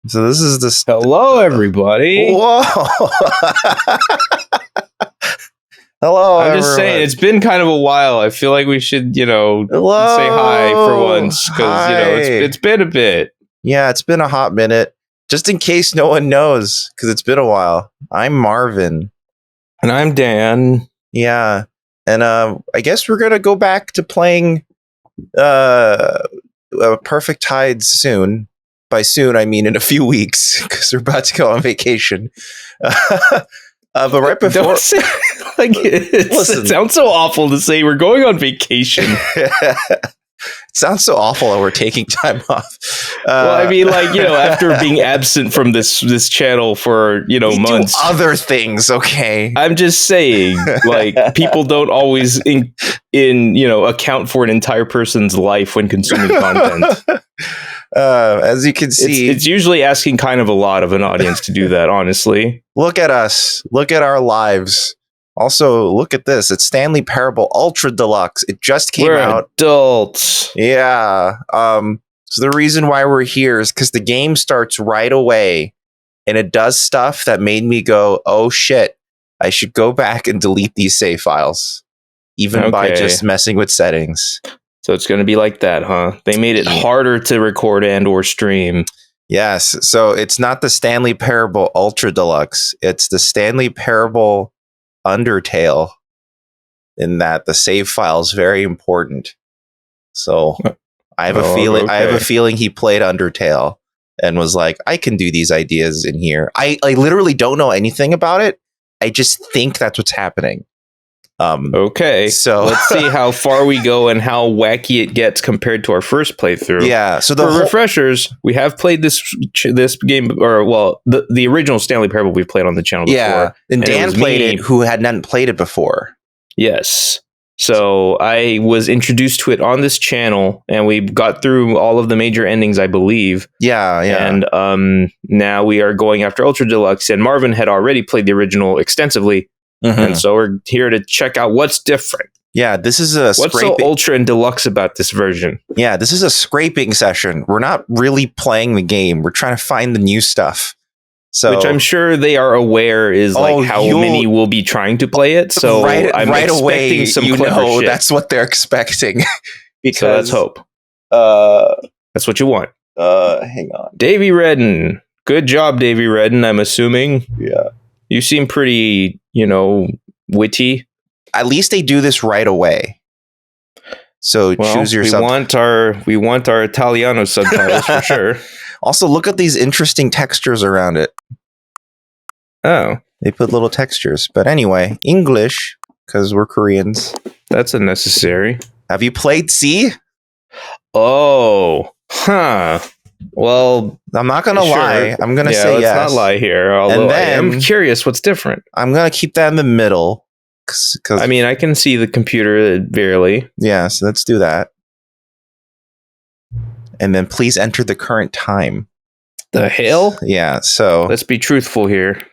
So this is the... Hello, everybody. Whoa. Hello, I'm just saying, it's been kind of a while. I feel like we should, say hi for once. Because, it's been a bit. Yeah, it's been a hot minute. Just in case no one knows, because it's been a while. I'm Marvin. And I'm Dan. Yeah. And I guess we're going to go back to playing Perfect Tides soon. By soon, I mean in a few weeks, because we're about to go on vacation. But right before... Don't say, it sounds so awful to say we're going on vacation. It sounds so awful that we're taking time off. Well, I mean, after being absent from this channel for, months. Do other things, okay? I'm just saying, people don't always account for an entire person's life when consuming content. As you can see, it's usually asking kind of a lot of an audience to do that, honestly. Look at us. Look at our lives. Also, look at this. It's Stanley Parable Ultra Deluxe. It just came out. Adults. Yeah. So the reason why we're here is because the game starts right away, and it does stuff that made me go, "Oh shit! I should go back and delete these save files," even by just messing with settings. So it's going to be like that, huh? They made it harder to record and or stream. Yes. So it's not the Stanley Parable Ultra Deluxe. It's the Stanley Parable Undertale, in that the save file is very important. So I have a feeling. Okay. I have a feeling he played Undertale and was like, "I can do these ideas in here." I literally don't know anything about it. I just think that's what's happening. Okay, so let's see how far we go and how wacky it gets compared to our first playthrough. Yeah. So for refreshers, we have played this game, or the original Stanley Parable we've played on the channel before. Yeah, and Dan played it, who hadn't played it before. Yes. So I was introduced to it on this channel, and we got through all of the major endings, I believe. Yeah. And now we are going after Ultra Deluxe, and Marvin had already played the original extensively. Mm-hmm. And so we're here to check out what's different. Yeah, this is a what's so ultra and deluxe about this version. Yeah, this is a scraping session. We're not really playing the game. We're trying to find the new stuff. So, which I'm sure they are aware is how many will be trying to play it. So I'm expecting away, some clever shit. That's what they're expecting. So let's hope. That's what you want. Hang on. Davey Wreden. Good job, Davey Wreden, I'm assuming. Yeah. You seem pretty, witty. At least they do this right away. So choose your we want our Italiano subtitles for sure. Also, look at these interesting textures around it. Oh. They put little textures. But anyway, English, because we're Koreans. That's unnecessary. Have you played C? Oh. Huh. Well, I'm not going to lie. I'm going to say yes. Let's not lie here. Although I am curious what's different. I'm going to keep that in the middle. I mean, I can see the computer barely. Yeah, so let's do that. And then please enter the current time. The hell? Yeah, so... Let's be truthful here.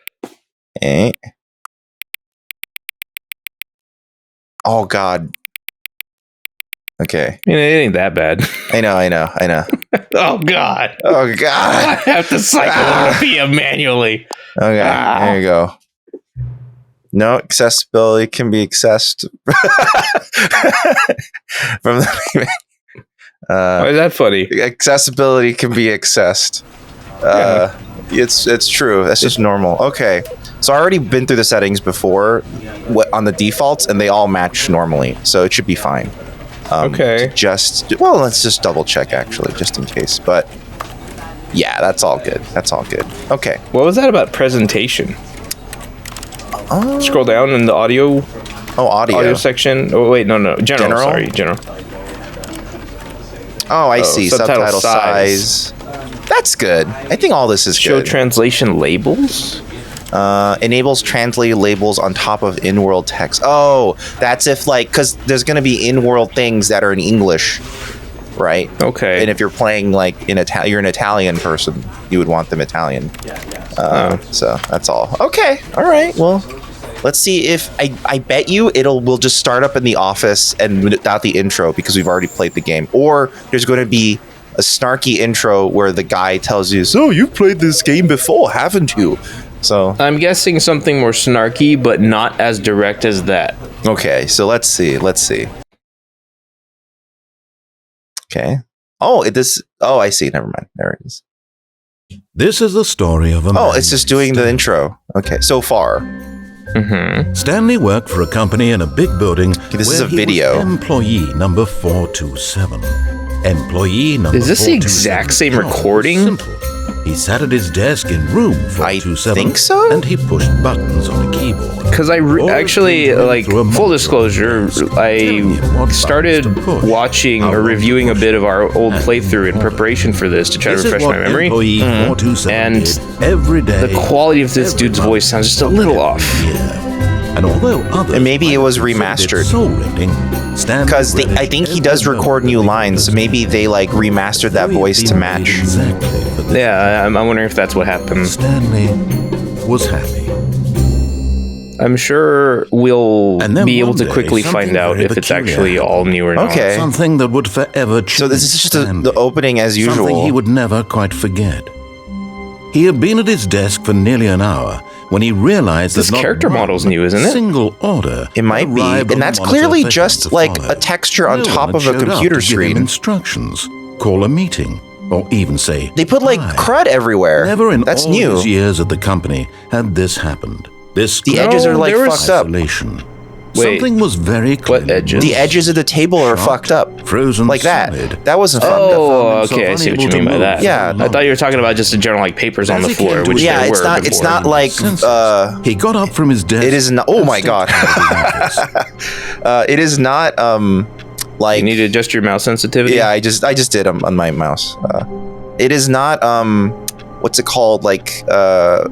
Oh, God. Okay. I mean, it ain't that bad. I know. Oh, God. I have to cycle via manually. Okay, there you go. No, accessibility can be accessed from the... Why is that funny? Accessibility can be accessed. It's true. That's just normal. Okay. So I already been through the settings before on the defaults, and they all match normally. So it should be fine. Okay. Let's just double check actually, just in case. But yeah, that's all good. Okay. What was that about presentation? Scroll down in the audio. Audio section. Oh wait, no. General. Sorry, general. Oh, I see. Subtitle size. That's good. I think all this is good. Show translation labels. Enables translated labels on top of in-world text. Oh, that's if because there's going to be in-world things that are in English, right? Okay. And if you're playing you're an Italian person, you would want them Italian. So that's all. Okay. All right. Well, let's see if I bet you we'll just start up in the office and without the intro because we've already played the game, or there's going to be a snarky intro where the guy tells you, "So you've played this game before, haven't you?" So I'm guessing something more snarky, but not as direct as that. okay, so let's see. Okay. Oh, I see. Never mind. There it is. This is the story of a man. Oh, it's just doing the intro. Okay, so far. Mm-hmm. Stanley worked for a company in a big building. This is where a he video. was employee number 427. Employee number Is this the 427 exact same job was recording? simple. He sat at his desk in room 427. I think so? And he pushed buttons on a keyboard. Because actually, like, full disclosure, I started watching or reviewing a bit of our old playthrough in preparation for this to try to This is refresh what my memory. employee 427 And did every day. The quality of this dude's voice sounds just a little off. Yeah. And although others And maybe it was might have remastered. considered soul-rending, Stanley Because I relished think he every does record new moment lines, so maybe they like remastered that voice to match. Exactly for this. Yeah, I'm wondering if that's what happened. Stanley was happy. I'm sure we'll And then be able one to day, quickly something find out very if it's peculiar actually all new or not. Okay. Something that would forever change. So this is just the Stanley. opening as Something he usual. would never quite forget. He had been at his desk for nearly an hour when he realized This that not character one model's new, isn't it? Single order. It might be, arrived on and the that's monitor clearly for him just to like follow. a texture on No top one of had a showed up computer to give him screen. instructions, call a meeting, or even say They put like hi. crud everywhere. Never in That's all new. his years at the company had this happened. This The edges are like there was- fucked up. isolation. Wait, Something was very clear. what edges? The edges of the table are Sharp, fucked up. Frozen Like that. solid. That wasn't fun. Oh, himself okay. I see what you unable mean to by move that. Yeah, I thought you were talking about just the general like papers on As the he came floor, to which his Yeah, there it's were not. It's before. not like. He got up from his desk. It is not. Oh and my god. stepped out of his office. It is not. Like. You need to adjust your mouse sensitivity. Yeah, I just did on my mouse. It is not. What's it called? Like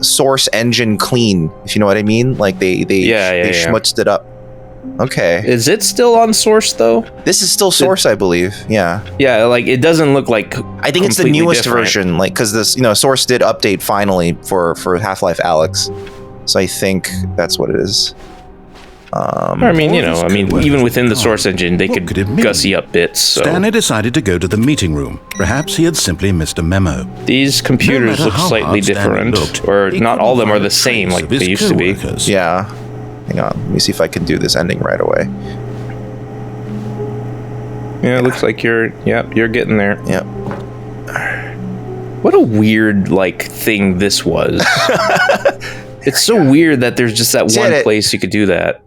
source engine clean. If you know what I mean. Like they Yeah. schmutzed it up. Okay. Is it still on source though? This is still source, I believe. Yeah. Yeah, like it doesn't look like. I think it's the completely newest different. version, like because this, source did update finally for Half-Life Alyx, so I think that's what it is. I mean, even within the source engine, they What could could it mean? gussy up bits. So Stanley decided to go to the meeting room. Perhaps he had simply missed a memo. these computers No matter look how slightly hard Stanley different, looked, or he not couldn't all of them are find the a same trace like of his they used to be. coworkers. Yeah. Hang on, let me see if I can do this ending right away. Yeah, it looks like you're getting there. Yep. What a weird thing this was. It's so weird that there's just that Did one it. place you could do that.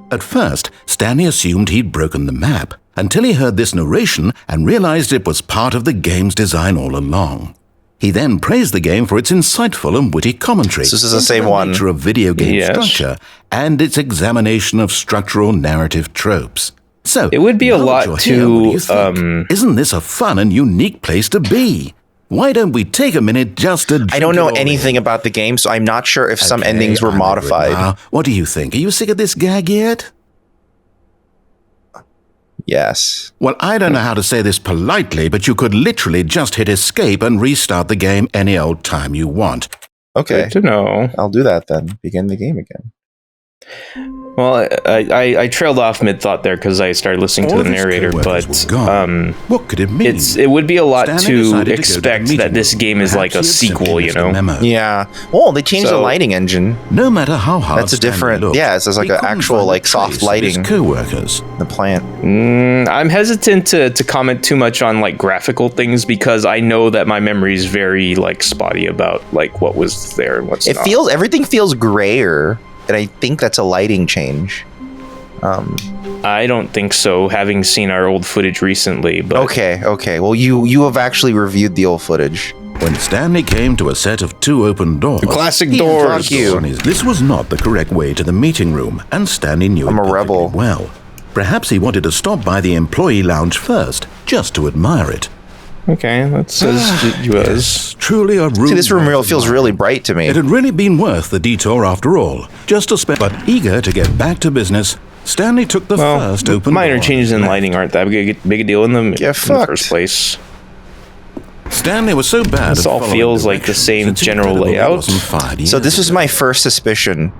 At first, Stanley assumed he'd broken the map until he heard this narration and realized it was part of the game's design all along. He then praised the game for its insightful and witty commentary. So this is the into same one. nature of video game Yes. structure and its examination of structural narrative tropes. So It would be a now that lot you're here, what do you to, think? Isn't this a fun and unique place to be? Why don't we take a minute just to? I don't know drink it all anything in? about the game, so I'm not sure if some Okay, endings were I'm over it modified. now. What do you think? Are you sick of this gag yet? Yes. Well, I don't know how to say this politely, but you could literally just hit escape and restart the game any old time you want. Okay. Good to know. I'll do that then. Begin the game again. Well, I trailed off mid-thought there because I started listening All to of the his narrator, coworkers but were gone. What could it mean? it would be a lot Stanley to decided to go to the expect meeting that this room. game is like a Perhaps he had sequel, simply you missed a know? memo. Yeah. Well, they changed the So- lighting engine. No matter how hard That's a Stanley different- looked, yeah, it's just like he an couldn't actual, find a like, soft trace of his lighting. coworkers. The plant. I'm hesitant to comment too much on graphical things because I know that my memory is very spotty about what was there and what's not. Everything feels grayer, and I think that's a lighting change. I don't think so, having seen our old footage recently. But Okay. Well, you have actually reviewed the old footage. When Stanley came to a set of two open doors, The classic he doors. embarked Fuck you. on this was not the correct way to the meeting room, and Stanley knew I'm it a perfectly rebel. well. Perhaps he wanted to stop by the employee lounge first, just to admire it. Okay, that's as you was. Yes, truly a room. See, this room worth feels admiring. really bright to me. It had really been worth the detour after all, just to spend. But eager to get back to business, Stanley took the first open minor door changes in and left. lighting aren't that big a deal in the fucked. first place. Stanley was so bad. This at all following feels like the directions same that he general incredibly layout. wasn't fired So this years was ago. my first suspicion.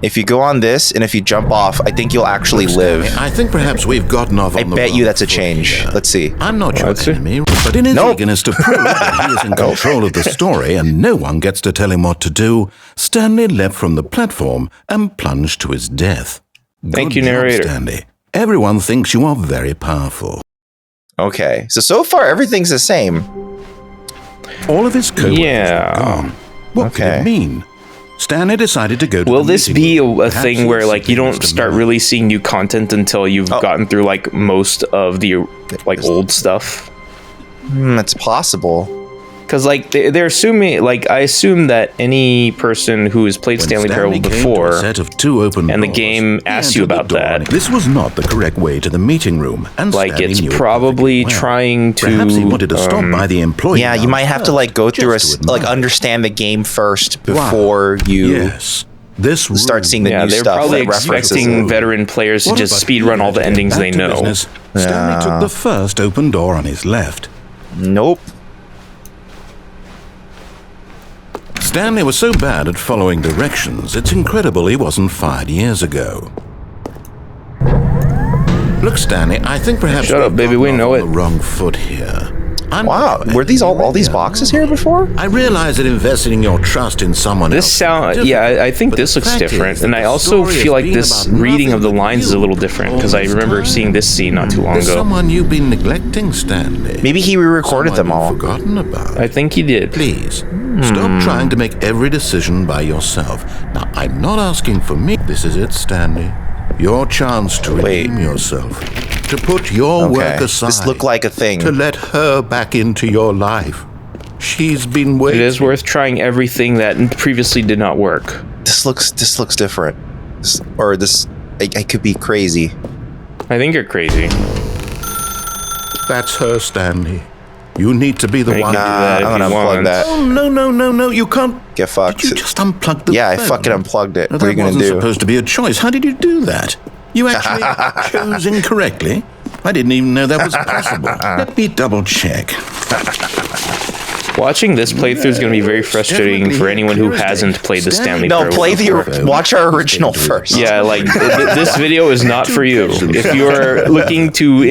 If you go on this, and if you jump off, I think you'll actually live. I think perhaps we've gotten off I on the bet wrong you that's a foot change. here. Let's see. I'm not your Let's see. enemy, but in his Nope. eagerness to prove that he is in control of the story and no one gets to tell him what to do, Stanley leapt from the platform and plunged to his death. Thank Good you, job, narrator. Stanley. Everyone thinks you are very powerful. Okay, so far everything's the same. All of his coworkers Yeah. were gone. What could Okay. it mean? Stanley decided to go to Will the this meeting be room. a Perhaps thing he where was like you simply don't just a start man. releasing new content until you've Oh. gotten through like most of the like old stuff? It's possible. Because like they're assuming, like I assume that any person who has played When Stanley Parable came to a before, set of two open and the doors, game he asks you entered the about door that. and this was not the correct way to the meeting room, and like Stanley it's knew it probably perfectly well. trying to. Perhaps he wanted to stop by the employee. Yeah, you lounge might have to like go first, through just to like admire. understand the game first Wow. before you Yes, this start room- seeing the Yeah, new they're stuff probably that references expecting it. veteran players to What just about speed he run all had the to get endings back they to know. business? Stanley Yeah. took the first open door on his left. Nope. Stanley was so bad at following directions, it's incredible he wasn't fired years ago. Look, Stanley, I think perhaps Shut up, we've baby, gotten we off know on it. the wrong foot here. I'm Wow, not were these all offending these you. boxes here before? I realize that investing your trust in someone This else sound, is yeah, difficult, I think but this the looks fact different, is and that I the also story feel has like been this about reading nothing of the but lines is a you little different all because I this remember time. seeing this scene not too long There's ago. someone you've been neglecting, Stanley. Maybe he re-recorded them Someone all. you've forgotten about. I think he did. Please, stop trying to make every decision by yourself. Now, I'm not asking for me. This is it, Stanley. Your chance to redeem yourself. To put your work Okay, aside. this looked like a thing. To let her back into your life. She's been It waiting. is worth trying everything that previously did not work. This looks different. I could be crazy. I think you're crazy. That's her, Stanley. You need to be the You one. can do that if I'm gonna you unplug want. that. Oh, no, you can't. Get fucked. Did you just unplug the Yeah, I phone? fucking unplugged it. No, What are you that gonna wasn't do? supposed to be a choice. How did you do that? You actually chose incorrectly? I didn't even know that was possible. Let me double check. Watching this playthrough is going to be very frustrating for anyone who hasn't played the Stanley No, Parable play before. watch our original first. Yeah, like this video is not for you. If you're looking to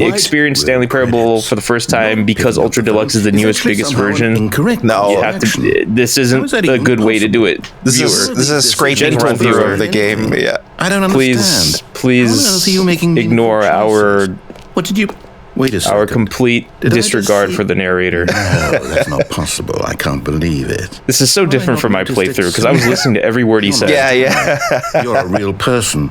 experience Stanley Parable for the first time because Ultra Deluxe is the newest, biggest version, Incorrect. No. you have to. This isn't a good way to do it. This is a scraping Gentle run through viewer. of the game. Yeah. I don't understand. Please How on earth are you making ignore meaningful our choices? What did you? Wait a second. our complete Did I just disregard see- for the narrator. No, that's not possible. I can't believe it. This is so different from my playthrough because I was listening to every word he said. Yeah. You're a real person.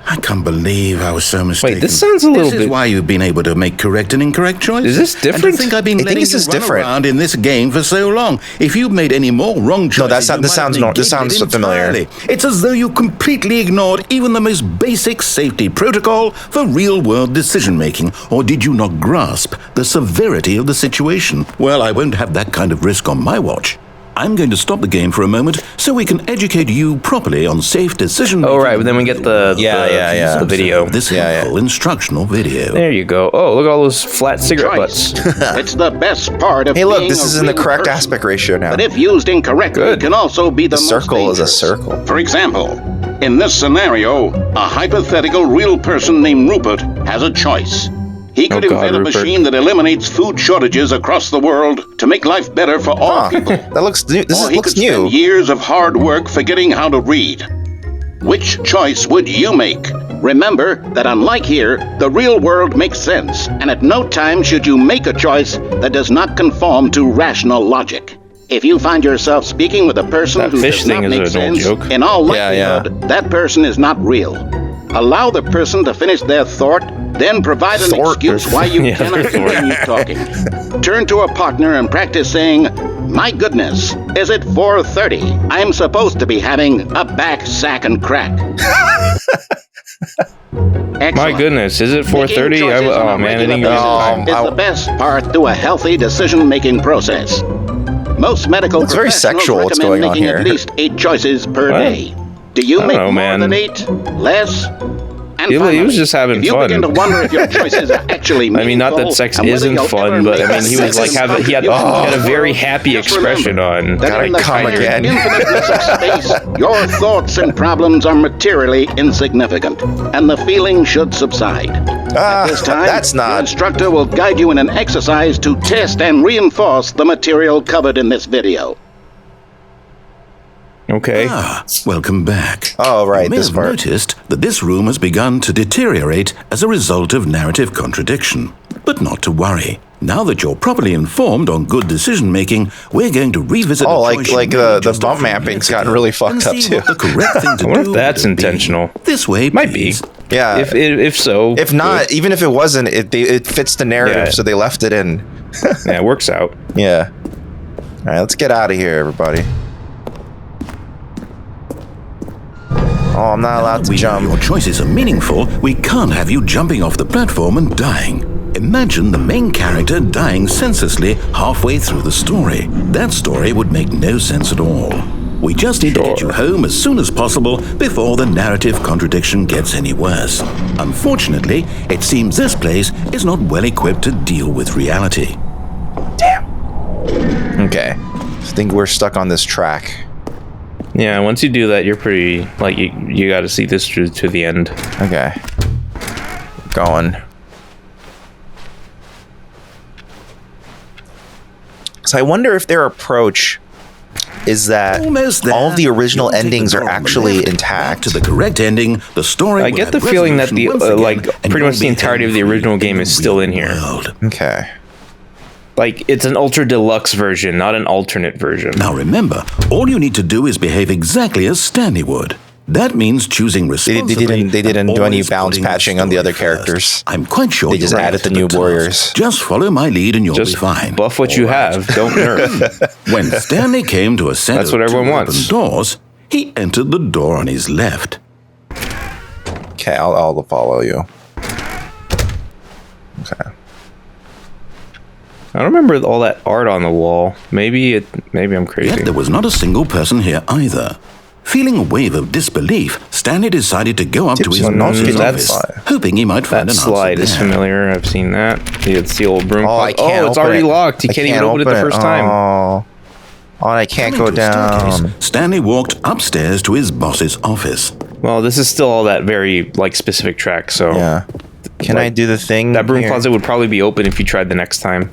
I can't believe I was so mistaken. this sounds a little This is bit- why you've been able to make correct and incorrect choices. Is this And to different? think I've been I think letting this you is run different. around in this game for so long. If you've made any more wrong choices, that's not- you this might sounds have no- this negated sounds it familiar. entirely. It's as though you completely ignored even the most basic safety protocol for real-world decision-making. Or did you not grasp the severity of the situation? Well, I won't have that kind of risk on my watch. I'm going to stop the game for a moment so we can educate you properly on safe decision making. Oh, right, but then we get the video. This Yeah, helpful instructional video. There you go. Oh, look at all those flat cigarette Choice. butts. It's the best part of Hey, look, being this a is in the real correct person. aspect ratio now. But if used incorrectly, Good. it can also be the The most circle is a dangerous. circle. For example, in this scenario, a hypothetical real person named Rupert has a choice. He could Oh, God, invent a Rupert. machine that eliminates food shortages across the world to make life better for all people. That looks new. Or he Looks could spend new. years of hard work forgetting how to read. Which choice would you make? Remember that unlike here, the real world makes sense, and at no time should you make a choice that does not conform to rational logic. If you find yourself speaking with a person That who fish does not thing is make an old sense, joke. in all Yeah, yeah. likelihood, that person is not real. Allow the person to finish their thought, then provide an Thought. excuse why you Yeah, cannot their thought. continue talking. Turn to a partner and practice saying, "My goodness, is it 4:30? I'm supposed to be having a back sack and crack." My Excellent. goodness, is it Making 4:30? choices on Oh a man, I regular didn't give me basis the time. is the best part to a healthy decision-making process. Most medical Looks very professionals sexual what's recommend going on making here. at least 8 choices per What? day. Do you I don't make know, more man. than 8? Less? And He finally, was just having if you fun. begin to wonder if your choices are actually meaningful, I mean, not that sex and whether isn't you'll fun, ever but make I mean, he was like success he had a very happy Just expression remember on. that Gotta in the come vast again. infiniteness of space, your thoughts and problems are materially insignificant, and the feeling should subside. At this time, that's your not. instructor will guide you in an exercise to test and reinforce the material covered in this video. Okay. Welcome back. Oh, right, You may this have part. noticed that this room has begun to deteriorate as a result of narrative contradiction. But not to worry. Now that you're properly informed on good decision-making, we're going to revisit Oh, a like- choice you like made the just a bump few mapping's minutes gotten ago really and fucked up, see too. what the correct thing to I wonder do if that's would be. intentional. This way, Might be. please. Yeah. If so, If not, even if it wasn't, it fits the narrative, Yeah. so they left it in. yeah, it works out. Yeah. All right, let's get out of here, everybody. Oh, I'm not allowed to We know jump. your choices are meaningful. We can't have you jumping off the platform and dying. Imagine the main character dying senselessly halfway through the story. That story would make no sense at all. We just need to get you home as soon as possible before the narrative contradiction gets any worse. Unfortunately, it seems this place is not well equipped to deal with reality. Okay. I think we're stuck on this track. Yeah, once you do that, you're pretty like you got to see this through to the end. Okay. Going. So I wonder if their approach is that Almost there. all of the original You'll take the endings are door on the actually left. intact. To the correct ending, the story. I will get have the feeling that the resolution once again, and pretty much you'll the be entirety of the home original free game in is the still real in here. world. Okay. Like it's an ultra deluxe version, not an alternate version. Now remember, all you need to do is behave exactly as Stanley would. That means choosing They responsibly. didn't and do any always bounce putting the patching on the other story first. characters. I'm quite sure They just you're right, added the new but warriors. Just follow my lead and you'll Just be fine. buff what you have. Don't nerf. When Stanley came to a set That's of what everyone two wants. open doors, he entered the door on his left. Okay, I'll follow you. Okay. I don't remember all that art on the wall. Maybe I'm crazy. Yet there was not a single person here either. Feeling a wave of disbelief, Stanley decided to go up to his on boss's that's- office, hoping he might find That an slide answer is there. familiar. I've seen that. It's the old broom. Oh, I closet. can't it's open already it. locked. You I can't even open it the first time. Oh, I can't go Coming to a down. staircase, Stanley walked upstairs to his boss's office. Well, this is still all that very like specific track. So Yeah. Can I Like, do the thing? that broom here? closet would probably be open if you tried the next time.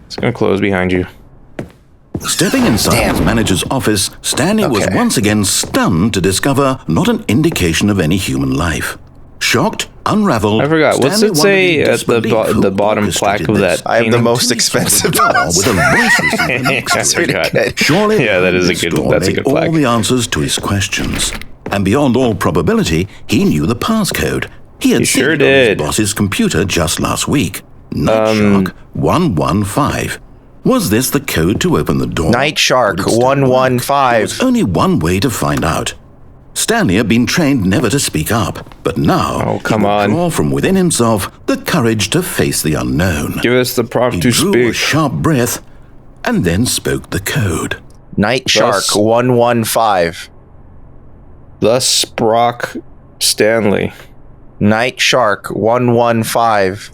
It's gonna close behind you. Stepping inside his manager's office, Stanley was Okay. once again stunned to discover not an indication of any human life. Shocked, unraveled. I forgot. What's Stanley it say wondered in at the disbelief who the bottom plaque orchestrated of this. that? I have the painting? most Until he saw expensive the door boss. with a voice receiver next to I it. forgot. good. Surely Yeah, that is a this good- door that's a made good plaque. all the answers to his questions. And beyond all probability, he knew the passcode. He had He seen sure it on his did. boss's computer just last week. Night Shark 115. Was this the code to open the door? Night Shark Would it still work? 115. There was only one way to find out. Stanley had been trained never to speak up, but now Oh, come he would on. draw from within himself the courage to face the unknown. Give us the prompt He to drew a speak. sharp breath and then spoke the code. Night Shark Thus- 115. Thus Brock Stanley. Night Shark 115.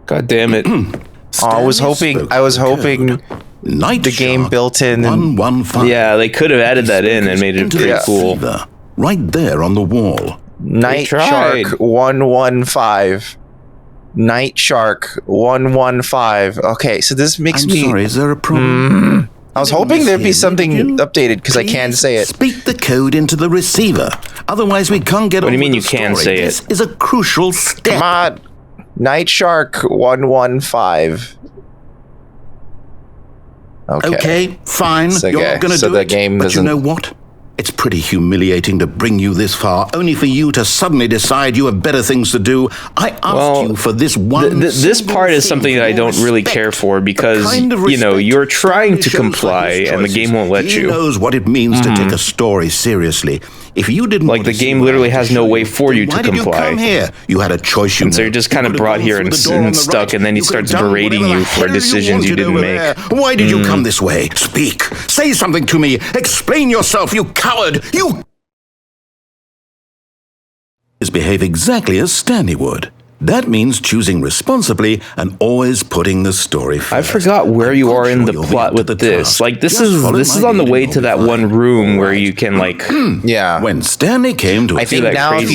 God damn it. I was Stanley hoping spoke the code. Night the game Shark built in 115. Yeah, they could have added that in and made it Into pretty the cool. receiver, right there on the wall. Night tried. Shark 115. Night Shark 115. Okay, so this makes I'm me. sorry, is there a problem? I was hoping there'd be Did something you? updated because I can Please say it. Speak the code into the receiver. Otherwise, we can't get What do you on mean with you the can story. say it? This is a crucial step. Come on. Night Shark 115. Okay. Okay, fine. So, You're okay, not going to so do the it. game but you doesn't- know what? It's pretty humiliating to bring you this far, only for you to suddenly decide you have better things to do. I asked you for this one. This part is something that I don't really care for because, you know, you're trying to comply and the game won't let you. He knows what it means to take a story seriously. If you didn't, like, the game literally has no way for you to comply. Why did you come here? You had a choice. And so you're just kind of brought here and stuck, and then he starts berating you for decisions you didn't make. Why did you come this way? Speak. Say something to me. Explain yourself, you coward. You behave exactly as Stanley would. That means choosing responsibly and always putting the story first. I forgot where you are in the plot with this. Like, this is on the way to that one room where you can, like... Yeah. When Stanley came to... I think now if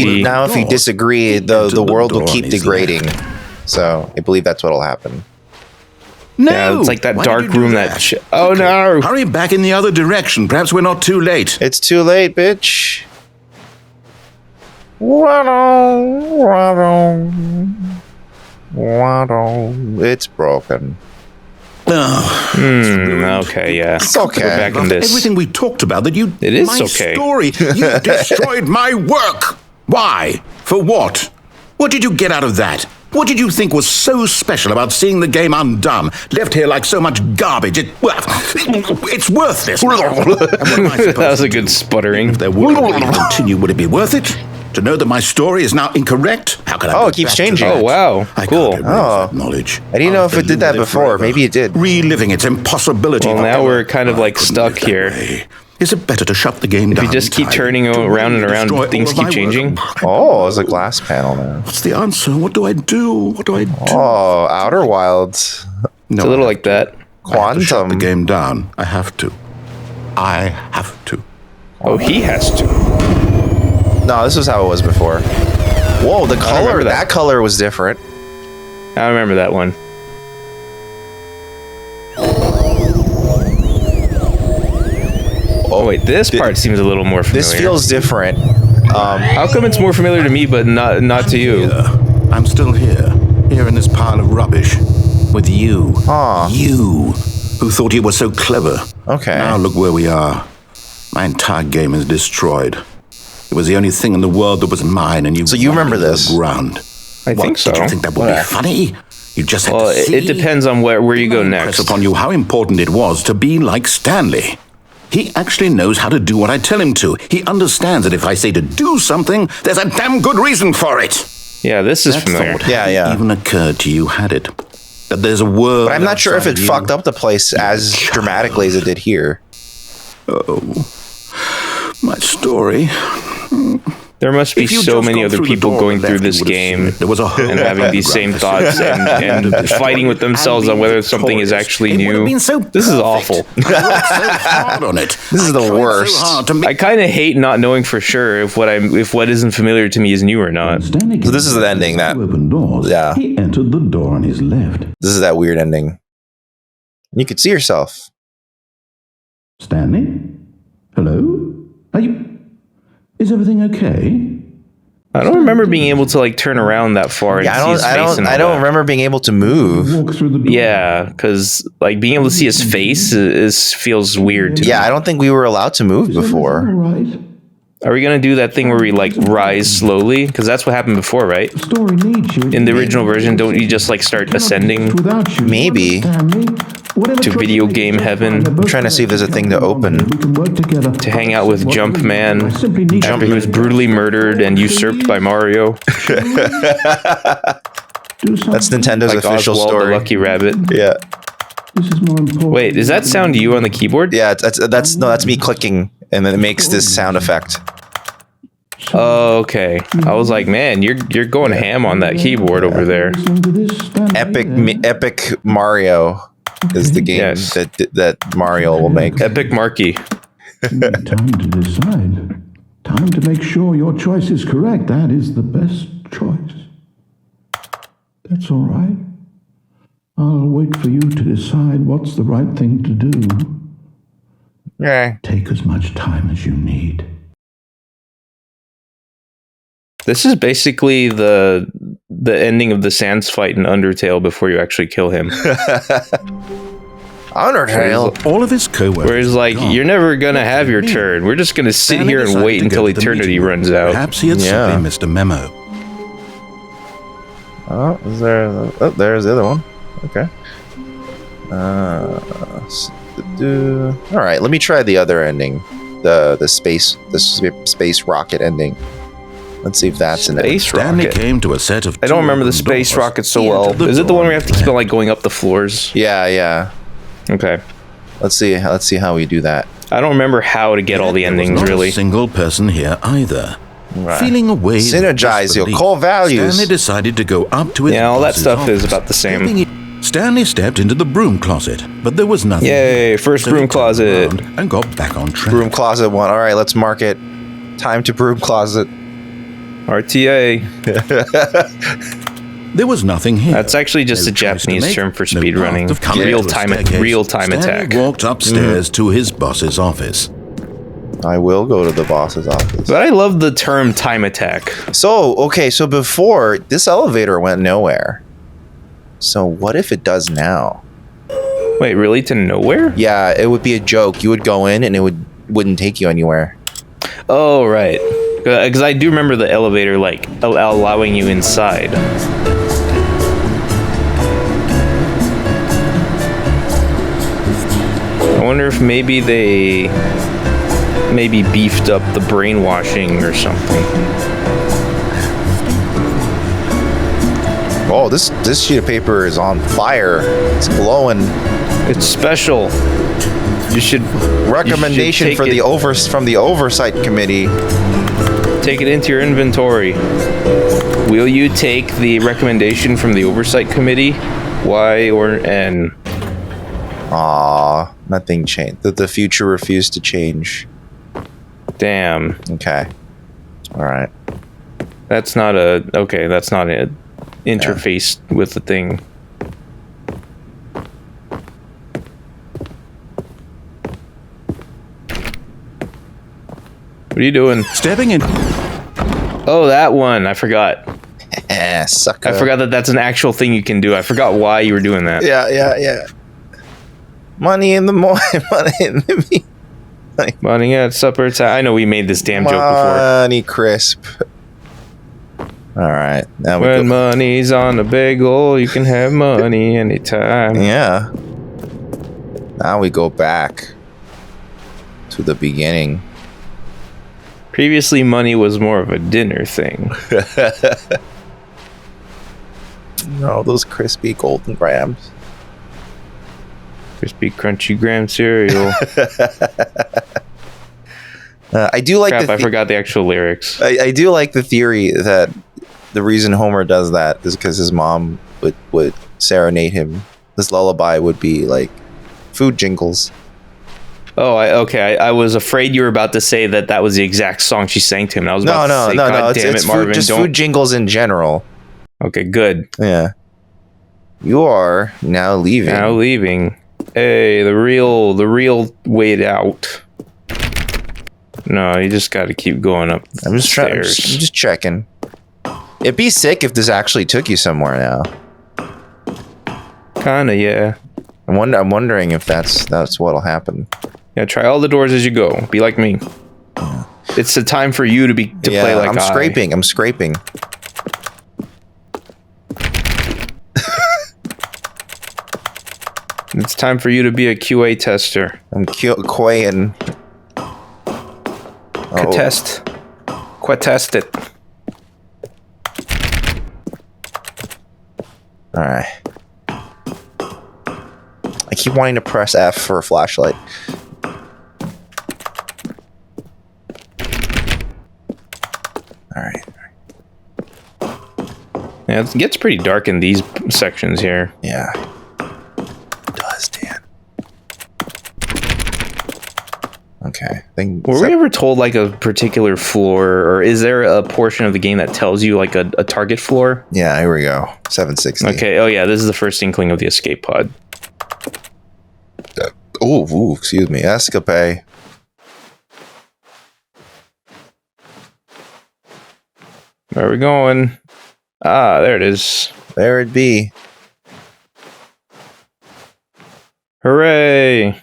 you disagree, the world will keep degrading. So I believe that's what'll happen. No! Yeah, it's like that dark room that... Oh, no! Hurry back in the other direction. Perhaps we're not too late. It's too late, bitch. It's broken. Okay, yeah. It's okay. We're back in this. Everything we talked about, that you... It is my okay. Story. You destroyed my work. Why? For what? What did you get out of that? What did you think was so special about seeing the game undone, left here like so much garbage? It's worthless. That was a good sputtering. If there were to continue, would it be worth it? To know that my story is now incorrect? How can I? Oh, it keeps changing. Oh, wow. Cool. That knowledge. I didn't know if it did that before. Maybe it did. Reliving its impossibility. Well, now we're kind of like stuck here. Is it better to shut the game down? If you just keep turning around and around, things keep changing. Oh, there's a glass panel now. What's the answer? What do I do? What do I do? Oh, Outer Wilds. It's a little like that. Quantum. I have to shut the game down. I have to. I have to. Oh, he has to. No, this was how it was before. Whoa, the color, that color was different. I remember that one. Oh wait, this part seems a little more familiar. This feels different. How come it's more familiar to me, but not to you? I'm still here in this pile of rubbish, with you. You, who thought you were so clever. Okay. Now look where we are. My entire game is destroyed. It was the only thing in the world that was mine, and you. So you remember this? Ground. I think so. Did you think that would be funny? You just had to see. It depends on where you go next. Impress upon you how important it was to be like Stanley. He actually knows how to do what I tell him to. He understands that if I say to do something, there's a damn good reason for it. Yeah, this is familiar. Yeah. Even occurred to you, had it? That there's a world. But I'm not sure if it fucked up the place as dramatically as it did here. Oh, my story. There must be so many other people going through this game and having these same thoughts and fighting with themselves on whether something is actually new. This is awful. This is the worst. I kind of hate not knowing for sure if what isn't familiar to me is new or not. So this is the ending that He entered the door on his left. This is that weird ending. You could see yourself. Stanley? Hello? Are you... Is everything okay? I don't remember being able to like turn around that far and see his face. I don't remember being able to move. Yeah, because like being able to see his face feels weird to me. Yeah, I don't think we were allowed to move before. Are we gonna do that thing where we like rise slowly? Because that's what happened before, right? In the original version, don't you just like start ascending? Maybe. To video game heaven. I'm trying to see if there's a thing to open. To hang out with Jumpman, after he was brutally murdered and usurped by Mario. That's Nintendo's like official Oswald story. The Lucky Rabbit. Yeah. Wait, does that sound you on the keyboard? Yeah, that's me clicking, and then it makes this sound effect. Oh, okay. I was like, man, you're going ham on that keyboard over there. Epic Mario is the game that Mario will make. Epic Marky. Time to decide. Time to make sure your choice is correct. That is the best choice. That's all right. I'll wait for you to decide what's the right thing to do. Yeah. Take as much time as you need. This is basically the ending of the Sans fight in Undertale before you actually kill him. Undertale. All of his co-workers. Where he's like, you're never gonna have your turn. We're just gonna sit Stanley here and wait decided to until go to the eternity meeting. runs out. Perhaps he had simply missed a memo. Oh, is there? Oh, there's the other one. Okay. All right, let me try the other ending, the space rocket ending. Let's see if that's in it. Stanley came to a set of. I don't remember the space rocket so well. Is it the one where we have to keep like going up the floors? Yeah. Okay. Let's see how we do that. I don't remember how to get all the endings really. A single person here either. Right. Feeling a wave Synergize your core values. Stanley decided to go up to his all that boss's stuff office. is about the same. Stanley stepped into the broom closet, but there was nothing. Yay, first So broom he turned closet. around and got back on track. Broom closet one. All right, let's mark it. Time to broom closet. RTA. There was nothing here. That's actually just No a choice to Japanese make, term for no speed path running. of coming Real to a time staircase. attack. Stanley walked upstairs to his boss's office. I will go to the boss's office. But I love the term time attack. So before, this elevator went nowhere. So what if it does now? Wait, really? To nowhere? Yeah, it would be a joke. You would go in and it wouldn't take you anywhere. Oh, right. Because I do remember the elevator, like, allowing you inside. I wonder if maybe they beefed up the brainwashing or something. Oh, this sheet of paper is on fire. It's glowing. It's special. You should Recommendation take for from the oversight committee. Take it into your inventory. Will you take the recommendation from the oversight committee? Y or N? Aw, nothing changed. The future refused to change. Damn. Okay. All right. That's not a interface with the thing. What are you doing? Stepping in. Oh, that one. I forgot. Sucker. I forgot that that's an actual thing you can do. I forgot why you were doing that. Yeah. Money in the morning. Money in the Money at supper time. I know we made this damn joke before. Money crisp. All right. Now we When go. money's on a bagel, you can have money anytime. Yeah. Now we go back to the beginning. Previously, money was more of a dinner thing. No, those crispy golden grams. Crispy, crunchy graham cereal. I do like. Crap, I forgot the actual lyrics. I do like the theory that the reason Homer does that is because his mom would serenade him. This lullaby would be like food jingles. Oh, I was afraid you were about to say that was the exact song she sang to him. I was about to say, God damn it, Marvin, just food jingles in general. Okay, good. Yeah. You are now leaving. Now leaving. Hey, the real way out. No, you just got to keep going up. I'm just trying. I'm just checking. It'd be sick if this actually took you somewhere now. Kinda, yeah. I'm wondering if that's what'll happen. Yeah, try all the doors as you go. Be like me. It's the time for you to play like I'm scraping. I'm scraping. It's time for you to be a QA tester. I'm QAing. Test it. All right. I keep wanting to press F for a flashlight. All right. Yeah, it gets pretty dark in these sections here. Yeah. It does, Dan. Okay. Were we ever told like a particular floor, or is there a portion of the game that tells you like a target floor? Yeah, here we go. 760. Okay. Oh yeah, this is the first inkling of the escape pod. Ooh, excuse me. Escape. Where are we going? Ah, there it is. There it be. Hooray!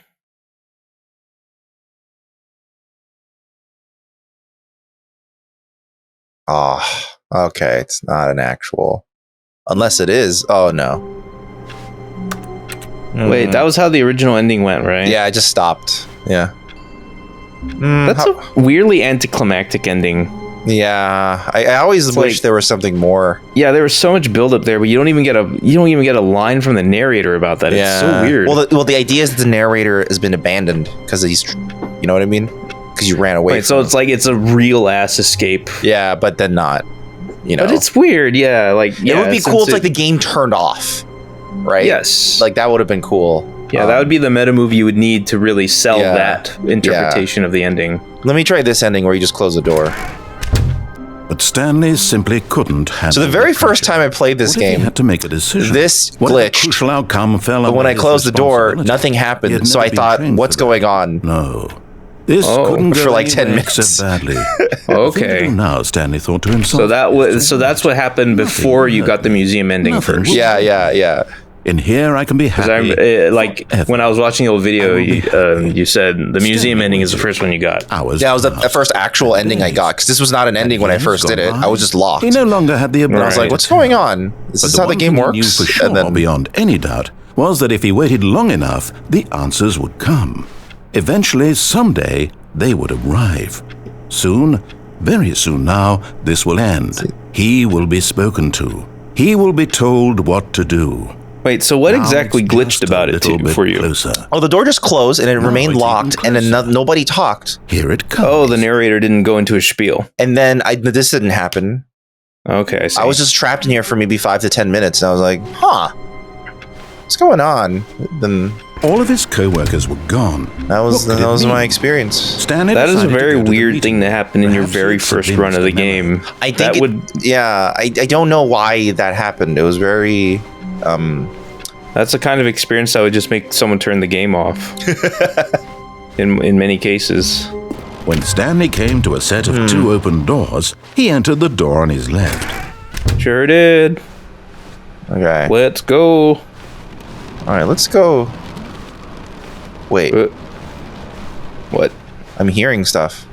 Oh, okay. It's not an actual. Unless it is. Oh, no. Wait, that was how the original ending went, right? Yeah, I just stopped. Yeah. That's a weirdly anticlimactic ending. Yeah, I always wish there was something more. Yeah, there was so much buildup there, but you don't even get a line from the narrator about that. Yeah. It's so weird. Well, the idea is that the narrator has been abandoned because he's, you know what I mean? Because you ran away. Right, so it's like it's a real ass escape. Yeah, but then not. You know, but it's weird. Yeah, like it would be cool if like the game turned off, right? Yes, like that would have been cool. Yeah, that would be the meta move you would need to really sell that interpretation of the ending. Let me try this ending where you just close the door. But Stanley simply couldn't handle. So the very first time I played this game, he had to make a decision. This glitched. Crucial outcome fell. But when I closed the door, nothing happened. So I thought, what's going on? No. This couldn't for like 10 minutes. Badly. Okay. Now Stanley thought to himself. So that's what happened before you got the museum ending first. Yeah. In here, I can be happy. When I was watching the old video, you said the museum ending is the first one you got. Yeah, it was the first actual ending I got, because this was not an ending when I first did it. I was just locked. He no longer had the ability. I was like, what's going on? This is how the game works? He knew for sure, and then, beyond any doubt, was that if he waited long enough, the answers would come. Eventually, someday, they would arrive. Soon, very soon now, this will end. He will be spoken to. He will be told what to do. Wait, so what exactly glitched about it for you? Closer. Oh, the door just closed and it remained locked, and then nobody talked. Here it comes. Oh, the narrator didn't go into a spiel. And then this didn't happen. Okay, I see. I was just trapped in here for maybe 5 to 10 minutes, and I was like, huh, what's going on? Then all of his co-workers were gone. That was my experience. Stanley that is a very weird thing to happen in your very first run of the game. I think I don't know why that happened. It was very that's the kind of experience that would just make someone turn the game off. in many cases. When Stanley came to a set of 2 open doors, he entered the door on his left. Sure did. Okay. Let's go. All right, let's go. Wait. What? I'm hearing stuff.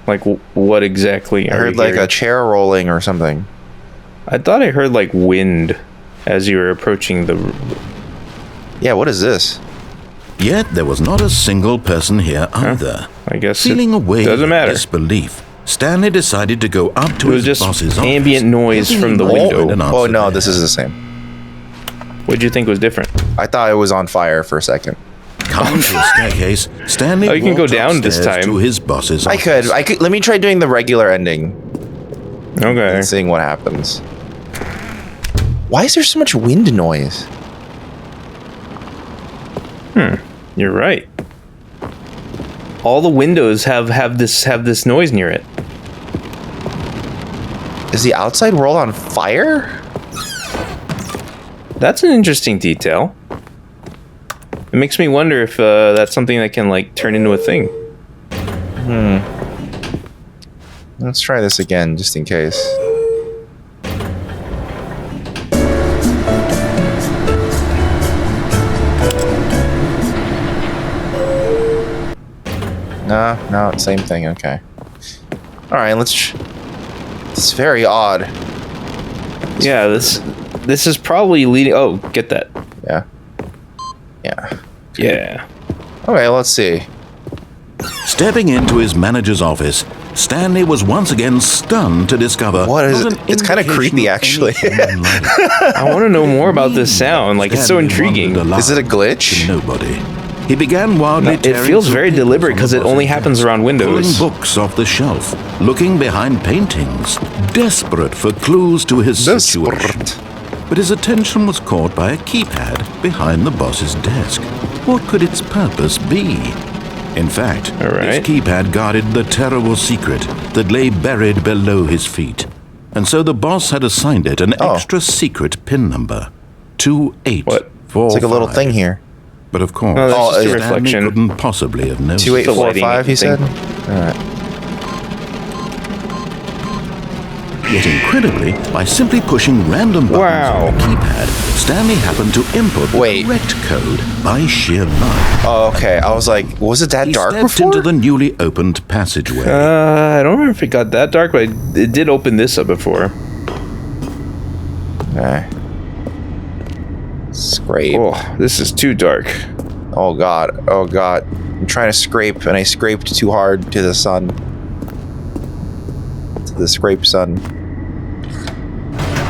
Like what exactly? I heard like a chair rolling or something. I thought I heard like wind as you were approaching the... Yeah, what is this? Yet there was not a single person here either. I guess feeling away doesn't matter. Disbelief, Stanley decided to go up to his boss's office. Ambient noise from the window. Oh no, this is the same. What'd you think was different? I thought it was on fire for a second. Coming to a staircase, Stanley you can go down this time. To his boss's office. I could. Let me try doing the regular ending. Okay. And seeing what happens. Why is there so much wind noise? You're right. All the windows have this noise near it. Is the outside world on fire? That's an interesting detail. It makes me wonder if that's something that can like turn into a thing. Let's try this again, just in case. No, same thing. Okay. All right, it's very odd. Yeah, this is probably leading. Oh, get that. Yeah. Okay, let's see. Stepping into his manager's office, Stanley was once again stunned to discover... What is it? It's kind of creepy, actually. I want to know more about this sound. Like, it's so intriguing. Is it a glitch? Nobody. He began wildly it feels very deliberate because it only happens around windows. Pulling books off the shelf, looking behind paintings, desperate for clues to his situation. But his attention was caught by a keypad behind the boss's desk. What could its purpose be? In fact, his keypad guarded the terrible secret that lay buried below his feet. And so the boss had assigned it an extra secret PIN number. 2845. It's like a little thing here. But of course, it's a reflection. Couldn't possibly have known. 2845, he said? All right. Yet incredibly, by simply pushing random buttons on the keypad, Stanley happened to input the correct code by sheer luck. Oh, okay. I was like, was it that dark before? He stepped into the newly opened passageway. I don't remember if it got that dark, but it did open this up before. Okay. Scrape. Oh, this is too dark. Oh god. Oh god. I'm trying to scrape, and I scraped too hard to the sun. To the scrape sun.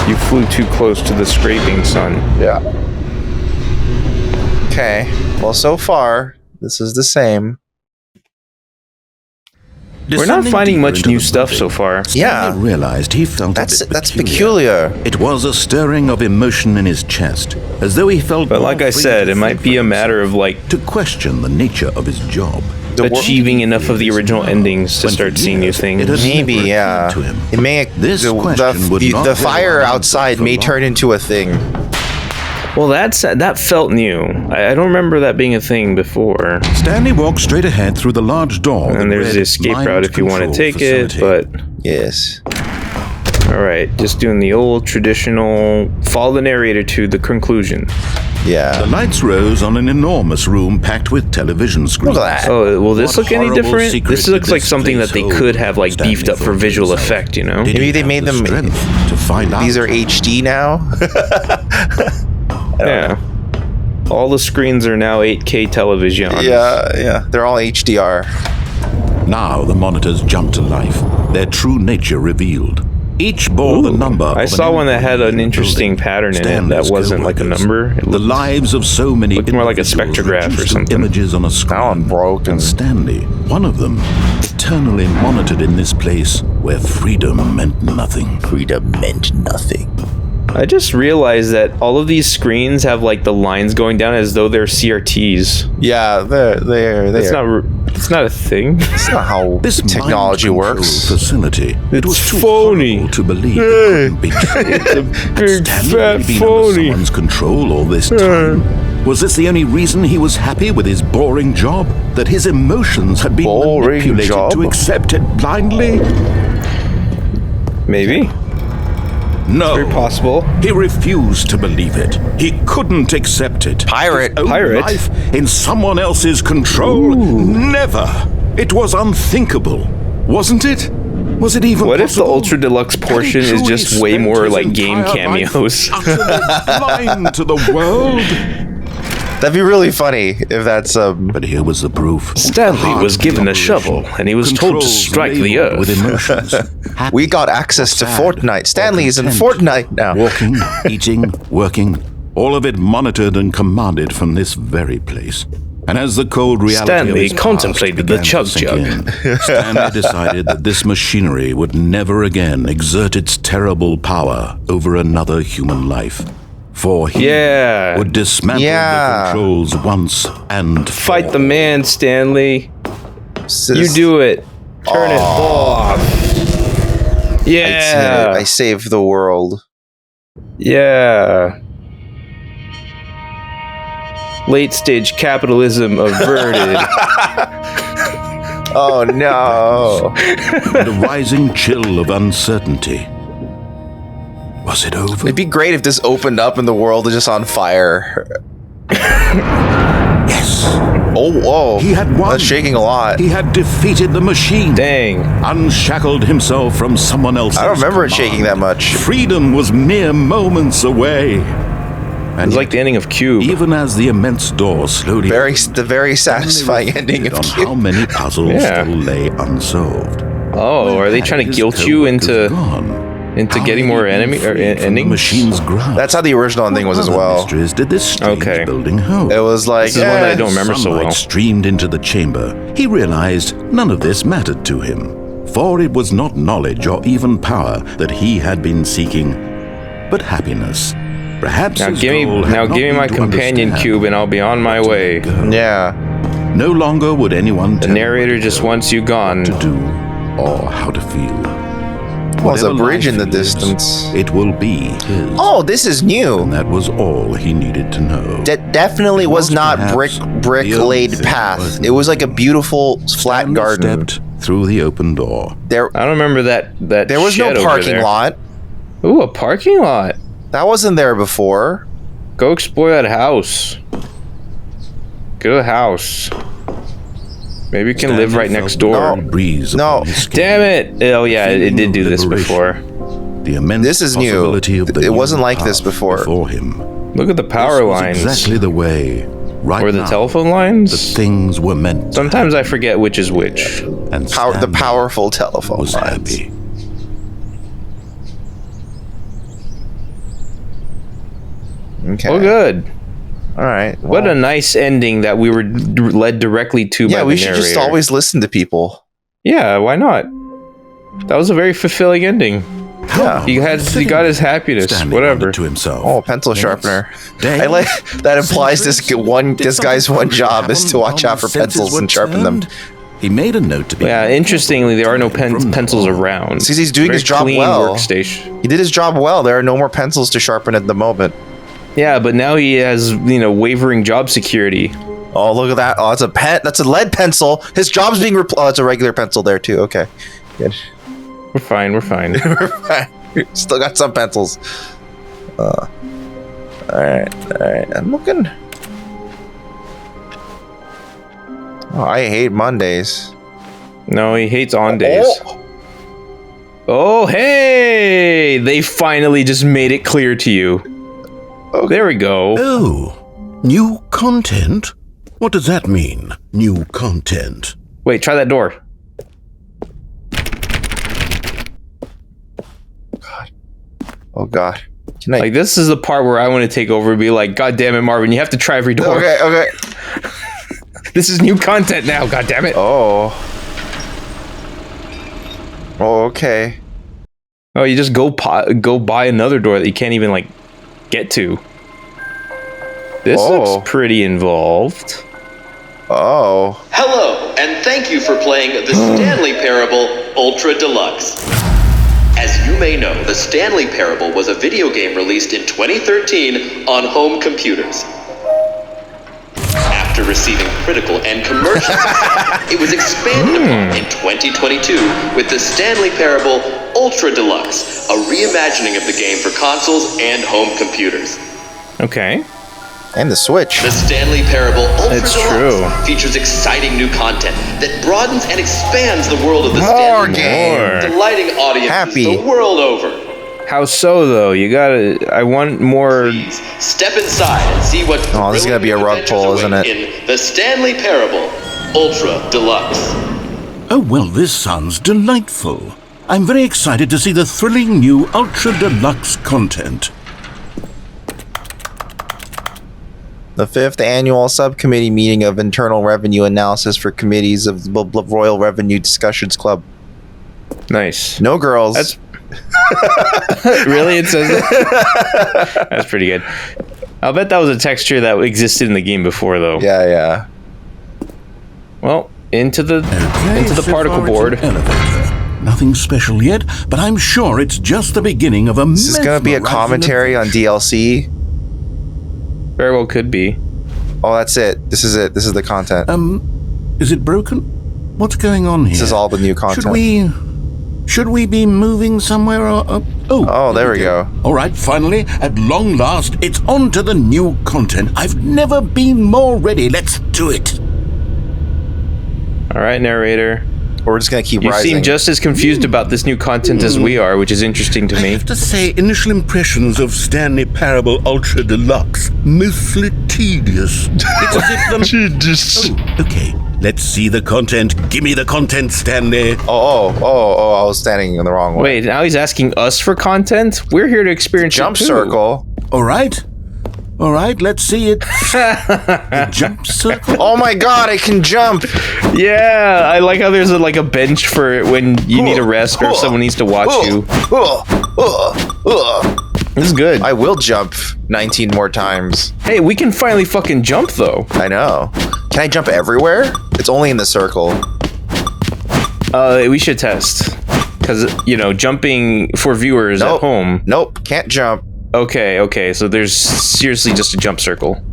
You flew too close to the scraping sun. Yeah. Okay. Well, so far, this is the same. We're not finding much new stuff so far. Yeah. Stanley realized he felt that's peculiar. It was a stirring of emotion in his chest, as though he felt. But like I said, it might be a matter of like to question the nature of his job. Achieving enough of the original endings to start seeing new things. Maybe, yeah. It may. The fire outside may turn into a thing. Well, that felt new. I don't remember that being a thing before. Stanley walked straight ahead through the large door. And there's the escape route if you want to take it, but... Yes. Alright, just doing the old traditional... Follow the narrator to the conclusion. Yeah. The lights rose on an enormous room packed with television screens. Look at that. Oh, will this look any different? This looks like something that they could have like beefed up for visual effect, you know? Maybe they made them... to find out. These are HD now? Yeah. All the screens are now 8K television. Yeah. They're all HDR. Now the monitors jumped to life, their true nature revealed. Each bore the number. I saw one that had an interesting pattern in it that wasn't like a number. It the lives of so many looked more like a spectrograph or something. Images on a screen. That one broke. And Stanley, one of them, eternally monitored in this place where freedom meant nothing. Freedom meant nothing. I just realized that all of these screens have like the lines going down as though they're CRTs. Yeah, they're. It's not a thing. It's not how this technology works. Facility. It was too phony to believe. It couldn't be true. It's a big fat phony. Under someone's control all this time. Was this the only reason he was happy with his boring job? That his emotions had been manipulated to accept it blindly? Maybe. No. Very possible. He refused to believe it. He couldn't accept it. Pirate. Life in someone else's control? Ooh. Never. It was unthinkable. Wasn't it? Was it even What possible? if the Ultra Deluxe portion is just way more like game cameos? Blind to the world? That'd be really funny if that's But here was the proof. Stanley was given a shovel, and he was told to strike the earth. With emotions. We got access to Fortnite. Stanley is in Fortnite now. Walking, eating, working, all of it monitored and commanded from this very place. And as the cold reality Stanley of his contemplated the chug jug. Stanley decided that this machinery would never again exert its terrible power over another human life. For he would dismantle the controls once and fight the man, Stanley. You do it. Turn it off. Yeah. I saved the world. Yeah. Late stage capitalism averted. Oh no. And a rising chill of uncertainty. Was it over? It'd be great if this opened up and the world is just on fire. Yes. Oh, whoa. He had won. That's shaking a lot. He had defeated the machine. Dang. Unshackled himself from someone else's I don't remember command. it shaking that much. Freedom was mere moments away. And it's like the ending of Cube. Even as the immense door slowly the very satisfying ending of Cube. How many puzzles still lay unsolved. Oh, are they trying to guilt you into getting more endings? Machine's grasp. That's how the original ending was as well. Mysteries did this strange building hold? It was like this is one that I don't remember so well. Streamed into the chamber. He realized none of this mattered to him, for it was not knowledge or even power that he had been seeking, but happiness. Perhaps give me my companion cube and I'll be on my way. Yeah. No longer would anyone the narrator just wants you gone. To do or how to feel. Well, there's a bridge in the distance. It will be his. Oh, this is new. And that was all he needed to know. That definitely was not brick laid path. It was like a beautiful flat garden. Stepped through the open door. I don't remember that there was no parking lot. Ooh, a parking lot. That wasn't there before. Go explore that house. Go to the house. Maybe you can live right next door. No. Damn it. Oh, yeah, it did do this before. This is new. It wasn't like this before. Look at the power lines. Exactly the way. Right or the now, telephone lines. The things were meant. Sometimes I forget which is which. And the powerful telephone lines. Happy. Okay. Oh, good. All right. Well, what a nice ending that we were led directly to. Yeah, by we the should narrator. just always listen to people. Yeah, why not? That was a very fulfilling ending. Yeah, he got his happiness. Whatever. To himself. Oh, pencil sharpener. I like that implies this guy's one job is to watch out for pencils and sharpen them. He made a note to be. Yeah, interestingly, there are no pencils around. See, he's doing his job well. Workstation. He did his job well. There are no more pencils to sharpen at the moment. Yeah, but now he has, wavering job security. Oh, look at that. Oh, that's a pen. That's a lead pencil. His job's being oh, it's a regular pencil there too. Okay. Good. We're fine. We're fine. Still got some pencils. All right. I'm looking. Oh, I hate Mondays. No, he hates on days. Oh, hey! They finally just made it clear to you. Okay. There we go. Oh, new content? What does that mean, new content? Wait, try that door. Oh, God. Like, this is the part where I want to take over and be like, God damn it, Marvin, you have to try every door. Okay. This is new content now, god damn it. Oh, okay. Oh, you just go buy another door that you can't even, like, get to. This looks pretty involved. Oh. Hello, and thank you for playing the Stanley Parable Ultra Deluxe. As you may know, the Stanley Parable was a video game released in 2013 on home computers. After receiving critical and commercial success, it was expanded upon in 2022 with the Stanley Parable Ultra Deluxe, a reimagining of the game for consoles and home computers. Okay. And the Switch. The Stanley Parable Ultra Deluxe features exciting new content that broadens and expands the world of the Stanley Parable, delighting audiences the world over. How so, though? I want more. Please step inside and see what. Oh, this is gonna be a rug pull, isn't it? In the Stanley Parable Ultra Deluxe. Oh well, this sounds delightful. I'm very excited to see the thrilling new Ultra Deluxe content. The 5th annual subcommittee meeting of Internal Revenue Analysis for Committees of the Royal Revenue Discussions Club. Nice. No girls. That's really? It says that? That's pretty good. I'll bet that was a texture that existed in the game before, though. Yeah. Well, into the particle board. Nothing special yet, but I'm sure it's just the beginning of a. This is going to be a commentary on DLC. Very well could be. Oh, that's it. This is it. This is the content. Is it broken? What's going on here? This is all the new content. Should we be moving somewhere? Oh, there we go. All right, finally, at long last, it's on to the new content. I've never been more ready. Let's do it. All right, narrator. We're just going to keep rising. You seem just as confused about this new content as we are, which is interesting to me. I have to say, initial impressions of Stanley Parable Ultra Deluxe, mostly tedious. It's as if Oh, okay. Let's see the content. Give me the content, Stanley. Oh, I was standing in the wrong way. Wait, now he's asking us for content? We're here to experience Jump circle. All right, let's see it. A jump circle? Oh my god, I can jump. Yeah, I like how there's a bench for when you need a rest or if someone needs to watch you. This is good. I will jump 19 more times. Hey, we can finally fucking jump, though. I know. Can I jump everywhere? It's only in the circle. We should test. Because, jumping for viewers at home. Nope, can't jump. Okay, so there's seriously just a jump circle.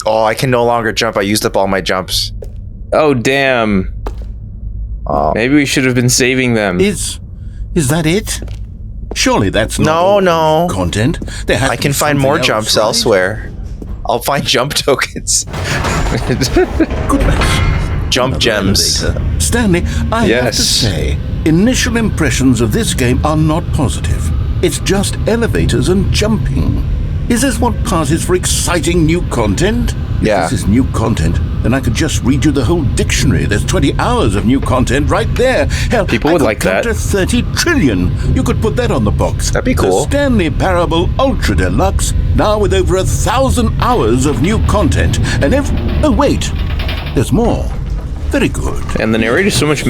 Oh, I can no longer jump. I used up all my jumps. Oh, damn. Maybe we should have been saving them. Is that it? Surely that's no content. I can find more jumps elsewhere. I'll find jump tokens. Goodness. Jump gems. Elevator. Stanley, I have to say, initial impressions of this game are not positive. It's just elevators and jumping. Is this what passes for exciting new content? Yeah. If this is new content, then I could just read you the whole dictionary. There's 20 hours of new content right there. Hell, people would like that. 30 trillion. You could put that on the box. That'd be cool. The Stanley Parable Ultra Deluxe, now with over 1,000 hours of new content. And oh wait, there's more. Very good. And the narrator's so much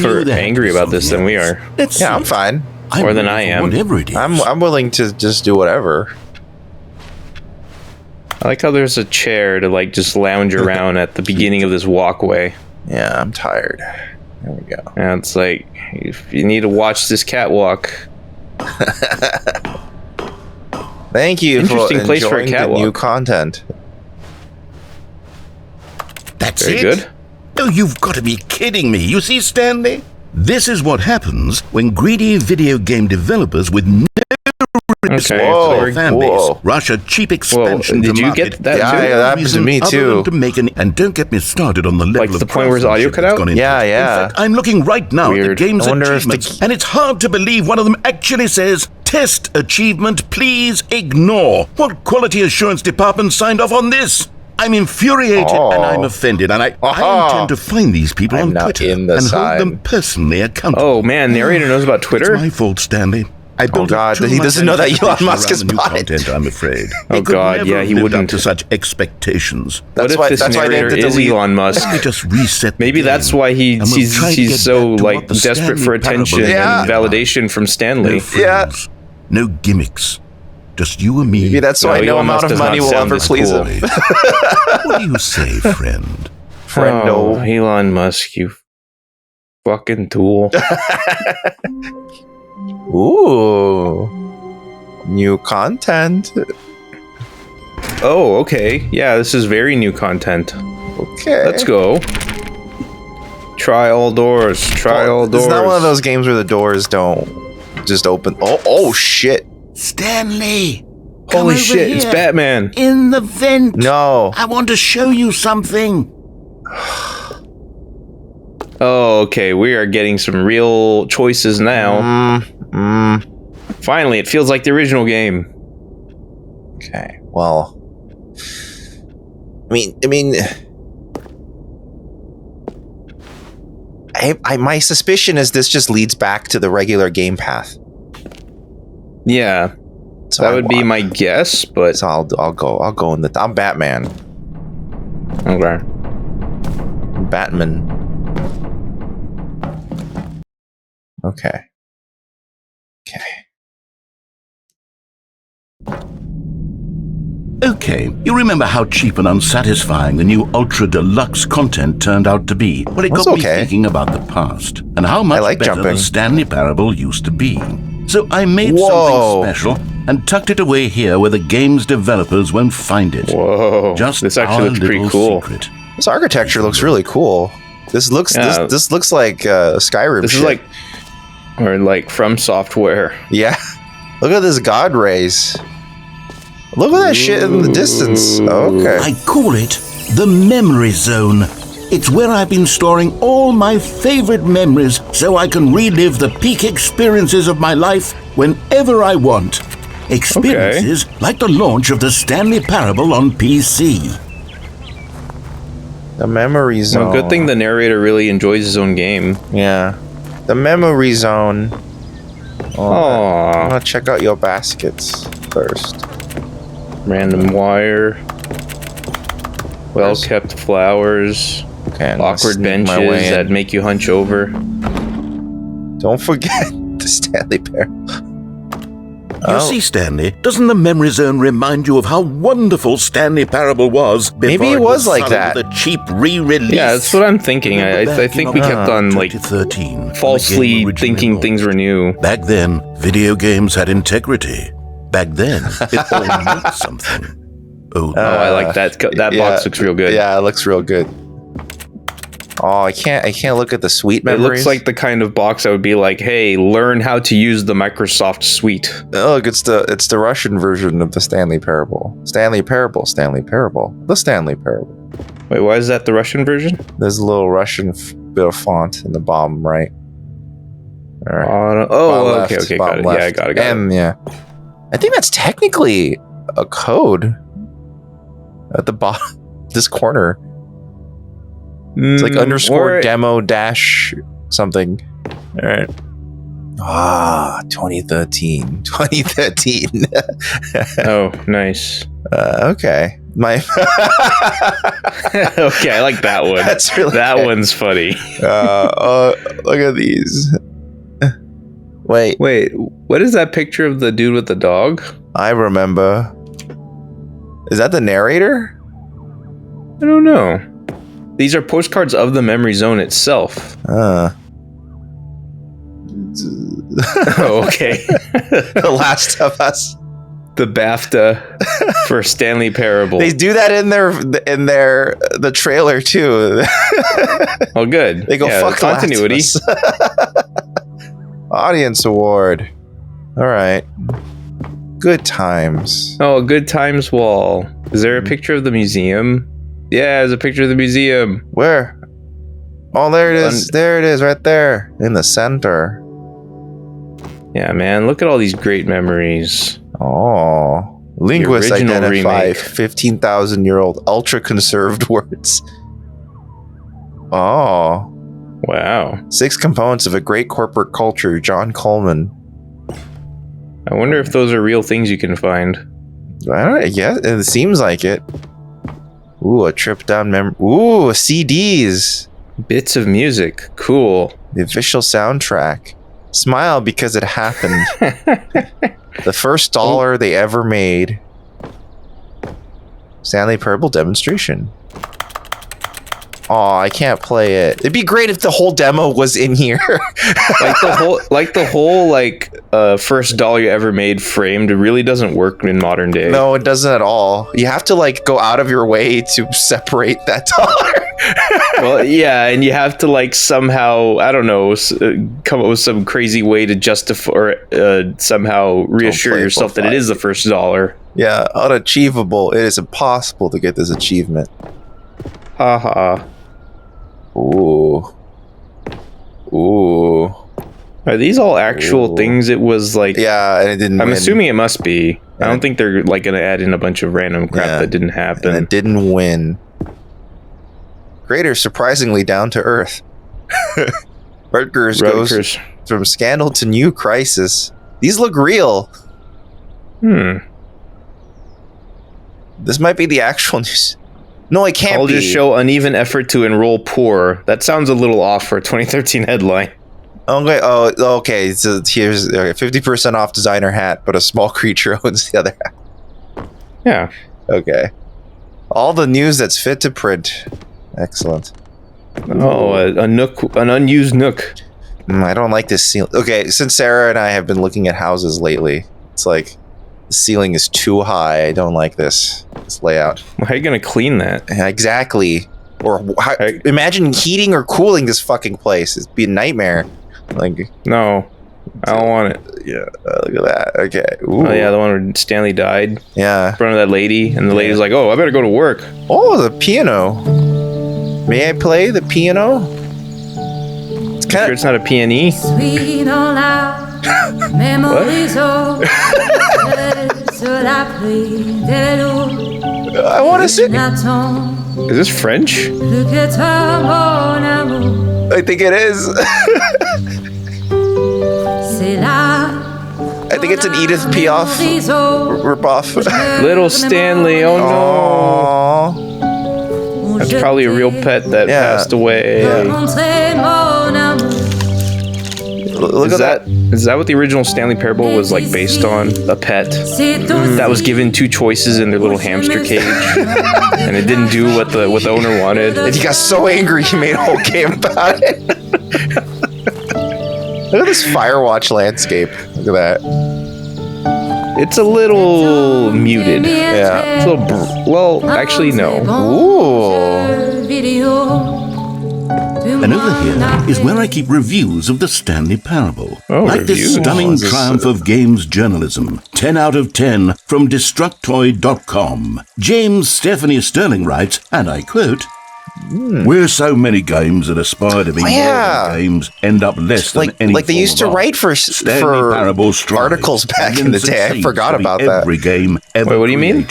more angry about this than we are. Yeah, I'm fine. More than I am. Whatever it is. I'm willing to just do whatever. I like how there's a chair to like just lounge around at the beginning of this walkway. Yeah, I'm tired. There we go. And it's like, if you need to watch this catwalk. Thank you Interesting for place for a enjoying the catwalk. new content. That's Very it? good. Oh, you've got to be kidding me. You see, Stanley? This is what happens when greedy video game developers with no respect for their fan base rush a cheap expansion did to you market. get that too? Yeah, that happened to me too. And don't get me started on the level Like of the point where his audio cut out? Yeah, In fact, I'm looking right now at the Weird. game's I wonder if achievements, and it's hard to believe one of them actually says, "Test achievement, please ignore." What quality assurance department signed off on this? I'm infuriated and I'm offended, and I intend to find these people on Twitter and hold them personally accountable. Oh man, narrator knows about Twitter? It's my fault, Stanley. I built God, too he much doesn't know that Elon anticipation Musk is around the new bought it. content, I'm afraid. Oh, They could God, never yeah, have he lived wouldn't. up to such expectations. What if this narrator is Elon Musk? Let me just reset the Maybe that's game, why and we'll try to he's get so back to like what the desperate Stanley for attention Parable and is. validation from Stanley. No frills, no gimmicks. Just you and me. Maybe that's why no Elon amount Musk of does money not will sound ever this please cool. him. What do you say, friend? Friendo. Oh, Elon Musk, you fucking tool. Ooh. New content. Oh, okay. Yeah, this is very new content. Okay. Let's go. Try all doors. Try all doors. It's not one of those games where the doors don't just open. Oh shit. Stanley! Holy shit, it's Batman. In the vent. No. I want to show you something. Oh, okay. We are getting some real choices now. Finally, it feels like the original game. Okay. Well, I mean, my suspicion is this just leads back to the regular game path. Yeah, So that would be my guess, but So I'll go in the. I'm Batman. okay. Batman. Okay. Okay, you remember how cheap and unsatisfying the new Ultra Deluxe content turned out to be? Well, it That's got me okay. thinking about the past and how much like better jumping. the Stanley Parable used to be. So I made Whoa. something special and tucked it away here where the game's developers won't find it. Whoa, Just this our actually looks pretty little cool. secret. This architecture looks really cool. This looks Yeah. this looks like Skyrim. This shit. is like, or like from software. Yeah. Look at this god rays. Look at that shit in the distance. Okay. I call it the Memory Zone. It's where I've been storing all my favorite memories so I can relive the peak experiences of my life whenever I want. Experiences like the launch of the Stanley Parable on PC. The memory zone. Well, good thing the narrator really enjoys his own game. Yeah. The memory zone. Aww. I'm gonna check out your baskets first. Random wire. Well-kept flowers. Okay. I'm gonna Awkward sneak my benches way in. that make you hunch over. Don't forget the Stanley Parable. You see, Stanley, doesn't the Memory Zone remind you of how wonderful Stanley Parable was before Maybe it was like sullied that. with a cheap re-release? Yeah, that's what I'm thinking. I think we kept on like 2013, when the falsely game originally thinking launched. things were new. Back then, video games had integrity. Back then, it all meant something. Oh, Oh, I like that. That Yeah. box looks real good. Yeah, it looks real good. Oh, I can't look at the Suite memories. It looks like the kind of box that would be like, hey, learn how to use the Microsoft Suite. Oh, look, it's the Russian version of the Stanley Parable. Stanley Parable, Stanley Parable, the Stanley Parable. Wait, why is that the Russian version? There's a little Russian bit of font in the bottom right. All right. Okay, got it. Yeah, I got it. And yeah, I think that's technically a code at the bottom, this corner. It's like underscore demo dash something. All right. 2013. Oh, nice. Okay. Okay, I like that one. That's really that one's funny. Look at these. Wait, what is that picture of the dude with the dog? I remember. Is that the narrator? I don't know. These are postcards of the memory zone itself. Oh, okay. The Last of Us. The BAFTA for Stanley Parable. They do that in the trailer too. Oh, good. They go fuck continuity. Audience award. All right. Good times. Oh, good times wall. Is there a picture of the museum? Yeah, there's a picture of the museum. Where? Oh, there it is. There it is, right there in the center. Yeah, man. Look at all these great memories. Oh, linguists identify 15,000-year-old ultra-conserved words. Oh, wow. 6 components of a great corporate culture. John Coleman. I wonder if those are real things you can find. Yeah, it seems like it. Ooh, a trip down memory. Ooh, CDs. Bits of music. Cool. The official soundtrack. Smile because it happened. The first dollar they ever made. Stanley Parable demonstration. Oh, I can't play it. It'd be great if the whole demo was in here. the whole first dollar you ever made framed really doesn't work in modern day. No, it doesn't at all. You have to go out of your way to separate that dollar. Well, yeah, and you have to somehow, I don't know, come up with some crazy way to justify or somehow reassure yourself that it is the first dollar. Yeah, unachievable. It is impossible to get this achievement. Haha. Ooh. Are these all actual things? It was yeah, and it didn't. I'm assuming it must be. I don't think they're gonna add in a bunch of random crap that didn't happen. And it didn't win. Creator surprisingly down to earth. Rutgers goes from scandal to new crisis. These look real. This might be the actual news. No, it can't be. I'll just show uneven effort to enroll poor. That sounds a little off for a 2013 headline. Okay. Oh, okay. So here's 50% off designer hat, but a small creature owns the other hat. Yeah. Okay. All the news that's fit to print. Excellent. Oh, a nook, an unused nook. I don't like this ceiling. Okay, since Sarah and I have been looking at houses lately, it's like the ceiling is too high. I don't like this layout. Well, how are you gonna clean that? Exactly. Or imagine heating or cooling this fucking place. It'd be a nightmare. No, I don't want it. Yeah, look at that. Okay. Ooh. Oh yeah, the one where Stanley died. Yeah. In front of that lady, and the lady's like, "Oh, I better go to work." Oh, the piano. May I play the piano? It's kind sure it's not a peony. I want to sing. Is this French? I think it is. I think it's an Edith Piaf ripoff. Little Stanley, oh no. Aww. That's probably a real pet that passed away. Yeah. Look at that. Is that what the original Stanley Parable was based on? A pet that was given 2 choices in their little hamster cage, and it didn't do what the owner wanted. And he got so angry he made a whole game about it. Look at this Firewatch landscape. Look at that. It's a little muted. Yeah. It's a little well, actually no. Ooh. And over here is where I keep reviews of the Stanley Parable. Like this stunning triumph of games journalism. 10 out of 10 from Destructoid.com. James Stephanie Sterling writes, and I quote, "Where so many games that aspire to be more than games end up less than any like they used to write for articles back in the day. I forgot about that. Every game ever Wait, what do you mean?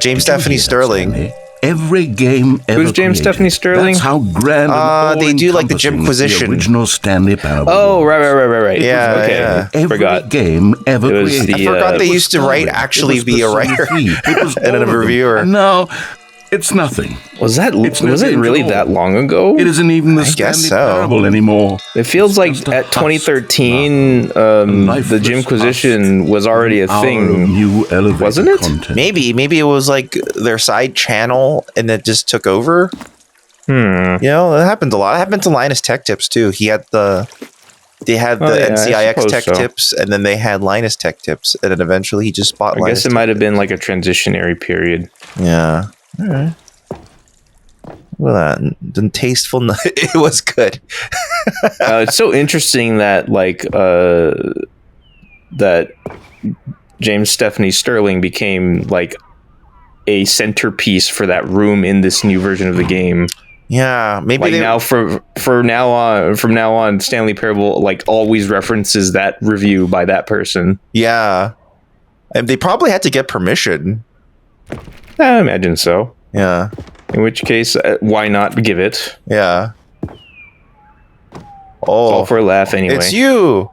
James Stephanie Sterling. Every game ever Who's James created. Stephanie Sterling? That's how grand and they do like the Jimquisition. The original Stanley Parable. Oh, right. Yeah, okay. yeah. Every Forgot. game ever created. I forgot they used to write, actually be a writer and a reviewer. No, it's nothing. Was it really that long ago? It isn't even the Stanley Parable anymore. It feels like at 2013, the Jimquisition was already a thing, wasn't it? Content. Maybe it was like their side channel and it just took over. You know, it happened a lot. It happened to Linus Tech Tips too. They had the NCIX Tech Tips, and then they had Linus Tech Tips, and then eventually he just bought. I guess it might have been like a transitionary period. Yeah. All right. Well, tasteful. It was good. It's so interesting that that James Stephanie Sterling became like a centerpiece for that room in this new version of the game. Yeah, maybe like now from now on, Stanley Parable like always references that review by that person. Yeah, and they probably had to get permission. I imagine so. Yeah. In which case, why not give it? Yeah. It's all for a laugh anyway. It's you.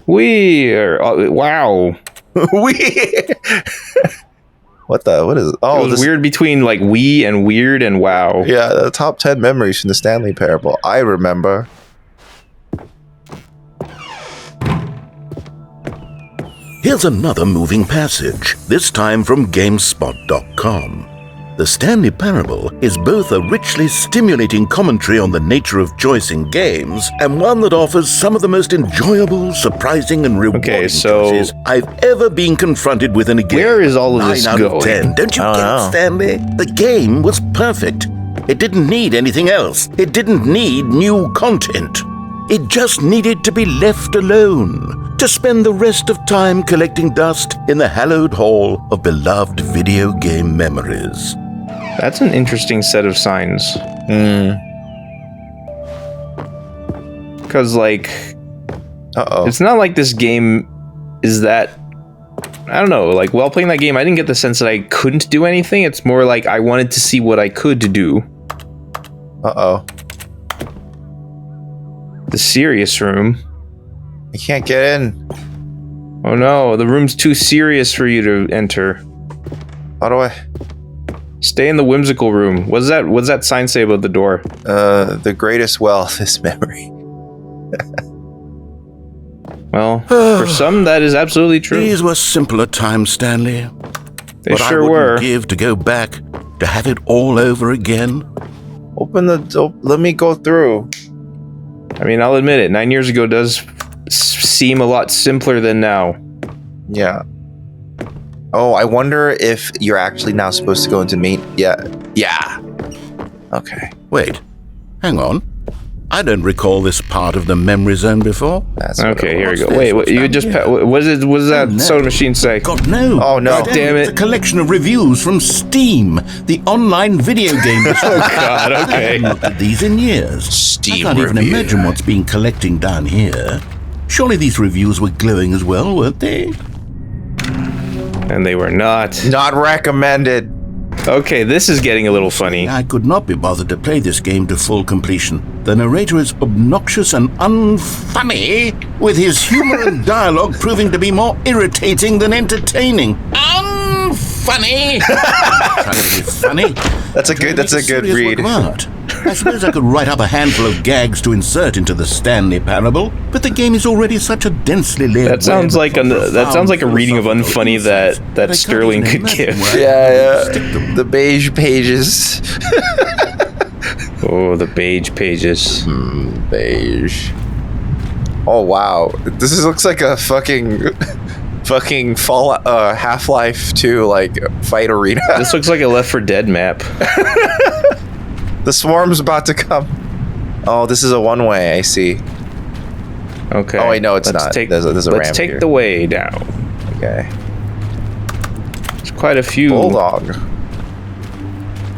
We are. Wow. What is it? Oh, it was weird between like we and weird and wow. Yeah, the top 10 memories from the Stanley Parable. I remember. Here's another moving passage, this time from GameSpot.com. The Stanley Parable is both a richly stimulating commentary on the nature of choice in games and one that offers some of the most enjoyable, surprising, and rewarding choices I've ever been confronted with in a game. Where is all of this 9 out going? of 10. Don't you get it, Stanley? The game was perfect. It didn't need anything else. It didn't need new content. It just needed to be left alone, to spend the rest of time collecting dust in the hallowed hall of beloved video game memories. That's an interesting set of signs. Because, like, it's not like this game is that... I don't know, like, while playing that game, I didn't get the sense that I couldn't do anything. It's more like I wanted to see what I could do. The serious room. I can't get in. Oh no, the room's too serious for you to enter. How do I? Stay in the whimsical room. What's that sign say about the door? The greatest wealth is memory. Well, for some, that is absolutely true. These were simpler times, Stanley. They what sure I wouldn't were. give to go back, to have it all over again. Open the door. Let me go through. I mean, I'll admit it. 9 years ago does seem a lot simpler than now. Yeah. Oh, I wonder if you're actually now supposed to go into main. Yeah. Okay. Wait, hang on. I don't recall this part of the memory zone before. That's okay. Here we go. What's Wait, this? what, you just what does that soda machine say? God, no. Oh, no. God damn it. It's a collection of reviews from Steam, the online video game. Oh God. I Okay. haven't looked at these in years. Steam I can't even review. imagine what's been collecting down here. Surely these reviews were glowing as well, weren't they? And they were not. Not recommended. Okay, this is getting a little funny. I could not be bothered to play this game to full completion. The narrator is obnoxious and unfunny, with his humor and dialogue proving to be more irritating than entertaining. Unfunny! Trying to be funny. That's a good read. I suppose I could write up a handful of gags to insert into the Stanley Parable, but the game is already such a densely layered. That sounds like a reading of unfunny that Sterling could give. Yeah. The beige pages. Oh, the beige pages. Beige. Oh wow, looks like a fucking Fallout, Half-Life 2 like fight arena. This looks like a Left 4 Dead map. The swarm's about to come. Oh, this is a one-way. I see. Okay. Oh wait, no, it's not. There's a ramp Let's take here. the way down. Okay. There's quite a few Bulldog.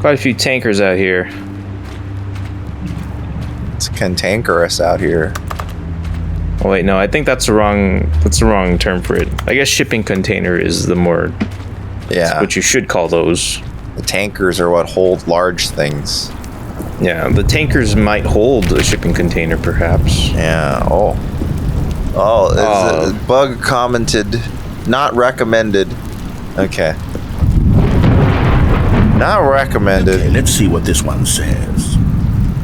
Quite a few tankers out here. It's cantankerous out here. Oh wait, no, I think that's the wrong term for it. I guess shipping container is the more what you should call those. The tankers are what hold large things. Yeah, the tankers might hold a shipping container, perhaps. Yeah. Bug commented, not recommended. Okay. Not recommended. Okay, let's see what this one says.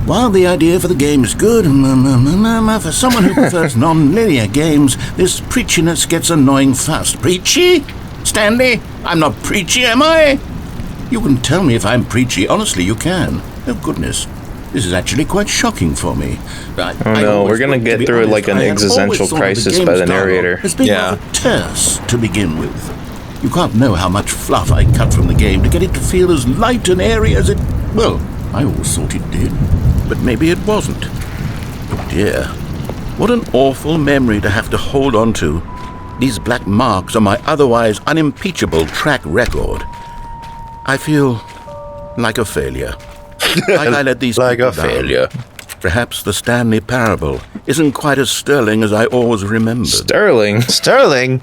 While the idea for the game is good, for someone who prefers non-linear games, this preachiness gets annoying fast. Preachy? Stanley? I'm not preachy, am I? You can tell me if I'm preachy. Honestly, you can. Oh, goodness. This is actually quite shocking for me. We're gonna get through like an existential crisis by the narrator. It's been rather terse to begin with. You can't know how much fluff I cut from the game to get it to feel as light and airy as it... Well, I always thought it did. But maybe it wasn't. Oh dear. What an awful memory to have to hold on to. These black marks on my otherwise unimpeachable track record. I feel like a failure. Like I let these like people a failure. down. Perhaps the Stanley Parable isn't quite as sterling as I always remembered. Sterling? Sterling?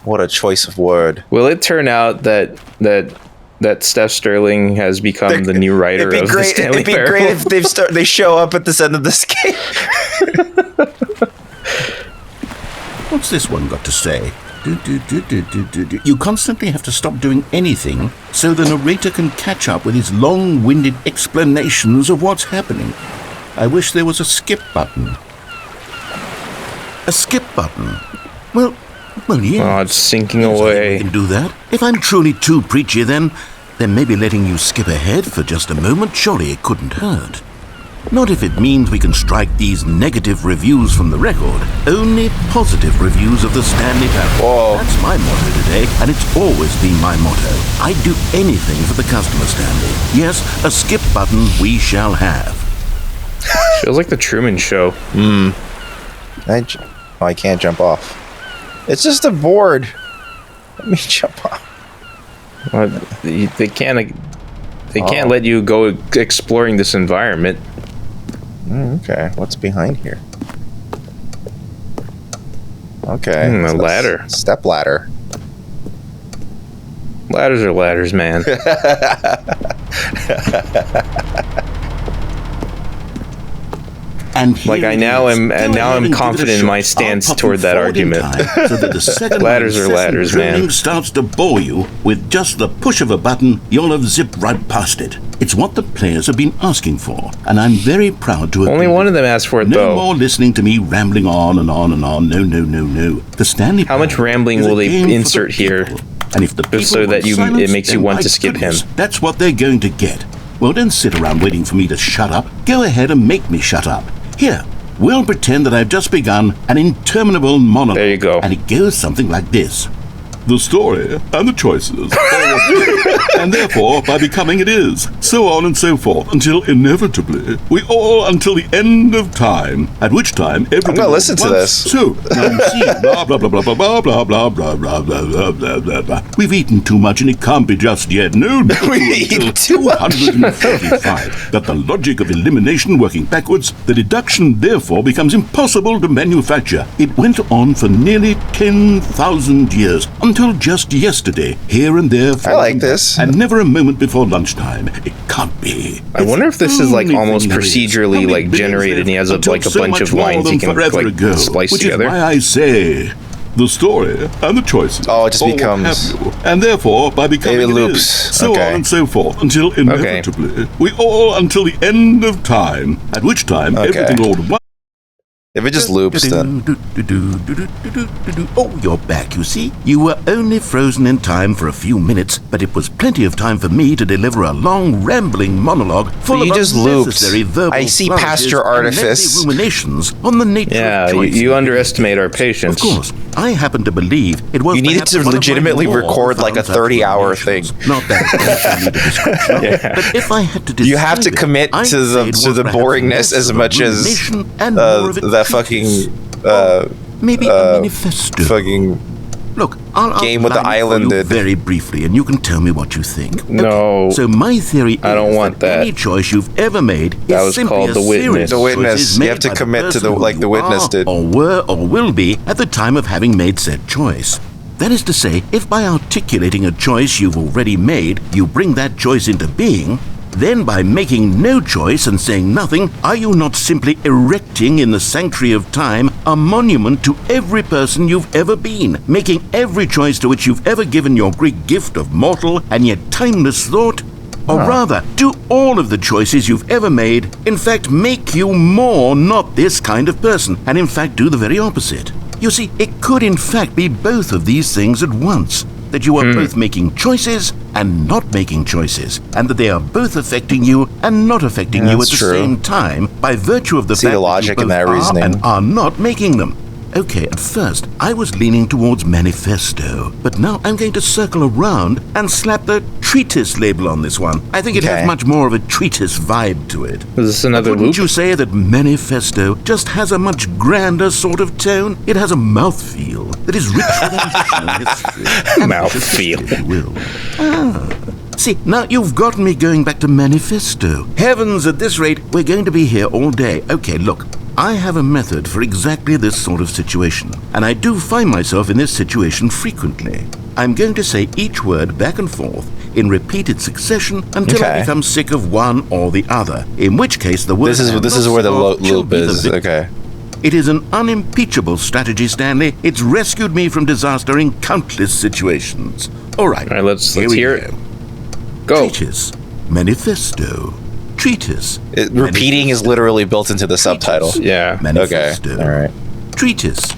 What a choice of word. Will it turn out that Steph Sterling has become the new writer of the Stanley Parable? It'd be great if they show up at this end of this game. What's this one got to say? You constantly have to stop doing anything so the narrator can catch up with his long-winded explanations of what's happening. I wish there was a skip button. A skip button? Well, yes. Oh, it's sinking away. I can do that. If I'm truly too preachy, then maybe letting you skip ahead for just a moment, surely it couldn't hurt. Not if it means we can strike these negative reviews from the record. Only positive reviews of the Stanley Parable. Whoa. That's my motto today, and it's always been my motto. I'd do anything for the customer, Stanley. Yes, a skip button we shall have. Feels like the Truman Show. I can't jump off. It's just a board. Let me jump off. Well, they can't let you go exploring this environment. Okay, what's behind here? Okay, a ladder. Step ladder. Ladders are ladders, man. And like I now am confident in my stance toward that argument. So that the second ladders are ladders, man. Starts to bore you with just the push of a button, you'll have zipped right past it. It's what the players have been asking for, and I'm very proud to. Only one of them asked for it, though. No more listening to me rambling on and on and on. No. The Stanley. How much rambling will they insert here? And if the people so that it makes you want to skip him. That's what they're going to get. Well, don't sit around waiting for me to shut up. Go ahead and make me shut up. Here, we'll pretend that I've just begun an interminable monologue. There you go. And it goes something like this. The story and the choices are what is, and therefore, by becoming it is. So on and so forth, until inevitably, until the end of time, at which time everything... I'm going to listen to this. So, now you see, blah, blah, blah, blah, blah, blah, blah, blah, blah, blah, blah, blah, blah, blah. We've eaten too much and it can't be just yet. No, we eat too much. 235. That the logic of elimination working backwards, the deduction therefore becomes impossible to manufacture. It went on for nearly 10,000 years, until just yesterday, here and there. I like this. And never a moment before lunchtime. It can't be. I wonder if this is like almost procedurally like generated and he has like a bunch of lines he can like splice which together. Is why I say the story and the choices. Oh, it just becomes... And therefore, by becoming it loops. So on and so forth, until inevitably, until the end of time, at which time everything all If it just loops, then... Oh, you're back, you see? You were only frozen in time for a few minutes, but it was plenty of time for me to deliver a long, rambling monologue full of unnecessary verbal I see past your artifice. Ruminations on the nature yeah, of choices. you underestimate our patience. Of course, I happen to believe it was. You needed to legitimately record like a 30-hour thing. Not that I need a description, Yeah. But if I had to, You have to commit to the boringness as much as the fucking maybe a manifesto. Fucking Look, I'll game with the island did very briefly, and you can tell me what you think. No. Okay, so my theory is I don't want that. any choice you've ever made That is was simply called a The Witness. series The of Witness. choices You made have to by the commit to person the who like the you Witness are, did. or were, or will be at the time of having made said choice. That is to say, if by articulating a choice you've already made, you bring that choice into being, then by making no choice and saying nothing, are you not simply erecting in the sanctuary of time a monument to every person you've ever been, making every choice to which you've ever given your great gift of mortal and yet timeless thought? Or rather, do all of the choices you've ever made, in fact, make you more not this kind of person, and in fact do the very opposite? You see, it could in fact be both of these things at once. That you are both making choices and not making choices, and that they are both affecting you and not affecting you at the same time by virtue of the fact the logic that you in that both are reasoning. and are not making them. Okay, at first, I was leaning towards manifesto, but now I'm going to circle around and slap the treatise label on this one. I think it has much more of a treatise vibe to it. Is this another loop? Wouldn't you say that manifesto just has a much grander sort of tone? It has a mouthfeel that is rich with ambition and history. Mouthfeel. If you will. See, now you've gotten me going back to manifesto. Heavens, at this rate, we're going to be here all day. Okay, look. I have a method for exactly this sort of situation, and I do find myself in this situation frequently. I'm going to say each word back and forth in repeated succession until I become sick of one or the other, in which case the word This is where the loop is. Okay. It is an unimpeachable strategy, Stanley. It's rescued me from disaster in countless situations. All right, let's hear it. Go. Treatise, manifesto, treatise. Repeating is literally built into the subtitle. Yeah. Manifesto. Okay. All right. Treatise.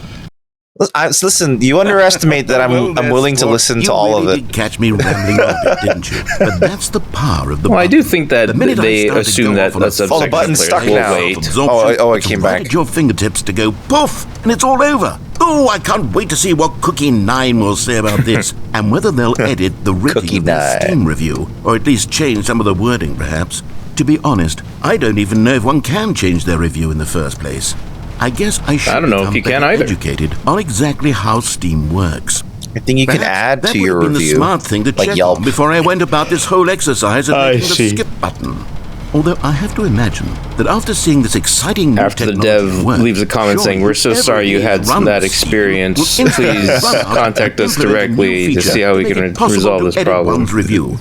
Listen, you underestimate that I'm willing to listen to all of it. You did catch me rambling on a bit, didn't you? But that's the power of the Well, I do think that they assume that that's a the button's stuck now. Wait. Oh, it came back. At your fingertips to go poof, and it's all over. Oh, I can't wait to see what Cookie 9 will say about this, and whether they'll edit the rating of their Steam review, or at least change some of the wording, perhaps. To be honest, I don't even know if one can change their review in the first place. I guess I should become educated on exactly how Steam works. I think you can add to your review. That would have been the smart thing to check on before I went about this whole exercise of making the skip button. Although I have to imagine that after seeing this exciting new after the dev leaves a comment saying, "We're so sorry you had that experience. Please contact us directly to see how we can resolve this problem."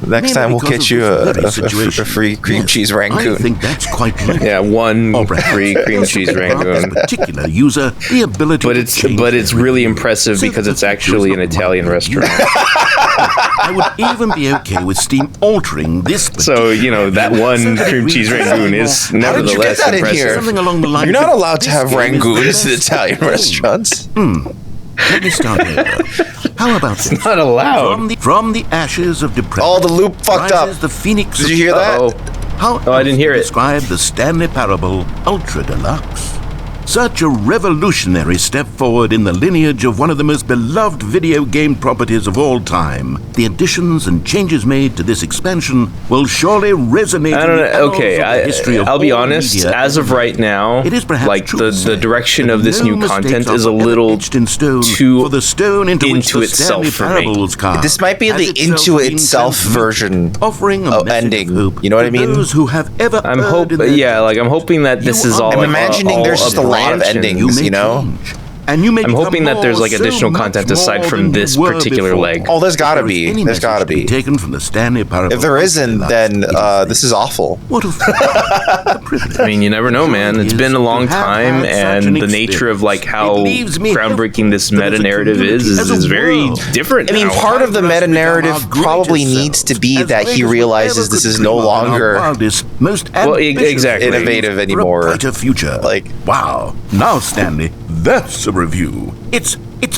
Next time we'll get you a free cream cheese rangoon. I think that's quite likely. Yeah, one free cream cheese rangoon. Particular user the ability. But it's really impressive because it's actually an Italian restaurant. I would even be okay with Steam altering this. So that one cream cheese rangoon is nevertheless impressive. Something along the lines You're not allowed to have rangoons in Italian restaurants. Let me start over. How about this? It's not allowed. From the ashes of depression. Oh, the loop fucked up. The phoenix. Did you hear that? How I didn't hear it. Describe the Stanley Parable Ultra Deluxe. Such a revolutionary step forward in the lineage of one of the most beloved video game properties of all time. The additions and changes made to this expansion will surely resonate. I don't know. Okay, I'll be honest. As of right now, it is perhaps like the direction of this new content is a little too into itself for me. This might be the into itself version offering of ending. You know what I mean? Those who have ever I'm hoping that this is all. I'm imagining there's just a lot of endings, And you may I'm hoping that there's like additional content aside from this particular leg. Oh, there's gotta be. There's gotta be. Taken from the Stanley Parable. If there isn't, then this is awful. What a privilege. I mean, you never know, man. It's been a long time, and the nature of like how groundbreaking this meta narrative is very different. I mean, part of the meta narrative probably needs to be that he realizes this is no longer exactly innovative anymore. Future. Like, wow. Now, Stanley, that's a review. It's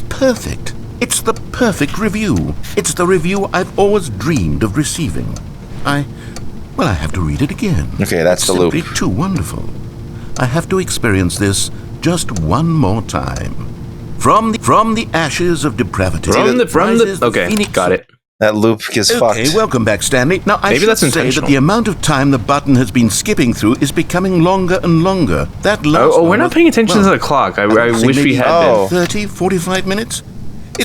perfect. It's the perfect review. It's the review I've always dreamed of receiving. I have to read it again. Okay, that's the loop. Simply too wonderful. I have to experience this just one more time. From the ashes of depravity. Okay, got it. That loop gets fucked. Okay, welcome back, Stanley. Now, I should say that the amount of time the button has been skipping through is becoming longer and longer. That last we're not paying attention to the clock. I wish we had been. 30, 45 minutes?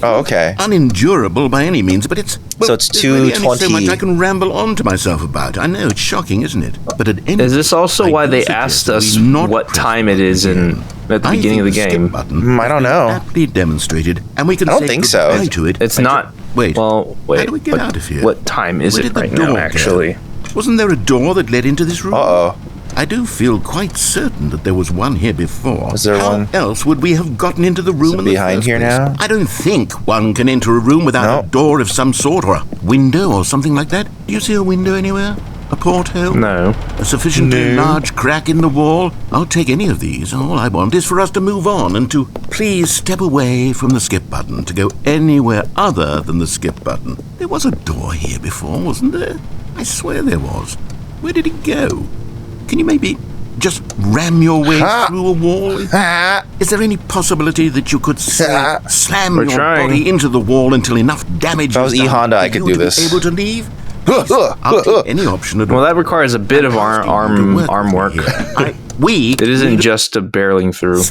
Okay. Unendurable by any means, but it's... Well, so it's 2:20. Really only so much I can ramble on to myself about. I know, it's shocking, isn't it? But at any Is this also why they asked us what time it is at the beginning of the game? I don't know. Aptly demonstrated, and we can I don't think so. To it. It's not... Wait. Well, wait. How do we get out of here? What time is it right now, actually? Wasn't there a door that led into this room? Uh-oh. I do feel quite certain that there was one here before. Is there one? How else would we have gotten into the room in the behind first here place? now? I don't think one can enter a room without a door of some sort, or a window or something like that. Do you see a window anywhere? A porthole? No. A sufficiently large crack in the wall? I'll take any of these. All I want is for us to move on and to please step away from the skip button to go anywhere other than the skip button. There was a door here before, wasn't there? I swear there was. Where did it go? Can you maybe just ram your way through a wall? Is there any possibility that you could slam your body into the wall until enough damage if I was E-Honda, I could do this. Able to leave? I'll take any option at all. Well, that requires a bit of arm work. It isn't just a barreling through.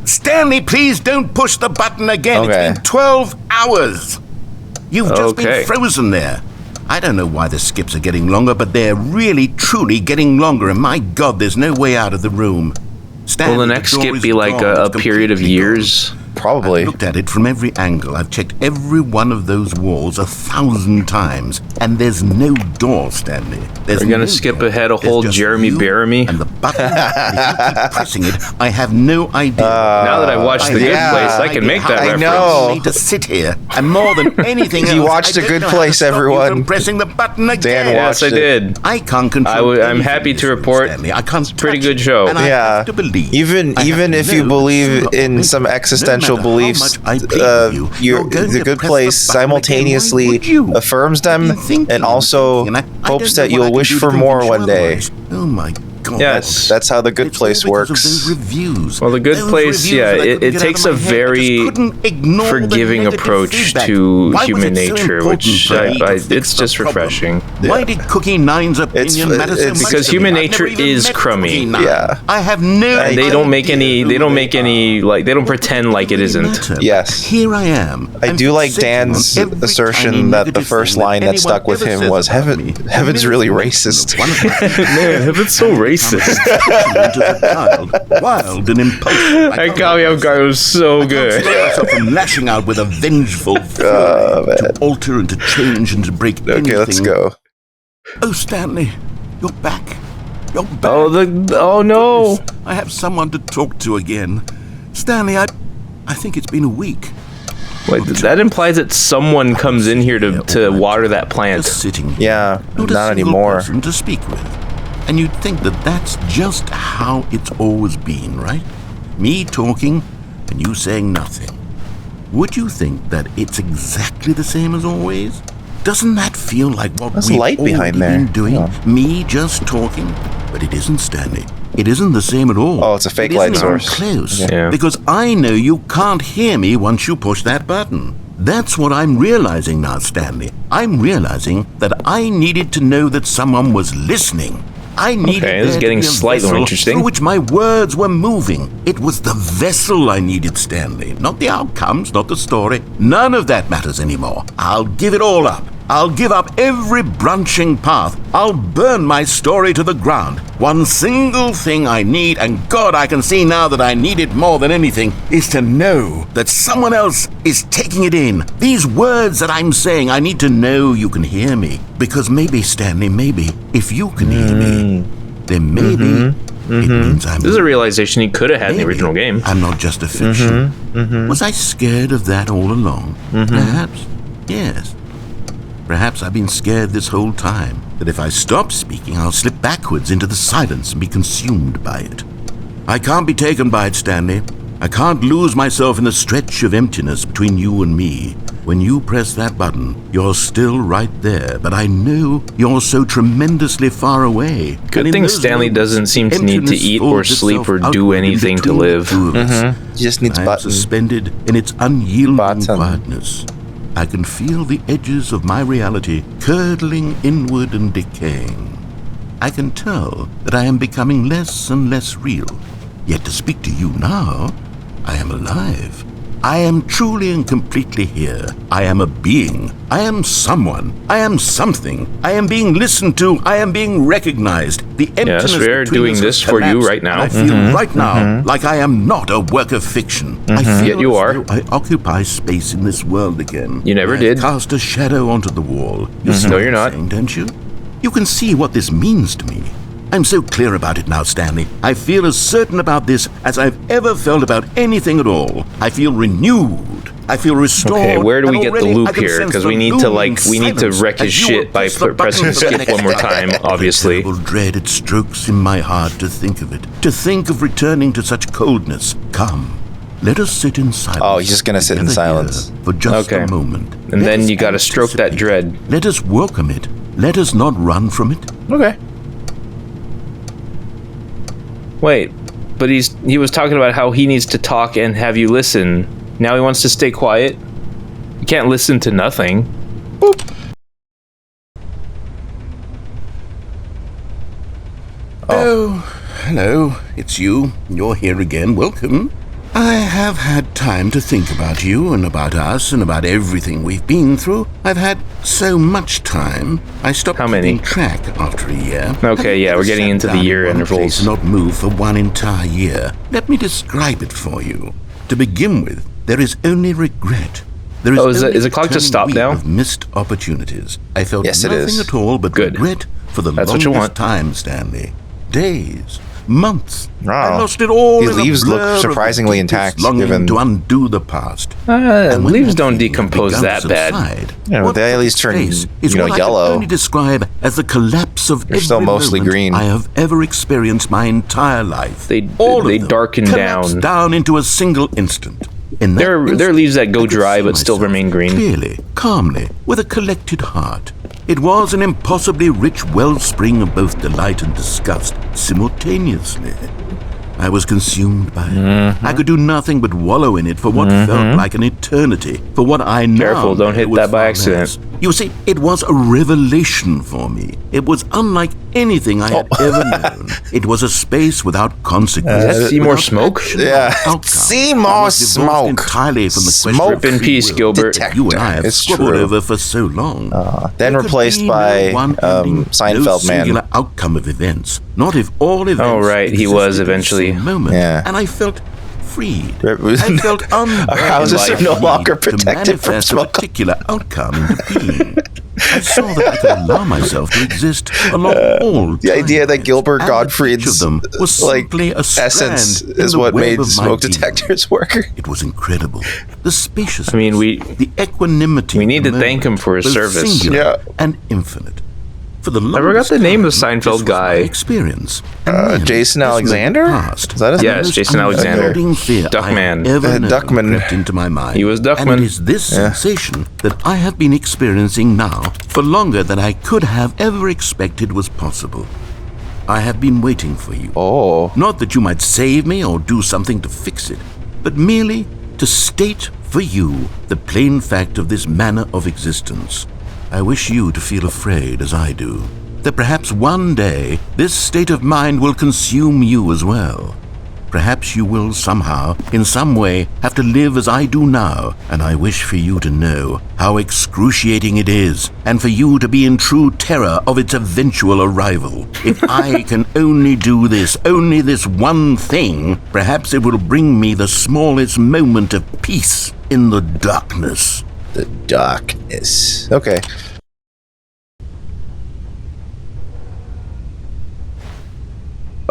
Stanley, please don't push the button again. Okay. It's been 12 hours. You've just been frozen there. I don't know why the skips are getting longer, but they're really, truly getting longer, and my God, there's no way out of the room. Will the next skip be like a period of years? Probably. I've looked at it from every angle. I've checked every one of those walls 1,000 times, and there's no door, Stanley. We're gonna skip ahead a whole Jeremy Baramy. And the button, if you keep pressing it, I have no idea. Now that I've watched The Good Place, I can make that reference. I know. To sit here, and more than anything else, you watched The Good Place, everyone. Pressing the button again. Dan watched it. I did. I can't control. I'm happy to report. I can't. It's a pretty good show. Yeah. Even if you believe in some existential beliefs, The Good Place simultaneously affirms them and also hopes that you'll wish for more one day. Oh my God. Yes. That's how The Good Place works. Well, The Good Place, it takes a very forgiving approach to human nature, which it's just refreshing. Why did Cookie Nine's opinion matter so much? Because human nature is crummy. Yeah. I have no idea. They don't pretend like it isn't. Yes. Here I am. I do like Dan's assertion that the first line that stuck with him was, Heaven's really racist. Man, Heaven's so racist. Wild and impulsive. That caught me off guard. It was so good. From lashing out with a vengeful fury to alter and to change and to break anything. Okay, let's go. Oh, Stanley, you're back. You're back. Oh no! I have someone to talk to again. Stanley, I think it's been a week. Wait, that implies that someone comes in here to water that plant. Just sitting. Yeah, not anymore. Person to speak with. And you'd think that that's just how it's always been, right? Me talking and you saying nothing. Would you think that it's exactly the same as always? Doesn't that feel like what we've been doing? Yeah. Me just talking? But it isn't, Stanley. It isn't the same at all. Oh, it's a fake light source. Close. Yeah. Because I know you can't hear me once you push that button. That's what I'm realizing now, Stanley. I'm realizing that I needed to know that someone was listening. I needed this is getting slightly more interesting. Through which my words were moving. It was the vessel I needed, Stanley. Not the outcomes, not the story. None of that matters anymore. I'll give it all up. I'll give up every branching path. I'll burn my story to the ground. One single thing I need, and God, I can see now that I need it more than anything, is to know that someone else is taking it in. These words that I'm saying, I need to know you can hear me. Because maybe, Stanley, maybe, if you can hear me, then maybe it means I'm... This is a realization he could have had in the original game. I'm not just a fiction. Was I scared of that all along? Perhaps. Yes. Perhaps I've been scared this whole time, that if I stop speaking, I'll slip backwards into the silence and be consumed by it. I can't be taken by it, Stanley. I can't lose myself in the stretch of emptiness between you and me. When you press that button, you're still right there, but I know you're so tremendously far away. Good thing Stanley doesn't seem to need to eat or sleep or do anything to live. He just needs buttons. Suspended in its unyielding quietness. I can feel the edges of my reality curdling inward and decaying. I can tell that I am becoming less and less real. Yet to speak to you now, I am alive. I am truly and completely here. I am a being. I am someone. I am something. I am being listened to. I am being recognized. The emptiness yes, we are doing this for you right now. I feel right now like I am not a work of fiction. I feel Yet you are. I occupy space in this world again. You never did. Cast a shadow onto the wall. You see No, what you're I'm not. saying, don't you? You can see what this means to me. I'm so clear about it now, Stanley. I feel as certain about this as I've ever felt about anything at all. I feel renewed. I feel restored. Okay, where do we get the Already, loop I can here? sense Because the we need to looming wreck his silence as you shit by press the pressing button for the skip next one more track. time, obviously. A terrible dread, it strokes in my heart to think of it. To think of returning to such coldness. Come, let us sit in silence. Oh, he's just gonna sit in together silence. here For just Okay. a moment. And Let then us you gotta stroke that anticipate. dread. Let us welcome it. Let us not run from it. Okay. Wait, but he was talking about how he needs to talk and have you listen. Now he wants to stay quiet. You can't listen to nothing. Boop. Oh, hello. It's you. You're here again. Welcome. I have had time to think about you and about us and about everything we've been through. I've had so much time. I stopped How many? keeping track after a year. Okay, yeah, we're getting Sat into the down year in one intervals. place and not move for one entire year. Let me describe it for you. To begin with, there is only regret. There is is only the clock just stopped turning now? of missed opportunities. I felt Yes, it nothing is. at all but Good. regret for the That's what you longest want. time, Stanley. Days, months. Wow. I lost it all. The in a leaves look blur of the surprisingly deepest intact, longing given- to undo the past. And when Leaves that don't feeling decompose began that to bad. subside, Yeah, what they at took least turn, place is what I yellow. can only describe as the collapse of They're still every mostly moment green. I have ever experienced my entire life. They All of them darken collapsed down. down into a single instant. In that There are instant, leaves that go I could dry see but still myself remain green. Clearly, calmly, with a collected heart. It was an impossibly rich wellspring of both delight and disgust simultaneously. I was consumed by it. I could do nothing but wallow in it for what felt like an eternity, for what I now Careful, don't hit know was that by far accident. less. You see, it was a revelation for me. It was unlike anything I had ever known. It was a space without consequences. Is that Seymour without Smoke? action, Yeah. without outcome. Seymour I was divorced Smoke. entirely from the Smoke. question of Rip in free peace, will Gilbert. that you and I have It's squabbled true. over for so long. Then There could replaced be by no one ending, Seinfeld no man. singular outcome of events. Not if all events. Oh, right, he existed was in the eventually. same moment. Yeah. And I felt freed. It was- I felt unburdened. Our houses are no by longer need to protected from manifest smoke. a particular outcome into being. I saw that I could allow myself to exist along all The idea that timelines, Gilbert and Gottfried's each of them was like simply a essence strand in is the what web made of my smoke being. detectors work. It was incredible. The spaciousness. I mean, the equanimity. we need of to the thank him for his both service. singular Yeah. and infinite. For the forgot longest the name of time, Seinfeld this was guy. my experience. And then, Jason this was Alexander? past. Is that his Yes, The most Jason Alexander. unfolding fear I Duckman. have ever known Duckman. crept into my mind. He was Duckman. And it is this sensation that I have been experiencing now for longer than I could have ever expected was possible. I have been waiting for you. Oh. Not that you might save me or do something to fix it, but merely to state for you the plain fact of this manner of existence. I wish you to feel afraid, as I do, that perhaps one day this state of mind will consume you as well. Perhaps you will somehow, in some way, have to live as I do now, and I wish for you to know how excruciating it is, and for you to be in true terror of its eventual arrival. If I can only do this, only this one thing, perhaps it will bring me the smallest moment of peace in the darkness. The darkness. Okay.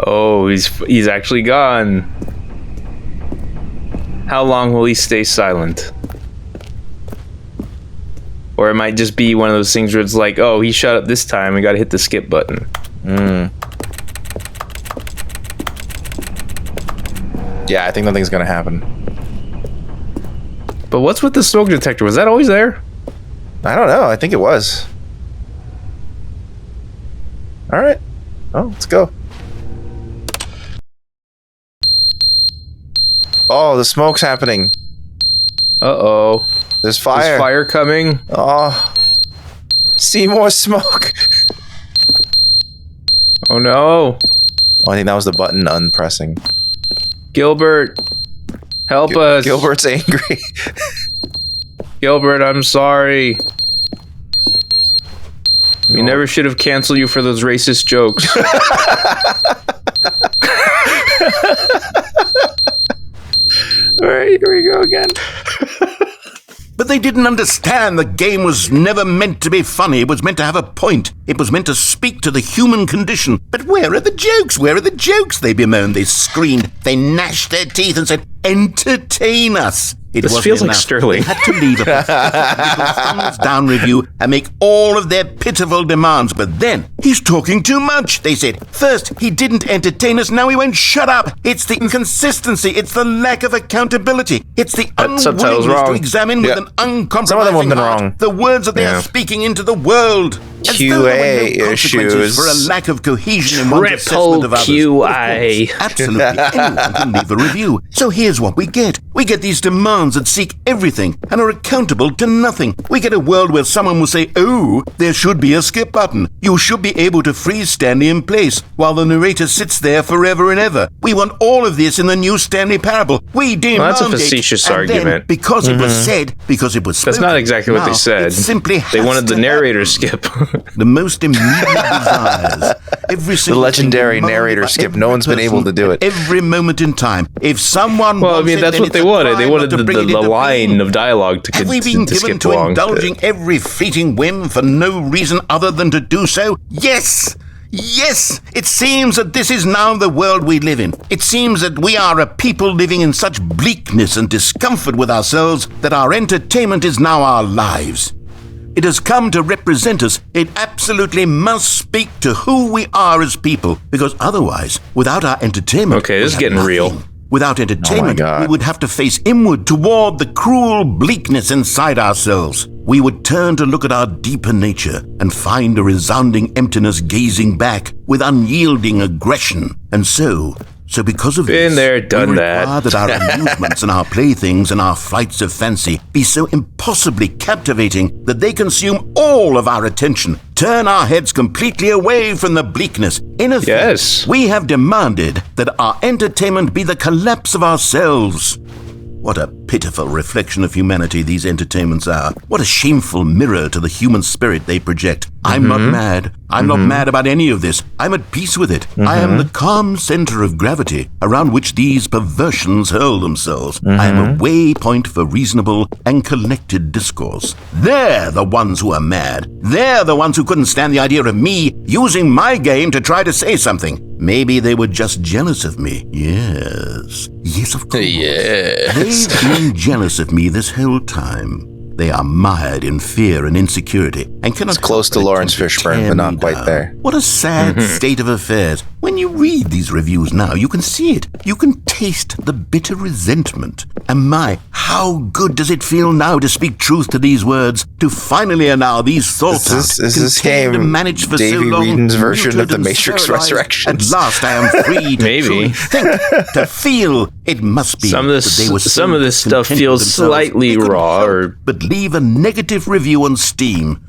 Oh, he's actually gone. How long will he stay silent? Or it might just be one of those things where it's like, oh, he shut up this time, we gotta hit the skip button. Yeah, I think nothing's gonna happen. But what's with the smoke detector? Was that always there? I don't know. I think it was. Alright. Oh, let's go. Oh, the smoke's happening. Uh-oh. There's fire. There's fire coming. Oh. See more smoke. Oh no. Oh, I think that was the button unpressing. Gilbert, help us. Gilbert's angry. Gilbert, I'm sorry. We never should have canceled you for those racist jokes. All right, here we go again. But they didn't understand the game was never meant to be funny. It was meant to have a point. It was meant to speak to the human condition. But where are the jokes? Where are the jokes? They bemoaned, they screamed, they gnashed their teeth and said, entertain us. This feels like Sterling. They had to leave a thumbs down review and make all of their pitiful demands. But then, he's talking too much, they said. First, he didn't entertain us, now he won't shut up. It's the inconsistency, it's the lack of accountability, it's the unwillingness to examine with an uncompromising heart the words that they are speaking into the world. QA issues for a lack of cohesion in one's assessment of others. QI. Course, absolutely anyone can leave a review. So here's what we get. We get these demands that seek everything and are accountable to nothing. We get a world where someone will say, oh, there should be a skip button. You should be able to freeze Stanley in place while the narrator sits there forever and ever. We want all of this in the new Stanley Parable. We demand that's a facetious argument. Then, because it was said, because it was spoken. That's not exactly what they said. They wanted the narrator skip. The most immediate desires. The legendary narrator skip. No one's been able to do it. Every moment in time. If someone that's what they wanted. They wanted the line of dialogue to skip along. Have we been given to indulging every fleeting whim for no reason other than to do so? Yes! Yes! It seems that this is now the world we live in. It seems that we are a people living in such bleakness and discomfort with ourselves that our entertainment is now our lives. It has come to represent us. It absolutely must speak to who we are as people, because otherwise, without our entertainment... Okay, this is getting real. Without entertainment, we would have to face inward toward the cruel bleakness inside ourselves. We would turn to look at our deeper nature and find a resounding emptiness gazing back with unyielding aggression. And so because of this, we require that our amusements and our playthings and our flights of fancy be so impossibly captivating that they consume all of our attention, turn our heads completely away from the bleakness. In effect, we have demanded that our entertainment be the collapse of ourselves. What a pitiful reflection of humanity these entertainments are. What a shameful mirror to the human spirit they project. I'm not mad. I'm not mad about any of this. I'm at peace with it. I am the calm center of gravity around which these perversions hurl themselves. I am a waypoint for reasonable and collected discourse. They're the ones who are mad. They're the ones who couldn't stand the idea of me using my game to try to say something. Maybe they were just jealous of me. Yes. Yes, of course. Yes. They've been jealous of me this whole time. They are mired in fear and insecurity and cannot... It's close to Lawrence Fishburne, but not quite there. What a sad state of affairs. When you read these reviews now, you can see it. You can taste the bitter resentment. And my, how good does it feel now to speak truth to these words, to finally allow these thoughts is this game managed for Davey so long, Wreden's version of the Matrix Resurrections? At last I am free to truly think, to feel. It must be some of this stuff feels slightly raw, but leave a negative review on Steam.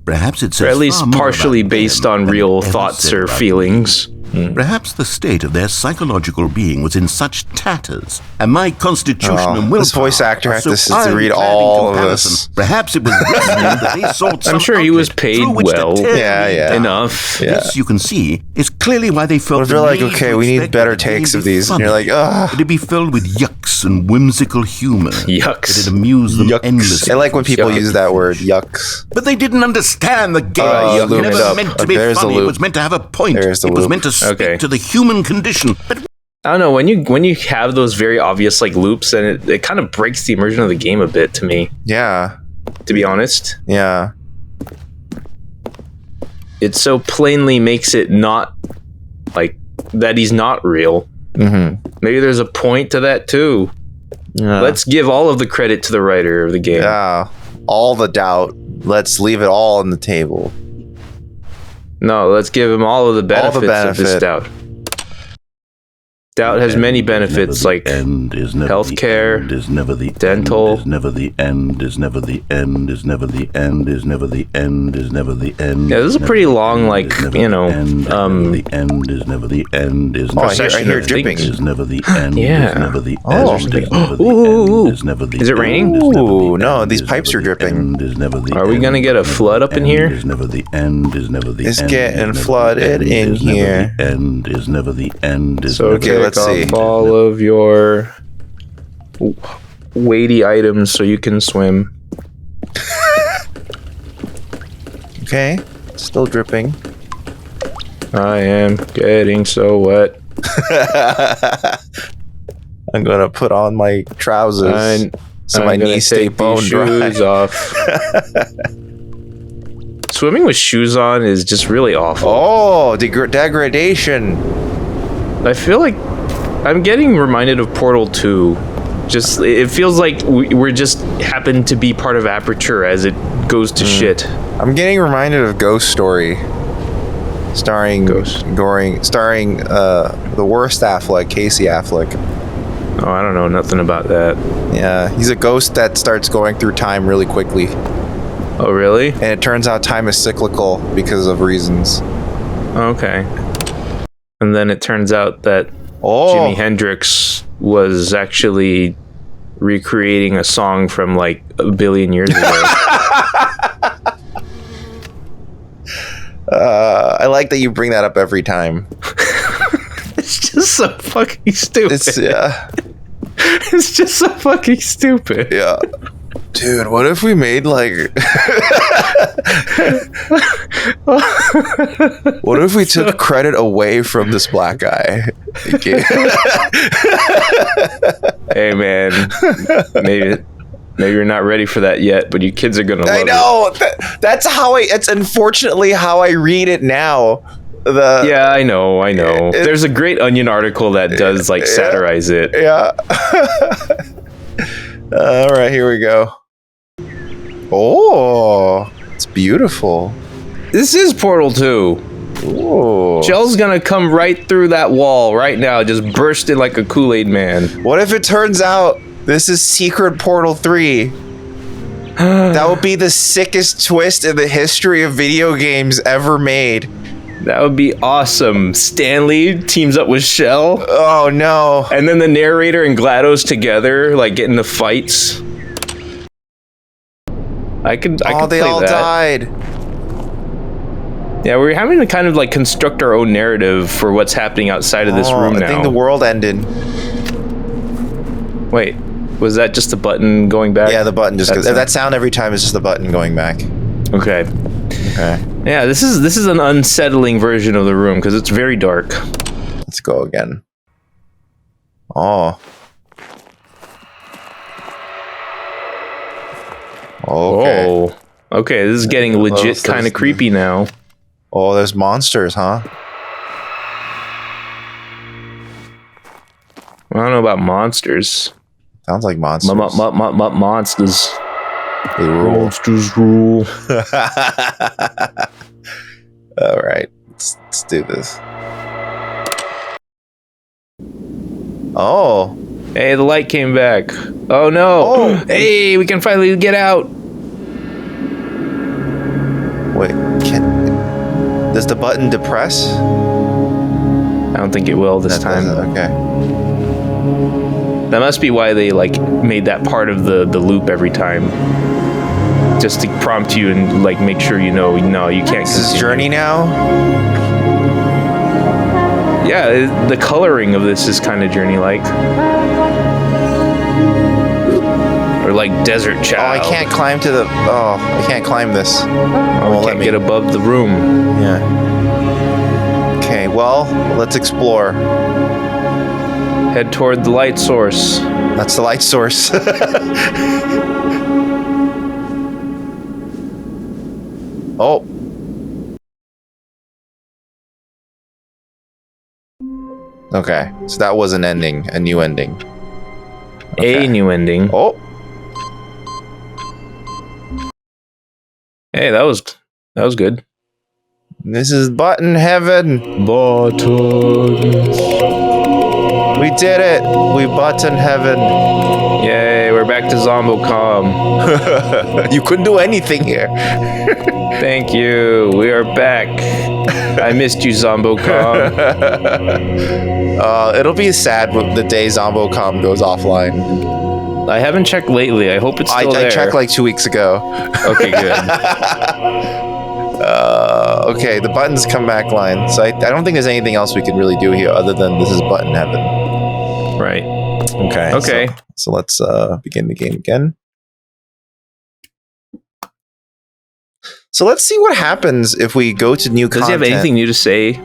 Perhaps it's at least partially based on real thoughts or feelings. Perhaps the state of their psychological being was in such tatters, and my constitution and willpower. This voice actor are has to read all of this. Perhaps it was that they sought some I'm sure he was object paid through which to well. tear Yeah, me yeah. down. Enough. Yeah. This, you can see, is clearly why they felt. What if they're the like, need okay, to we need expect better that the game takes of be these, and you're funny, like, ugh. to be filled with yucks and whimsical humor. Yucks. That it amused them Yucks. endlessly. I like when people Yucks. use that word, yucks. But they didn't understand the game. you It was looped never it up. meant to be There's the funny. It loop. was meant to have a point. There's the It was loop. meant to speak Okay. to the human condition. But I don't know, when you have those very obvious like loops, and it kind of breaks the immersion of the game a bit to me, Yeah. to be honest. Yeah. It so plainly makes it not like that he's not real. Mm-hmm. Maybe there's a point to that too. Yeah. Let's give all of the credit to the writer of the game. Yeah. All the doubt. Let's leave it all on the table. No, let's give him all of the benefits of this benefit. doubt. Doubt has many benefits like end is never healthcare, the end is never the dental. end is never the end is never the end is never the end is never the end is never the end. Yeah, this is a pretty long, like, you know, the end is never the end is Oh, never I hear of dripping. things. is never the end Yeah. is never the Oh, end something. is never the Ooh. end is never the Is it raining? end is never the Ooh, no, end these is pipes never are the dripping. end is never the Are we end gonna get a is never flood the up in end here? is never the end is never the It's end getting is never the flooded end in is never here. the end is never the end is So never Okay, take the let's off see. all of your weighty items so you can swim. Okay. Still dripping. I am getting so wet. I'm gonna put on my trousers so my I'm gonna knees stay take bone these dry. shoes off. Swimming with shoes on is just really awful. Oh, degradation. I feel like I'm getting reminded of Portal 2. Just it feels like we're just happen to be part of Aperture as it goes to shit. I'm getting reminded of Ghost Story, starring the worst Affleck, Casey Affleck. Oh, I don't know nothing about that. Yeah, he's a ghost that starts going through time really quickly, Oh, really? and it turns out time is cyclical because of reasons. Okay. And then it turns out that Oh, Jimi Hendrix was actually recreating a song from like a billion years ago. I like that you bring that up every time. It's just so fucking stupid. It's yeah, It's just so fucking stupid. yeah. Dude, what if we made like what if we took credit away from this black guy? Hey man, maybe you're not ready for that yet, but you kids are gonna love I know. That's how it's unfortunately how I read it now. it. Yeah, I know. There's a great Onion article that does like satirize it. Yeah. All right, here we go. Oh, it's beautiful. This is Portal 2. Ooh. Shell's gonna come right through that wall right now, just bursting like a Kool-Aid man. What if it turns out this is Secret Portal 3? That would be the sickest twist in the history of video games ever made. That would be awesome. Stanley teams up with Shell, Oh no. and then the narrator and GLaDOS together, like getting the fights. I could Oh, play they all that. died. Yeah, we're having to kind of like construct our own narrative for what's happening outside of this room I now. think the world ended. Wait, was that just the button going back? Yeah, the button just goes. That's That sound every time is just the button going back. Okay. Okay. Yeah, this is an unsettling version of the room because it's very dark. Let's go again. Oh. Okay. Oh. Okay, this is getting legit kind of creepy now. Oh, there's monsters, huh? I don't know about monsters. Sounds like monsters. Monsters. They rule. Monsters rule. All right, let's do this. Oh, Hey, the light came back. Oh no! Oh. Hey, we can finally get out. wait. Does the button depress? don't think it will this time. Okay. That must be why they like made that part of the loop every time. Just to prompt you and like make sure you know, no, you can't. This is Journey now? Yeah, the coloring of this is kind of Journey-like. Or like Desert Child. Oh, I can't climb to the... Oh, I can't climb this. Oh, we can't get above the room. Yeah. Okay, well, let's explore. Head toward the light source. That's the light source. Oh. Okay, so that was an ending, a new ending. Okay. A new ending. Oh. Hey, that was good. This is button heaven. Buttons. We did it. We button heaven. Yay, we're back to Zombocom. You couldn't do anything here. Thank you. We are back. I missed you, Zombocom. It'll be sad the day Zombocom goes offline. I haven't checked lately. I hope it's still there. I checked like 2 weeks ago. Okay, good. Okay, the buttons come back line. So I don't think there's anything else we can really do here other than this is button heaven. Right. Okay. Okay. So let's begin the game again. So let's see what happens if we go to new content. Does he have anything new to say?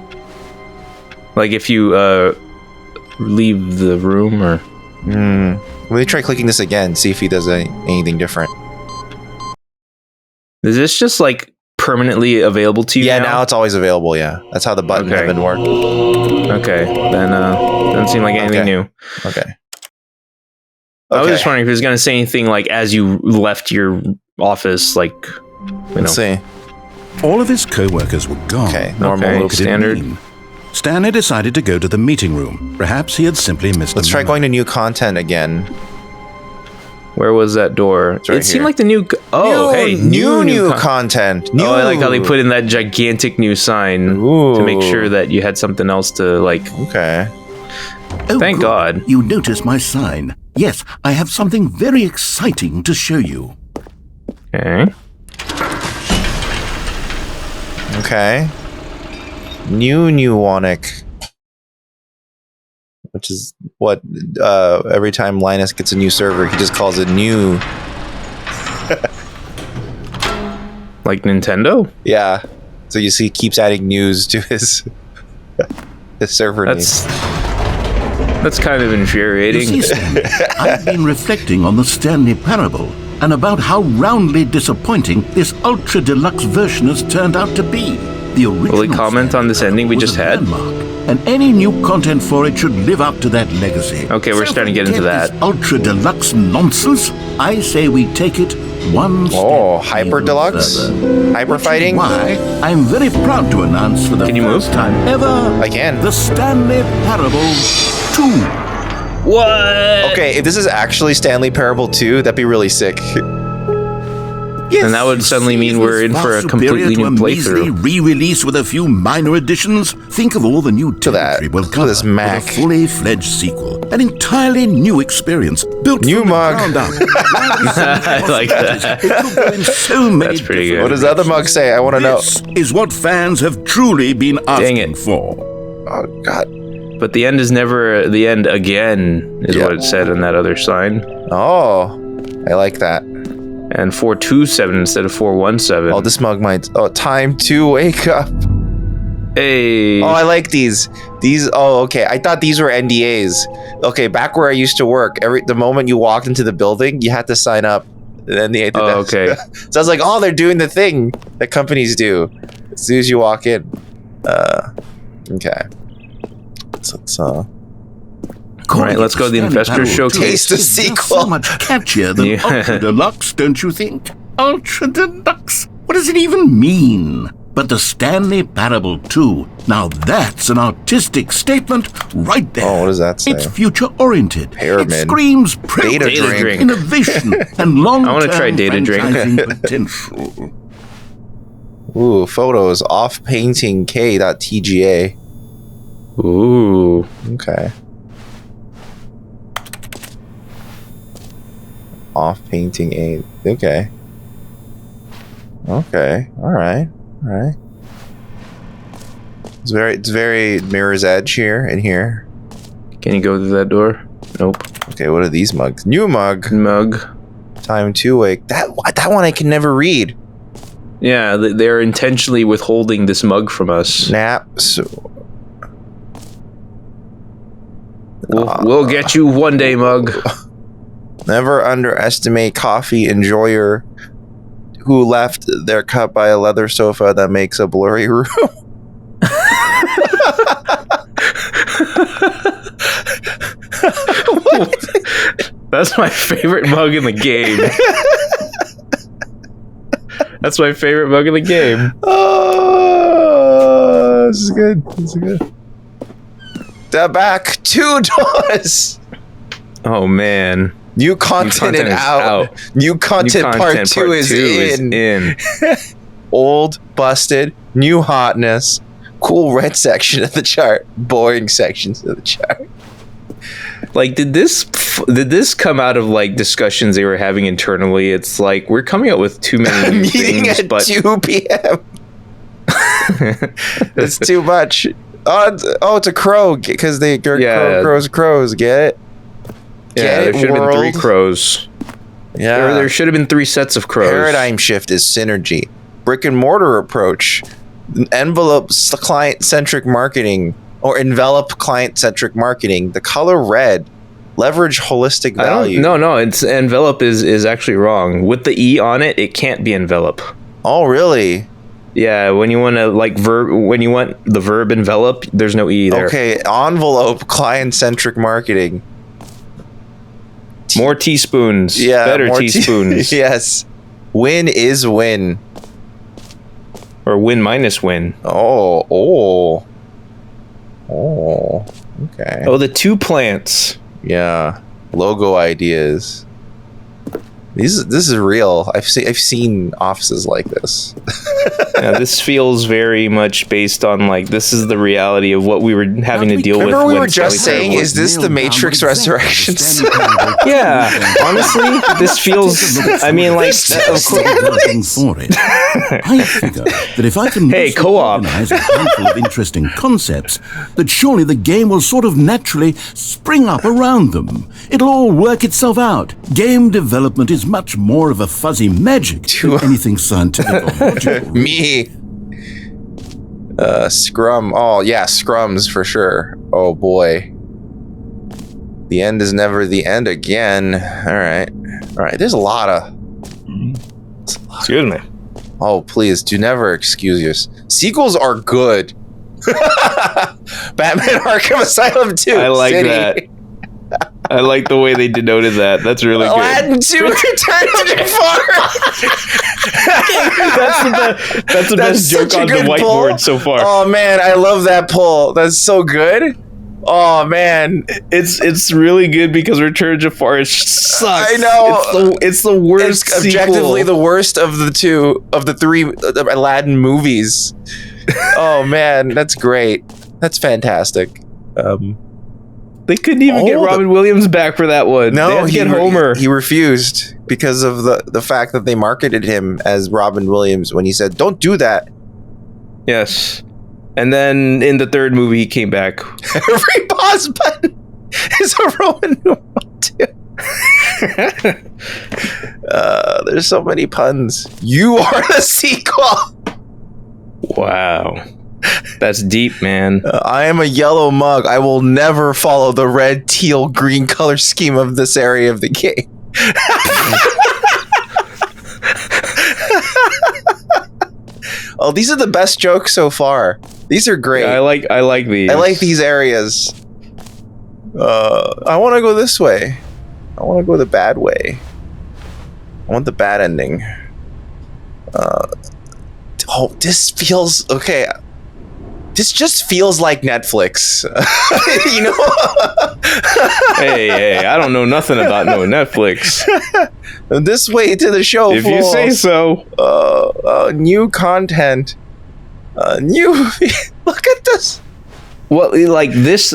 Like if you leave the room or... Let me try clicking this again, see if he does anything different. Is this just like permanently available to you Yeah, now it's always available, yeah. That's how the button heaven works. Okay, then doesn't seem like anything new. Okay. I was just wondering if he was going to say anything like as you left your office, like... Let's see. All of his co-workers were gone. Okay, normal. Okay, standard. Stanley decided to go to the meeting room. Perhaps he had simply missed. Let's try going to new content again. Where was that door? Right it seemed like the new... new content. New. Oh, I like how they put in that gigantic new sign to make sure that you had something else to like... Okay. Oh, Thank God. You noticed my sign. Yes, I have something very exciting to show you. Okay. Okay. New Wonic. Which is what every time Linus gets a new server, he just calls it new. Like Nintendo? Yeah. So you see, he keeps adding news to his server news. That's kind of infuriating. You see, Stanley, I've been reflecting on the Stanley Parable and about how roundly disappointing this ultra deluxe version has turned out to be. The original Will he comment on this ending we just had? And any new content for it should live up to that legacy. Okay, we're starting to get into that. This ultra deluxe nonsense. I say we take it one step. Oh, hyper deluxe? further. Hyper fighting? Why, I'm very proud to announce for the first time ever, I can. the Stanley Parable 2. What? Okay, if this is actually Stanley Parable 2, that'd be really sick. Yes, and that would suddenly mean we're in for a completely new playthrough. Re-release with a few minor additions. Think of all the new territory we'll cover this Mac. with a fully fledged sequel. An entirely new experience built New from mug. the ground up. I like that. It could go in so many That's pretty good. What does the other mug say? I want to know. This is what fans have truly been asking for. Oh, God. But the end is never the end again, is what it said in that other sign. Oh, I like that. And 427 instead of 417. Oh, this mug might... Oh, time to wake up. Hey. Oh, I like these. These... Oh, okay. I thought these were NDAs. Okay, back where I used to work, the moment you walked into the building, you had to sign up. And the Oh, okay. So I was like, oh, they're doing the thing that companies do as soon as you walk in. Okay. So let's All right, let's go to the Investor Showcase. Taste the sequel. So much catchier than Ultra Deluxe, don't you think? Ultra Deluxe? What does it even mean? But the Stanley Parable 2. Now that's an artistic statement right there. Oh, what does that say? It's future-oriented. Pyramid. It screams Data drink. innovation and long-term I want to try Data Drink. franchising potential. Ooh, photos. Off painting K.TGA. Ooh. Okay. Off painting aid. Okay. All right. It's very Mirror's Edge here and here. Can you go through that door? Nope. Okay, what are these mugs? New mug. Time to wake. That one I can never read. Yeah, they're intentionally withholding this mug from us. Naps. We'll get you one day, mug. Never underestimate coffee enjoyer who left their cup by a leather sofa that makes a blurry room. That's my favorite mug in the game. That's my favorite mug in the game. Oh, this is good. The back 2 doors. Oh man. New content is out. New content part 2 is in. Old, busted, new hotness. Cool red section of the chart. Boring sections of the chart. Like, did this come out of like discussions they were having internally? It's like we're coming up with too many new meeting things, at but 2 p.m. It's too much. Oh, it's a crow because they crows. Get it? There should have been 3 crows. Yeah, there should have been 3 sets of crows. Paradigm shift is synergy. Brick and mortar approach. Envelopes client-centric marketing. Or envelop client-centric marketing. The color red. Leverage holistic value. No. It's envelop is actually wrong. With the E on it, it can't be envelop. Oh, really? Yeah, when you want to when you want the verb envelop, there's no E there. Okay, envelope client-centric marketing. More teaspoons. Yeah, better teaspoons. Yes. Win is win. Or win minus win. Oh. Okay. Oh, the 2 plants. Yeah. Logo ideas. This is real. I've seen offices like this. Yeah, this feels very much based on like this is the reality of what we were having to deal with. Remember we were just saying, is this the Matrix Resurrections? Yeah, honestly, this feels. I mean, like, of course. For it. I figure that if I can co-op organize a handful of interesting concepts, that surely the game will sort of naturally spring up around them. It'll all work itself out. Game development is much more of a fuzzy magic than anything scientific or logical. Me. Scrum. Oh, yeah, scrums for sure. Oh, boy. The end is never the end again. All right. There's a lot of... Excuse me. Oh, please, do never excuse yours. Sequels are good. Batman Arkham Asylum 2. I like that. I like the way they denoted that. That's really good. Aladdin 2 Return to the Forest. That's the best joke on the whiteboard pull. So far. Oh man, I love that pull. That's so good. Oh man, it's really good because Return to the Forest sucks. I know it's the worst. It's objectively the worst of the 3 Aladdin movies. Oh man, that's great. That's fantastic. They couldn't even get Robin Williams back for that one. No, they had to get Homer. He refused because of the fact that they marketed him as Robin Williams when he said, "Don't do that." Yes. And then in the 3rd movie, he came back. Every pause button is a Roman numeral too. There's so many puns. You are the sequel. Wow. That's deep, man. I am a yellow mug. I will never follow the red, teal, green color scheme of this area of the game. Oh, these are the best jokes so far. These are great. Yeah, I like these. I like these areas. I want to go this way. I want to go the bad way. I want the bad ending. This feels okay. This just feels like Netflix. You know? Hey, I don't know nothing about no Netflix. This way to the show. If you say so. New content. Look at this. Well, like this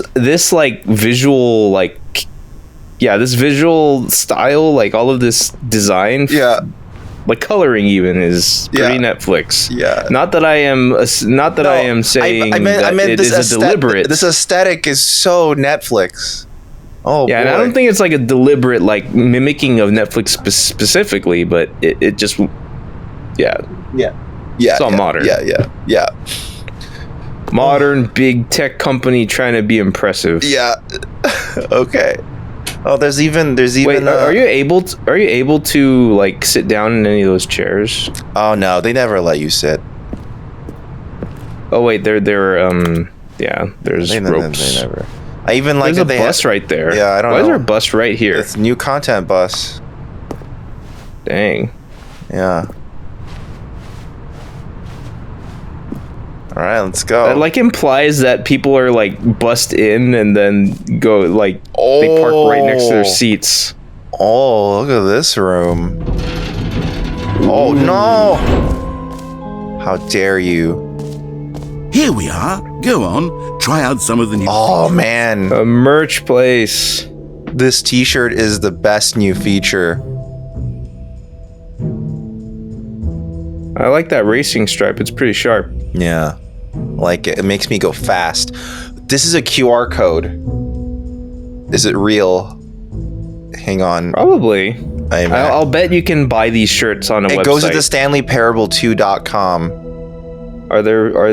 like visual, like, yeah, this visual style, like all of this design, like coloring even is pretty Netflix. Yeah. Not that I am saying I meant it is a deliberate. This aesthetic is so Netflix. Oh, yeah, boy. and I don't think it's like a deliberate like mimicking of Netflix specifically, but it just it's all modern. Yeah. Modern big tech company trying to be impressive. Yeah. Okay. Oh, there's even. Wait, are you able to like sit down in any of those chairs? Oh no, they never let you sit. Oh wait, there's ropes. They never. I even like there's a bus right there. Yeah, I don't know. Why is there a bus right here? It's new content bus. Dang. Yeah. All right, let's go. That like implies that people are like bust in and then go like they park right next to their seats. Oh, look at this room. Oh no! How dare you? Here we are. Go on. Try out some of the new... Oh man, A merch place. this T-shirt is the best new feature. I like that racing stripe. It's pretty sharp. Yeah, like it makes me go fast. This is a QR code. Is it real? Hang on. Probably. I'll bet you can buy these shirts on a website. It goes to the StanleyParable2.com.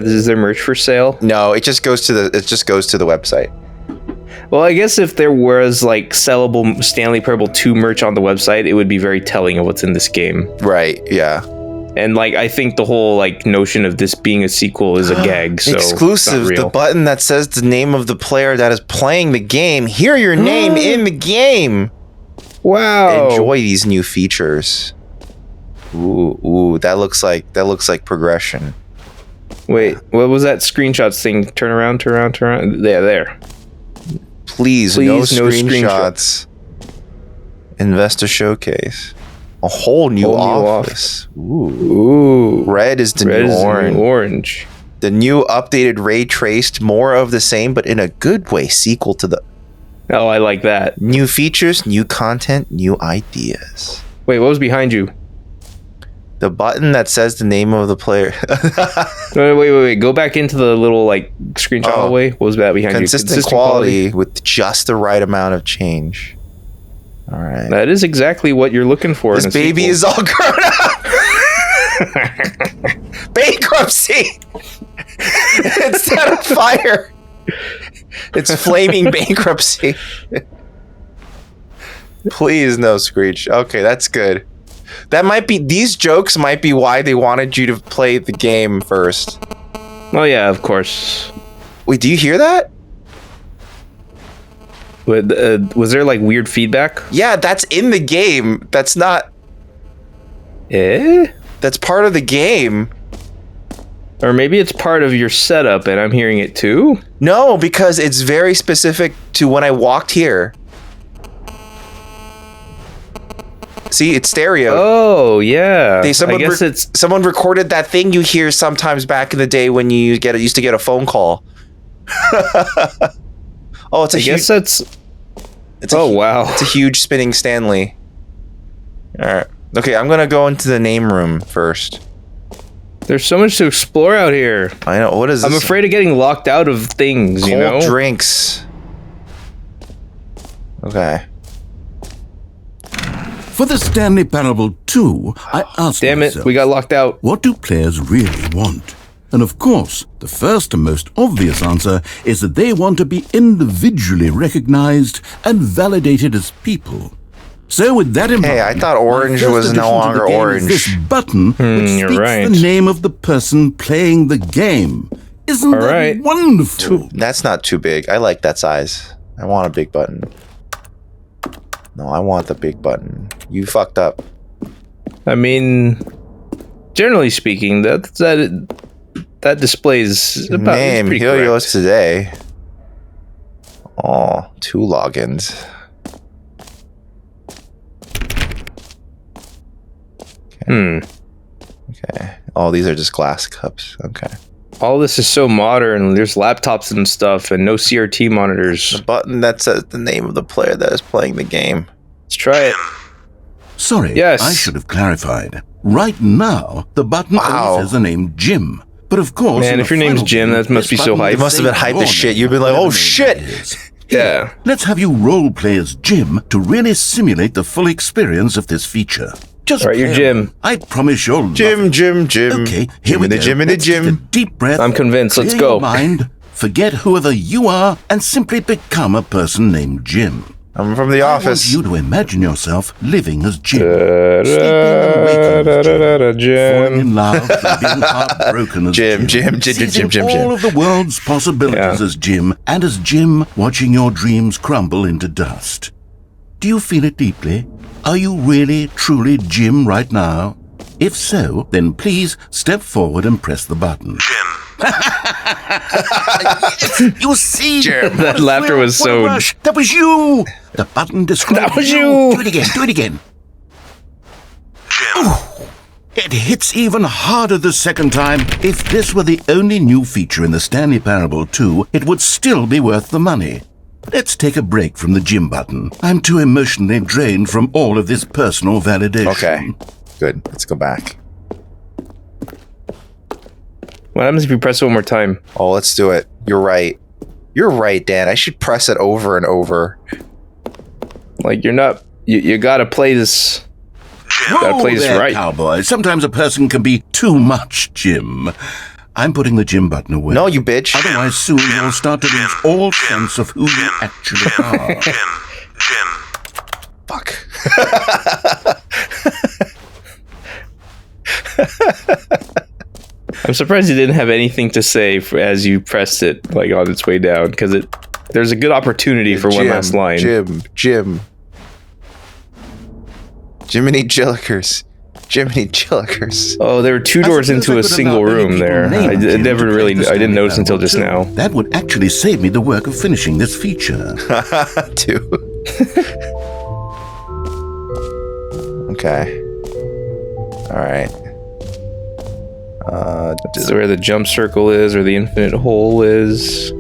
Is there merch for sale? No, it just goes to the website. Well, I guess if there was like sellable Stanley Parable 2 merch on the website, it would be very telling of what's in this game. Right, yeah. And like I think the whole like notion of this being a sequel is a gag. So exclusive, it's not real. the button that says the name of the player that is playing the game. Hear your name in the game. Wow. Enjoy these new features. Ooh, that looks like progression. Wait, what was that screenshots thing? Turn around. Yeah, there. Please no screenshots. Investor showcase. A whole new office. Ooh. Red is the new orange. The new updated ray traced, more of the same, but in a good way. Sequel to the... Oh, I like that. New features, new content, new ideas. Wait, what was behind you? The button that says the name of the player. Wait. Go back into the little like screenshot hallway. What was that behind you? Consistent quality with just the right amount of change. All right. That is exactly what you're looking for. This baby is all grown up. Bankruptcy. Instead of fire, it's flaming bankruptcy. Please no screech. Okay, that's good. That might be, these jokes might be why they wanted you to play the game first. Oh yeah, of course. Wait, do you hear that? Was there like weird feedback? Yeah, that's in the game. That's not... That's part of the game. Or maybe it's part of your setup and I'm hearing it too? No, because it's very specific to when I walked here. See, it's stereo. Oh, yeah. Someone recorded that thing you hear sometimes back in the day when you used to get a phone call. Oh, it's wow. It's a huge spinning Stanley. All right. Okay, I'm gonna go into the name room first. There's so much to explore out here. I know. What is this? I'm afraid of getting locked out of things, Cold you know? drinks. Okay. For the Stanley Parable 2, I asked Damn it, myself, we got locked out. what do players really want? And of course, the first and most obvious answer is that they want to be individually recognized and validated as people. So with that in mind... Hey, I thought orange was no longer orange. This button, which you're speaks right. the name of the person playing the game. Isn't that wonderful? That's not too big. I like that size. I want a big button. No, I want the big button. You fucked up. I mean, generally speaking, that displays about Name, pretty here correct. yours today. Oh, 2 logins. Okay. Okay. Oh, these are just glass cups. Okay. All this is so modern. There's laptops and stuff and no CRT monitors. The button that says the name of the player that is playing the game. Let's try it. Sorry, yes. I should have clarified. Right now, the button only says the name Jim. But of course... Man, if your name's Jim, that must be so hype. It must have been hype as shit. You've been like, oh shit! Yeah. Let's have you role play as Jim to really simulate the full experience of this feature. Just right, you're Jim. I promise you'll love it. Jim. Okay, here we go. Jim in the gym. Let's take a deep breath. I'm convinced. Let's clear go. Your mind, forget whoever you are, and simply become a person named Jim. I'm from the office. I want you to imagine yourself living as Jim. Jim. Falling in love, being heartbroken as Jim. Jim. All of the world's possibilities as Jim, and as Jim watching your dreams crumble into dust. Do you feel it deeply? Are you really, truly Jim right now? If so, then please step forward and press the button. Jim. You see, Jim. That laughter was so... That was you! The button describes That was you! Do it again. Jim. It hits even harder the second time. If this were the only new feature in the Stanley Parable 2, it would still be worth the money. Let's take a break from the Jim button. I'm too emotionally drained from all of this personal validation. Okay, good. Let's go back. What happens if you press it one more time? Oh, let's do it. You're right. You're right, Dan. I should press it over and over. Like, you're not... You gotta play this... Jim. Gotta play this right. Cowboy. Sometimes a person can be too much Jim. I'm putting the Jim button away. No, you bitch. Otherwise, soon you'll start to lose all sense of who you actually are. Jim. Fuck. I'm surprised you didn't have anything to say as you pressed it, like, on its way down, because there's a good opportunity for one last line. Jiminy Jillikers. Oh, there were two doors into a single room there. I didn't notice until just now. That would actually save me the work of finishing this feature. Two. Okay. All right. This is where the jump circle is, or the infinite hole is.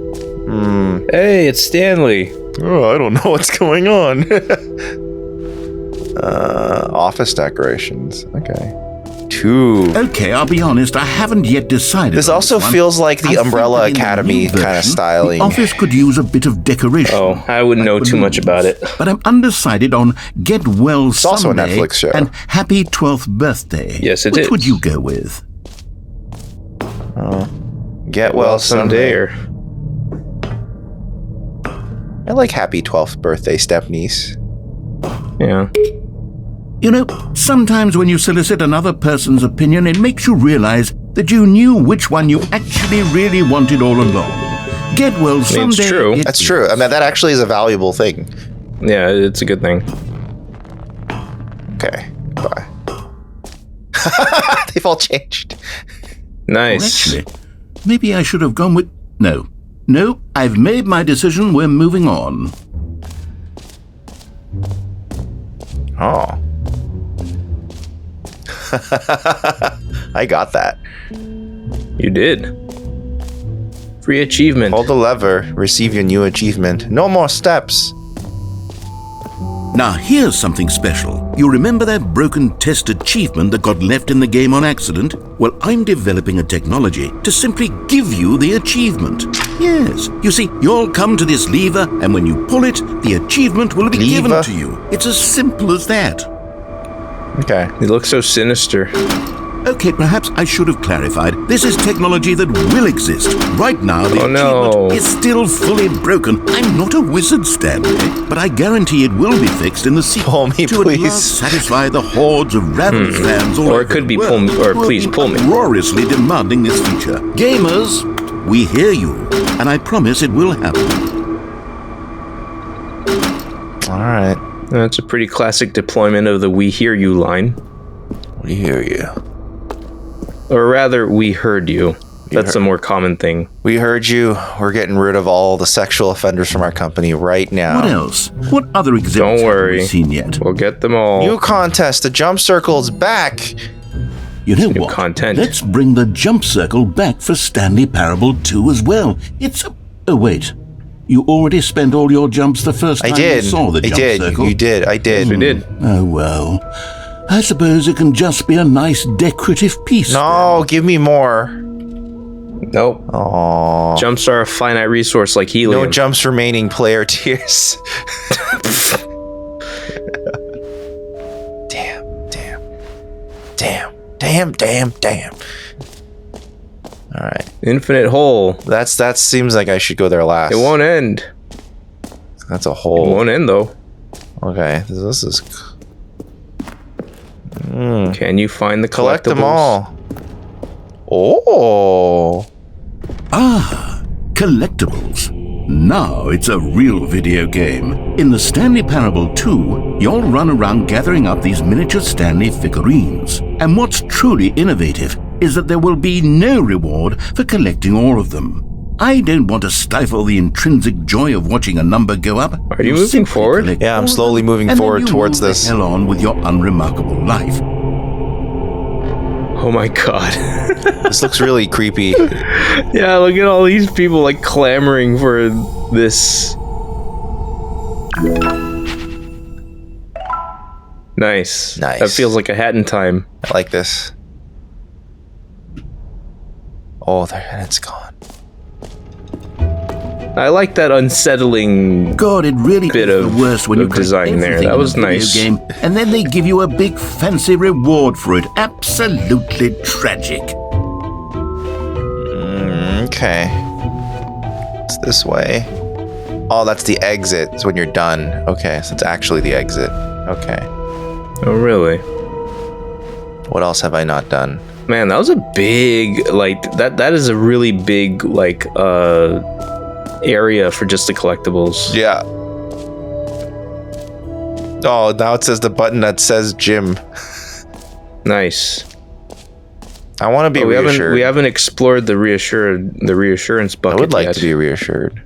Hey, it's Stanley. Oh, I don't know what's going on. Office decorations. Okay. Two. Okay, I'll be honest, I haven't yet decided. This also feels like the Umbrella Academy kind of styling. The office could use a bit of decoration. Oh, I wouldn't know too much about it. But I'm undecided on Get Well It's also a Someday Netflix show. and Happy 12th Birthday. Yes, it Which is. would you go with? Get well someday. Or I like Happy 12th Birthday, Stepniece. yeah. You know, sometimes when you solicit another person's opinion, it makes you realize that you knew which one you actually really wanted all along. Get well someday. it's true. That's true. I mean, that actually is a valuable thing. Yeah, it's a good thing. Okay. Bye. They've all changed. Nice. Actually, maybe I should have gone with... No, I've made my decision. We're moving on. Oh. I got that. You did. Free achievement. Hold the lever. Receive your new achievement. No more steps. Now, here's something special. You remember that broken test achievement that got left in the game on accident? Well, I'm developing a technology to simply give you the achievement. Yes. You see, you'll come to this lever, and when you pull it, the achievement will be given to you. It's as simple as that. Okay. He looks so sinister. Okay, perhaps I should have clarified. This is technology that will exist. Right now, the achievement is still fully broken. I'm not a wizard, Stanley, but I guarantee it will be fixed in the sequel. Pull me, to please. at last satisfy the hordes of rabid fans all Or over it could the be world pull me, or who have please been pull me. uproariously demanding this feature. Gamers, we hear you, and I promise it will happen. All right. That's a pretty classic deployment of the "We hear you" line. We hear you. Or rather, we heard you. That's a more common thing. We heard you. We're getting rid of all the sexual offenders from our company right now. What else? What other exhibits Don't have worry. we seen yet? We'll get them all. New contest. The jump circle's back. You know New what? content. Let's bring the jump circle back for Stanley Parable 2 as well. It's a... Oh, wait. You already spent all your jumps the first time you saw the jump circle? You did. I did. We did. Oh, well. I suppose it can just be a nice decorative piece. No, give me more. Nope. Aww. Jumps are a finite resource like helium. No jumps remaining, player tiers. Damn. All right. Infinite hole. That seems like I should go there last. It won't end. That's a It hole. won't end though. Okay. This is... Can you find the Collect them collectibles? all. Oh. Collectibles. Now it's a real video game. In the Stanley Parable 2, you'll run around gathering up these miniature Stanley figurines. And what's truly innovative is that there will be no reward for collecting all of them. I don't want to stifle the intrinsic joy of watching a number go up. Are you moving forward? Yeah, I'm slowly moving forward towards this. Hell on with your unremarkable life. Oh my god. This looks really creepy. Yeah, look at all these people like clamoring for this. Nice. Nice. That feels like a hat in time. I like this. Oh, and it's gone. I like that unsettling. God, it really Bit is of- the worst when you of collect design there. everything That in was a video nice. game, and then they give you a big fancy reward for it. Absolutely tragic. Okay. It's this way. Oh, that's the exit. It's when you're done. Okay, so it's actually the exit. Okay. Oh, really? What else have I not done? Man, that was a big, like, that is a really big, like, area for just the collectibles. Yeah. Oh, now it says the button that says gym. Nice. I want to be Oh, reassured. we haven't explored the reassurance bucket I would like yet. to be reassured.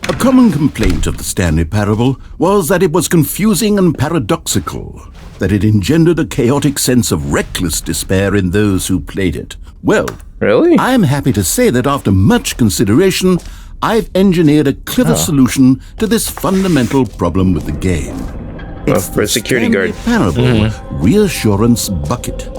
A common complaint of the Stanley Parable was that it was confusing and paradoxical, that it engendered a chaotic sense of reckless despair in those who played it. Well, Really? I am happy to say that after much consideration, I've engineered a clever solution to this fundamental problem with the game. It's for a the security Stanley guard. Parable Reassurance Bucket.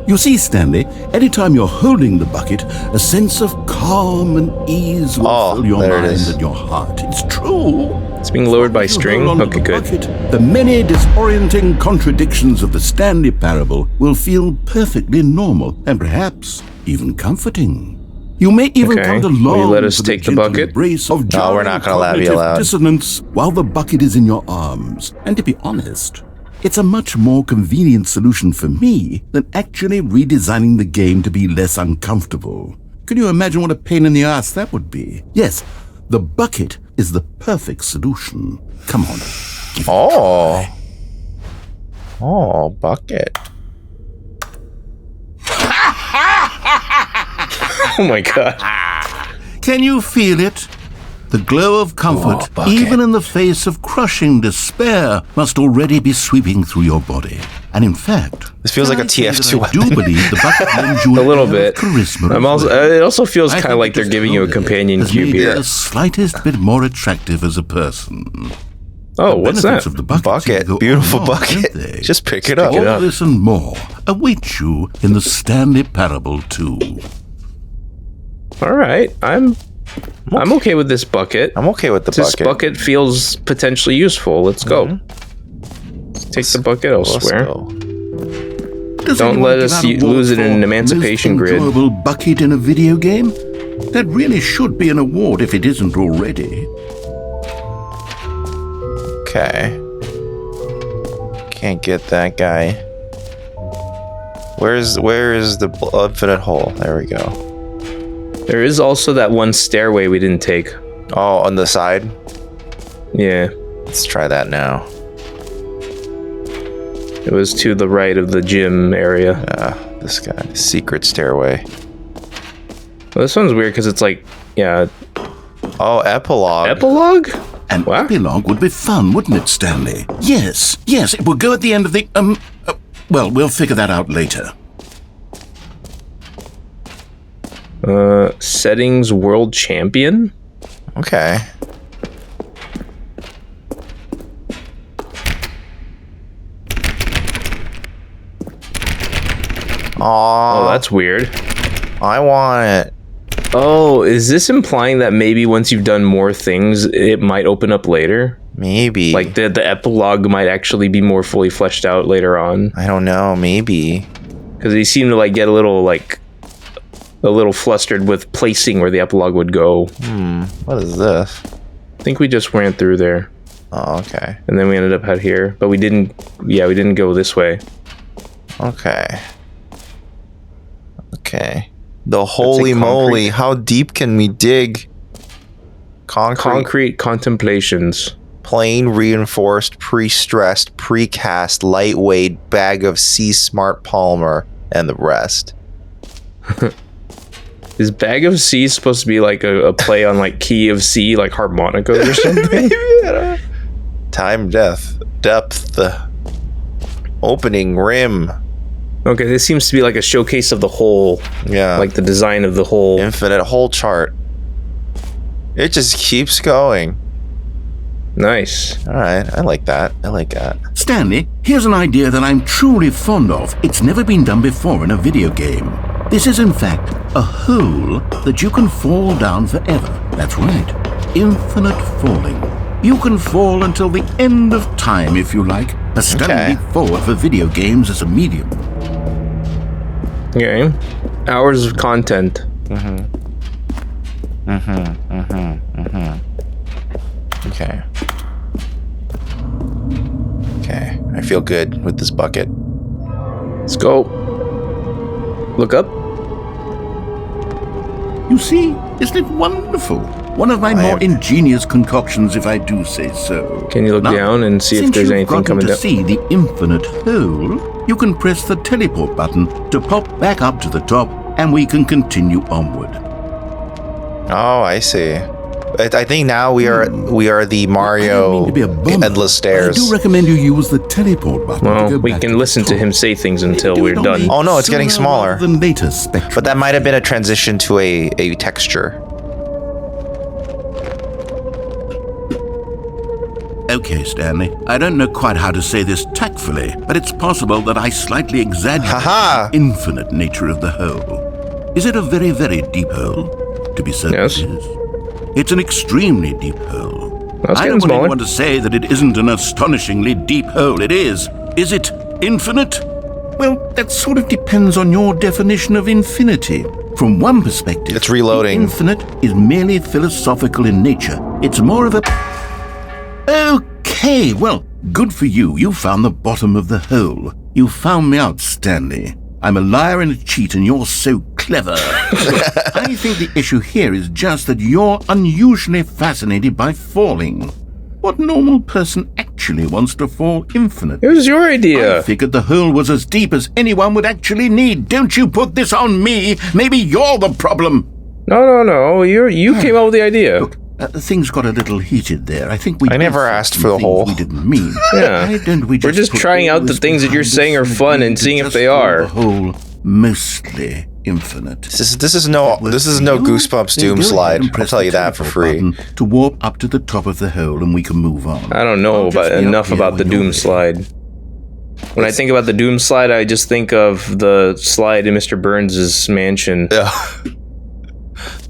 You see, Stanley, anytime you're holding the bucket, a sense of calm and ease will fill your there it mind is. and your heart. It's true. It's being lowered by You string? hold on to Okay, the good. bucket, the many disorienting contradictions of the Stanley Parable will feel perfectly normal and perhaps even comforting. You may even Okay. come to Will you long let us for take the gentle bucket? embrace of No, we're not gonna allow you cognitive allowed. dissonance while the bucket is in your arms. And to be honest, it's a much more convenient solution for me than actually redesigning the game to be less uncomfortable. Can you imagine what a pain in the ass that would be? Yes, the bucket is the perfect solution. Come on. Oh. Oh, bucket. Oh my god. Can you feel it? The glow of comfort, bucket. even in the face of crushing despair, must already be sweeping through your body. And in fact, This feels can like a I say that TF2 I do weapon. believe the bucket lends you A little air of bit. charisma. I'm as also. well. It also feels I kind of think like they're just giving you a holding it companion has cube made you here. the slightest bit more attractive as a person. Oh, The what's benefits that? of the bucket, Bucket. go Beautiful on, bucket. don't they? Just pick it up. All this and more await you in the Stanley Parable 2. All right, I'm okay with this bucket. I'm okay with the This bucket. bucket feels potentially useful. Let's go. Let's take the bucket Let's elsewhere. go. Does Don't anyone let give us out awards lose it in for an emancipation most grid. enjoyable bucket in a video game? That really should be an award if it isn't already. Okay. Can't get that guy. Where is the infinite hole? There we go. There is also that one stairway we didn't take. Oh, on the side? Yeah, Let's try that now. it was to the right of the gym area. This guy. Secret stairway. Well, this one's weird because it's like, yeah, Oh, epilogue. epilogue? An What? epilogue would be fun, wouldn't it, Stanley? Yes, it would go at the end of the, Well, we'll figure that out later. Settings world champion? Okay. Oh, that's weird. I want it. Oh, is this implying that maybe once you've done more things, it might open up later? Maybe. Like the epilogue might actually be more fully fleshed out later on. I don't know. Maybe. Because he seemed to like get a little flustered with placing where the epilogue would go. What is this? I think we just ran through there. Oh, okay. And then we ended up out here. But we didn't go this way. Okay. The holy moly, how deep can we dig? Concrete contemplations. Plain, reinforced, pre-stressed, precast, lightweight, bag of sea smart polymer, and the rest. Is bag of C supposed to be like a play on like key of C, like harmonicas or something? Maybe, I don't know. Time, depth, opening, rim. Okay, this seems to be like a showcase of the whole. Yeah. Like the design of the whole. Infinite hole chart. It just keeps going. Nice. All right, I like that. Stanley, here's an idea that I'm truly fond of. It's never been done before in a video game. This is, in fact, a hole that you can fall down forever. That's right. Infinite falling. You can fall until the end of time, if you like. A stunning leap forward for video games as a medium. Okay. Hours of content. Okay, I feel good with this bucket. Let's go. Look up. You see, isn't it wonderful? One of my more ingenious concoctions, if I do say so. Can you look down and see if there's anything coming down? Since you've gotten to see the infinite hole, you can press the teleport button to pop back up to the top, and we can continue onward. Oh, I see. I think now we are the Mario endless stairs. I do recommend you use the teleport button. Well, we can listen to him say things until we're done. Oh no, it's getting smaller. But that might have been a transition to a texture. Okay, Stanley. I don't know quite how to say this tactfully, but it's possible that I slightly exaggerated the infinite nature of the hole. Is it a very, very deep hole? To be certain, yes. It is. It's an extremely deep hole. I don't want anyone to say that it isn't an astonishingly deep hole. It is. Is it infinite? Well, that sort of depends on your definition of infinity. From one perspective, it's reloading. Infinite is merely philosophical in nature. It's more of a... Okay, well, good for you. You found the bottom of the hole. You found me out, Stanley. I'm a liar and a cheat, and you're so clever. I think the issue here is just that you're unusually fascinated by falling. What normal person actually wants to fall infinite? It was your idea. I figured the hole was as deep as anyone would actually need. Don't you put this on me. Maybe you're the problem. No. You came up with the idea. Look, things got a little heated there. I think I never asked for the hole. We didn't mean. Yeah. Why don't we We're just trying out the things that you're saying are fun and seeing if they are. The hole mostly infinite. This is no Goosebumps Doom slide. I'll tell you that for free. To warp up to the top of the hole, and we can move on. I don't know enough about the Doom slide. When I think about the Doom slide, I just think of the slide in Mr. Burns' mansion. Yeah.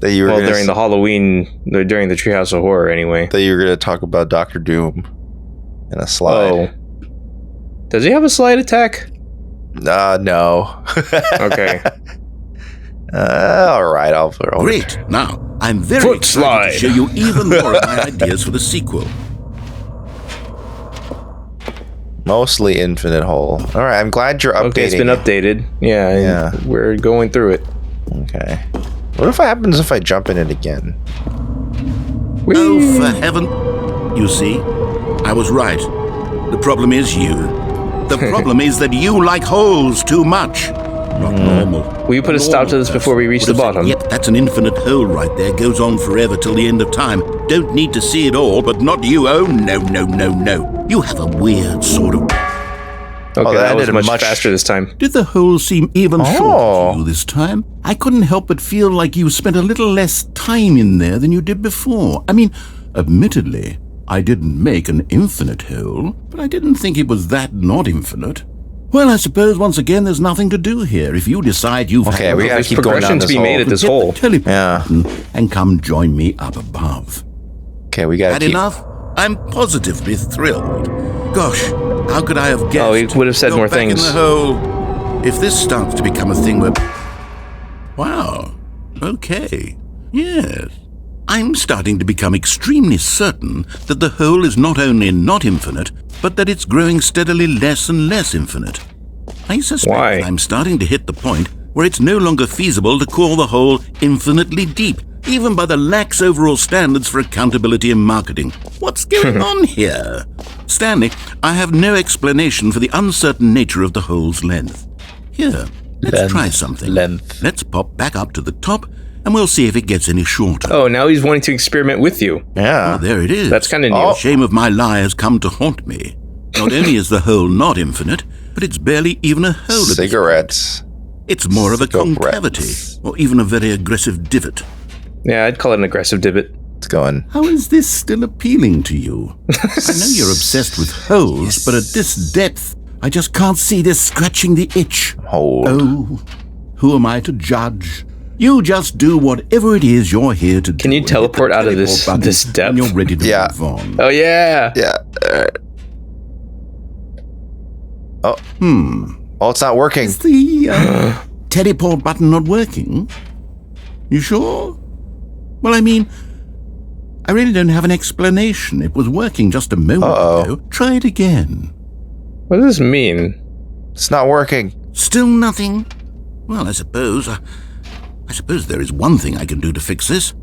During the Treehouse of Horror, anyway. That you were going to talk about Dr. Doom in a slide. Oh. Does he have a slide attack? No. Okay. All right, I'll throw it. Great. Now, I'm very excited to show you even more of my ideas for the sequel. Mostly infinite hole. All right, I'm glad you're updating. Okay, it's been updated. Yeah. We're going through it. Okay. What happens if I jump in it again? Whee! Oh, for heaven. You see, I was right. The problem is you. The problem is that you like holes too much. Not normal. Will you put a stop to this before we reach the bottom? Yep, that's an infinite hole right there. Goes on forever till the end of time. Don't need to see it all, but not you. Oh, no. You have a weird sort of... Okay, that was much faster this time. Did the hole seem even shorter to you this time? I couldn't help but feel like you spent a little less time in there than you did before. I mean, admittedly, I didn't make an infinite hole, but I didn't think it was that not infinite. Well, I suppose once again there's nothing to do here. If you decide you've had we gotta keep going down this to be hole. made at this hole. And come join me up above. Okay, we gotta Had enough? I'm positively thrilled. Gosh, how could I have guessed? Oh, he would have said more things. In the hole. If this starts to become a thing where... Wow. Okay. Yes. I'm starting to become extremely certain that the hole is not only not infinite, but that it's growing steadily less and less infinite. I suspect that I'm starting to hit the point where it's no longer feasible to call the hole infinitely deep, even by the lax overall standards for accountability and marketing. What's going on here? Stanley, I have no explanation for the uncertain nature of the hole's length. Here, let's try something. Let's pop back up to the top, and we'll see if it gets any shorter. Oh, now he's wanting to experiment with you. Yeah. Oh, there it is. That's kind of new. Shame of my lie has come to haunt me. Not only is the hole not infinite, but it's barely even a hole. Cigarettes. It's more of a concavity, or even a very aggressive divot. Yeah, I'd call it an aggressive divot. It's going. How is this still appealing to you? I know you're obsessed with holes, but at this depth, I just can't see this scratching the itch. Oh, who am I to judge? You just do whatever it is you're here to do. Can you teleport out of this depth? When you're ready to move on. Oh, yeah. Yeah. Oh, it's not working. Is the teleport button not working? You sure? Well, I mean, I really don't have an explanation. It was working just a moment ago. Try it again. What does this mean? It's not working. Still nothing? Well, I suppose there is one thing I can do to fix this.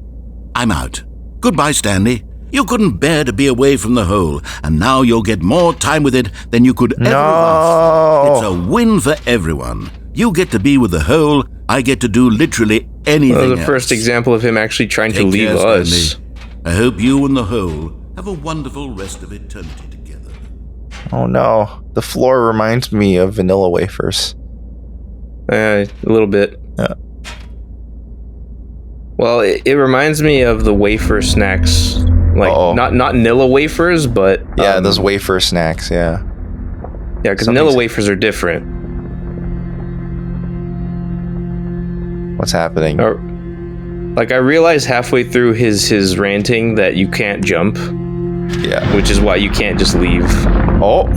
I'm out. Goodbye, Stanley. You couldn't bear to be away from the hole, and now you'll get more time with it than you could ever have. It's a win for everyone. You get to be with the hole. I get to do literally anything else. That was the first example of him actually trying to leave us. I hope you and the hole have a wonderful rest of eternity together. Oh no, the floor reminds me of vanilla wafers. A little bit. Yeah. Well, it reminds me of the wafer snacks, like not Nilla wafers, but yeah, those wafer snacks. Yeah. Yeah, because Nilla wafers are different. What's happening? Like I realized halfway through his ranting that you can't jump. Yeah. Which is why you can't just leave. Oh.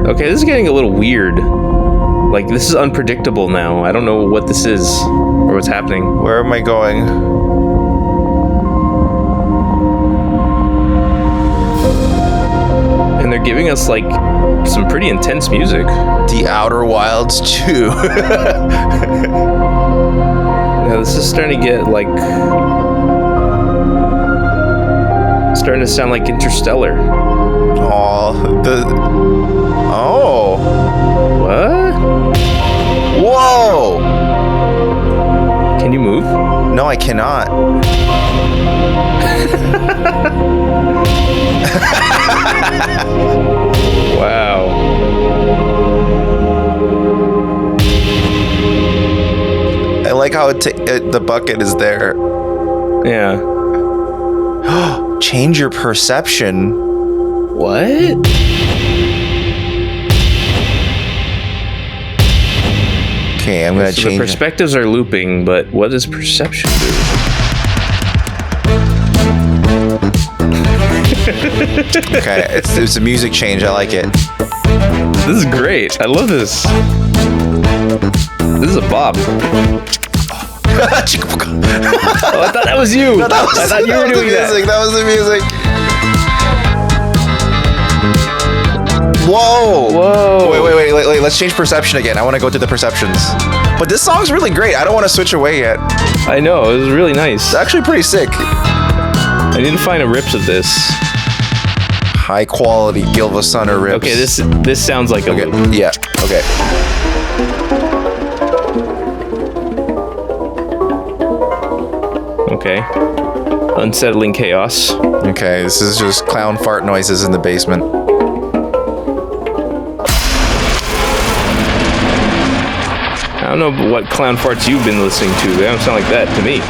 Okay, this is getting a little weird. Like, this is unpredictable now. I don't know what this is or what's happening. Where am I going? And they're giving us, like, some pretty intense music. The Outer Wilds 2. Yeah, this is starting to get, like... starting to sound like Interstellar. What? Whoa! Can you move? No, I cannot. Wow. I like how the bucket is there. Yeah. Change your perception. What? Okay, I'm gonna change. The perspectives are looping, but what does perception do? Okay, it's a music change. I like it. This is great. I love this. This is a bop. Oh, I thought that was you. No, I thought you were doing that. That was the music. Whoa! Wait. Let's change perception again. I want to go to the perceptions. But this song's really great. I don't want to switch away yet. I know. It was really nice. It's actually pretty sick. I need to find a rips of this. High quality Gilvasana rips. Okay, this sounds like a loop. Yeah. Okay. Okay. Unsettling chaos. Okay, this is just clown fart noises in the basement. I don't know what clown farts you've been listening to. They don't sound like that to me.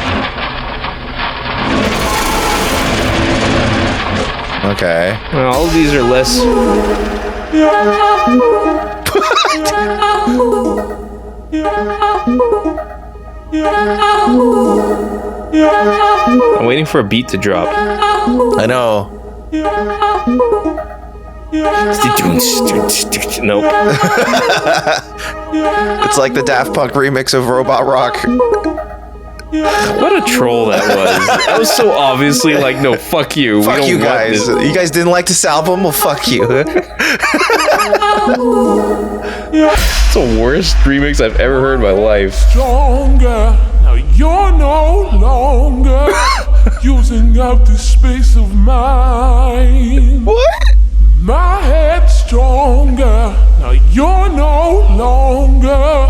Okay. Well, all of these are less... I'm waiting for a beat to drop. I know. Nope. It's like the Daft Punk remix of Robot Rock. What a troll that was. That was so obviously like, no, fuck you. Fuck you guys. You guys didn't like this album? Well, fuck you. It's the worst remix I've ever heard in my life. Stronger. Now you're no longer using up the space of mine. What? My head's stronger. Now you're no longer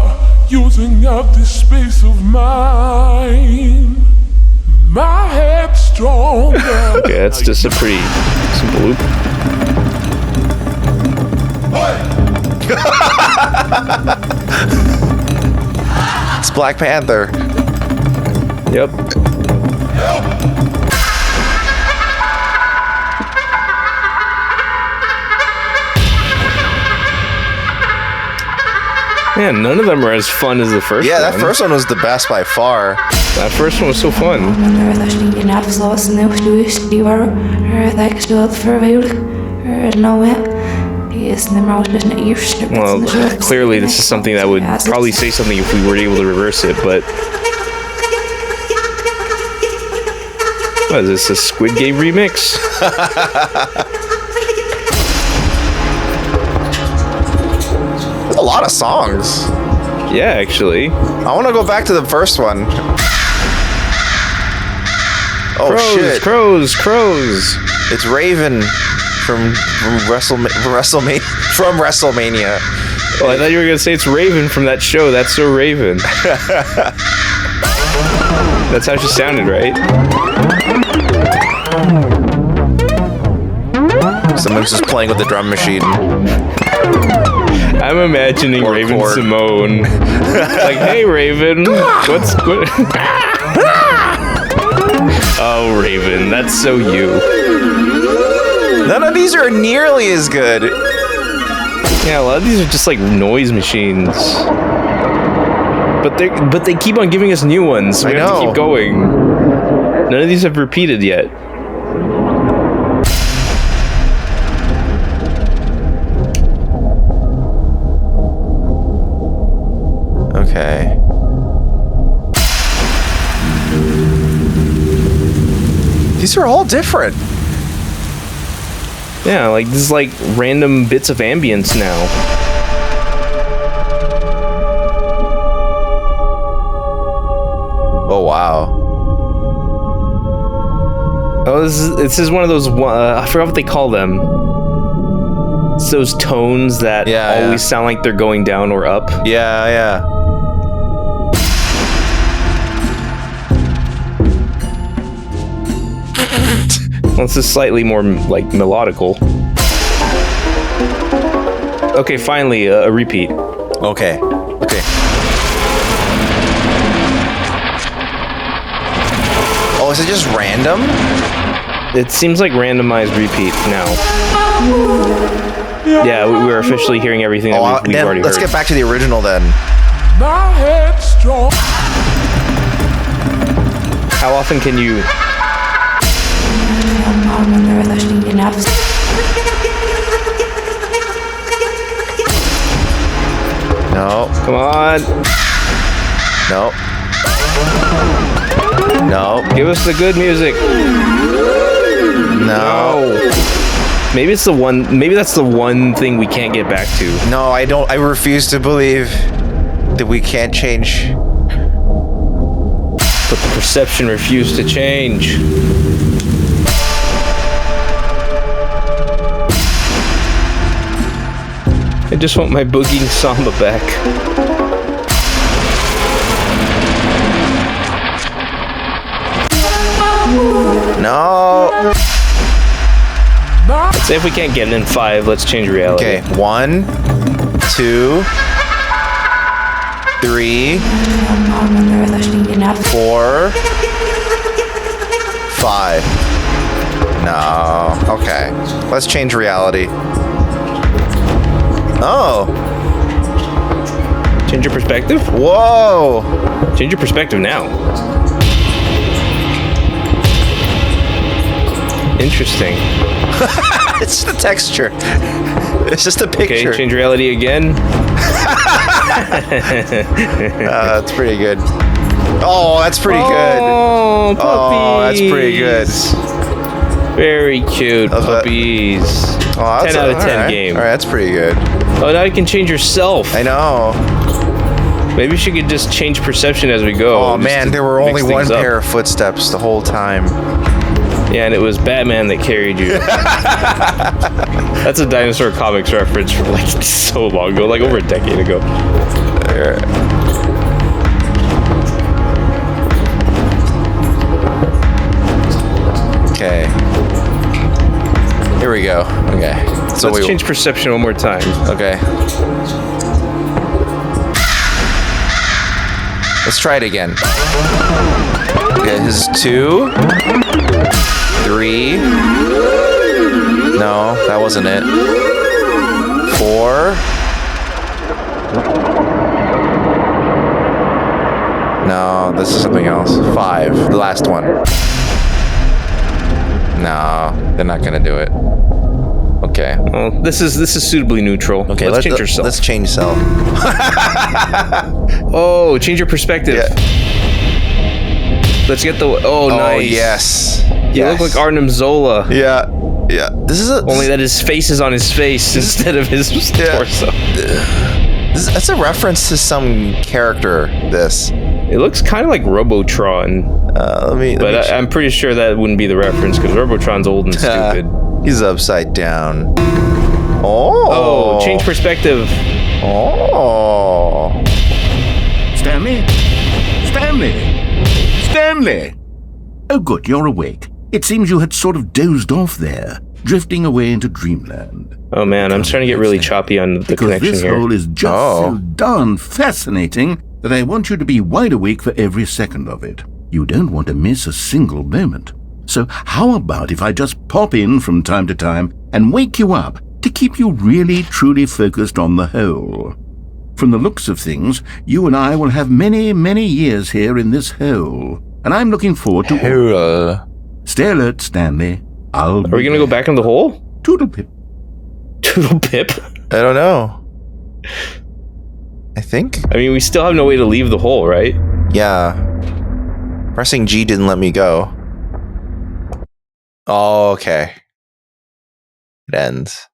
using up the space of mine. My head's stronger. Okay, that's just a pretty simple loop. It's Black Panther. Yep. Man, none of them are as fun as the first one. Yeah, that first one was the best by far. That first one was so fun. Well, clearly this is something that would probably say something if we were able to reverse it, but... What is this, a Squid Game remix? There's a lot of songs. Yeah, actually. I want to go back to the first one. Oh, crows, shit. Crows. It's Raven from WrestleMania. From WrestleMania. Well, I thought you were going to say it's Raven from that show. That's So Raven. That's how she sounded, right? Someone's just playing with the drum machine. I'm imagining Or Raven chord. Simone. Like, hey, Raven. What? Oh, Raven. That's so you. None of these are nearly as good. Yeah, a lot of these are just like noise machines. But they keep on giving us new ones, so we have to keep going. None of these have repeated yet. Okay. These are all different. Yeah, like this is like random bits of ambience now. Oh, wow. Oh, this is one of those. I forgot what they call them. It's those tones that always sound like they're going down or up. Yeah. Well, this is slightly more like melodical. Okay, finally a repeat. Okay. Oh, is it just random? It seems like randomized repeat now. Yeah, we're officially hearing everything that we've already heard. Let's get back to the original then. My head's strong. How often can you... No. Come on. No. Give us the good music. No. Maybe it's the one. Maybe that's the one thing we can't get back to. No, I don't. I refuse to believe that we can't change. But the perception refused to change. I just want my boogieing samba back. No. Say if we can't get it in 5, let's change reality. Okay, 1, 2, 3, 4, 5. No. Okay. Let's change reality. Oh. Change your perspective? Whoa. Change your perspective now. Interesting. It's just the texture. It's just a picture. Okay, change reality again. That's pretty good. Oh, that's pretty good. Oh, puppies. Oh, that's pretty good. Very cute puppies. Oh, 10 out of 10 game. All right, that's pretty good. Oh, now you can change yourself. I know. Maybe she could just change perception as we go. Oh man, there were only one pair of footsteps the whole time. Yeah, and it was Batman that carried you. That's a Dinosaur Comics reference from like so long ago, like over a decade ago. Okay. Here we go. Okay. So let's change perception one more time. Okay. Let's try it again. Okay, this is 2, 3. No, that wasn't it. 4. No, this is something else. 5, the last one. No, they're not gonna do it. Okay. Well, this is suitably neutral. Okay, let's change yourself. Let's change self. Oh, change your perspective. Yeah. Let's get the. Oh, nice. Oh, yes. You look like Arnim Zola. Yeah. Yeah. This is only that his face is on his face instead of his torso. That's a reference to some character. This. It looks kind of like Robotron. I'm pretty sure that wouldn't be the reference because Robotron's old and stupid. He's upside down. Oh, change perspective. Oh. Stanley? Oh, good, you're awake. It seems you had sort of dozed off there, drifting away into dreamland. Oh man, I'm starting to get really choppy on the connection this here. This hole is just so darn fascinating that I want you to be wide awake for every second of it. You don't want to miss a single moment. So how about if I just pop in from time to time and wake you up to keep you really, truly focused on the hole? From the looks of things, you and I will have many, many years here in this hole. And I'm looking forward to... Hole. Stay alert, Stanley. Are we going to go back in the hole? Toodle-pip. Toodle-pip? I don't know. I think. I mean, we still have no way to leave the hole, right? Yeah. Pressing G didn't let me go. Oh, okay. It ends.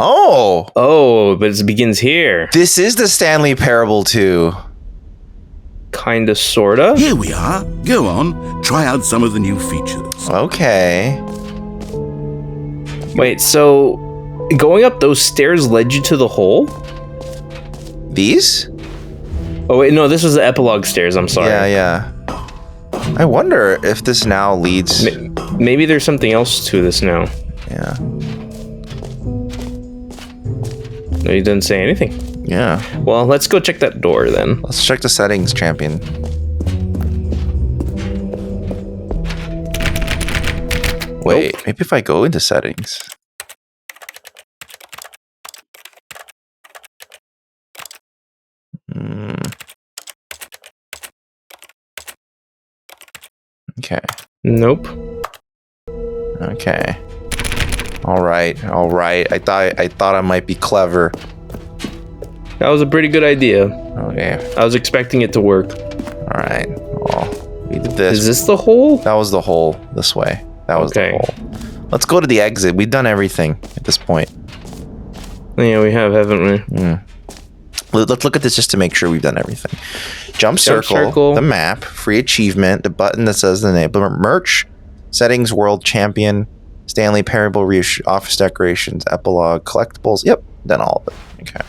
Oh, but it begins here. This is the Stanley Parable 2. Kinda, sorta. Here we are. Go on. Try out some of the new features. Okay. Wait, so going up those stairs led you to the hole? These? Oh, wait, no, this was the epilogue stairs. I'm sorry. Yeah. I wonder if this now leads... Maybe there's something else to this now. Yeah. No, he didn't say anything. Yeah. Well, let's go check that door then. Let's check the settings, champion. Wait, maybe if I go into settings. Okay. Nope. Okay. All right. I thought I might be clever. That was a pretty good idea. Okay. I was expecting it to work. All right. Oh, we did this. Is this the hole? That was the hole. This way. That was the hole. Let's go to the exit. We've done everything at this point. Yeah, we have, haven't we? Let's look at this just to make sure we've done everything. Jump circle, the map, free achievement, the button that says the name, merch, settings, world champion, Stanley Parable, office decorations, epilogue, collectibles. Yep, done all of it. Okay.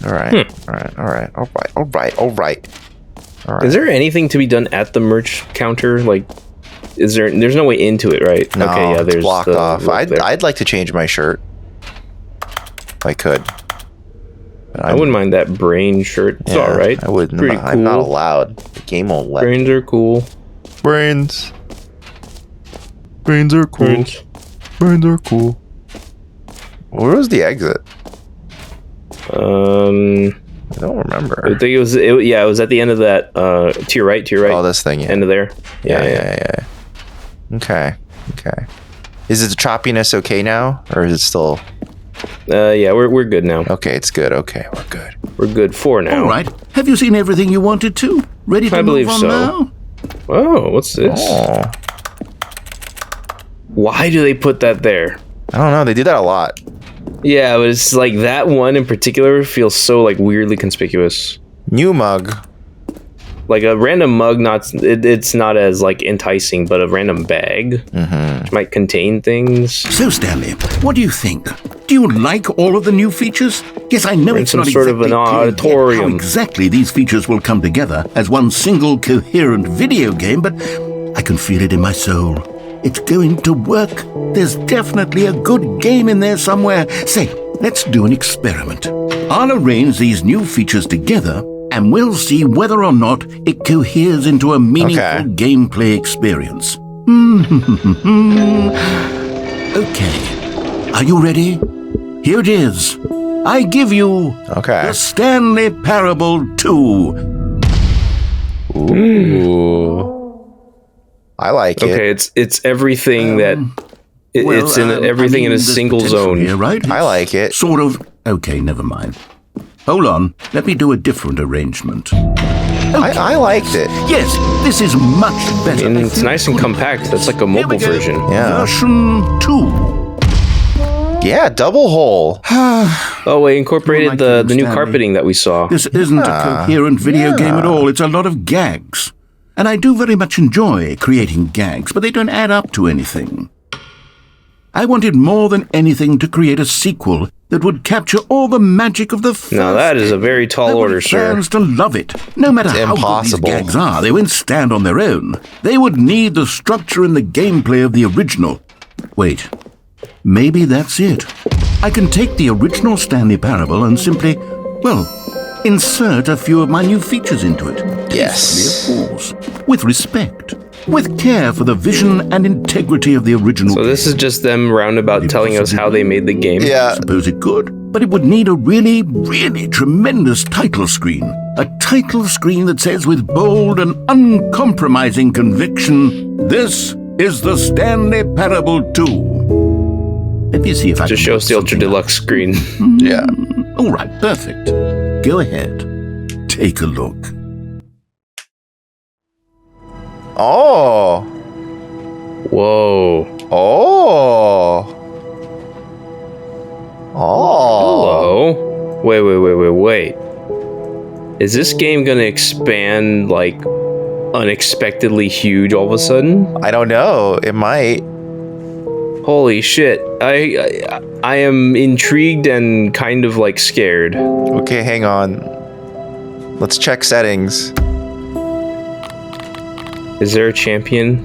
All right. All right. Is there anything to be done at the merch counter? Like, there's no way into it, right? No, okay, yeah, there's blocked off. I'd like to change my shirt. If I could. I wouldn't mind that brain shirt. It's all right. I wouldn't. Pretty cool. I'm not allowed. The game won't let me. Brains are cool. Brains. Brains are cool. Brains are cool. Where was the exit? I don't remember. I think it was at the end of that. To your right. Oh, this thing. Yeah. End of there. Yeah. Okay. Is the choppiness okay now, or is it still? Yeah, we're good now. Okay, it's good. Okay, we're good. We're good for now. All right. Have you seen everything you wanted to? Ready to move on now? Oh, what's this? Oh. Why do they put that there? I don't know. They do that a lot. Yeah, but it's like that one in particular feels so like weirdly conspicuous. New mug. Like a random mug, it's not as like enticing, but a random bag which might contain things. So, Stanley, what do you think? Do you like all of the new features? Yes, I know it's some not sort exactly of an clear yet auditorium. how exactly these features will come together as one single coherent video game, but I can feel it in my soul. It's going to work. There's definitely a good game in there somewhere. Say, let's do an experiment. I'll arrange these new features together, and we'll see whether or not it coheres into a meaningful gameplay experience. Okay. Are you ready? Here it is. I give you the Stanley Parable 2. Ooh. I like it. Okay, it's everything that it's in everything in a single zone. Here, right? I like it. Sort of. Okay, never mind. Hold on. Let me do a different arrangement. Okay. I liked it. Yes, this is much better. And it's nice and compact. That's like a mobile version. Yeah. Version 2. Yeah, double hole. Oh, we incorporated the new carpeting that we saw. This isn't a coherent video game at all. It's a lot of gags. And I do very much enjoy creating gags, but they don't add up to anything. I wanted more than anything to create a sequel that would capture all the magic of the first. Now that is a very tall order, sir. Fans to love it. No matter how good these gags are, they won't stand on their own. They would need the structure and the gameplay of the original. Wait, maybe that's it. I can take the original Stanley Parable and simply, insert a few of my new features into it. Yes. Of course. With respect. With care for the vision and integrity of the original. So this is just them roundabout telling us how they made the game? Yeah. I suppose it could, but it would need a really, really tremendous title screen. A title screen that says with bold and uncompromising conviction, "This is the Stanley Parable 2." Let me see if I just shows the Ultra Deluxe screen. Yeah. All right, perfect. Go ahead. Take a look. Oh. Whoa. Oh. Hello. Wait. Is this game gonna expand like unexpectedly huge all of a sudden? I don't know. It might. Holy shit. I am intrigued and kind of like scared. Okay, hang on. Let's check settings. Is there a champion?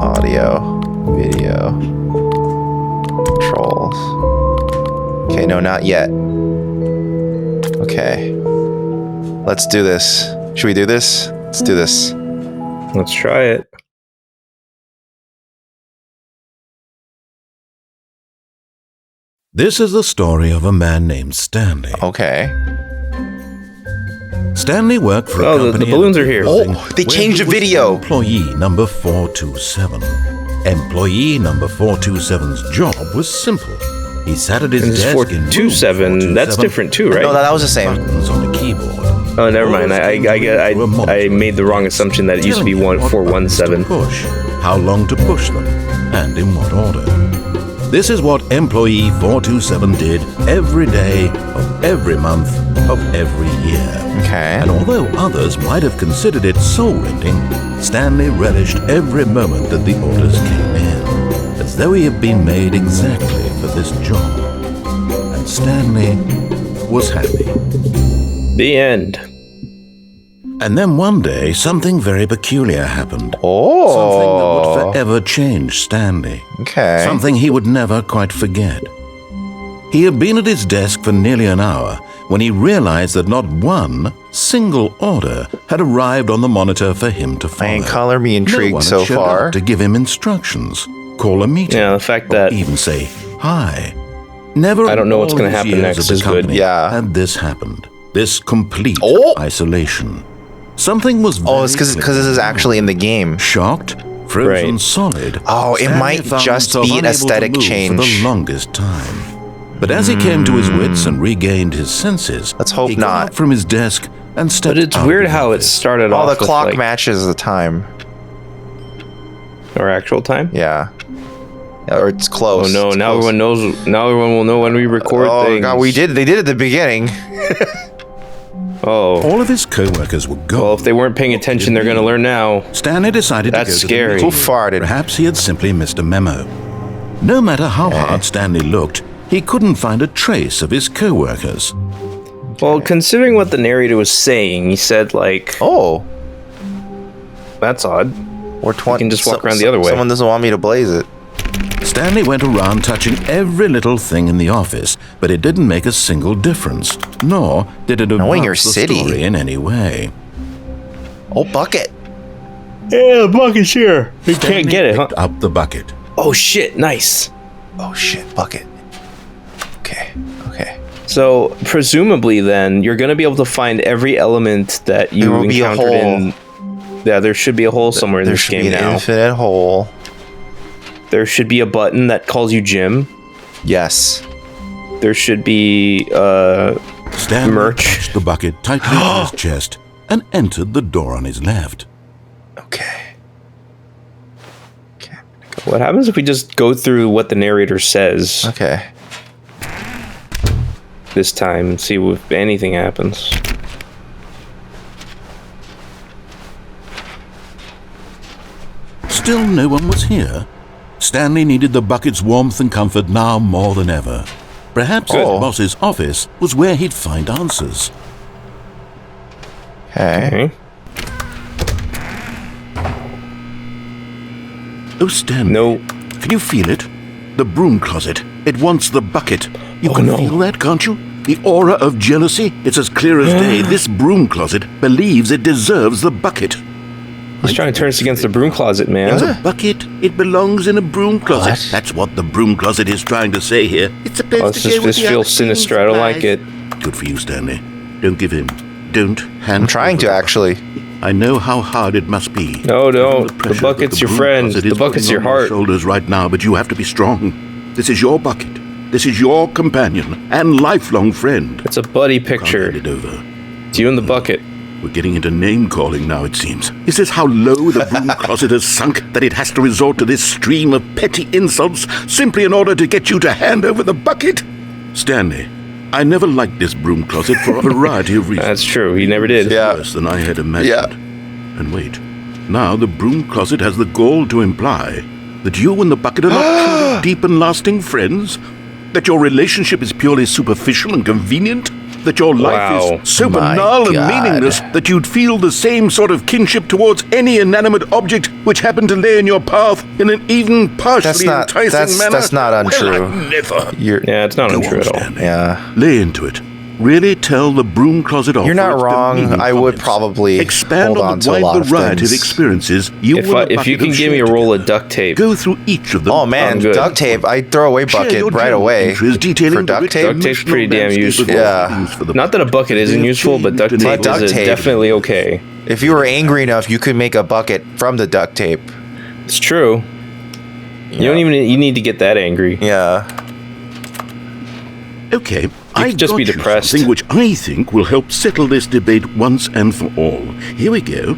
Audio, video, controls. Okay, no, not yet. Okay. Let's do this. Should we do this? Let's do this. Let's try it. This is the story of a man named Stanley. Okay. Stanley worked for a company. The balloons are here. Oh, they changed the video. Employee number 427. Employee number 427's job was simple. He sat at his desk in 427. That's different too, right? No, that was the same. Buttons on a keyboard. Oh, never mind. I made the wrong assumption that it used to be 417. Push, how long to push them, and in what order. This is what employee 427 did every day of every month of every year. Okay. And although others might have considered it soul-rending, Stanley relished every moment that the orders came in, as though he had been made exactly for this job. And Stanley was happy. The end. And then one day, something very peculiar happened. Oh. Something that would forever change Stanley. Okay. Something he would never quite forget. He had been at his desk for nearly an hour when he realized that not one single order had arrived on the monitor for him to follow. Man, color me intrigued no one so had showed far. up to give him instructions, call a meeting, Yeah, the fact or that even say hi. Never. I don't know what's going gonna to happen next is good. Yeah. Had this happened? This complete Oh! isolation. Something was. Oh, it's because this is actually in the game. Shocked, frozen Right. solid. Oh, it Stanley might found just himself be an unable to aesthetic move change. for the longest time. But as he came to his wits and regained his senses, Let's hope he got not. up from his desk and stepped But it's out weird of the how it office. started Oh, off the with, clock like, matches the time. our actual time. Yeah. Or it's close. Oh no! It's Now close. everyone knows. Now everyone will know when we record Oh things. god, we did. They did at the beginning. Oh. All of his co-workers were gone. Well, if they weren't paying attention, they're gonna learn now. Stanley decided That's to go scary. to Who the meeting. farted? Perhaps he had simply missed a memo. No matter how hard Stanley looked, he couldn't find a trace of his co-workers. Well, considering what the narrator was saying, he said like, Oh, "That's odd." we're 20. can just walk around the other way. Someone doesn't want me to blaze it. Stanley went around touching every little thing in the office, but it didn't make a single difference, nor did it Knowing advance your the city. story in any way. Oh, bucket. Yeah, the bucket's here. We Stanley can't get it, huh? picked up the bucket. Oh shit! Nice. Oh shit, bucket. Okay. Okay. So presumably, then you're gonna be able to find every element that you There will be a encountered in. Yeah, there should be a hole somewhere in There this should game be an now. infinite hole. There should be a button that calls you Jim. Yes. There should be Stanley merch. touched the bucket tightly to his chest and entered the door on his left. Okay. Okay. What happens if we just go through what the narrator says Okay. this time and see if anything happens? Still no one was here. Stanley needed the bucket's warmth and comfort now more than ever. Perhaps his Oh. boss's office was where he'd find answers. Okay. Okay. Oh, Stanley. No. Can you feel it? The broom closet. It wants the bucket. You can no. feel that, can't you? The aura of jealousy? It's as clear as day. This broom closet believes it deserves the bucket. He's trying to turn us against the broom closet, man. It's a bucket. It belongs in a broom closet. What? That's what the broom closet is trying to say here. It's supposed Oh, to this go with feels the other sinister. I don't like it. Good for you, Stanley. Don't give in. Don't hand. I'm trying over to the actually. bucket. I know how hard it must be. No, don't. Given pressure The bucket's that your broom friend. closet The is bucket's putting your on heart. shoulders right now, but you have to be strong. This is your bucket. This is your companion and lifelong friend. It's a buddy Can't picture. hand it over. It's you in the bucket. We're getting into name-calling now, it seems. Is this how low the broom closet has sunk, that it has to resort to this stream of petty insults simply in order to get you to hand over the bucket? Stanley, I never liked this broom closet for a variety of reasons. That's true. He never did. Yeah. Worse than I had imagined. Yeah. And wait, now the broom closet has the gall to imply that you and the bucket are not truly deep and lasting friends? That your relationship is purely superficial and convenient? That your life Wow. is so My banal and God. meaningless that you'd feel the same sort of kinship towards any inanimate object which happened to lay in your path in an even partially enticing manner? that's not untrue. Well, I never. You're Yeah, it's not Go untrue on, at all. Stanley. yeah. Lay into it. Really tell the broom closet off. You're for not its wrong. demeaning I would comments. probably expand hold on on the to a wide lot of variety of things. experiences you If and the if you bucket can have give me a shared roll of together. duct tape, Go through each of them. Oh man, I'm good. duct tape. I throw away Share bucket your right journal away entries detailing for the duct rich tape. Duct tape's pretty damn emotional useful. landscape of Yeah. things for the not that a bucket isn't useful, but duct tape duct is tape. definitely okay. If you were angry enough, you could make a bucket from the duct tape. It's true. You don't even. You need to get that angry. Yeah. Okay, I could just be depressed. Something which I think will help settle this debate once and for all. Here we go.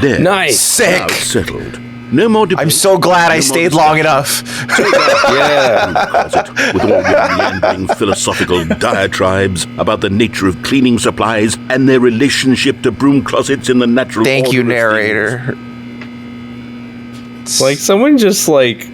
There. Nice. Sick. Now it's settled. No more debate. I'm so glad no I more stayed long enough. Yeah. closet with all your meandering philosophical diatribes about the nature of cleaning supplies and their relationship to broom closets in the natural Thank you, order of narrator. Like someone just like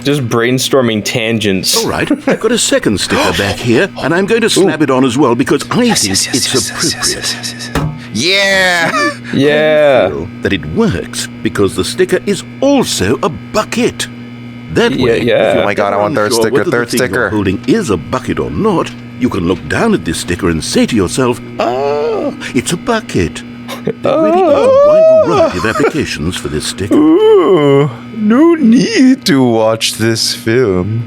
Just brainstorming tangents. All right, I've got a second sticker back here, and I'm going to slap it on as well because I think it's appropriate. Yeah! Yeah. That it works because the sticker is also a bucket. That way, yeah. if you're Oh my God, I want third unsure sticker, whether the third thing you're sticker. holding is a bucket or not, you can look down at this sticker and say to yourself, it's a bucket. There really is a wide variety of applications for this sticker. Ooh, no need to watch this film.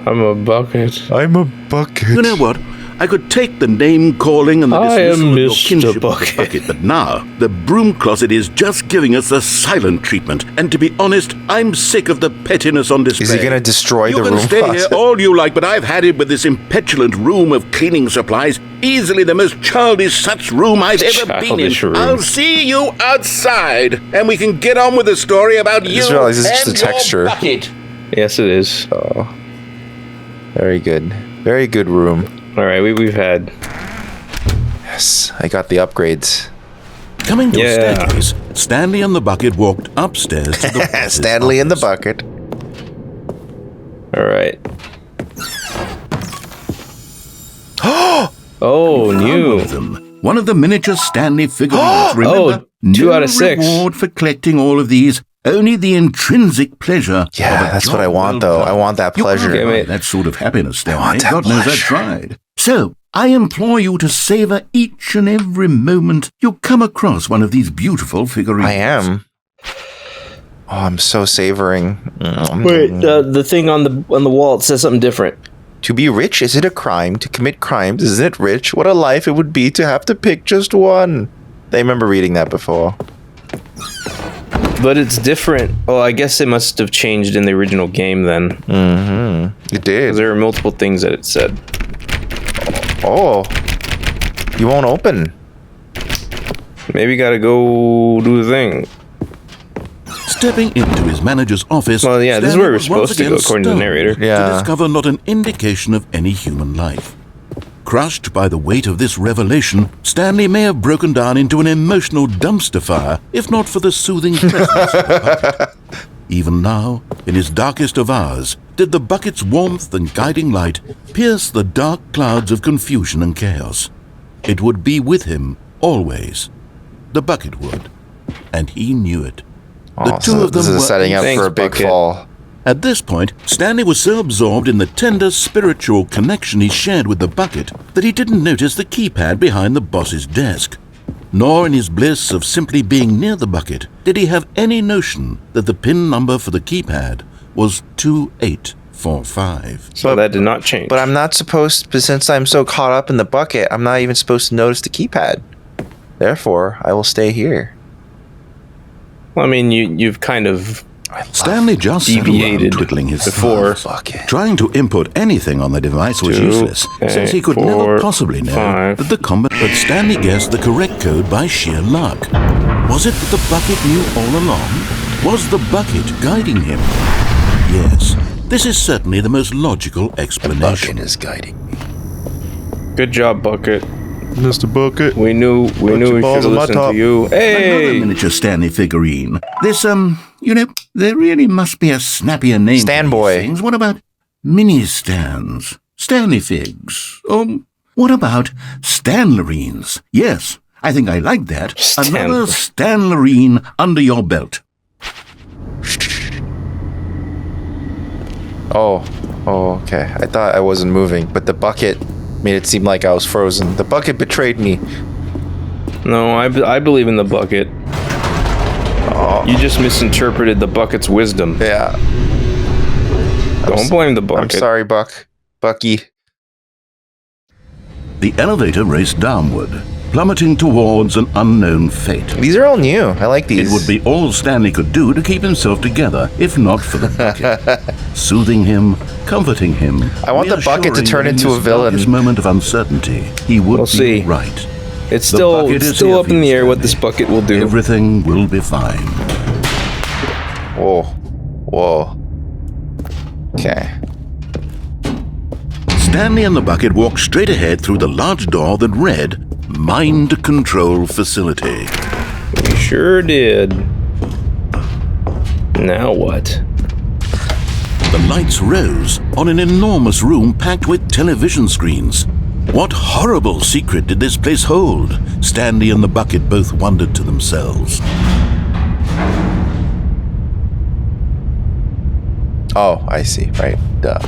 I'm a bucket. I'm a bucket. You know what? I could take the name calling and the I am dismissal of your Mr. kinship with the Bucket. bucket, but now the broom closet is just giving us the silent treatment. And to be honest, I'm sick of the pettiness on display. Is he going to destroy You the can room stay closet? here all you like, but I've had it with this impetulant room of cleaning supplies. Easily the most childish such room I've ever been in. Childish room. I'll see you outside, and we can get on with the story about you just realized it's just and a your texture. bucket. Yes, it is. Oh, very good. Very good room. All right, we've had. Yes, I got the upgrades. Coming to a Yeah. staircase, Stanley and the bucket walked upstairs to the boss's Stanley in the office. bucket. All right. Oh, new. One of the miniature Stanley figurines. Remember, two no out of 6. reward for collecting all of these. Only the intrinsic pleasure. Yeah, of a that's what I job want, well though. done. I want that You can't pleasure. Okay, buy mate. that sort of happiness, Stanley. want that God knows I pleasure. tried. So, I implore you to savor each and every moment you come across one of these beautiful figurines. I am. Oh, I'm so savoring. Wait, the thing on the wall, it says something different. To be rich, is it a crime? To commit crimes, isn't it rich? What a life it would be to have to pick just one. I remember reading that before. But it's different. Oh, I guess it must have changed in the original game then. Mm-hmm. It did. There are multiple things that it said. Oh. You won't open. Maybe gotta go do the thing. Stepping into his manager's office, Well, yeah, this is Stanley where we're was once supposed to go, again according to the stunned narrator. Yeah. to discover not an indication of any human life. Crushed by the weight of this revelation, Stanley may have broken down into an emotional dumpster fire, if not for the soothing presence of the bucket. Even now, in his darkest of hours, did the bucket's warmth and guiding light pierce the dark clouds of confusion and chaos. It would be with him, always. The bucket would. And he knew it. The Oh, two so of them this is were setting up Thanks, for a big Bucket. fall. At this point, Stanley was so absorbed in the tender spiritual connection he shared with the bucket that he didn't notice the keypad behind the boss's desk. Nor in his bliss of simply being near the bucket did he have any notion that the PIN number for the keypad was 2845. So that did not change. But I'm not supposed, but since I'm so caught up in the bucket, I'm not even supposed to notice the keypad. Therefore, I will stay here. Well, I mean, you've kind of Stanley just sat around deviated twiddling his before. thumbs. Bucket. Trying to input anything on the device was 2, useless, since he could 8, never 4, possibly know 5. that the combat. But Stanley guessed the correct code by sheer luck. Was it that the bucket knew all along? Was the bucket guiding him? Yes, this is certainly the most logical explanation. Bucket is guiding me. Good job, Bucket. Mr. Bucket. We knew we should have listened to you. Another Hey! miniature Stanley figurine. This, there really must be a snappier name. Stan for these Boy. things. What about mini stands? Stanley figs? What about Stanlerines? Yes, I think I like that. Another Stanlerine under your belt. Oh, okay. I thought I wasn't moving, but the bucket made it seem like I was frozen. The bucket betrayed me. No, I believe in the Bucket. You just misinterpreted the Bucket's wisdom. Yeah. Don't blame the Bucket. I'm sorry, Bucky. The elevator raced downward, plummeting towards an unknown fate. These are all new. I like these. It would be all Stanley could do to keep himself together, if not for the bucket. Soothing him, comforting him. I want the bucket to turn into a villain. This moment of uncertainty, he would We'll be see. right. It's The still bucket is still here up for in you, the air what Stanley. this bucket will do. Everything will be fine. Whoa. Okay. Stanley and the bucket walked straight ahead through the large door that read, Mind Control Facility. We sure did. Now what? The lights rose on an enormous room packed with television screens. What horrible secret did this place hold? Stanley and the bucket both wondered to themselves. Oh, I see. Right. Duh.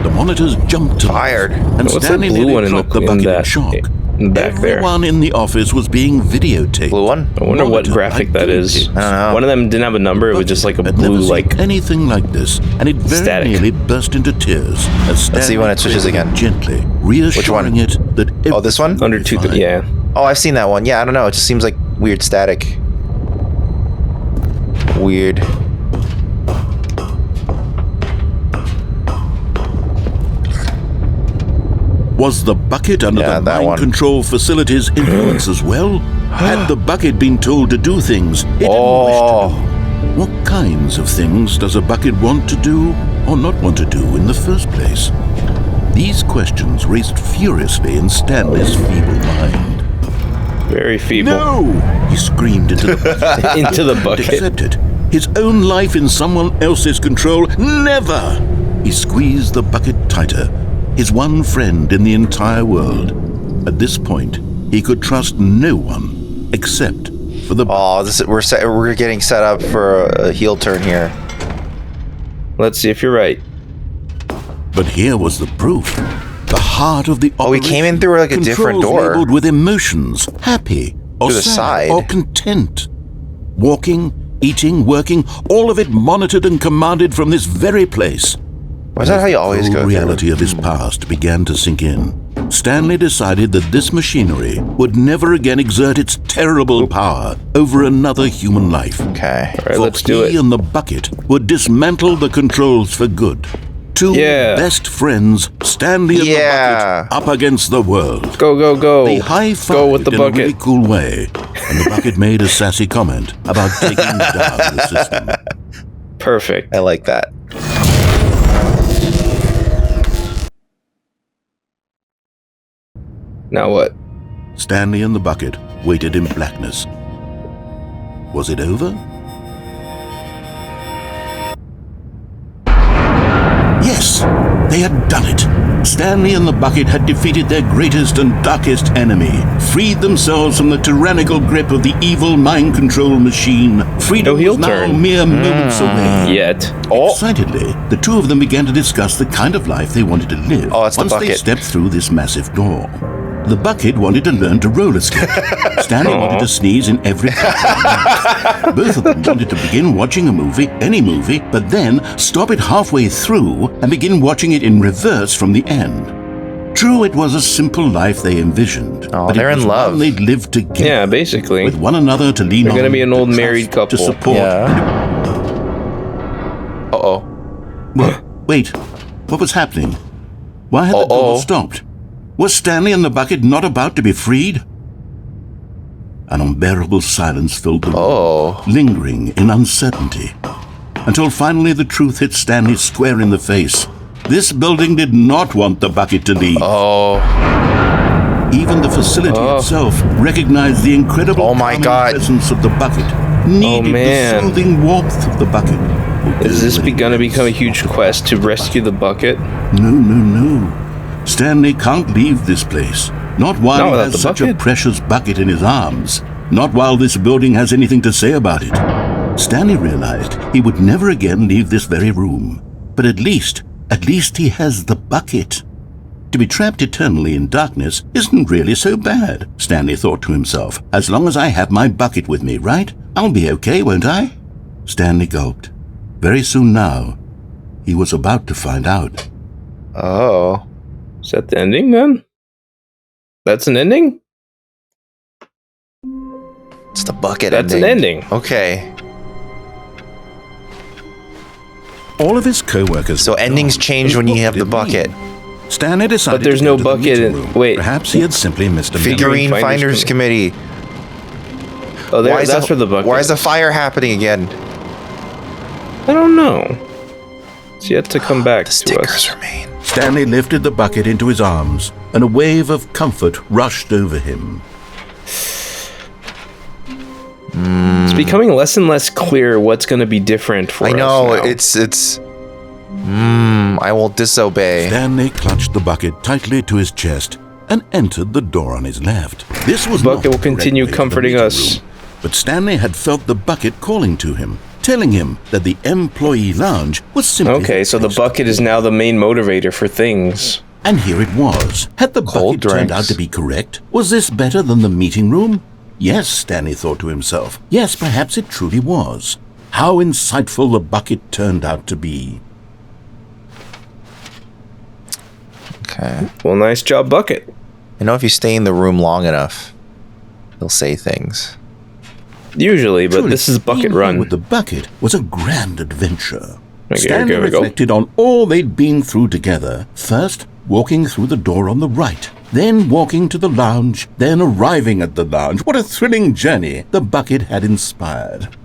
The monitors jumped to Fired. life, and Stanley nearly dropped the bucket in shock. Everyone in the office was being videotaped. Blue one? I wonder what graphic that is. I don't know. One of them didn't have a number. It was just like a blue, like anything like this, and it very static. nearly burst into tears. As Let's see when it switches again. Gently, reassuring it that Oh, this one? under two. Yeah. Oh, I've seen that one. Yeah, I don't know. It just seems like weird static. Weird. Was the bucket under the mind control facility's influence as well? Had the bucket been told to do things it didn't wish to do? What kinds of things does a bucket want to do or not want to do in the first place? These questions raced furiously in Stanley's feeble mind. Very feeble. No! He screamed into the bucket. Into the bucket. Accept it. His own life in someone else's control? Never! He squeezed the bucket tighter. His one friend in the entire world. At this point, he could trust no one except for the... Oh, we're getting set up for a heel turn here. Let's see if you're right. But here was the proof. The heart of the operation. Oh, we came in through like a different door. Labeled with emotions, happy or to the sad side. or content. Walking, eating, working, all of it monitored and commanded from this very place. Is that how you always go? The reality of his past began to sink in. Stanley decided that this machinery would never again exert its terrible power over another human life. Okay. All right, let's do it. He and the bucket would dismantle the controls for good. Two best friends, Stanley and the bucket, up against the world. Go, go, go. They high-fived go with the in bucket. a really cool way, and the bucket made a sassy comment about taking down the system. Perfect. I like that. Now what? Stanley and the bucket waited in blackness. Was it over? Yes, they had done it. Stanley and the bucket had defeated their greatest and darkest enemy, freed themselves from the tyrannical grip of the evil mind control machine. Freedom was now mere moments away. Yet. Excitedly, the two of them began to discuss the kind of life they wanted to live it's once they stepped through this massive door. The bucket wanted to learn to roller skate. Stanley wanted to sneeze in every moment. Both of them wanted to begin watching a movie, any movie, but then stop it halfway through and begin watching it in reverse from the end. True, it was a simple life they envisioned. Oh, but they're it was in love. One they'd live together. Yeah, basically. With one another to lean on. They're going to be an old to married couple. To support. Yeah. Uh-oh. Wait, what was happening? Why had the door stopped? Was Stanley and the bucket not about to be freed? An unbearable silence filled the room, lingering in uncertainty, until finally the truth hit Stanley square in the face. This building did not want the bucket to leave. Even the facility itself recognized the incredible presence of the bucket, needed the soothing warmth of the bucket. Is this going to become a huge quest to rescue the bucket? No. Stanley can't leave this place. Not while he has such a precious bucket in his arms. Not while this building has anything to say about it. Stanley realized he would never again leave this very room. But at least he has the bucket. To be trapped eternally in darkness isn't really so bad, Stanley thought to himself. As long as I have my bucket with me, right? I'll be okay, won't I? Stanley gulped. Very soon now, he was about to find out. Is that the ending then? That's an ending? It's the bucket That's ending. an ending. Okay. All of his co-workers. So endings change when you have the bucket. Stanley decided but there's no bucket in... Wait. Perhaps he had simply missed a Figurine Finders Committee. Oh, that's for the bucket. Why is the fire happening again? I don't know. It's yet to come back the to stickers us. remain. Stanley lifted the bucket into his arms, and a wave of comfort rushed over him. It's becoming less and less clear what's going to be different for us now. It's I will disobey. Stanley clutched the bucket tightly to his chest and entered the door on his left. This was The bucket not will continue the correct way to the comforting meeting us. room, but Stanley had felt the bucket calling to him, telling him that the employee lounge was simply... Okay, so the bucket is now the main motivator for things. And here it was. Had the Cold bucket turned out drinks. to be correct? Was this better than the meeting room? Yes, Stanley thought to himself. Yes, perhaps it truly was. How insightful the bucket turned out to be. Okay. Well, nice job, bucket. You know, if you stay in the room long enough, he'll say things. Usually, but Truly, this is bucket being here run. with the bucket was a grand adventure. Okay, Stanley here we go. reflected on all they'd been through together. First, walking through the door on the right. Then walking to the lounge. Then arriving at the lounge. What a thrilling journey the bucket had inspired.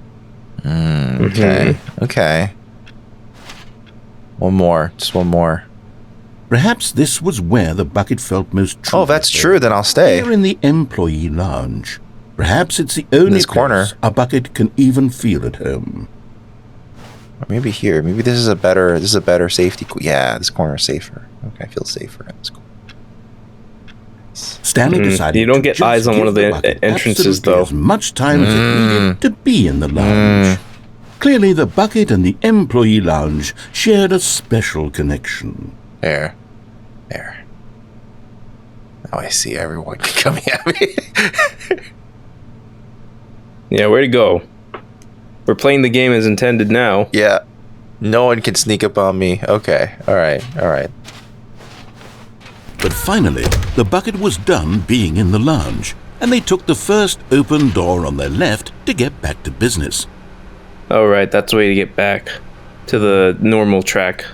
Okay. Okay. One more. Just one more. Perhaps this was where the bucket felt most true. Oh, that's true. Then I'll stay. Here in the employee lounge. Perhaps it's the only this corner. place a bucket can even feel at home. Or maybe here. Maybe this is a better safety. Yeah, this corner is safer. Okay, I feel safer in this corner. Stanley decided you don't to get just eyes on one give of the bucket entrances, absolutely though. as much time as it needed to be in the lounge. Clearly, the bucket and the employee lounge shared a special connection. There. Now I see everyone coming at me. Yeah, where to go? We're playing the game as intended now. Yeah. No one can sneak up on me. Okay. All right. But finally, the bucket was done being in the lounge, and they took the first open door on their left to get back to business. Oh, right, that's the way to get back to the normal track.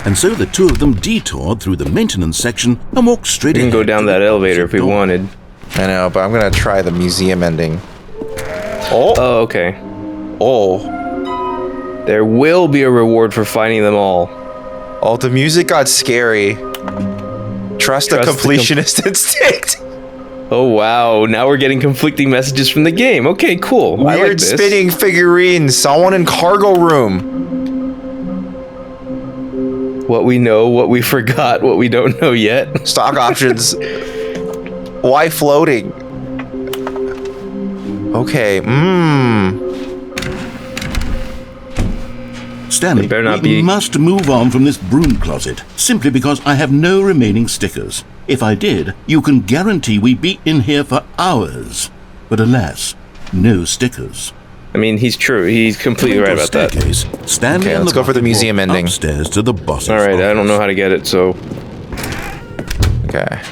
And so the two of them detoured through the maintenance section and walked straight We can ahead go down to the that elevator if we door. wanted. I know, but I'm going to try the museum ending. Oh. Oh, okay. Oh. There will be a reward for finding them all. Oh, the music got scary. Trust a Trust the completionist instinct. Oh, wow. Now we're getting conflicting messages from the game. Okay, cool. I like Weird this. spinning figurines. Someone in cargo room. What we know, what we forgot, what we don't know yet. Stock options. Why floating? Okay. Stanley, better not we be- must move on from this broom closet, simply because I have no remaining stickers. If I did, you can guarantee we'd be in here for hours. But alas, no stickers. I mean, he's true. He's completely right about that. Staircase, Stanley Okay, and let's the go for the bucket museum walked ending. Upstairs to the boss's All right, I don't know office. how to get it, so... Okay.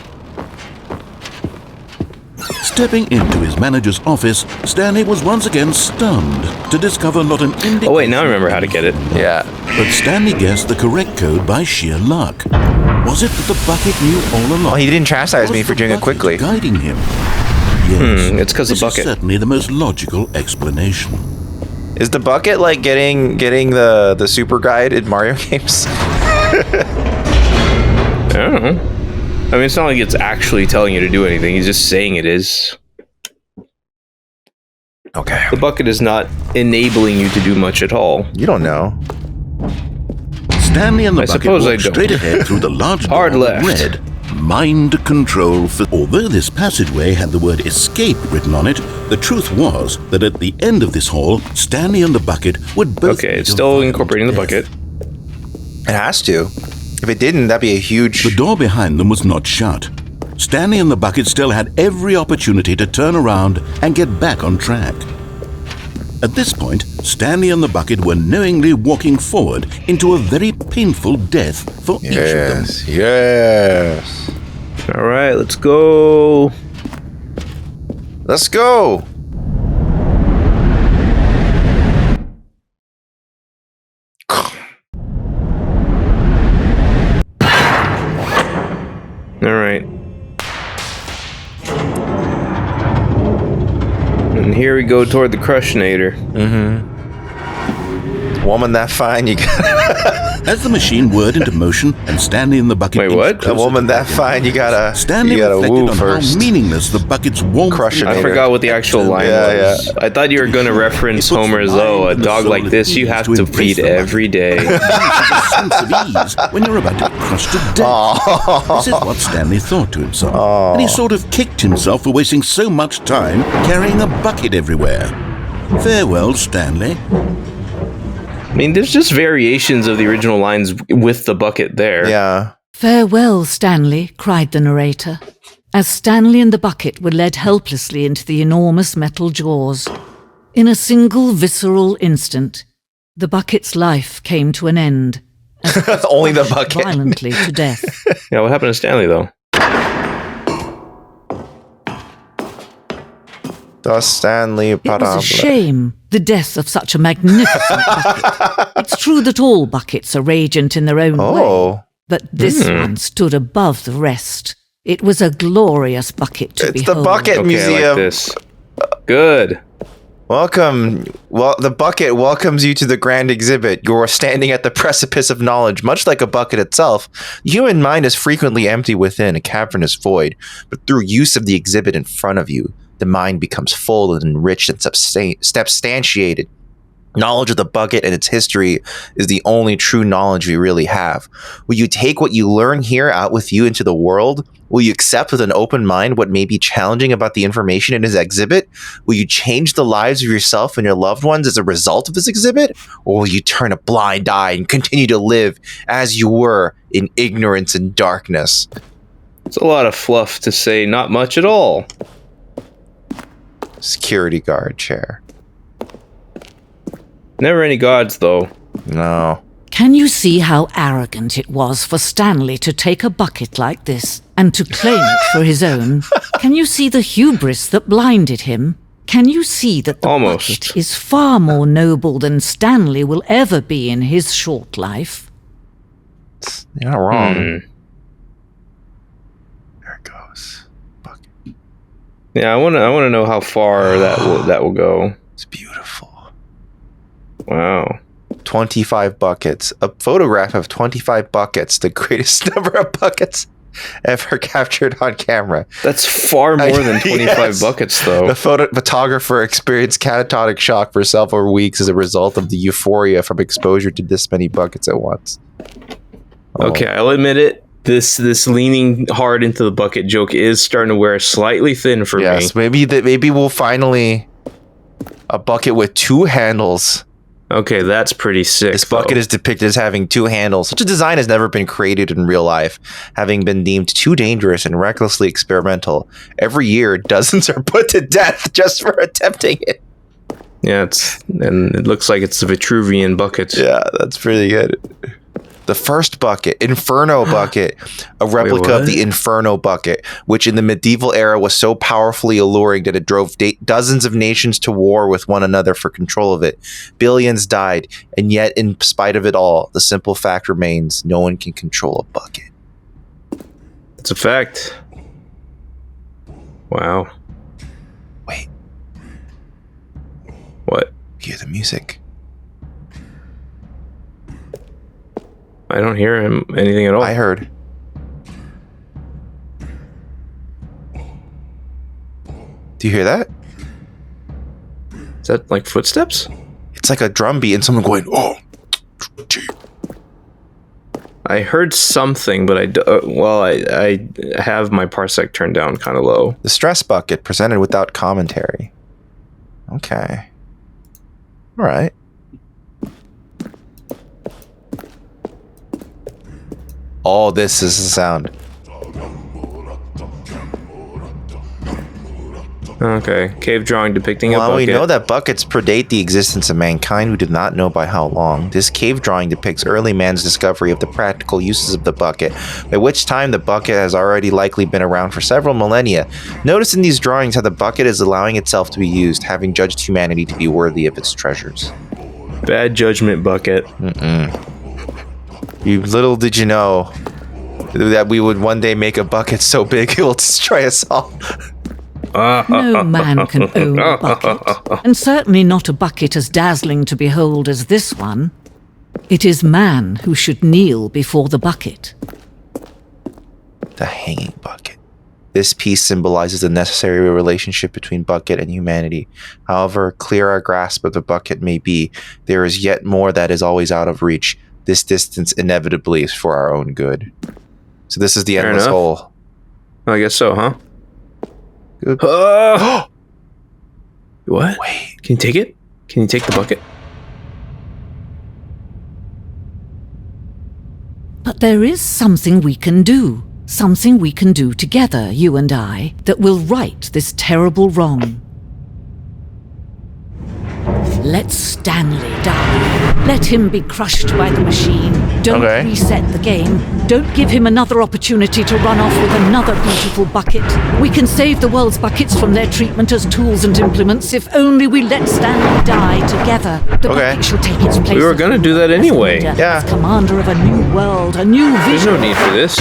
Stepping into his manager's office, Stanley was once again stunned to discover not an indication. Oh, wait, now I remember how to get it. Yeah. But Stanley guessed the correct code by sheer luck. Was it that the bucket knew all along? Well, he didn't chastise Was me for the doing it bucket quickly. guiding him? Yes, it's 'cause the this bucket. is certainly the most logical explanation. Is the bucket like getting the super guide in Mario games? I don't know. I mean, it's not like it's actually telling you to do anything. He's just saying it is. Okay. The bucket is not enabling you to do much at all. You don't know. Stanley and the I bucket suppose I walked don't. straight ahead through the large door Hard that left. read Mind Control. Although this passageway had the word escape written on it, the truth was that at the end of this hall, Stanley and the bucket would both... Okay, meet it's a still violent incorporating the death. bucket. It has to. If it didn't, that'd be a huge... The door behind them was not shut. Stanley and the bucket still had every opportunity to turn around and get back on track. At this point, Stanley and the bucket were knowingly walking forward into a very painful death for each of them. Yes. All right, let's go. Let's go. All right. And here we go toward the Crushinator. Woman that fine, you got... As the machine whirred into motion and Stanley and the bucket... Wait, what? A woman that fine, you gotta Stanley woo reflected on first. how meaningless the bucket's warmth... Crush it. I forgot what the actual line was. Yeah. I thought you were going to reference Homer's, a dog like this you have to feed every day. sense of ease when you're about to be crushed to death. This is what Stanley thought to himself. And he sort of kicked himself for wasting so much time carrying a bucket everywhere. Farewell, Stanley. I mean, there's just variations of the original lines with the bucket there. Yeah. Farewell, Stanley, cried the narrator, as Stanley and the bucket were led helplessly into the enormous metal jaws. In a single visceral instant, the bucket's life came to an end. Only the bucket. Violently to death. Yeah, what happened to Stanley, though? The Stanley Parable. It was a shame, the death of such a magnificent bucket. It's true that all buckets are radiant in their own way, but this one stood above the rest. It was a glorious bucket to behold. It's the Bucket Museum. I like this. Good. Welcome. Well, the bucket welcomes you to the grand exhibit. You're standing at the precipice of knowledge. Much like a bucket itself, the human mind is frequently empty within a cavernous void, but through use of the exhibit in front of you, the mind becomes full and enriched and substantiated. Knowledge of the bucket and its history is the only true knowledge we really have. Will you take what you learn here out with you into the world? Will you accept with an open mind what may be challenging about the information in his exhibit? Will you change the lives of yourself and your loved ones as a result of this exhibit? Or will you turn a blind eye and continue to live as you were in ignorance and darkness? It's a lot of fluff to say not much at all. Security guard chair. Never any gods, though. No. Can you see how arrogant it was for Stanley to take a bucket like this and to claim it for his own? Can you see the hubris that blinded him? Can you see that the bucket is far more noble than Stanley will ever be in his short life? You're not wrong. There it goes. Bucket. Yeah, I want to know how far that will go. It's beautiful. Wow. 25 buckets. A photograph of 25 buckets, the greatest number of buckets ever captured on camera. That's far more than 25 buckets, though. The photographer experienced catatonic shock for several weeks as a result of the euphoria from exposure to this many buckets at once. Okay, I'll admit it. This leaning hard into the bucket joke is starting to wear slightly thin for me. Yes, maybe we'll finally a bucket with two handles. Okay, that's pretty sick. This bucket is depicted as having two handles. Such a design has never been created in real life, having been deemed too dangerous and recklessly experimental. Every year, dozens are put to death just for attempting it. Yeah, and it looks like it's the Vitruvian bucket. Yeah, that's pretty good. The first bucket, Inferno bucket, a replica of the Inferno bucket, which in the medieval era was so powerfully alluring that it drove dozens of nations to war with one another for control of it. Billions died, and yet in spite of it all, the simple fact remains, no one can control a bucket. It's a fact. Wow. Wait. What? Hear the music. I don't hear anything at all. I heard. Do you hear that? Is that like footsteps? It's like a drum beat and someone going, oh. I heard something, but I have my parsec turned down kind of low. The stress bucket presented without commentary. Okay. All right. All this is the sound. Okay, cave drawing depicting a bucket. Well, we know that buckets predate the existence of mankind. We did not know by how long. This cave drawing depicts early man's discovery of the practical uses of the bucket, by which time the bucket has already likely been around for several millennia. Notice in these drawings how the bucket is allowing itself to be used, having judged humanity to be worthy of its treasures. Bad judgment, bucket. You little did you know that we would one day make a bucket so big it will destroy us all. No man can own a bucket, and certainly not a bucket as dazzling to behold as this one. It is man who should kneel before the bucket. The hanging bucket. This piece symbolizes the necessary relationship between bucket and humanity. However clear our grasp of the bucket may be, there is yet more that is always out of reach. This distance inevitably is for our own good. So this is the endless hole. I guess so, huh? Good. What? Wait. Can you take it? Can you take the bucket? But there is something we can do. Something we can do together, you and I, that will right this terrible wrong. Let Stanley die. Let him be crushed by the machine. Don't reset the game. Don't give him another opportunity to run off with another beautiful bucket. We can save the world's buckets from their treatment as tools and implements if only we let Stanley die together. The bucket shall take its place. We were going to do that anyway. As commander of a new world, a new vision. There's no need for this.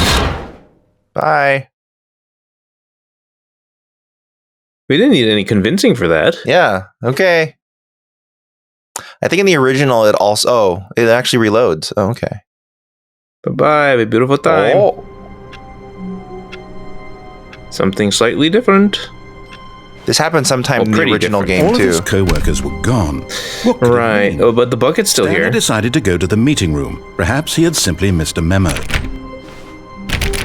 Bye. We didn't need any convincing for that. Yeah, okay. I think in the original it also... it actually reloads. Oh, okay. Bye-bye, have a beautiful time. Oh. Something slightly different. This happened sometime in the original game, All too. of his co-workers were gone. What could it mean? Oh, but the bucket's still Stanley here. decided to go to the meeting room. Perhaps he had simply missed a memo.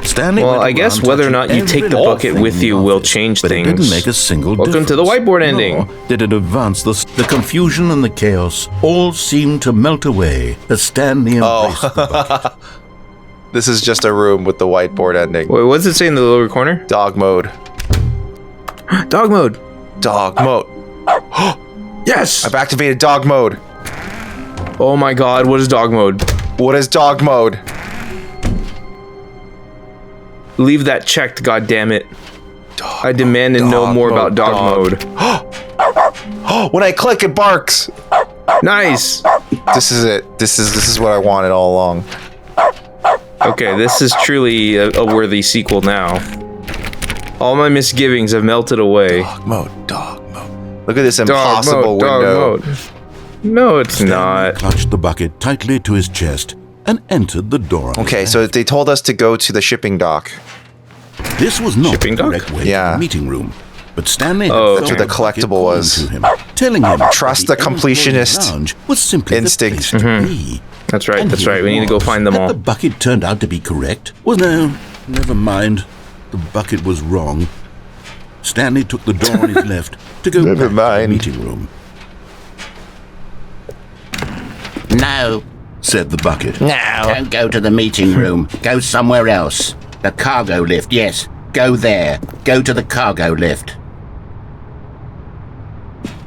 Stanley Well, I guess whether or not you take the bucket with you will change but things. It didn't make a single Welcome difference. to the whiteboard ending. Nor did it advance the confusion and the chaos all seemed to melt away as Stanley embraced the bucket. This is just a room with the whiteboard ending. Wait, what does it say in the lower corner? Dog mode. Dog mode. Dog mode. Yes! I've activated dog mode. Oh my god, what is dog mode? What is dog mode? Leave that checked, goddammit. I demand to know more about dog mode. When I click, it barks. Nice! This is it. This is what I wanted all along. Okay, this is truly a worthy sequel now. All my misgivings have melted away. Dog mode. Dog mode. Look at this impossible window. Dog mode. No, it's not. Clutched the bucket tightly to his chest and entered the door. Okay, so they told us to go to the shipping dock. This was not Shipping the dock? correct way to Yeah. the meeting room. But Stanley That's where the collectible was. to him, telling him Trust that the employee completionist lounge was simply instinct. the place to be. That's right, And that's here right. it We need to go was. find them Had all. the bucket turned out to be correct? Well, no, never mind. The bucket was wrong. Stanley took the door on his left to go Never back mind. to the meeting room. No, Said the bucket. don't go to the meeting room. Go somewhere else. The cargo lift, yes. Go there. Go to the cargo lift.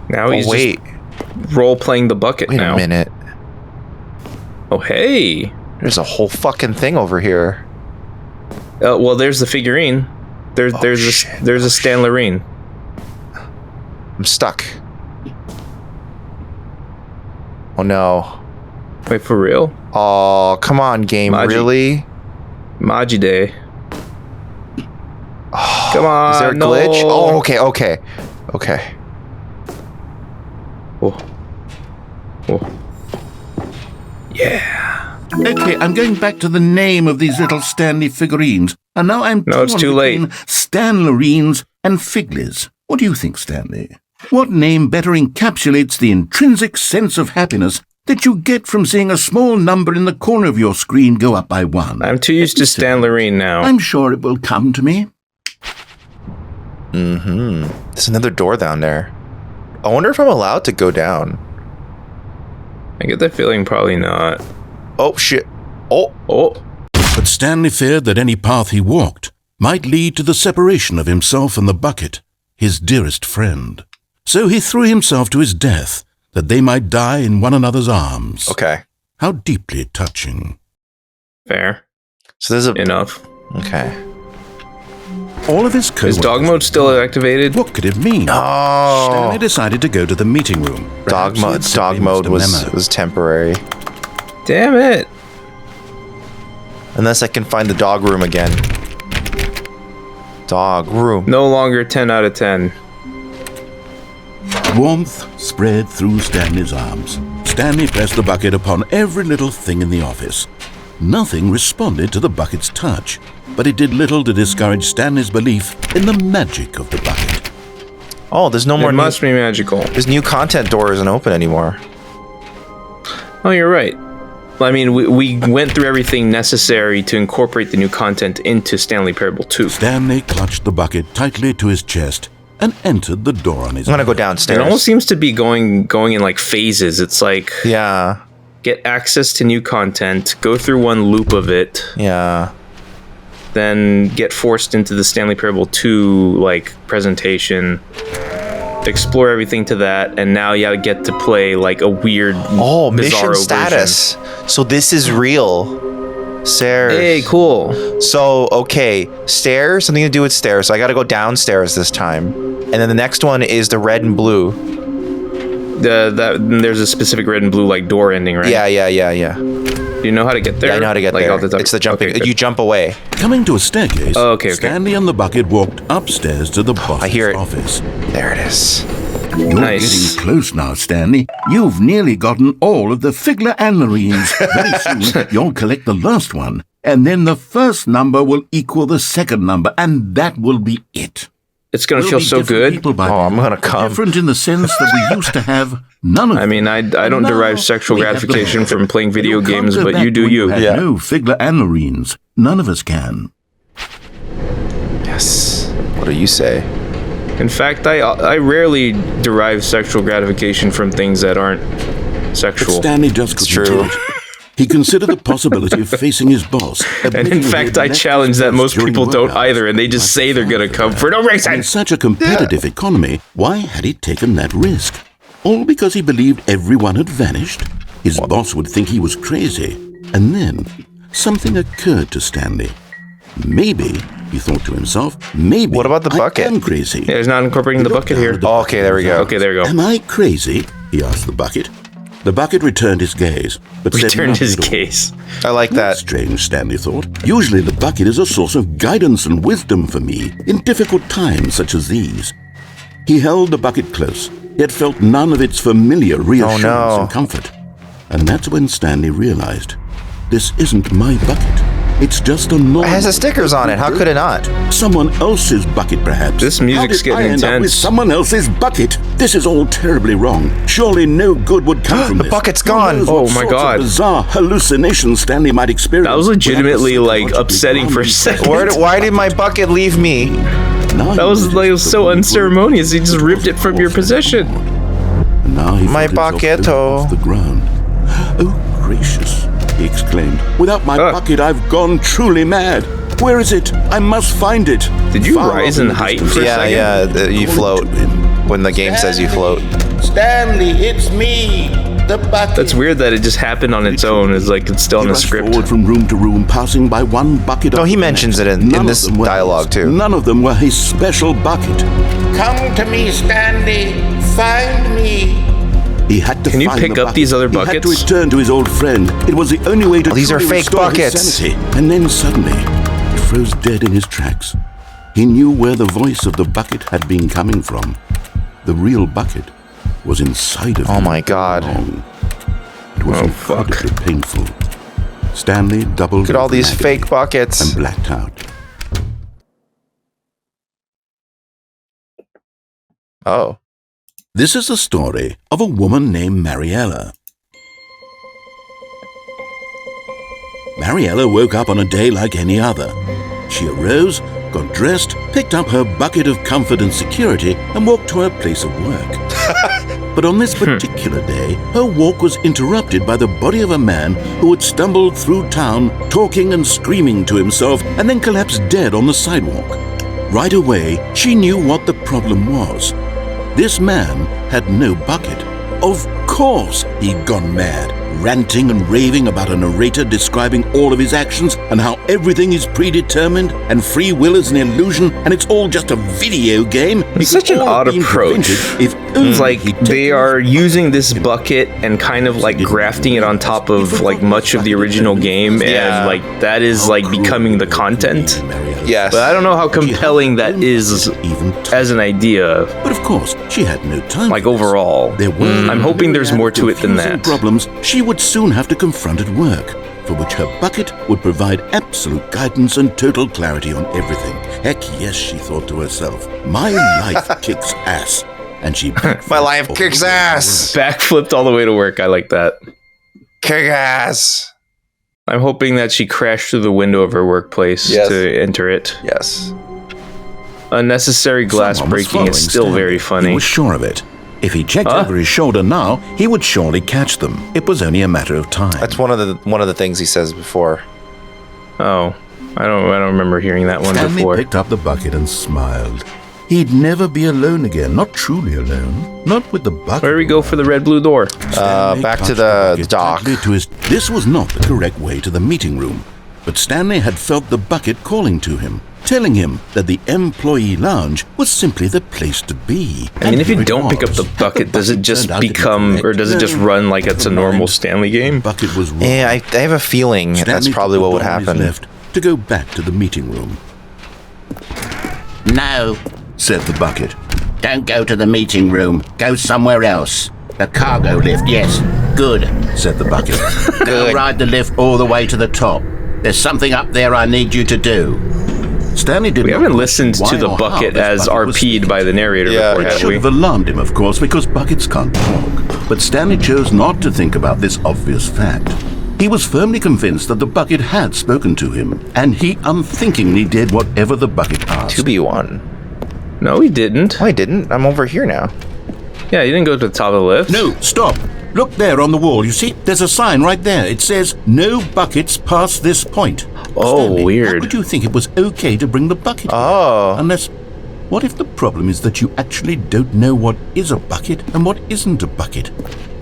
Now he's wait. just role-playing the bucket Wait now. a minute. Oh, hey. There's a whole fucking thing over here. Well, there's the figurine. There's a Stanley. I'm stuck. Oh no. Wait, for real? Oh, come on, game. Maji. Really? Majide. Come on. Is there a no. glitch? Oh, okay. Oh. Oh. Yeah. Okay, I'm going back to the name of these little Stanley figurines. And now I'm No, it's torn too late. between Stanlerines and Figlies. What do you think, Stanley? What name better encapsulates the intrinsic sense of happiness that you get from seeing a small number in the corner of your screen go up by one? I'm too used to Stanley now. I'm sure it will come to me. There's another door down there. I wonder if I'm allowed to go down. I get that feeling probably not. Oh, shit. Oh. But Stanley feared that any path he walked might lead to the separation of himself and the bucket, his dearest friend. So he threw himself to his death, that they might die in one another's arms. Okay. How deeply touching. Fair. So there's a... Enough. Okay. All of his Is co-workers... dog mode still activated? What could it mean? Oh. Stanley decided to go to the meeting room. Dog Perhaps he had simply mode missed a memo. was temporary. Damn it. Unless I can find the dog room again. Dog room. No longer 10 out of 10. Warmth spread through Stanley's arms. Stanley pressed the bucket upon every little thing in the office. Nothing responded to the bucket's touch, but it did little to discourage Stanley's belief in the magic of the bucket. Oh, there's no more. It must be magical. This new content door isn't open anymore. Oh, you're right. I mean, we went through everything necessary to incorporate the new content into Stanley Parable 2. Stanley clutched the bucket tightly to his chest and entered the door on his I'm gonna own. go downstairs. It almost seems to be going in like phases. It's like, yeah, get access to new content, go through one loop of it, yeah, then get forced into the Stanley Parable 2 like presentation, explore everything to that, and now you get to play like a weird mission status version. So this is real. Stairs. Hey, cool. So okay, stairs, something to do with stairs, so I gotta go downstairs this time, and then the next one is the red and blue. There's a specific red and blue like door ending, right? Yeah. Do you know how to get there? Yeah, I know how to get there. Off the top? It's the jumping. Okay, You jump away. Coming to a staircase, okay. Stanley and the bucket walked upstairs to the boss's I hear it. office. There it is. You're Nice. getting close now, Stanley. You've nearly gotten all of the Figler Anlarines. Very soon, you'll collect the last one, and then the first number will equal the second number, and that will be it. It's gonna We'll feel be so different good. people by I'm then. gonna come. Different in the sense that we used to have none of I mean, I don't Now derive sexual we have the gratification bucket. from playing video You can't games, go but back you do when you. had Yeah. no Figler Anlarines. None of us can. Yes. What do you say? In fact, I rarely derive sexual gratification from things that aren't But sexual. Stanley just couldn't true. do it. He considered the possibility of facing his boss. And in fact, I challenge that most people don't either, and they just say they're gonna come for no In reason. such a competitive economy, why had he taken that risk? All because he believed everyone had vanished? His boss would think he was crazy. And then, something occurred to Stanley. Maybe, he thought to himself, maybe What about the bucket? I am crazy. Yeah, he's not incorporating the bucket here. Oh, okay, there we go. Okay, there you go. Am I crazy? He asked the bucket. The bucket returned his gaze, but said Returned nothing his at all. gaze. I like that. Strange, Stanley thought. Usually the bucket is a source of guidance and wisdom for me in difficult times such as these. He held the bucket close, yet felt none of its familiar reassurance no. and comfort. And that's when Stanley realized, this isn't my bucket. It's just a normal... It has the stickers on it. How could it not? Someone else's bucket, perhaps. This music's How did I getting end up with intense. someone else's bucket? This is all terribly wrong. Surely no good would come from The this. bucket's Who gone. knows Oh what my sorts God. of bizarre hallucinations Stanley might experience. That was legitimately, without the like, psychologically upsetting for a grounded second. Why did my bucket leave me? Now That he was like noticed so the unceremonious. He just ripped it from your possession. And now he My felt himself bucketto. off the ground. Oh, gracious, he exclaimed. Without my bucket, I've gone truly mad. Where is it? I must find it. Did you Far rise off in the height distance. for a second? You float when the game says you float. Stanley, it's me, the bucket. That's weird that it just happened on its own. It's like it's still He in the rushed script. forward from room to room, passing by one bucket. No, after he the mentions next. it in None of this them were dialogue, his. too. None of them were his special bucket. Come to me, Stanley. Find me. He had to Can you find pick the up bucket. these other He had to buckets? return to his old friend. It was the only way to These are truly fake restore his buckets. sanity. And then suddenly, he froze dead in his tracks. He knew where the voice of the bucket had been coming from. The real bucket was inside of him. Oh my God. It was incredibly painful. Stanley doubled. Look at all these in fake agony buckets. and blacked out. Oh. This is the story of a woman named Mariella. Mariella woke up on a day like any other. She arose, got dressed, picked up her bucket of comfort and security, and walked to her place of work. But on this particular day, her walk was interrupted by the body of a man who had stumbled through town, talking and screaming to himself, and then collapsed dead on the sidewalk. Right away, she knew what the problem was. This man had no bucket. Of course he'd gone mad, ranting and raving about a narrator describing all of his actions and how everything is predetermined and free will is an illusion and it's all just a video game. It's such an odd approach. If It's like they are using this bucket and kind of like grafting it on top of like much of the original game, and like that is like becoming the content. Yes. But I don't know how compelling that is as an idea. But of course, she had no time. Like overall. There were I'm hoping there's more to it than that. Problems she would soon have to confront at work, for which her bucket would provide absolute guidance and total clarity on everything. Heck yes, she thought to herself, my life kicks ass. And she my life kicks ass. Backflipped all the way to work. I like that. Kick ass. I'm hoping that she crashed through the window of her workplace to enter it. Yes. Unnecessary glass breaking is still very funny. He was sure of it. If he checked over his shoulder now, he would surely catch them. It was only a matter of time. That's one of the things he says before. Oh, I don't remember hearing that one Stanley before. picked up the bucket and smiled. He'd never be alone again, not truly alone, not with the bucket. Where do we go for the red blue door? Back to the dock. This was not the correct way to the meeting room, but Stanley had felt the bucket calling to him, telling him that the employee lounge was simply the place to be. I mean, if you don't pick up the bucket, does it just become, or does it just run like it's a normal Stanley game? Bucket was wrong. Yeah, I have a feeling that's probably what would happen. Left to go back to the meeting room. No, said the bucket. don't go to the meeting room. Go somewhere else. The cargo lift, yes. Good, said the bucket. Go ride the lift all the way to the top. There's something up there I need you to do. Stanley did We not haven't listened to the bucket as RP'd by the narrator before, It have should we? have alarmed him, of course, because buckets can't talk. But Stanley chose not to think about this obvious fact. He was firmly convinced that the bucket had spoken to him, and he unthinkingly did whatever the bucket asked. 2B1. No, he didn't. Oh, I didn't. I'm over here now. Yeah, you didn't go to the top of the lift. No, stop. Look there on the wall. You see, there's a sign right there. It says, no buckets past this point. Oh, Stanley, weird. How would you think it was okay to bring the bucket? Oh. Unless, what if the problem is that you actually don't know what is a bucket and what isn't a bucket?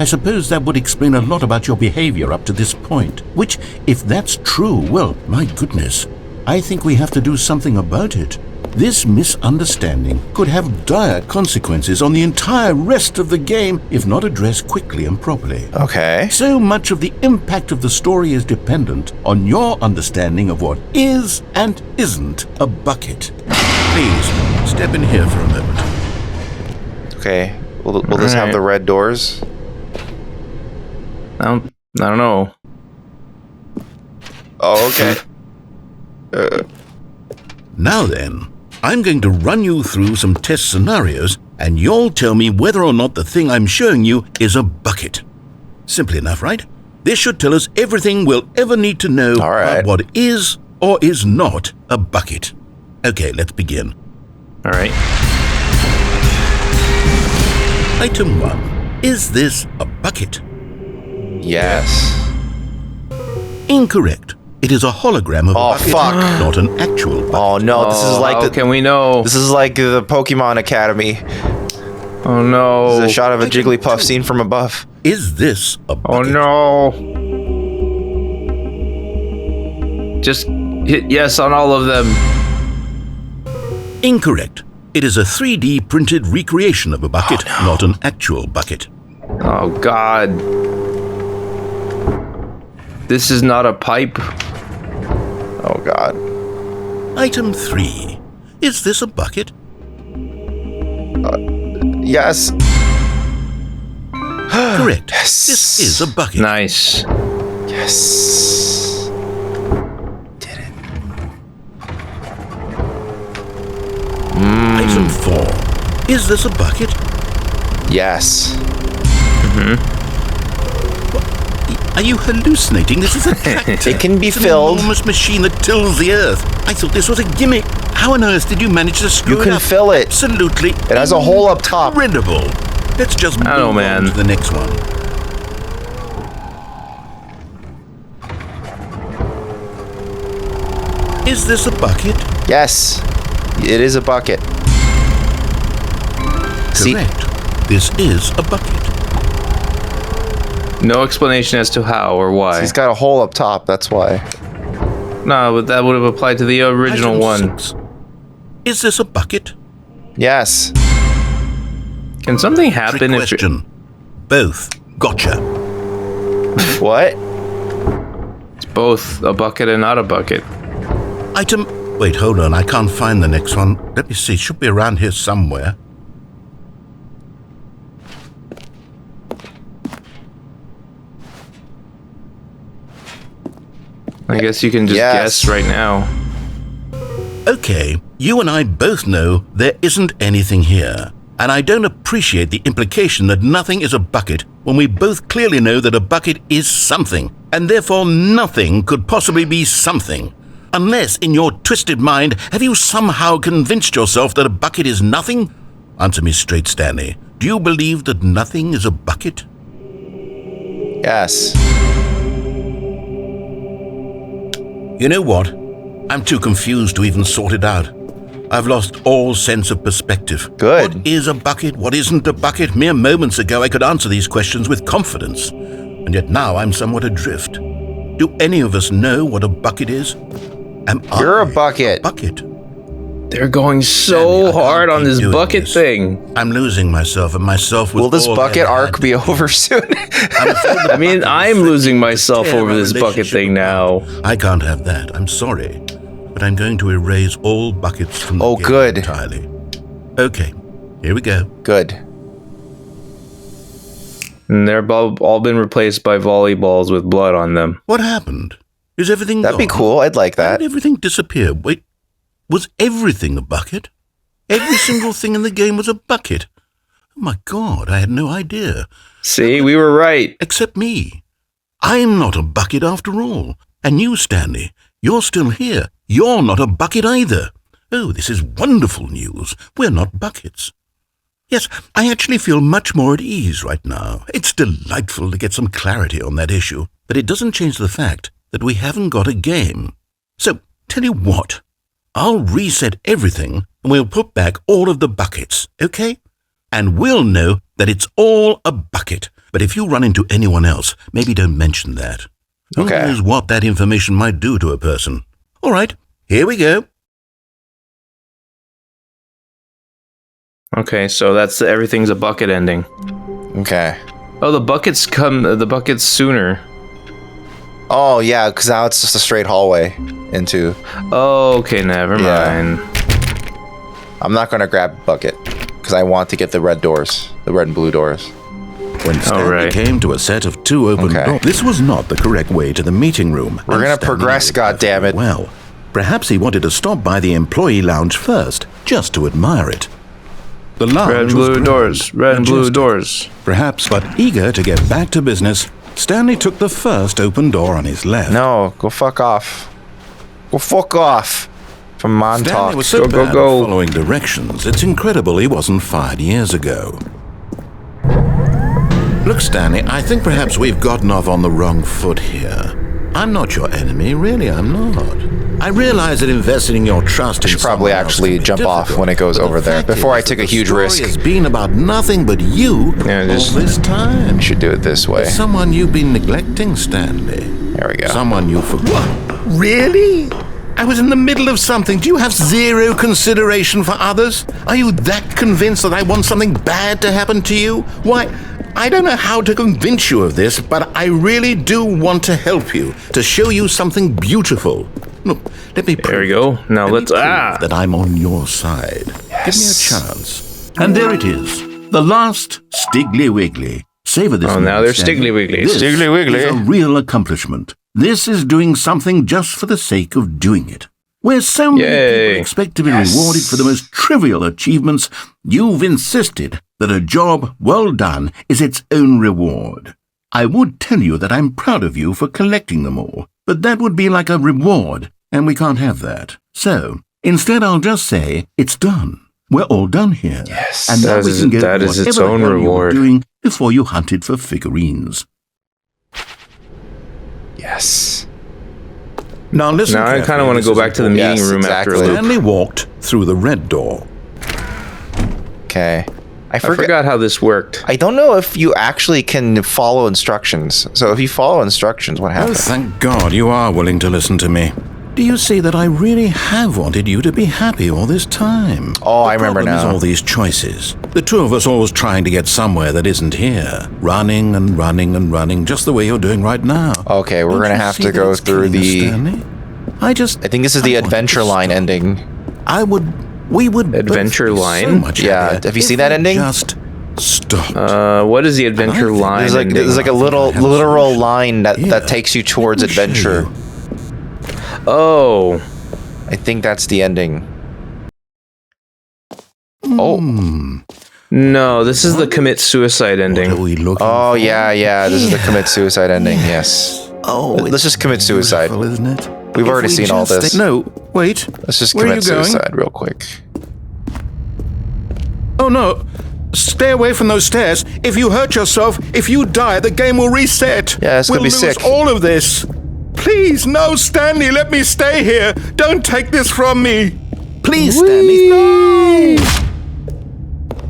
I suppose that would explain a lot about your behavior up to this point. Which, if that's true, well, my goodness, I think we have to do something about it. This misunderstanding could have dire consequences on the entire rest of the game if not addressed quickly and properly. Okay. So much of the impact of the story is dependent on your understanding of what is and isn't a bucket. Please, step in here for a moment. Okay. Will this have the red doors? I don't know. Oh, okay. Now then, I'm going to run you through some test scenarios, and you'll tell me whether or not the thing I'm showing you is a bucket. Simple enough, right? This should tell us everything we'll ever need to know about what is or is not a bucket. Okay, let's begin. All right. Item 1. Is this a bucket? Yes. Incorrect. It is a hologram of a bucket, not an actual bucket. Oh no, this is like can we know? This is like the Pokemon Academy. Oh no. This is a shot of a Jigglypuff seen from above. Is this a bucket? Oh no. Just hit yes on all of them. Incorrect. It is a 3D printed recreation of a bucket, not an actual bucket. Oh god. This is not a pipe. Oh god. Item 3. Is this a bucket? Yes. Correct. This is a bucket. Nice. Yes. Did it. Item 4. Is this a bucket? Yes. Are you hallucinating? This is a tractor. It can be it's filled. An enormous machine that tills the earth. I thought this was a gimmick. How on earth did you manage to screw You it can up? fill it. Absolutely. It has a hole up top. Incredible. Let's just move on to the next one. Is this a bucket? Yes. It is a bucket. Correct. This is a bucket. No explanation as to how or why. He's got a hole up top, that's why. No, but that would have applied to the original Item one. 6. Is this a bucket? Yes. Can something happen Trick if question. Both. Gotcha. What? it's both a bucket and not a bucket? Item Wait, hold on. I can't find the next one. Let me see. It should be around here somewhere. I guess you can just guess right now. Okay, you and I both know there isn't anything here. And I don't appreciate the implication that nothing is a bucket when we both clearly know that a bucket is something, and therefore nothing could possibly be something. Unless, in your twisted mind, have you somehow convinced yourself that a bucket is nothing? Answer me straight, Stanley. Do you believe that nothing is a bucket? Yes. You know what? I'm too confused to even sort it out. I've lost all sense of perspective. Good. What is a bucket? What isn't a bucket? Mere moments ago I could answer these questions with confidence. And yet now I'm somewhat adrift. Do any of us know what a bucket is? You're a bucket. Bucket. They're going so hard on this bucket thing. I'm losing myself, and myself with Will this bucket arc be over soon? I mean, I'm losing myself over this bucket thing now. I can't have that. I'm sorry. But I'm going to erase all buckets from the game entirely. Okay, here we go. Good. And they're all been replaced by volleyballs with blood on them. What happened? Is everything That'd be cool. I'd like that. How did everything disappear? Wait, was everything a bucket? Every single thing in the game was a bucket. Oh my God, I had no idea. See, we were right. Except me. I'm not a bucket after all. And you, Stanley, you're still here. You're not a bucket either. Oh, this is wonderful news. We're not buckets. Yes, I actually feel much more at ease right now. It's delightful to get some clarity on that issue, but it doesn't change the fact that we haven't got a game. So, tell you what, I'll reset everything and we'll put back all of the buckets, okay? And we'll know that it's all a bucket. But if you run into anyone else, maybe don't mention that. Who knows what that information might do to a person. All right, here we go. Okay, so that's everything's a bucket ending. Okay. Oh, the buckets sooner. Oh, yeah, because now it's just a straight hallway into... Oh, okay, never mind. I'm not going to grab a bucket, because I want to get the red doors. The red and blue doors. When Stanley came to a set of 2 open doors, this was not the correct way to the meeting room. We're going to progress, goddammit. Well, perhaps he wanted to stop by the employee lounge first, just to admire it. The lounge red and blue doors, red and blue doors. Perhaps, but eager to get back to business, Stanley took the first open door on his left. No, go fuck off. Go fuck off. From Montauk. Stanley was so bad at following directions, it's incredible he wasn't fired years ago. Look, Stanley, I think perhaps we've gotten off on the wrong foot here. I'm not your enemy, really, I'm not. I realize that investing your trust in should probably actually jump off when it goes over there before I take a huge risk. It's been about nothing but you all this time. You should do it this way. Someone you've been neglecting, Stanley. There we go. Someone you forgot. Really? I was in the middle of something. Do you have zero consideration for others? Are you that convinced that I want something bad to happen to you? Why, I don't know how to convince you of this, but I really do want to help you, to show you something beautiful. Look, let me prove. There we go. Now let's that I'm on your side. Yes. Give me a chance. And there it is. The last Stiggly Wiggly. Savor this. Oh, now there's Stiggly Wiggly. Stiggly Wiggly is a real accomplishment. This is doing something just for the sake of doing it. Where so many people expect to be rewarded for the most trivial achievements, you've insisted that a job well done is its own reward. I would tell you that I'm proud of you for collecting them all, but that would be like a reward, and we can't have that. So, instead I'll just say, it's done. We're all done here. Yes, and now we can get that is its own reward. You were doing before you hunted for figurines. Yes. Now listen. Now I kind of want to go back to the meeting room after a loop. Stanley walked through the red door. Okay. I forgot how this worked. I don't know if you actually can follow instructions. So if you follow instructions, what happens? Oh, thank God you are willing to listen to me. Do you see that I really have wanted you to be happy all this time? Oh, I remember now. The problem is all these choices. The two of us always trying to get somewhere that isn't here. Running and running and running, just the way you're doing right now. Okay, we're going to have to go through the... I think this is the adventure line ending. We would adventure line. So much have you seen that ending? Just stop. What is the adventure line? There's like a literal line that takes you towards adventure. Oh, I think that's the ending. Oh. No, this is the commit suicide ending. Oh, yeah. This is the commit suicide ending, yes. Oh, let's just commit suicide. Isn't it? We've already seen all this. No, wait. Let's just commit suicide real quick. Oh, no. Stay away from those stairs. If you hurt yourself, if you die, the game will reset. Yeah, it's gonna be sick. We'll lose all of this. Please, no, Stanley, let me stay here. Don't take this from me. Please, Stanley, no!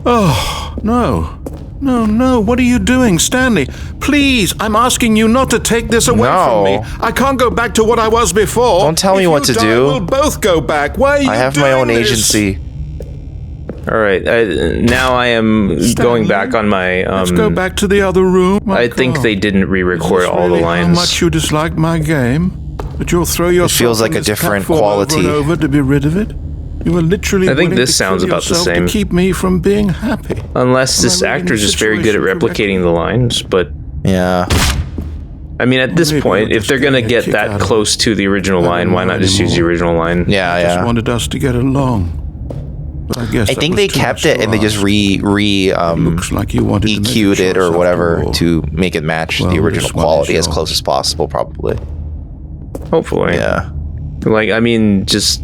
Oh, no, what are you doing, Stanley? Please, I'm asking you not to take this away from me. I can't go back to what I was before. Don't tell me what to do. We'll both go back. Why are you I have my own agency. All right, now I am going back on my... let's go back to the other room. I think they didn't re-record all the lines. How much you dislike my game? But you'll throw yourself it feels like a different quality. Over and over to be rid of it? You were literally I think this sounds about the same. To keep me from being happy. Unless this actor is just very good at replicating the lines, but... Yeah. I mean, at this point, if they're going to get that close to the original line, why not just use the original line? Yeah, I just wanted us to get along. But I think they kept it and they just looks like you wanted EQ'd it or whatever to make it match the original quality as close as possible, probably. Hopefully. Yeah. Like, I mean, just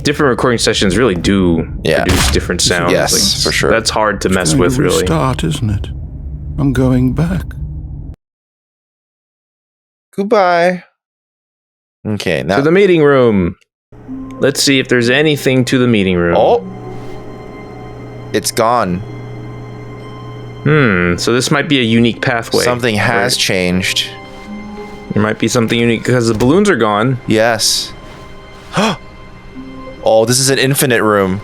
different recording sessions really do produce different sounds. Yes, like, for sure. That's hard to mess with, really. Start, isn't it? I'm going back. Goodbye. Okay, now to the meeting room. Let's see if there's anything to the meeting room. Oh, it's gone. So this might be a unique pathway. Something has changed. There might be something unique because the balloons are gone. Yes. Oh, this is an infinite room.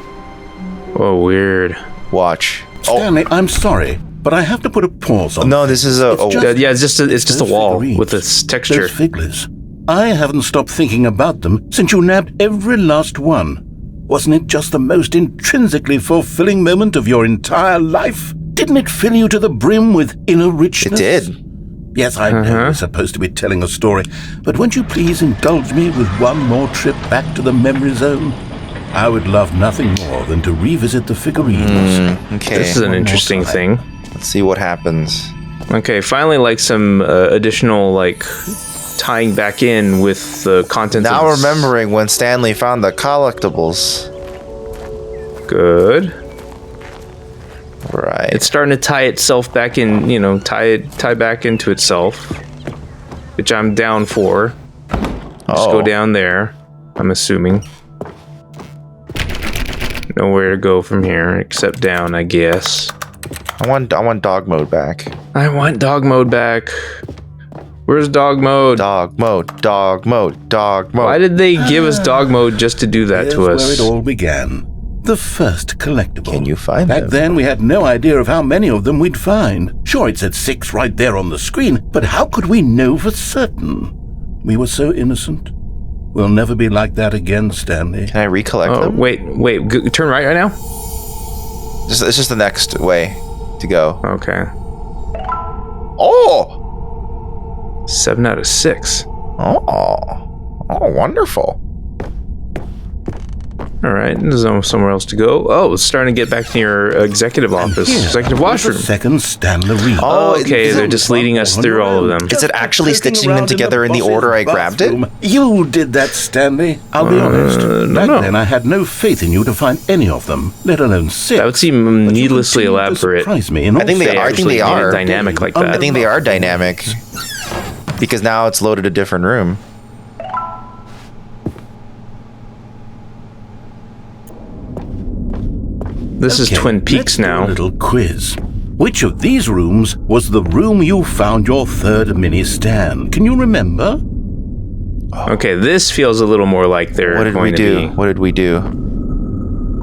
Oh, weird. Watch. Stanley, I'm sorry, but I have to put a pause on. No, this is it's just a wall with this texture. Those figures. I haven't stopped thinking about them since you nabbed every last one. Wasn't it just the most intrinsically fulfilling moment of your entire life? Didn't it fill you to the brim with inner richness? It did. Yes, I know we're supposed to be telling a story, but won't you please indulge me with one more trip back to the memory zone? I would love nothing more than to revisit the figurines. Okay. This is an interesting thing. Let's see what happens. Okay, finally, like some additional, like, tying back in with the content. Now remembering when Stanley found the collectibles. Good. Right. It's starting to tie itself back in, tie back into itself, which I'm down for. Just go down there, I'm assuming. Nowhere to go from here except down, I guess. I want dog mode back. I want dog mode back. Where's dog mode? Dog mode, dog mode, dog mode. Why did they give us dog mode just to do that to us? Where it all began. The first collectible. Can you find them? Back then, we had no idea of how many of them we'd find. Sure, it said 6 right there on the screen, but how could we know for certain? We were so innocent. We'll never be like that again, Stanley. Can I recollect them? Wait. Turn right now? It's just the next way to go. Okay. Oh! 7 out of 6. Oh, wonderful. All right, there's somewhere else to go. Oh, it's starting to get back to your executive office, executive washroom. Second Stanley Reed. Oh, okay, they're just leading us through all of them. Is it actually stitching them together in the order I grabbed it? You did that, Stanley. I'll be honest. Back then, I had no faith in you to find any of them, let alone 6. That would seem needlessly elaborate. I think they are dynamic like that. I think they are dynamic because now it's loaded a different room. This is Twin Peaks now. A little quiz. Which of these rooms was the room you found your third mini stand? Can you remember? Okay, this feels a little more like they're going to be. What did we do?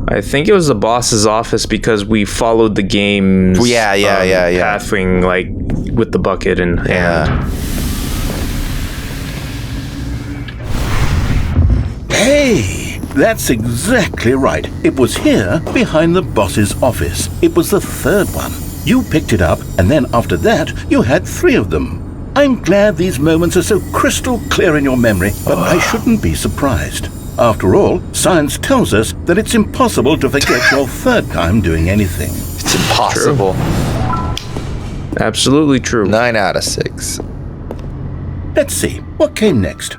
I think it was the boss's office because we followed the game's pathwing, like with the bucket and hand. Hey, that's exactly right. It was here, behind the boss's office. It was the third one. You picked it up, and then after that, you had 3 of them. I'm glad these moments are so crystal clear in your memory, but I shouldn't be surprised. After all, science tells us that it's impossible to forget your third time doing anything. It's impossible. True. Absolutely true. 9 out of 6. Let's see, what came next?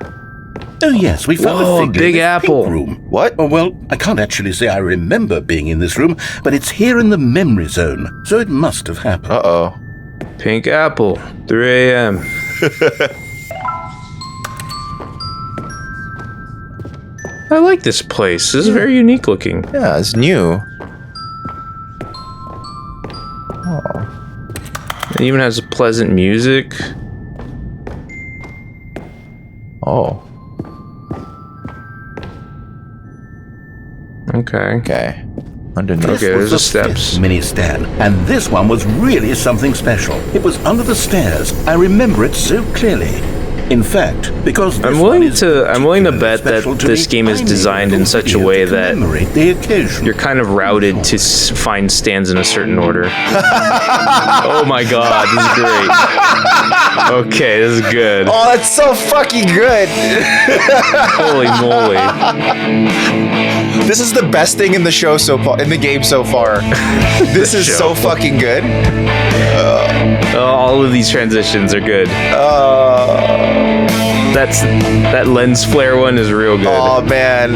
Oh yes, we found a figure Big in this Apple. pink room. What? Oh, well, I can't actually say I remember being in this room, but it's here in the memory zone, so it must have happened. Uh-oh. Pink Apple, 3 a.m. I like this place. This is very unique looking. Yeah, it's new. Oh. It even has pleasant music. Oh. Okay. Okay. Underneath. This Okay, was there's the the steps. 5th mini stand, and this one was really something special. It was under the stairs. I remember it so clearly. In fact, because this I'm willing to bet that this game is designed in such a way that you're kind of routed to find stands in a certain order. Oh my god, this is great. Okay, this is good. Oh, that's so fucking good. Holy moly. This is the best thing in the show so far, in the game so far. This is so fucking good. All of these transitions are good. That lens flare one is real good. Oh man.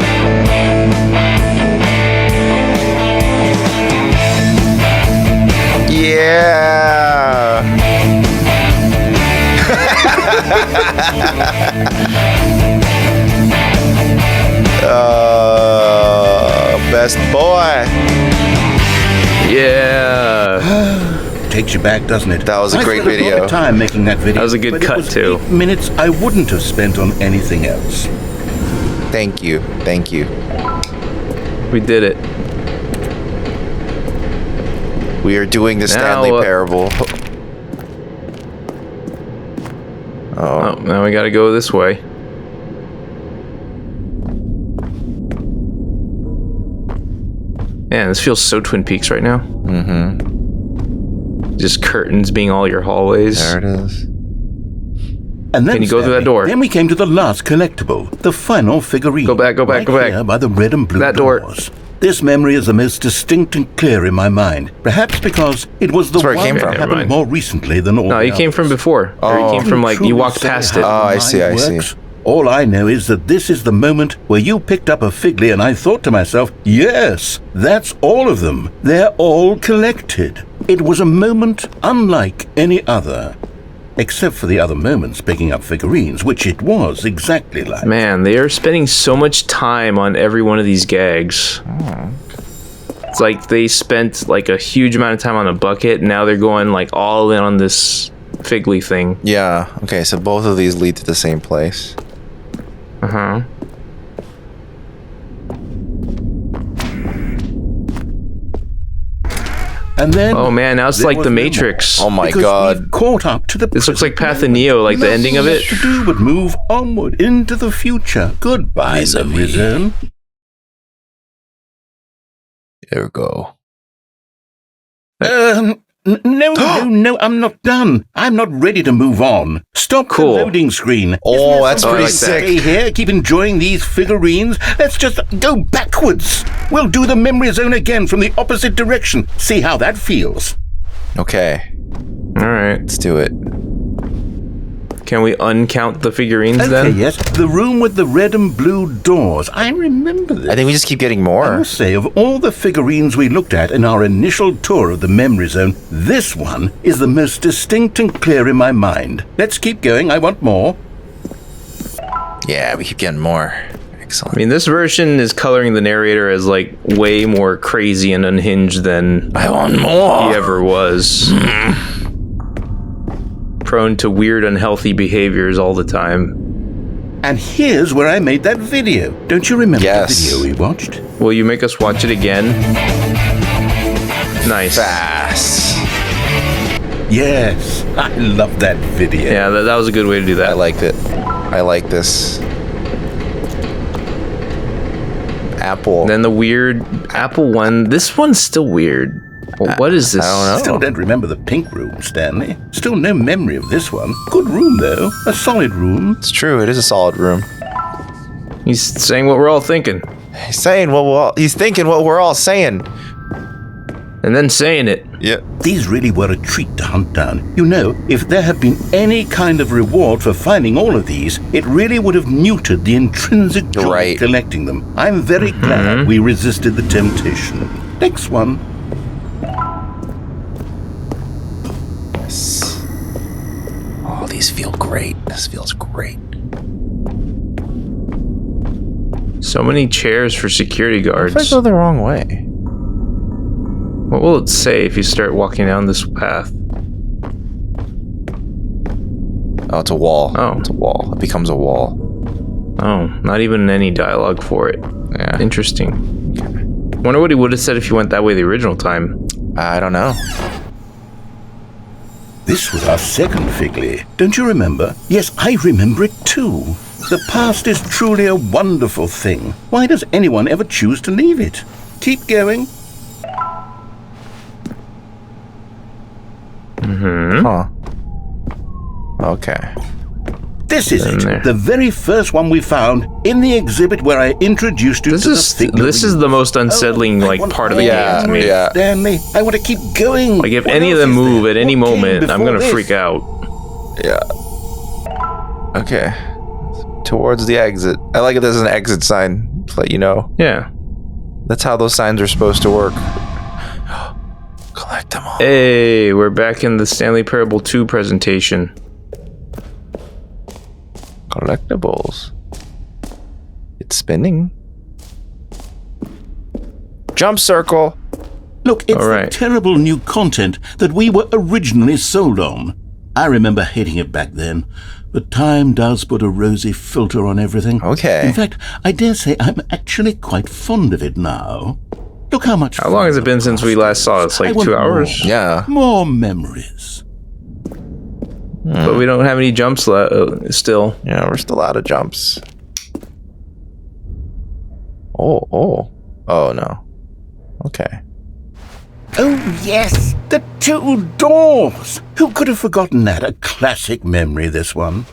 Yeah. Best boy. Yeah. Takes you back, doesn't it? That was a great I spent a lot video. of time making that video. That was a good but cut, it was too. 8 minutes I wouldn't have spent on anything else. Thank you. Thank you. We did it. We are doing the Stanley Parable. Oh, now we gotta go this way. Man, this feels so Twin Peaks right now. Mm-hmm. Just curtains being all your hallways. There it is. And then, Can you go through that door? Then we came to the last collectible, the final figurine. Go back, go back, right go back. here by the red and blue That door. doors. This memory is the most distinct and clear in my mind. Perhaps because it was the That's where it one came that from. Never happened mind. more recently than all No, the you came from others. before. Or you came from like, you walked past it. Oh, I see, I see. All I know is that this is the moment where you picked up a Figley and I thought to myself, yes, that's all of them. They're all collected. It was a moment unlike any other. Except for the other moments picking up figurines, which it was exactly like. Man, they are spending so much time on every one of these gags. It's like they spent like a huge amount of time on a bucket, and now they're going like all in on this Figley thing. Yeah. Okay, so both of these lead to the same place. Uh-huh. And then, oh man, now it's like the Matrix. Oh my because god. we've caught up to the This looks like present Path of Neo, like the ending of it. Nothing left to do but move onward into the future. Goodbye, memory zone. There we go. No, I'm not done. I'm not ready to move on. Stop Cool. the loading screen. Oh, that's Isn't it pretty something to sick. Stay here, keep enjoying these figurines. Let's just go backwards. We'll do the memory zone again from the opposite direction. See how that feels. Okay, All right. let's do it. Can we uncount the figurines Okay, then? yes. The room with the red and blue doors. I remember this. I think we just keep getting I more. must say, of all the figurines we looked at in our initial tour of the memory zone, this one is the most distinct and clear in my mind. Let's keep going. I want more. Yeah, we keep getting more. I Excellent. mean, this version is coloring the narrator as like way more crazy and unhinged than I want more. he ever was. Prone to weird, unhealthy behaviors all the time. And here's where I made that video. Don't you remember Yes. the video we watched? Will you make us watch it again? Nice. Fast. Yes, I love that video. Yeah, that was a good way to do I that. liked it. I like this. apple. Then the weird apple one. This one's still weird. Well, what is this? I don't know. Still don't remember the pink room, Stanley. Still no memory of this one. Good room, though. A solid room. It's true. It is a solid room. He's saying what we're all thinking. He's saying he's thinking what we're all saying. And then saying it. Yeah. These really were a treat to hunt down. You know, if there had been any kind of reward for finding all of these, it really would have neutered the intrinsic joy of collecting them. I'm very glad we resisted the temptation. Next one. Yes. Oh, these feel great. This feels great. So many chairs for security guards. What if I go the wrong way? What will it say if you start walking down this path? Oh, it's a wall. Oh. It's a wall. It becomes a wall. Oh, not even any dialogue for it. Yeah. Interesting. Wonder what he would have said if you went that way the original time. I don't know. This was our second Figley. Don't you remember? Yes, I remember it too. The past is truly a wonderful thing. Why does anyone ever choose to leave it? Keep going. Huh. Okay. This is it. The very first one we found in the exhibit where I introduced you to the figurine. This is the most unsettling part of the game to me. Yeah. Stanley, I want to keep going. Like if any of them move at any moment, I'm gonna freak out. Yeah. Okay. Towards the exit. I like it as an exit sign to let you know. Yeah. That's how those signs are supposed to work. Collect them all. Hey, we're back in the Stanley Parable 2 presentation. Collectibles. It's spinning. Jump circle. Look, it's the terrible new content that we were originally sold on. I remember hating it back then, but time does put a rosy filter on everything. Okay. In fact, I dare say I'm actually quite fond of it now. Look how much. How long has it been since we last saw it? It's like 2 hours? Yeah. More memories. But we don't have any jumps still. Yeah, we're still out of jumps. Oh no. Okay. Oh, yes, the 2 doors. Who could have forgotten that? A classic memory, this one.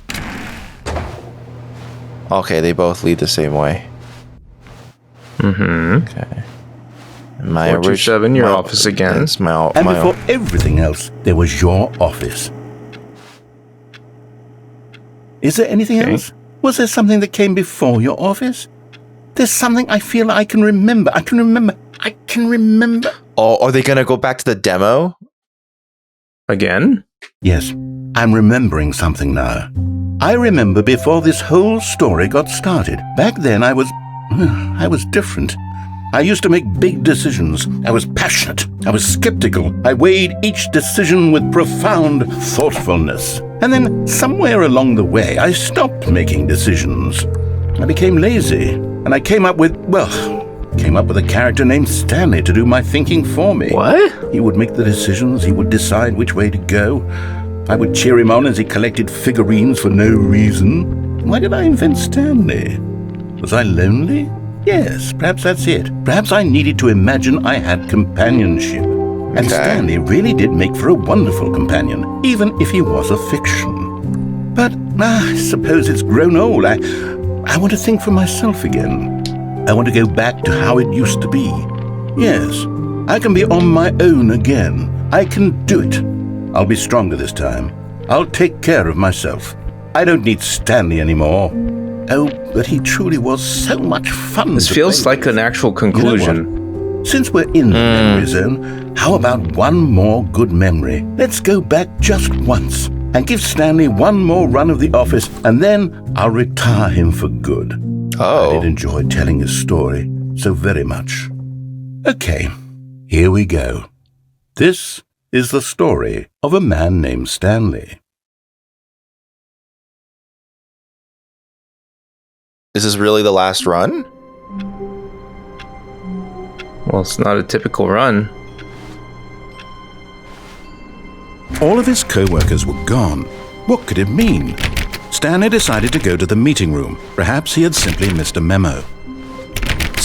Okay, they both lead the same way. Mm-hmm. Okay. 427, your office again. That's my And before everything else, there was your office. Is there anything else? Was there something that came before your office? There's something I feel I can remember. I can remember. Oh, are they going to go back to the demo? Again? Yes, I'm remembering something now. I remember before this whole story got started. Back then I was different. I used to make big decisions. I was passionate. I was skeptical. I weighed each decision with profound thoughtfulness. And then somewhere along the way, I stopped making decisions. I became lazy, and I came up with a character named Stanley to do my thinking for me. What? He would make the decisions. He would decide which way to go. I would cheer him on as he collected figurines for no reason. Why did I invent Stanley? Was I lonely? Yes, perhaps that's it. Perhaps I needed to imagine I had companionship. And Stanley really did make for a wonderful companion, even if he was a fiction. But I suppose it's grown old. I want to think for myself again. I want to go back to how it used to be. Yes, I can be on my own again. I can do it. I'll be stronger this time. I'll take care of myself. I don't need Stanley anymore. Oh, but he truly was so much fun. This feels like an actual conclusion. You know what? Since we're in the memory zone, how about one more good memory? Let's go back just once and give Stanley one more run of the office, and then I'll retire him for good. Oh. I did enjoy telling his story so very much. Okay, here we go. This is the story of a man named Stanley. Is this really the last run? Well, it's not a typical run. All of his co-workers were gone. What could it mean? Stanley decided to go to the meeting room. Perhaps he had simply missed a memo.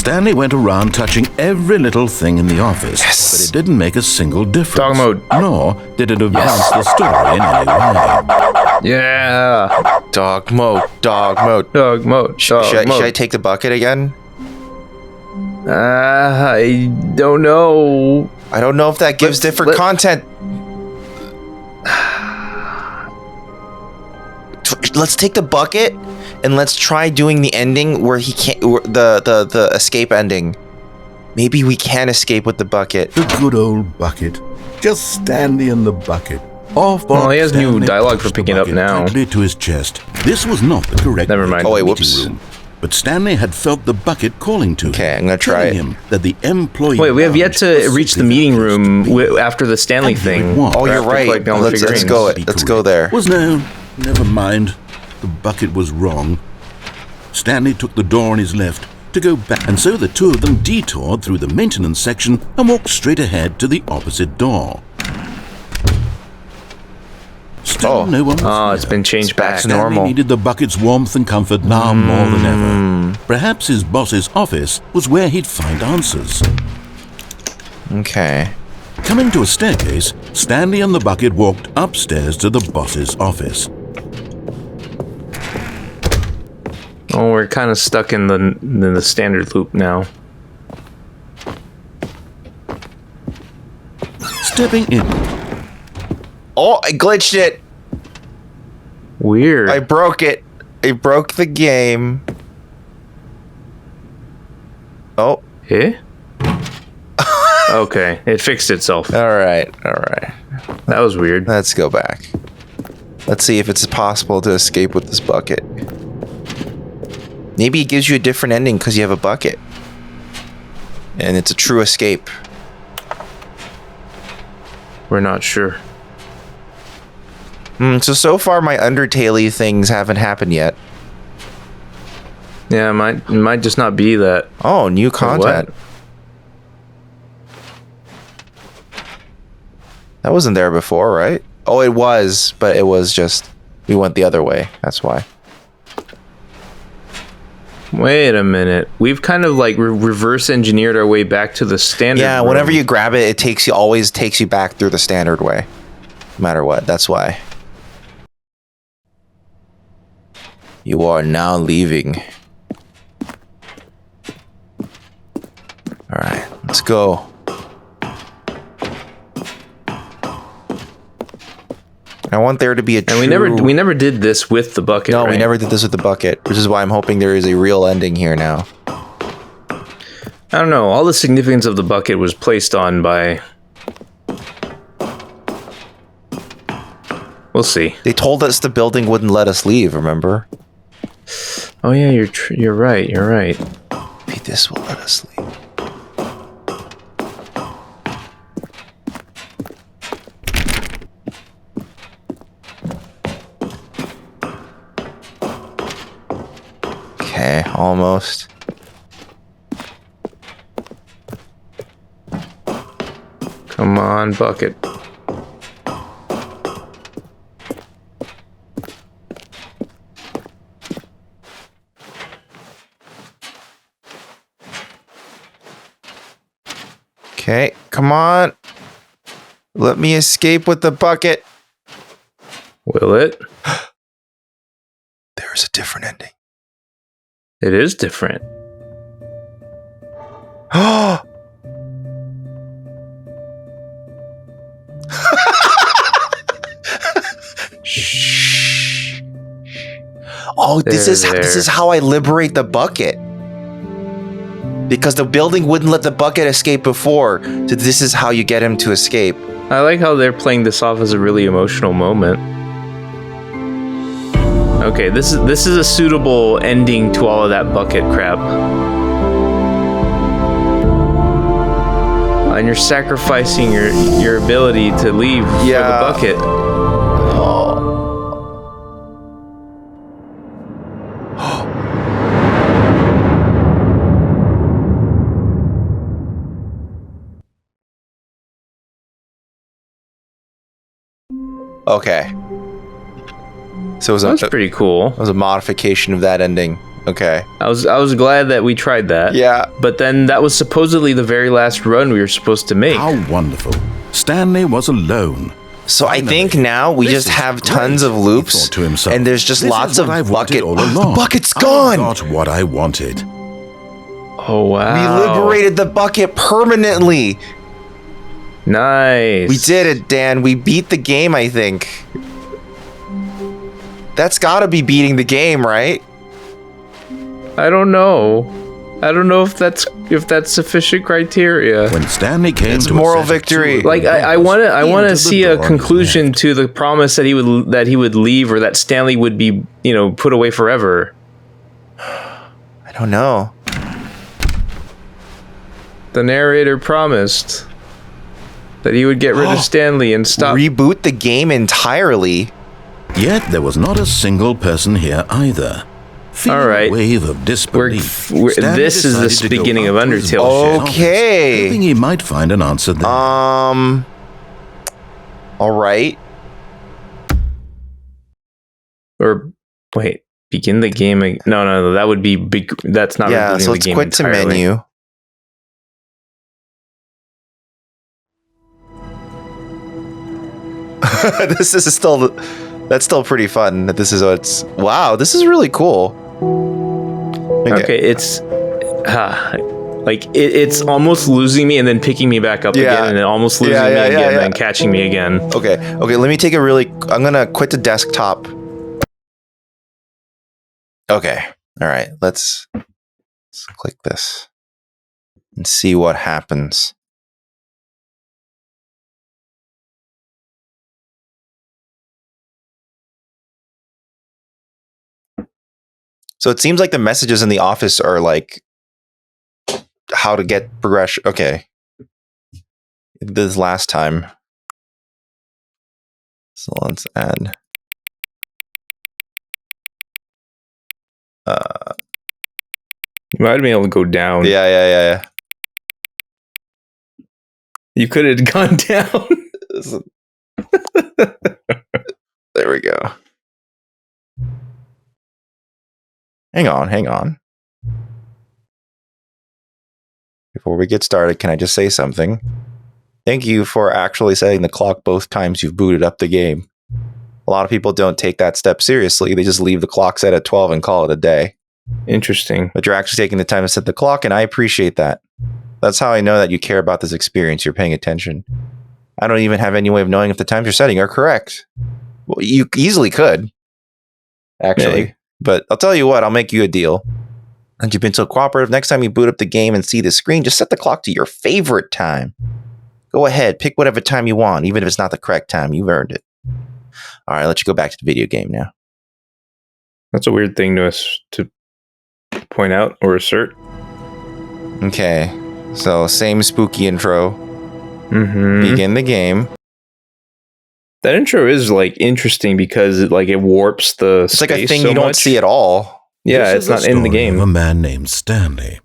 Stanley went around touching every little thing in the office, but it didn't make a single difference. Dog mode. Nor did it advance the story in any way. Yeah. Dog mode. Dog mode. Dog mode. Should I take the bucket again? I don't know. I don't know if that gives different content. Let's take the bucket and let's try doing the ending where he can't. The escape ending. Maybe we can escape with the bucket. The good old bucket. Just Stanley and the bucket. Well, he has new dialogue for picking up now. To his chest. This was not the correct. Never mind. Oh wait, whoops. Room. But Stanley had felt the bucket calling to him. Okay, I'm gonna try it. Him that the employee. Wait, we have yet to reach the meeting room after the Stanley thing. Oh, you're right. Let's go. Let's go there. Never mind. The bucket was wrong. Stanley took the door on his left to go back, and so the two of them detoured through the maintenance section and walked straight ahead to the opposite door. Still no one was there. It's been changed back to normal. Stanley needed the bucket's warmth and comfort now more than ever. Perhaps his boss's office was where he'd find answers. Okay. Coming to a staircase, Stanley and the bucket walked upstairs to the boss's office. Oh, we're kind of stuck in the standard loop now. Stepping in. Oh, I glitched it. Weird. I broke it. I broke the game. Oh. Eh? Okay, it fixed itself. All right. That was weird. Let's go back. Let's see if it's possible to escape with this bucket. Maybe it gives you a different ending because you have a bucket. And it's a true escape. We're not sure. So far my Undertale-y things haven't happened yet. Yeah, it might just not be that. Oh, new content. That wasn't there before, right? Oh, it was, but it was just... We went the other way. That's why. Wait a minute. We've kind of like reverse engineered our way back to the standard. Yeah, room. whenever you grab it, always takes you back through the standard way. No matter what. That's why. You are now leaving. Alright, let's go. I want there to be a true... And we never did this with the bucket. No, right? we never did this with the bucket, which is why I'm hoping there is a real ending here now. I don't know. All the significance of the bucket was placed on by... We'll see. They told us the building wouldn't let us leave, remember? Oh yeah, you're right. You're right. Maybe this will let us leave. Okay, almost. Come on, bucket. Okay, come on. Let me escape with the bucket. Will it? There's a different ending. It is different. Oh! Shh. Oh, this is how I liberate the bucket. Because the building wouldn't let the bucket escape before. So this is how you get him to escape. I like how they're playing this off as a really emotional moment. Okay, this is a suitable ending to all of that bucket crap. And you're sacrificing your ability to leave for the bucket. Okay. So it was That's pretty cool. It was a modification of that ending. Okay. I was glad that we tried that. Yeah. But then that was supposedly the very last run we were supposed to make. How wonderful. Stanley was alone. So I think now we just have tons of loops, to himself, and there's just lots of bucket. All along. The bucket's gone. I got what I wanted. Oh, wow. We liberated the bucket permanently. Nice. We did it, Dan. We beat the game, I think. That's gotta be beating the game, right? I don't know. I don't know if that's sufficient criteria. When Stanley came It's to moral a set of victory. two Like I want to see a door conclusion to the promise that he would leave, or that Stanley would be, put away forever. I don't know. The narrator promised that he would get rid of Stanley and stop. Reboot the game entirely. Yet there was not a single person here either. Feeling All right. a wave of disbelief. Stanley this is decided the to go beginning of up to his Undertale. boss's Okay. office, hoping he might find an answer there. All right. Or wait, begin the game. No, that would be big. That's not. Yeah. rebooting So the let's game quit to entirely. menu. This is still. That's still pretty fun. This is what's. Wow. This is really cool. Okay, it's it's almost losing me and then picking me back up again, and then almost losing me again and then catching me again. Okay, let me take a really... I'm gonna quit the desktop. Okay, all right, let's click this and see what happens. So it seems like the messages in the office are like how to get progression. Okay. This last time. So let's add. You might have been able to go down. Yeah. You could have gone down. There we go. Hang on. Before we get started, can I just say something? Thank you for actually setting the clock both times you've booted up the game. A lot of people don't take that step seriously. They just leave the clock set at 12 and call it a day. Interesting. But you're actually taking the time to set the clock, and I appreciate that. That's how I know that you care about this experience. You're paying attention. I don't even have any way of knowing if the times you're setting are correct. Well, you easily could, actually. Yeah. But I'll tell you what, I'll make you a deal. And you've been so cooperative, next time you boot up the game and see the screen, just set the clock to your favorite time. Go ahead, pick whatever time you want, even if it's not the correct time. You've earned it. All right, I'll let you go back to the video game now. That's a weird thing to point out or assert. Okay, so same spooky intro. Mm-hmm. Begin the game. That intro is like interesting because it warps the It's space like a thing so you don't much. see at all. Yeah, This it's is not in the game. Of a man named Stanley.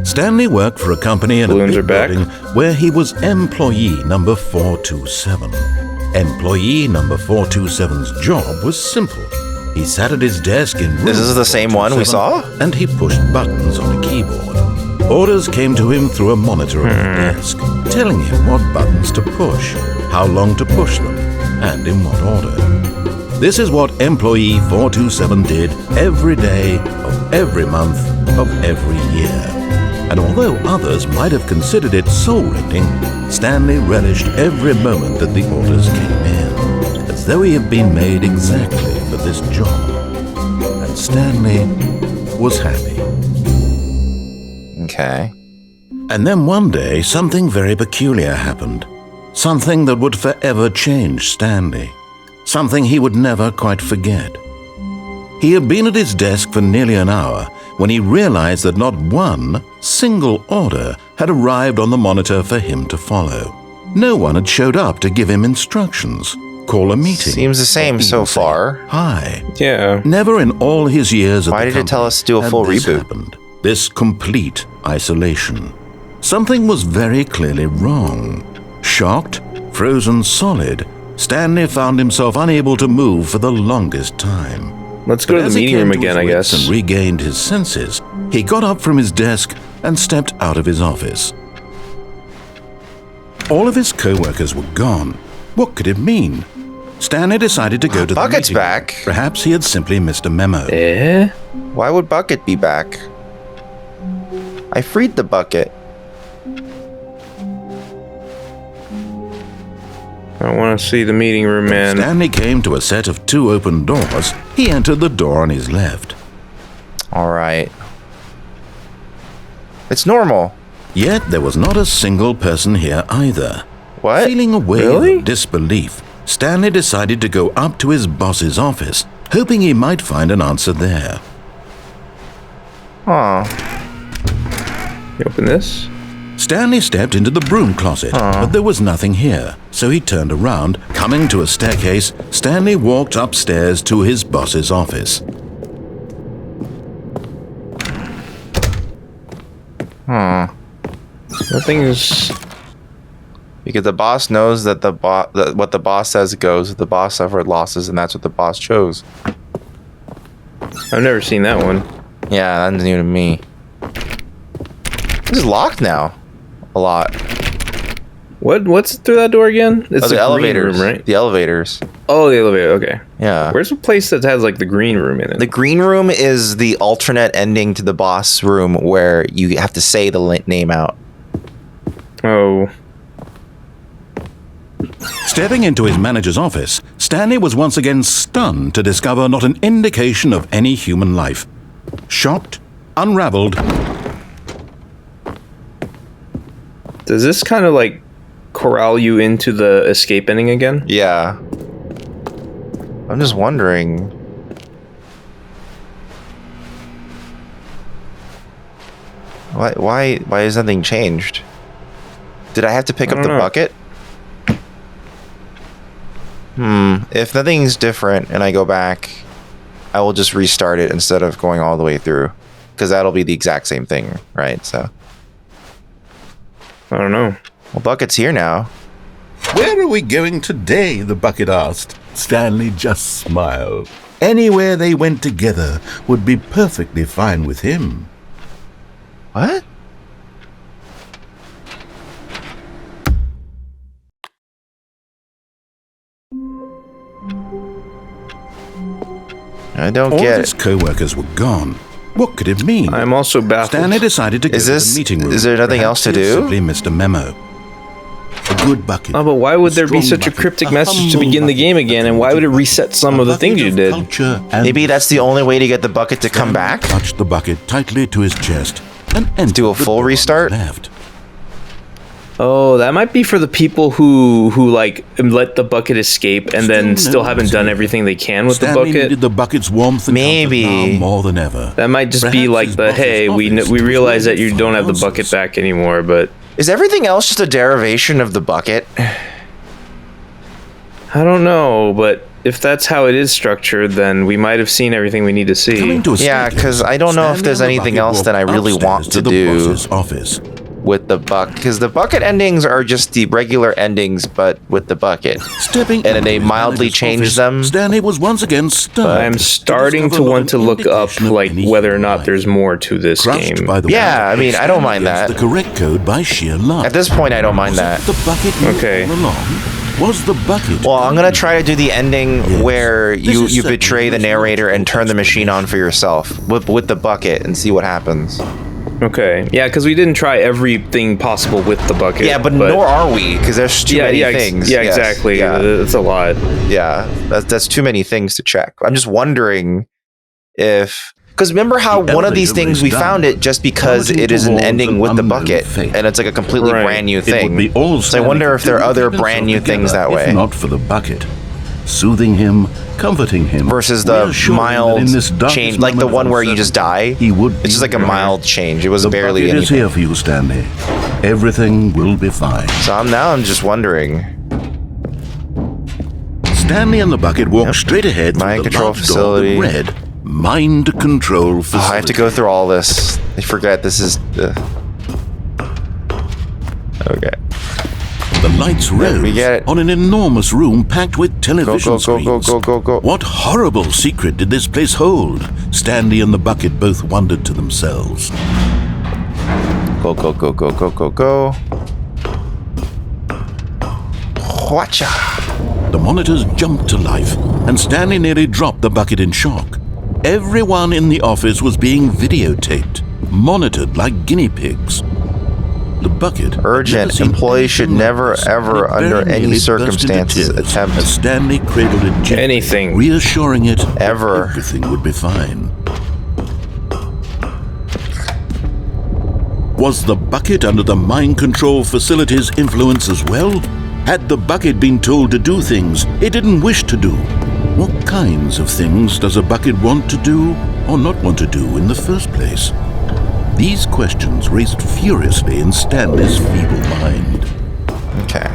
Stanley worked for a company in Balloons a are big back. building where he was employee number 427. Employee number 427's job was simple. He sat at his desk in room This is the same one we saw? and he pushed buttons on a keyboard. Orders came to him through a monitor on the desk, telling him what buttons to push, how long to push them, and in what order. This is what employee 427 did every day of every month of every year. And although others might have considered it soul-rending, Stanley relished every moment that the orders came in, as though he had been made exactly for this job. And Stanley was happy. Okay. And then one day, something very peculiar happened. Something that would forever change Stanley. Something he would never quite forget. He had been at his desk for nearly an hour when he realized that not one single order had arrived on the monitor for him to follow. No one had showed up to give him instructions, call a meeting. Seems the same so far. Hi. Yeah. Never in all his years at Why the did it tell company us to do a had full this reboot? happened. This complete isolation. Something was very clearly wrong. Shocked, frozen solid, Stanley found himself unable to move for the longest time. Let's go to the meeting room again, I guess. And regained his senses, he got up from his desk and stepped out of his office. All of his co-workers were gone. What could it mean? Stanley decided to go to the Bucket's meeting. back. Perhaps he had simply missed a memo. Why would Bucket be back? I freed the Bucket. I want to see the meeting room, man. Stanley came to a set of 2 open doors. He entered the door on his left. All right. It's normal. Yet there was not a single person here either. What? Feeling a wave Really? of disbelief, Stanley decided to go up to his boss's office, hoping he might find an answer there. Huh. You open this? Stanley stepped into the broom closet, but there was nothing here, so he turned around. Coming to a staircase, Stanley walked upstairs to his boss's office. Nothing's... Because the boss knows that what the boss says goes. The boss suffered losses, and that's what the boss chose. I've never seen that one. Yeah, that's new to me. This is locked now. A lot. What's through that door again? It's the elevators, room, right? The elevators. Oh, the elevator. Okay. Yeah. Where's the place that has like the green room in it? The green room is the alternate ending to the boss room where you have to say the name out. Oh. Stepping into his manager's office, Stanley was once again stunned to discover not an indication of any human life. Shocked, unraveled. Does this kind of like corral you into the escape ending again? Yeah. I'm just wondering. Why has nothing changed? Did I have to pick up the bucket? If nothing's different and I go back, I will just restart it instead of going all the way through. Because that'll be the exact same thing, right? So I don't know. Well, Bucket's here now. Where are we going today? The bucket asked. Stanley just smiled. Anywhere they went together would be perfectly fine with him. What? I don't All get of his co-workers were gone. What could it mean? I'm also baffled. Stanley decided to go to the meeting room. Is there nothing else to Perhaps he do? Simply missed a memo. A good bucket. Oh, but why would there be such a bucket, cryptic a message to humble begin the bucket, game again, and why would it reset some of the things you did? Maybe that's the only way to get the bucket to come back? Touched the bucket tightly to his chest and do a full restart? Left. Oh, that might be for the people who like let the bucket escape and then still haven't done everything they can with Stanley the bucket. needed the bucket's warmth and Maybe. comfort now more than ever. That might just be Perhaps like his the boss's hey, we office realize that you was don't have the answers. bucket back anymore, but Is everything else just a derivation of the bucket? I don't know. But if that's how it is structured, then we might have seen everything we need to see. Coming to a Yeah, staircase, 'cause I don't know if Stanley there's and the anything bucket else that I walked really want upstairs to the do. boss's office. With the because the bucket endings are just the regular endings, but with the bucket. Stepping And then into they his mildly manager's changed office, them. Stanley was once again stunned. I'm starting to discover want not to an look up indication of like any whether or human not life. there's more to this Crushed game. by the Yeah, wind, I mean, I don't mind Stanley that. guessed the correct code by sheer luck. At this point, I don't mind Was it that. the bucket knew Okay. all along? Was the bucket? Well, I'm gonna try to do the ending Yes. where This you is certainly betray the a narrator and logical turn the machine on for yourself with the bucket and see what happens. Okay, yeah, because we didn't try everything possible with the bucket. Yeah, but nor are we, because there's too many things. Yeah, Yes, exactly. Yeah, It's a lot. yeah. That's too many things to check. I'm just wondering if. Because remember how The one of these elevator things we raced found down, it just because plummeting it is an towards ending an with the unknown bucket, fate. and it's like a completely Right. brand new It thing. would be all So I wonder if there are other brand new things that way. If not for the bucket, soothing him, comforting him, Versus the reassuring mild that in this darkest change, like the moment of one where you just die. he would. It's just like a mild change. It was The barely bucket is anything. here for you, Stanley. Everything will be fine. So I'm just wondering. Stanley and the bucket walked straight ahead Mind through the control large facility. door that read, Mind control facility. Oh, I have to go through all this. I forget this is the. Okay. The lights rose on an enormous room packed with television screens. Go. What horrible secret did this place hold? Stanley and the bucket both wondered to themselves. Go. Whatcha? The monitors jumped to life, and Stanley nearly dropped the bucket in shock. Everyone in the office was being videotaped, monitored like guinea pigs. The bucket. Urgent. Employees should never, ever, under any circumstances, attempt. As Stanley cradled it gently, anything, reassuring it ever everything would be fine. Was the bucket under the mind control facility's influence as well? Had the bucket been told to do things it didn't wish to do? What kinds of things does a bucket want to do or not want to do in the first place? These questions raced furiously in Stanley's feeble mind. Okay.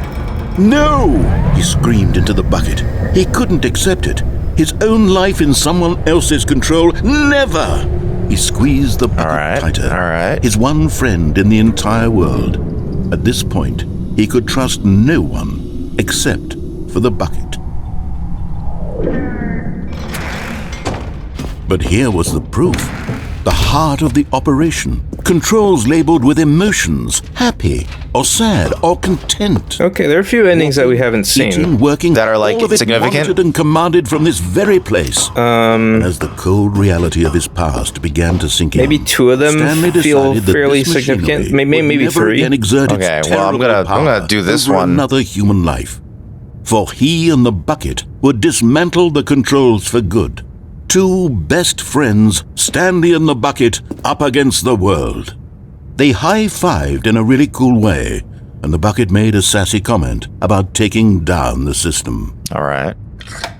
No! He screamed into the bucket. He couldn't accept it. His own life in someone else's control. Never! He squeezed the bucket tighter. All right. His one friend in the entire world. At this point, he could trust no one except for the bucket. But here was the proof. The heart of the operation. Controls labeled with emotions, happy, or sad, or content. Okay, there are a few endings that we haven't seen. Eating, working, that are like all of it significant monitored and commanded from this very place. And as the cold reality of his past began to sink in, maybe two of them feel fairly significant. Maybe three. Okay, well I'm gonna do this one. Another human life, for he and the bucket would dismantle the controls for good. Two best friends, Stanley and the bucket, up against the world. They high-fived in a really cool way, and the bucket made a sassy comment about taking down the system. All right.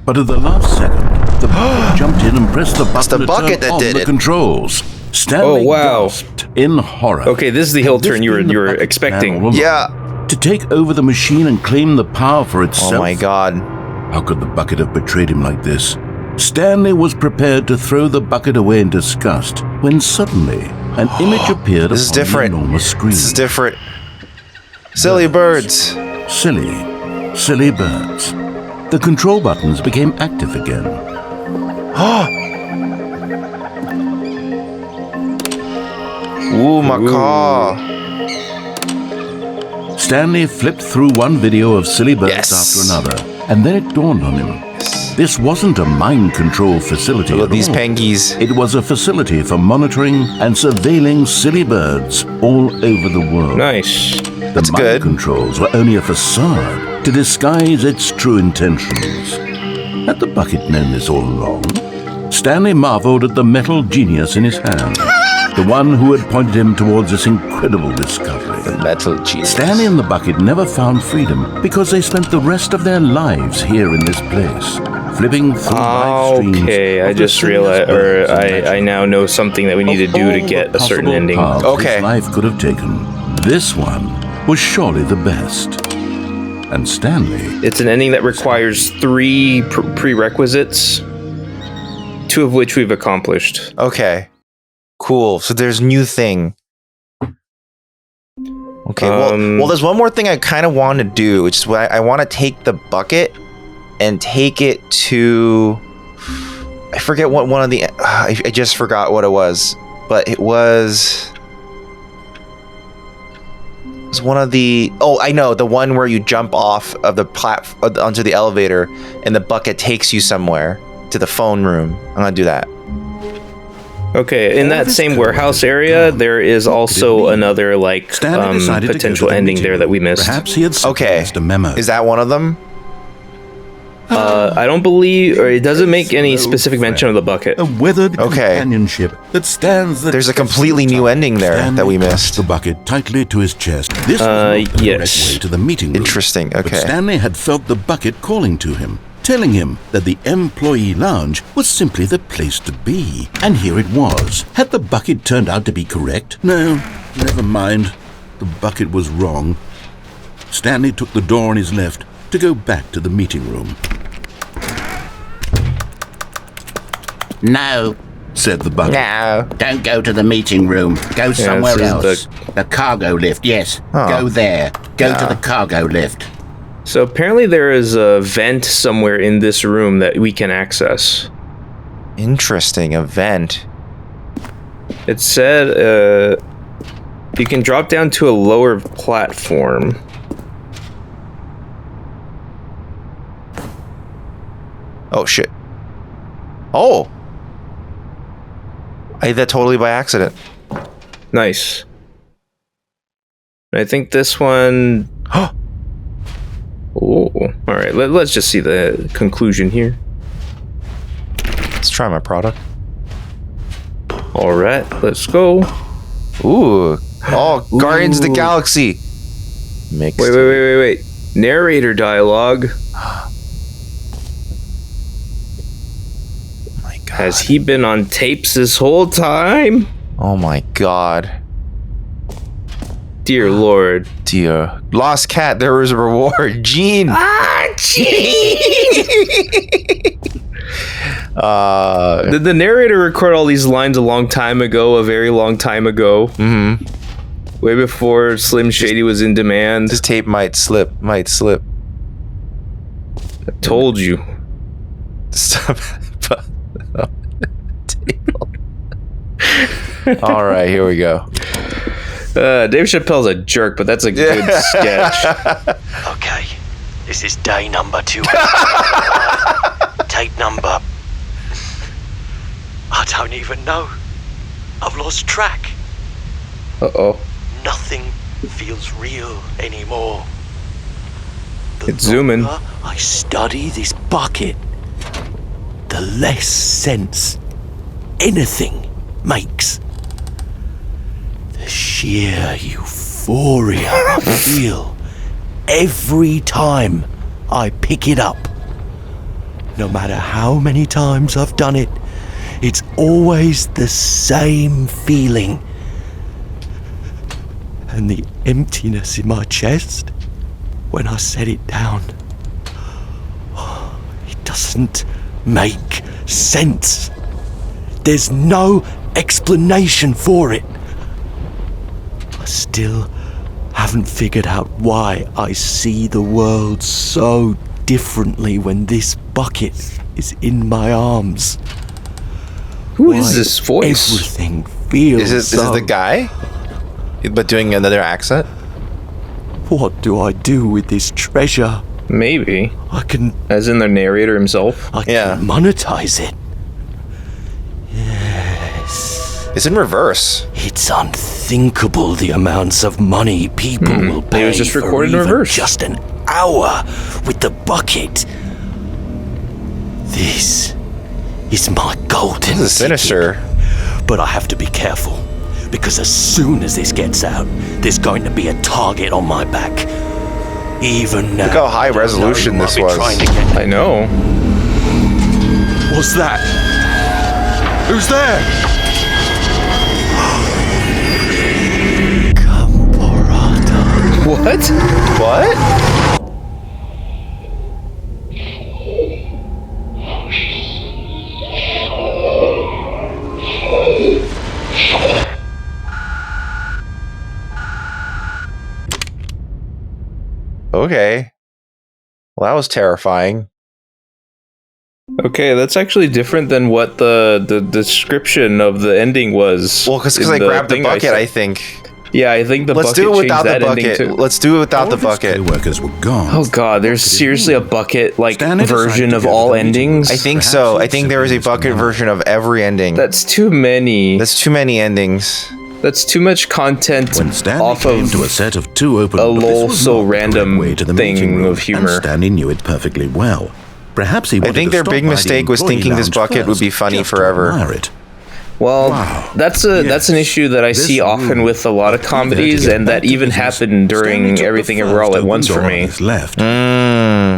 But at the last second, the bucket jumped in and pressed the button the bucket that did the it. Controls. Stanley gasped in horror. Okay, this is the heel turn you were expecting. Yeah. To take over the machine and claim the power for itself. Oh my God. How could the bucket have betrayed him like this? Stanley was prepared to throw the bucket away in disgust when suddenly an image appeared this upon is different. the enormous screen. This is different. Silly birds. Silly birds. The control buttons became active again. Ooh, macaw. Stanley flipped through one video of silly birds after another, and then it dawned on him. This wasn't a mind control facility. Look at these pengies. It was a facility for monitoring and surveilling silly birds all over the world. Nice. That's the mind good. Controls were only a facade to disguise its true intentions. Had the bucket known this all along? Stanley marveled at the metal genius in his hand, the one who had pointed him towards this incredible discovery. The metal genius. Stanley and the bucket never found freedom because they spent the rest of their lives here in this place, flipping through live streams. Okay, I just realized, or I now know something that we need to do to get a certain ending. Okay. Life could have taken. This one was surely the best. And Stanley. It's an ending that requires 3 prerequisites, 2 of which we've accomplished. Okay. Cool. So there's new thing. Okay. Well, there's one more thing I kind of want to do, which is I want to take the bucket and take it to. I forget what one of the. I just forgot what it was, but it was. It was one of the. Oh, I know, the one where you jump off of the onto the elevator, and the bucket takes you somewhere to the phone room. I'm gonna do that. Okay, in that same warehouse area, there is also another potential ending there that we missed. Perhaps he had a memo. Is that one of them? I don't believe, or it doesn't make any specific mention of the bucket. A weathered companionship that stands. There's a completely new ending there that we missed. The bucket tightly to his chest. This was the correct way to the meeting room. Interesting. Okay. But Stanley had felt the bucket calling to him, telling him that the employee lounge was simply the place to be. And here it was. Had the bucket turned out to be correct? No, never mind. The bucket was wrong. Stanley took the door on his left to go back to the meeting room. No, said the bucket. No. Don't go to the meeting room. Go somewhere else. The cargo lift, yes. Go there. Go to the cargo lift. So apparently there is a vent somewhere in this room that we can access. Interesting, a vent. It said you can drop down to a lower platform. Oh, shit. Oh! I did that totally by accident. Nice. I think this one... Oh, alright, let's just see the conclusion here. Let's try my product. Alright, let's go. Ooh. Oh, Guardians of the Galaxy. Mixed. Wait. Narrator dialogue. My God. Has he been on tapes this whole time? Oh my God. Dear Lord. Dear. Lost cat, there was a reward. Gene. Gene! Did the narrator record all these lines a long time ago, a very long time ago? Mm-hmm. Way before Slim Shady was in demand? This tape might slip. I told you. Stop. All right, here we go. Dave Chappelle's a jerk, but that's a good sketch. Okay, this is day number 2. Tape number... I don't even know. I've lost track. Uh-oh. Nothing feels real anymore. It's zooming. I study this bucket, the less sense anything makes. The sheer euphoria I feel every time I pick it up. No matter how many times I've done it, it's always the same feeling. And the emptiness in my chest when I set it down. It doesn't make sense. There's no explanation for it. I still haven't figured out why I see the world so differently when this bucket is in my arms. Who is this voice? Everything feels Is it the guy? But doing another accent? What do I do with this treasure? Maybe. I can... As in the narrator himself? I can monetize it. Yes. It's in reverse. It's unthinkable the amounts of money people will pay it was just recorded in for reverse. Just an hour with the bucket. This is my golden This is sinister. ticket. But I have to be careful, because as soon as this gets out, there's going to be a target on my back. Even now. Look how high resolution this was. I know. What's that? Who's there? Caporata. What? Okay. Well, that was terrifying. Okay, that's actually different than what the description of the ending was. Well, because I grabbed the bucket, I think. Yeah, I think the Let's bucket do it without changed the that ending bucket. too. Let's do it without the All of his bucket. co-workers were gone. Oh god, there's seriously a bucket like Stanley decided version to of go to all the meeting endings. I think Perhaps so. I he'd think there is a simply bucket just version of every ending. That's too many. That's too many endings. That's too much content When Stanley off came of to a set of 2 open a doors, lol this was so not the random correct way to the thing meeting room, of humor. And Stanley knew it perfectly well. Perhaps he I wanted think to their stop big by the mistake was employee thinking this lounge bucket would be first, funny just to forever. admire it. Well, Wow. that's Yes. an issue that I This see often room with a lot of was comedies, eager to get and back that to even business. happened Stanley during took the Everything first Ever All at open Once for door on me. his left.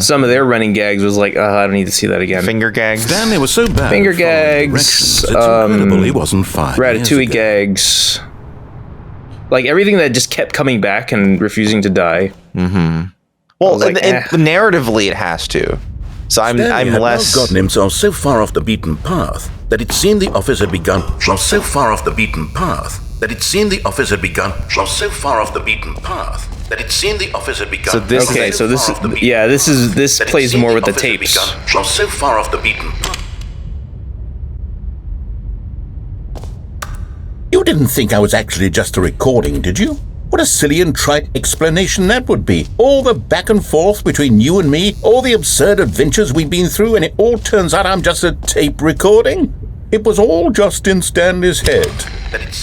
Some of their running gags was like, I don't need to see that again. Finger gags. Stanley was so bad Finger at following gags, directions, it's incredible he wasn't 5 years Ratatouille ago. gags. Like everything that just kept coming back and refusing to die. Well, was like, narratively it has to. So I'm Stanley had less now gotten himself so far off the beaten path that it seemed the office had begun. From so far off the beaten path that it seemed the office had begun. From so far off the beaten path that it seemed the office had begun. So this this plays more with the tapes. From so far off the beaten path. You didn't think I was actually just a recording, did you? What a silly and trite explanation that would be. All the back and forth between you and me, all the absurd adventures we've been through, and it all turns out I'm just a tape recording? It was all just in Stanley's head.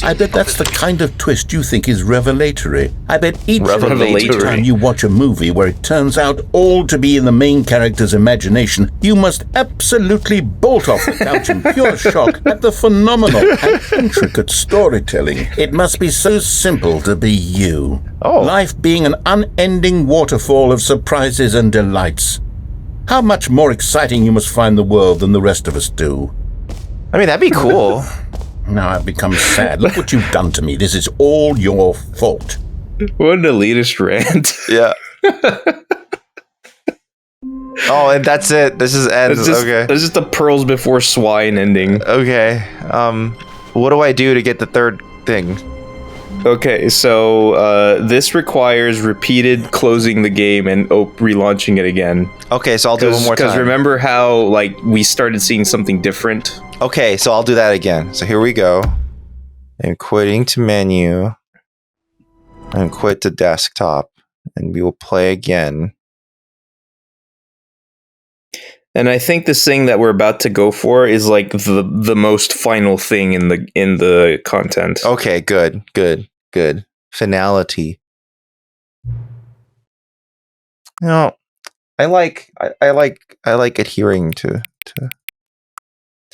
I bet that's the kind of twist you think is revelatory. I bet each and every time you watch a movie where it turns out all to be in the main character's imagination, you must absolutely bolt off the couch in pure shock at the phenomenal and intricate storytelling. It must be so simple to be you. Life being an unending waterfall of surprises and delights. How much more exciting you must find the world than the rest of us do. I mean, that'd be cool. Now I've become sad. Look what you've done to me. This is all your fault. What an elitist rant. Yeah. Oh, and that's it. This is end. Okay. This is the pearls before swine ending. Okay. What do I do to get the third thing? Okay, so this requires repeated closing the game and relaunching it again. Okay, so I'll do it one more time. Because remember how like we started seeing something different? Okay, so I'll do that again. So here we go. I'm quitting to menu. And quit to desktop. And we will play again. And I think this thing that we're about to go for is like the most final thing in the content. Okay, good. Finality. No, I like adhering to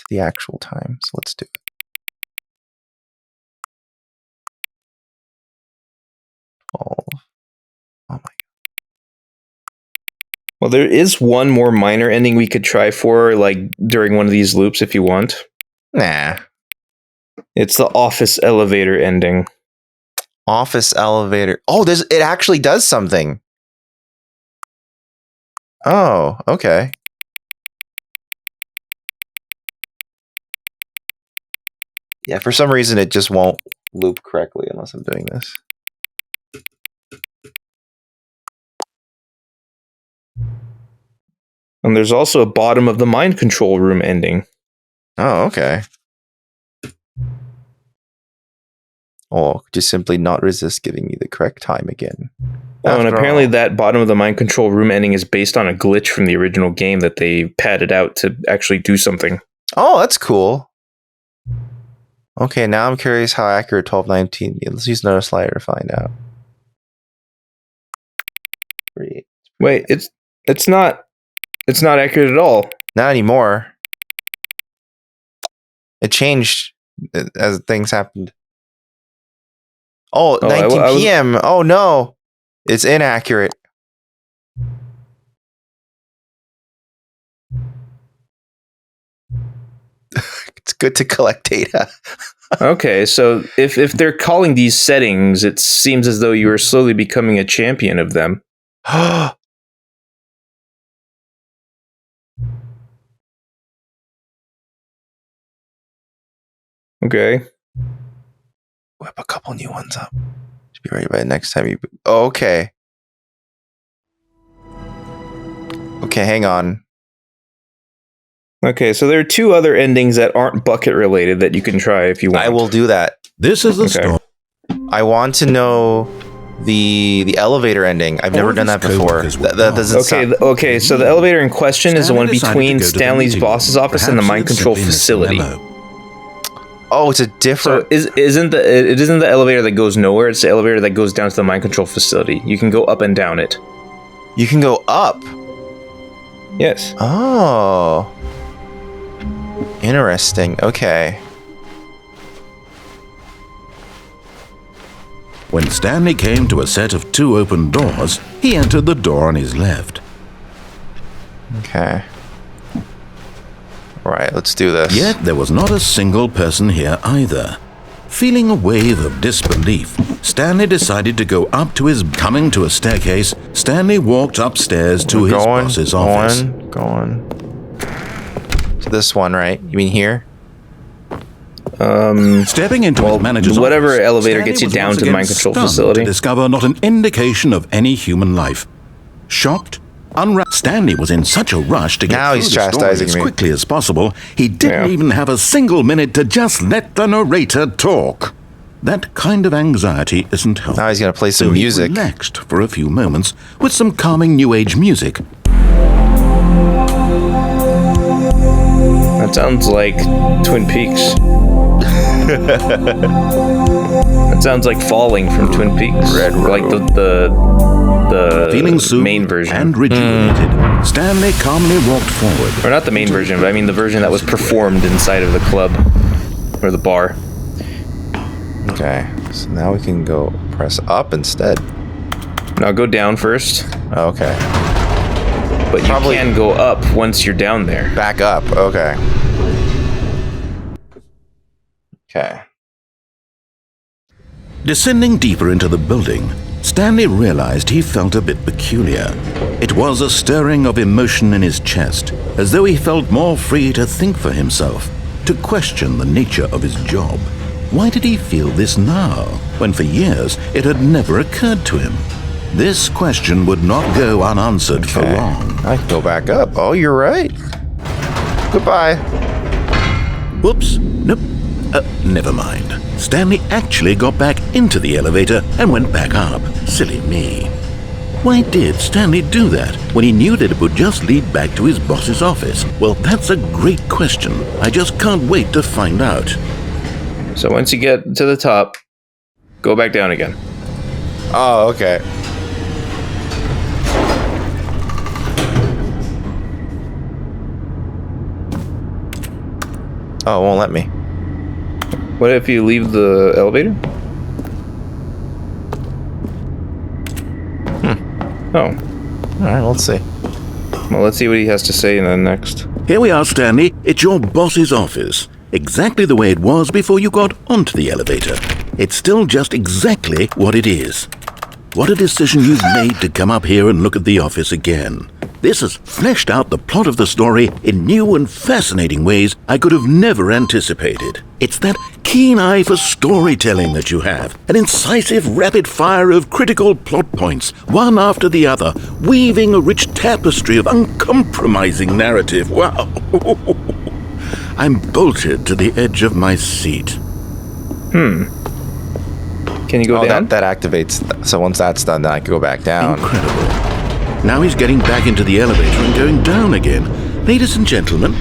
the actual time. So let's do it. Oh my God. Well, there is one more minor ending we could try for, like, during one of these loops if you want. Nah. It's the office elevator ending. Office elevator. Oh, it actually does something. Oh, okay. Yeah, for some reason it just won't loop correctly unless I'm doing this. And there's also a bottom of the mind control room ending. Oh, okay. Or just simply not resist giving me the correct time again. Oh, and apparently that bottom of the mind control room ending is based on a glitch from the original game that they padded out to actually do something. Oh, that's cool. Okay, now I'm curious how accurate 1219. Yeah, let's use another slider to find out. Wait, it's not accurate at all. Not anymore. It changed as things happened. Oh, 19 p.m. Oh no. It's inaccurate. It's good to collect data. Okay, so if they're calling these settings, it seems as though you are slowly becoming a champion of them. Okay. Whip a couple new ones up. Should be ready by the next time you... Oh, okay. Okay, hang on. Okay, so there are two other endings that aren't bucket related that you can try if you want. I will do that. This is the story. I want to know the elevator ending. I've never done that before. That doesn't sound... Okay, so the elevator in question is the one between Stanley's boss's office and the mind control facility. Oh, it's a different... So it isn't the elevator that goes nowhere, it's the elevator that goes down to the mind control facility. You can go up and down it. You can go up? Yes. Oh. Interesting. Okay. When Stanley came to a set of two open doors, he entered the door on his left. Okay. Right, let's do this. Yet there was not a single person here either. Feeling a wave of disbelief, Stanley decided to go up to his... Coming to a staircase, Stanley walked upstairs to his boss's office. Go on. So this one, right? You mean here? Stepping into his manager's whatever office, elevator Stanley gets you was down once to the again mind control stunned facility. to discover not an indication of any human life. Shocked, Stanley was in such a rush to get now through he's the story chastising as me. quickly as possible, he didn't even have a single minute to just let the narrator talk. That kind of anxiety isn't helpful. Now he's going to play some So music. He relaxed for a few moments with some calming new age music. That sounds like Twin Peaks. That sounds like Falling from Twin Peaks. Like the Feeling soothed main version. and rejuvenated, Stanley calmly walked forward. Or not the main version, but I mean the version that was performed inside of the club or the bar. Okay, so now we can go press up instead. Now go down first. Okay. But you can go up once you're down there. Back up, okay. Okay. Descending deeper into the building, Stanley realized he felt a bit peculiar. It was a stirring of emotion in his chest, as though he felt more free to think for himself, to question the nature of his job. Why did he feel this now, when for years it had never occurred to him? This question would not go unanswered for long. I can go back up. Oh, you're right. Goodbye. Whoops. Nope. Never mind. Stanley actually got back into the elevator and went back up. Silly me. Why did Stanley do that when he knew that it would just lead back to his boss's office? Well, that's a great question. I just can't wait to find out. So once you get to the top, go back down again. Oh, okay. Oh, it won't let me. What if you leave the elevator? Oh. Alright, let's see. Well, let's see what he has to say then next. Here we are, Stanley. It's your boss's office. Exactly the way it was before you got onto the elevator. It's still just exactly what it is. What a decision you've made to come up here and look at the office again. This has fleshed out the plot of the story in new and fascinating ways I could have never anticipated. It's that keen eye for storytelling that you have, an incisive rapid fire of critical plot points, one after the other, weaving a rich tapestry of uncompromising narrative. Wow! I'm bolted to the edge of my seat. Can you go down? That activates. So once that's done, then I can go back down. Incredible. Now he's getting back into the elevator and going down again. Ladies and gentlemen,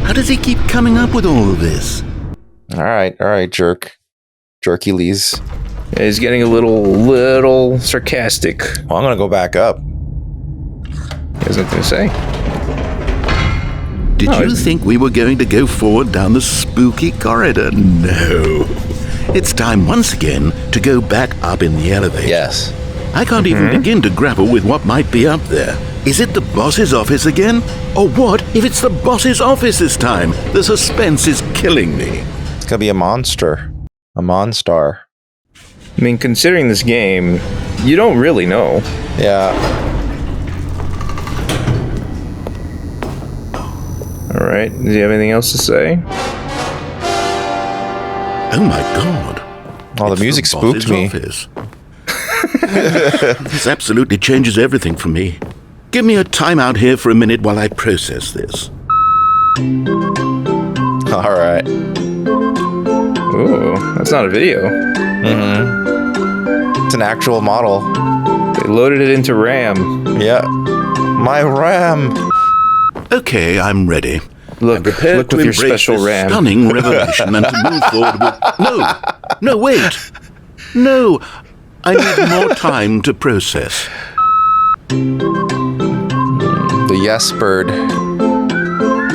how does he keep coming up with all of this? All right, jerk. Jerky Lee's. Yeah, he's getting a little sarcastic. Well, I'm going to go back up. He has nothing to say. Did you think we were going to go forward down the spooky corridor? No. It's time once again to go back up in the elevator. Yes. I can't even begin to grapple with what might be up there. Is it the boss's office again? Or what if it's the boss's office this time? The suspense is killing me. It's going to be a monster. A Monstar. I mean, considering this game, you don't really know. Yeah. Alright, does he have anything else to say? Oh my god. Oh, the music spooked me. Office. This absolutely changes everything for me. Give me a timeout here for a minute while I process this. Alright. Ooh, that's not a video. It's an actual model. They loaded it into RAM. Yeah. My RAM. Okay, I'm ready. Look with your special RAM. Stunning revelation and to move forward with... No, wait. No, I need more time to process. The yes bird.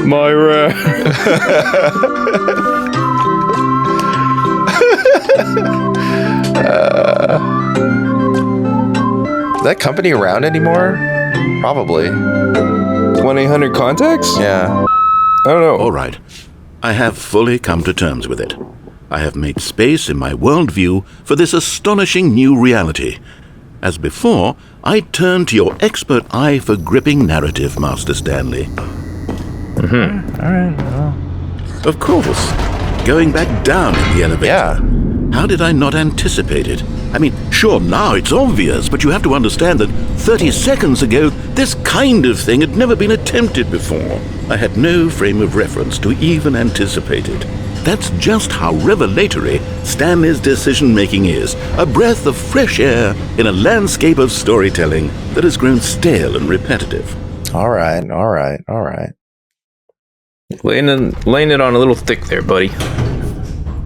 My RAM. Is that company around anymore? Probably. 1-800-CONTACTS? Yeah. I don't know. All right. I have fully come to terms with it. I have made space in my worldview for this astonishing new reality. As before, I turn to your expert eye for gripping narrative, Master Stanley. Mm-hmm. All right, well. Of course. Going back down in the elevator. Yeah. How did I not anticipate it? I mean, sure, now it's obvious, but you have to understand that 30 seconds ago, this kind of thing had never been attempted before. I had no frame of reference to even anticipate it. That's just how revelatory Stanley's decision-making is. A breath of fresh air in a landscape of storytelling that has grown stale and repetitive. All right. Laying it on a little thick there, buddy.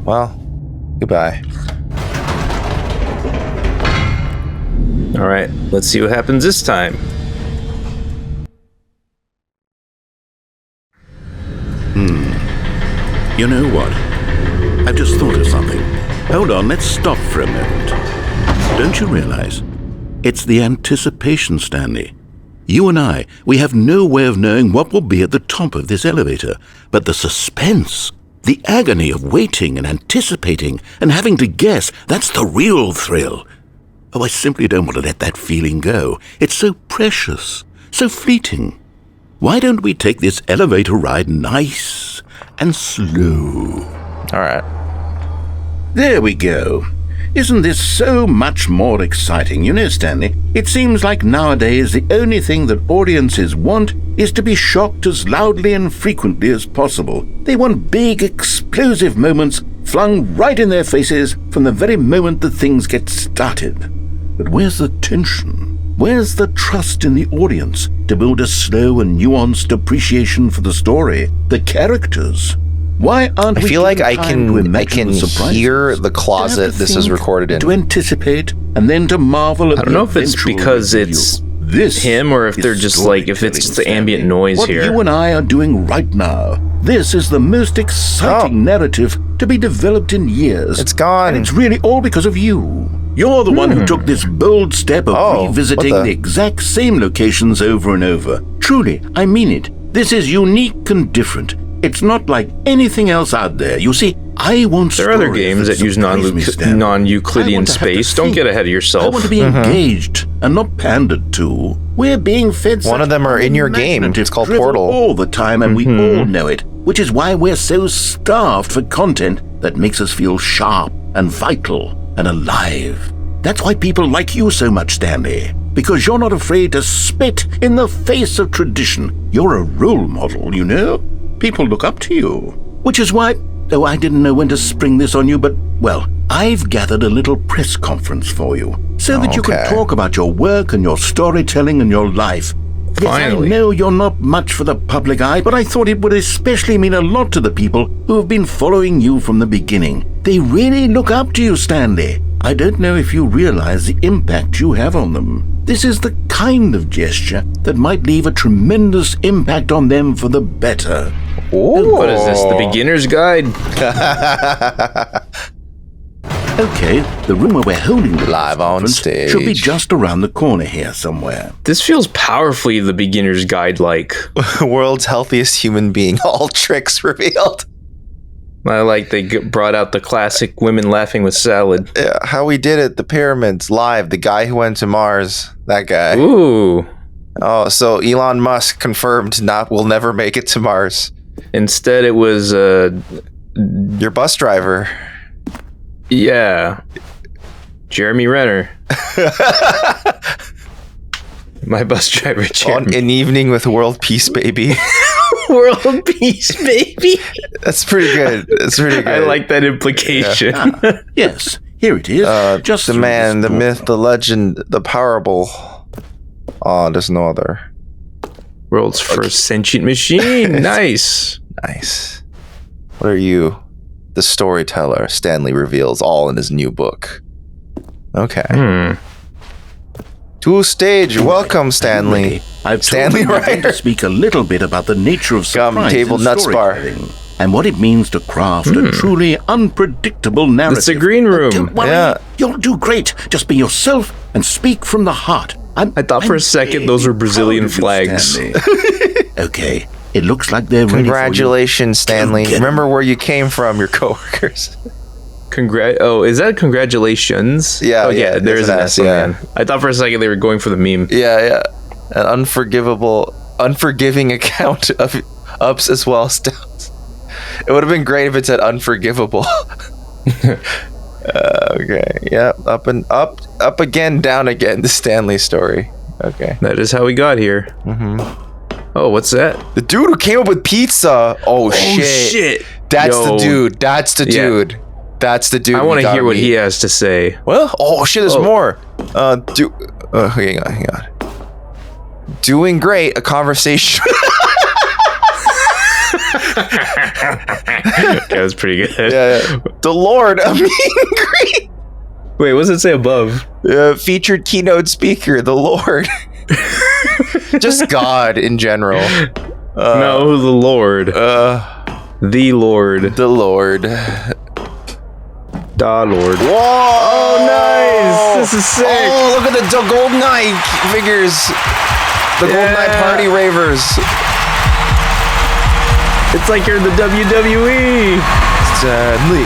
Well, goodbye. All right, let's see what happens this time. You know what? I've just thought of something. Hold on, let's stop for a moment. Don't you realize? It's the anticipation, Stanley. You and I, we have no way of knowing what will be at the top of this elevator. But the suspense, the agony of waiting and anticipating and having to guess, that's the real thrill. Oh, I simply don't want to let that feeling go. It's so precious, so fleeting. Why don't we take this elevator ride nice and slow? All right. There we go. Isn't this so much more exciting? You know, Stanley, it seems like nowadays the only thing that audiences want is to be shocked as loudly and frequently as possible. They want big, explosive moments flung right in their faces from the very moment that things get started. But where's the tension? Where's the trust in the audience to build a slow and nuanced appreciation for the story, the characters? Why aren't we? I feel like I can the hear the closet this is recorded in. To anticipate and then to marvel at I don't know if it's because it's him or if they're just like, if it's just the ambient noise what here. What you and I are doing right now, this is the most exciting narrative to be developed in years. It's gone. And it's really all because of you. You're the one who took this bold step of revisiting the exact same locations over and over. Truly, I mean it. This is unique and different. It's not like anything else out there. You see, I want There are other games that use non-Euclidean space. Don't get ahead of yourself. I want to be engaged and not pandered to. We're being fed one of them are in your game. It's called Portal. All the time, and we all know it, which is why we're so starved for content that makes us feel sharp and vital and alive. That's why people like you so much, Stanley. Because you're not afraid to spit in the face of tradition. You're a role model, you know? People look up to you. Which is why, though I didn't know when to spring this on you, but, well, I've gathered a little press conference for you. So that you can talk about your work and your storytelling and your life. Finally. Yes, I know you're not much for the public eye, but I thought it would especially mean a lot to the people who have been following you from the beginning. They really look up to you, Stanley. I don't know if you realize the impact you have on them. This is the kind of gesture that might leave a tremendous impact on them for the better. Ooh. What is this, the beginner's guide? Okay, the room where we're holding the live on stage should be just around the corner here somewhere. This feels powerfully the beginner's guide-like. World's healthiest human being, all tricks revealed. I like they brought out the classic women laughing with salad. Yeah, how we did it, the pyramids, live, the guy who went to Mars, that guy. Ooh. Oh, so Elon Musk confirmed will never make it to Mars. Instead, it was your bus driver. Yeah. Jeremy Renner. My bus driver, Jeremy. On An Evening with World Peace Baby. World Peace Baby. That's pretty good. That's pretty good. I like that implication. Yeah. Yes, here it is. Just the man, the myth, the legend, the parable. Oh, there's no other. World's first sentient machine. Nice. Nice. What are you? The storyteller, Stanley reveals all in his new book. Okay. To stage, welcome, Stanley. I've Stanley Wreden to speak a little bit about the nature of surprise table in nuts bar, and what it means to craft a truly unpredictable narrative. It's a green room. Don't worry, you'll do great. Just be yourself and speak from the heart. I thought for a second those were Brazilian flags. Okay. It looks like they're ready. Congratulations, Stanley. Remember where you came from, your coworkers. is that congratulations? Yeah, oh yeah, there's an S, man. I thought for a second they were going for the meme. Yeah. An unforgiving account of ups as well as downs. It would have been great if it said unforgivable. Okay, yeah, up again, down again, the Stanley story. Okay. That is how we got here. Mm-hmm. Oh, what's that? The dude who came up with pizza. Oh shit. That's the dude. That's the dude. That's the dude. I want to hear what he has to say. Well, oh shit, there's more. Hang on. Doing great, a conversation. That was pretty good. Yeah. The Lord, a meet and greet. Wait, what does it say above? Featured keynote speaker, the Lord. Just God in general. No, the Lord. The Lord. The Lord. Da Lord. Whoa! Oh, nice! This is sick! Oh, look at the GoldenEye figures. The GoldenEye party ravers. It's like you're in the WWE. Stanley.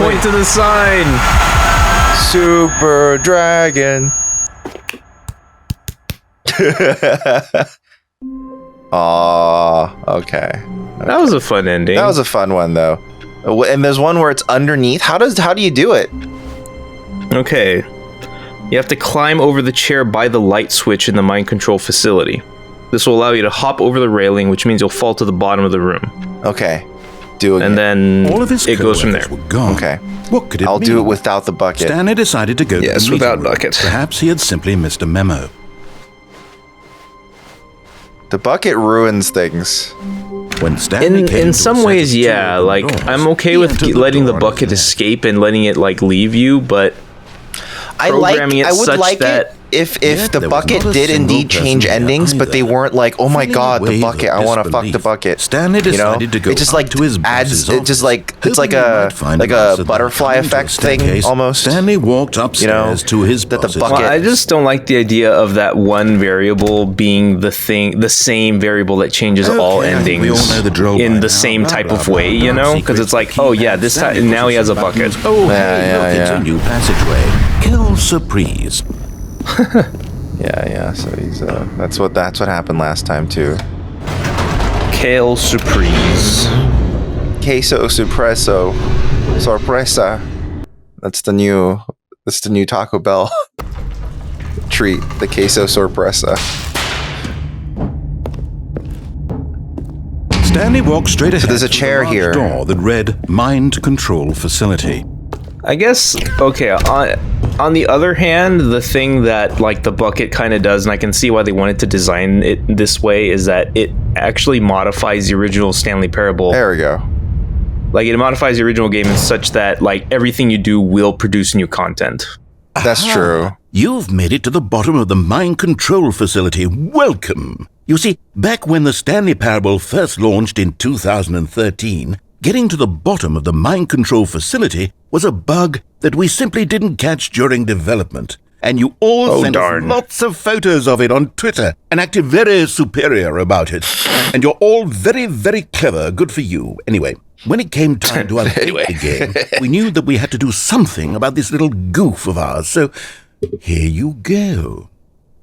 Point to the sign. Super Dragon. Okay. That was a fun ending. That was a fun one though. And there's one where it's underneath. How do you do it? Okay. You have to climb over the chair by the light switch in the mind control facility. This will allow you to hop over the railing, which means you'll fall to the bottom of the room. Okay. Do it. And then all of his it goes from there. Were gone. Okay. What could it I'll mean? do it without the bucket. Stanley decided to go to the meeting without room. bucket. Perhaps he had simply missed a memo. The bucket ruins things. When Stanley in some ways, yeah. Like, I'm okay with letting the bucket escape and letting it, like, leave you, but I would like it if the bucket did indeed change endings, but they weren't like, oh my god, the bucket, I want to fuck the bucket. Stanley decided to go it just like to his adds, it just like, it's like a butterfly effect thing almost. Stanley walked upstairs to his bucket. Well, I just don't like the idea of that one variable being the same variable that changes all endings in the same type of way, you know? Because it's like, oh yeah, this time now he has a bucket. Oh, it's a new passageway. Kill surprise. Yeah. So he's that's what happened last time too. Kale surprise. Queso Supresso. Sorpresa. That's the new Taco Bell treat, the Queso Sorpresa. Stanley walked straight ahead. So there's a chair here. Door that read Mind Control Facility. I guess, okay, on the other hand, the thing that, like, the bucket kind of does, and I can see why they wanted to design it this way, is that it actually modifies the original Stanley Parable. There we go. Like, it modifies the original game in such that, like, everything you do will produce new content. That's true. You've made it to the bottom of the Mind Control Facility. Welcome. You see, back when the Stanley Parable first launched in 2013, getting to the bottom of the Mind Control Facility was a bug that we simply didn't catch during development. And you all sent us lots of photos of it on Twitter and acted very superior about it. And you're all very, very clever. Good for you. Anyway, when it came time to update the game, we knew that we had to do something about this little goof of ours. So here you go.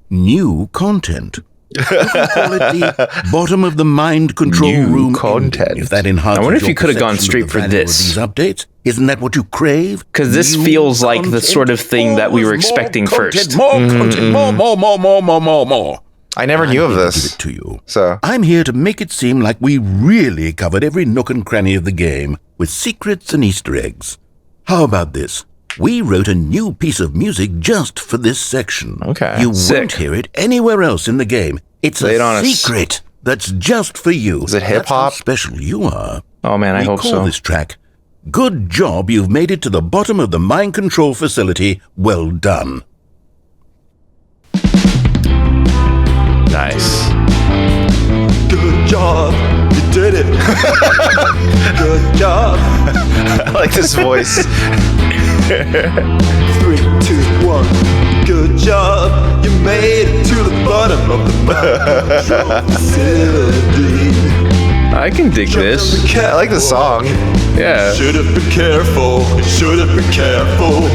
New content. You can call it the bottom of the mind control room content. If that enhances I wonder if you could have gone straight for this. These updates, isn't that what you crave? Because this feels like the sort of thing that we were expecting first. More content, more. I never knew of this. Give it to you. So I'm here to make it seem like we really covered every nook and cranny of the game with secrets and Easter eggs. How about this? We wrote a new piece of music just for this section. Okay. You won't hear it anywhere else in the game. It's a secret that's just for you. Is it hip hop? That's how special you are. Oh man, I hope so. We call this track, Good Job You've Made It to the Bottom of the Mind Control Facility. Well done. Nice. Good job. You did it. Good job. I like this voice. 3, 2, 1. Good job. You made it to the bottom of the mind control facility. I can dig this. I like the song. Yeah. Should have been careful. Should have been careful.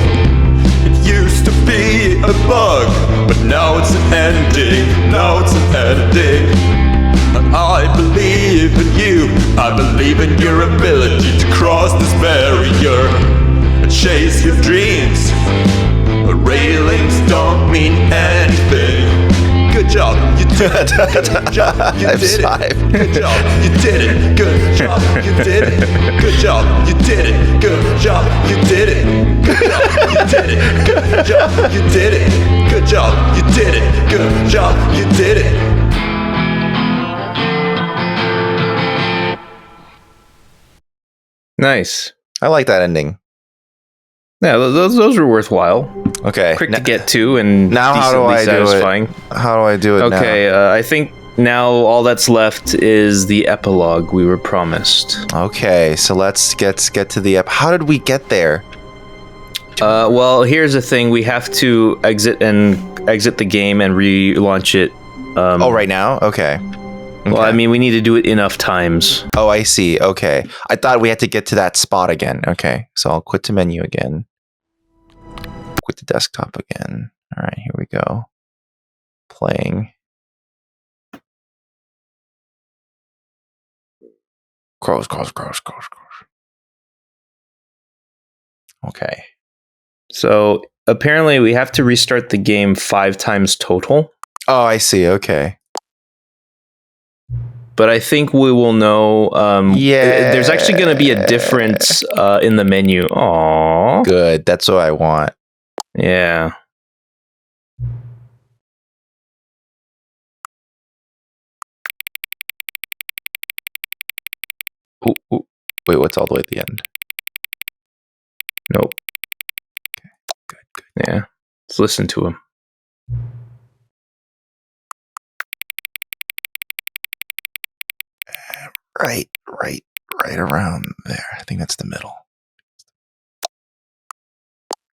It used to be a bug, but now it's an ending. Now it's an ending. I believe in you. I believe in your ability to cross this barrier and chase your dreams. The railings don't mean anything. Good job, you did it. Good job, you did it. Good job, you did it. Good job, you did it. Good job, you did it. Good job, you did it. Good job, you did it. Good job, you did it. Good job, you did it. Good job, you did it. Nice. I like that ending. Yeah, those were worthwhile. Okay. Quick to get to and now how do I satisfying. do it? How do I do it now? Okay, I think now all that's left is the epilogue we were promised. Okay, so let's get to the how did we get there? Well, here's the thing: we have to exit the game and relaunch it. Right now? Okay. Well, I mean, we need to do it enough times. Oh, I see. Okay. I thought we had to get to that spot again. Okay. So I'll quit the menu again. Quit the desktop again. All right, here we go. Playing. Crows. Okay. So apparently we have to restart the game 5 times total. Oh, I see. Okay. But I think we will know. There's actually going to be a difference in the menu. Aww. Good. That's what I want. Yeah. Ooh. Wait, what's all the way at the end? Nope. Okay. Good. Yeah. Let's listen to him. Right around there. I think that's the middle.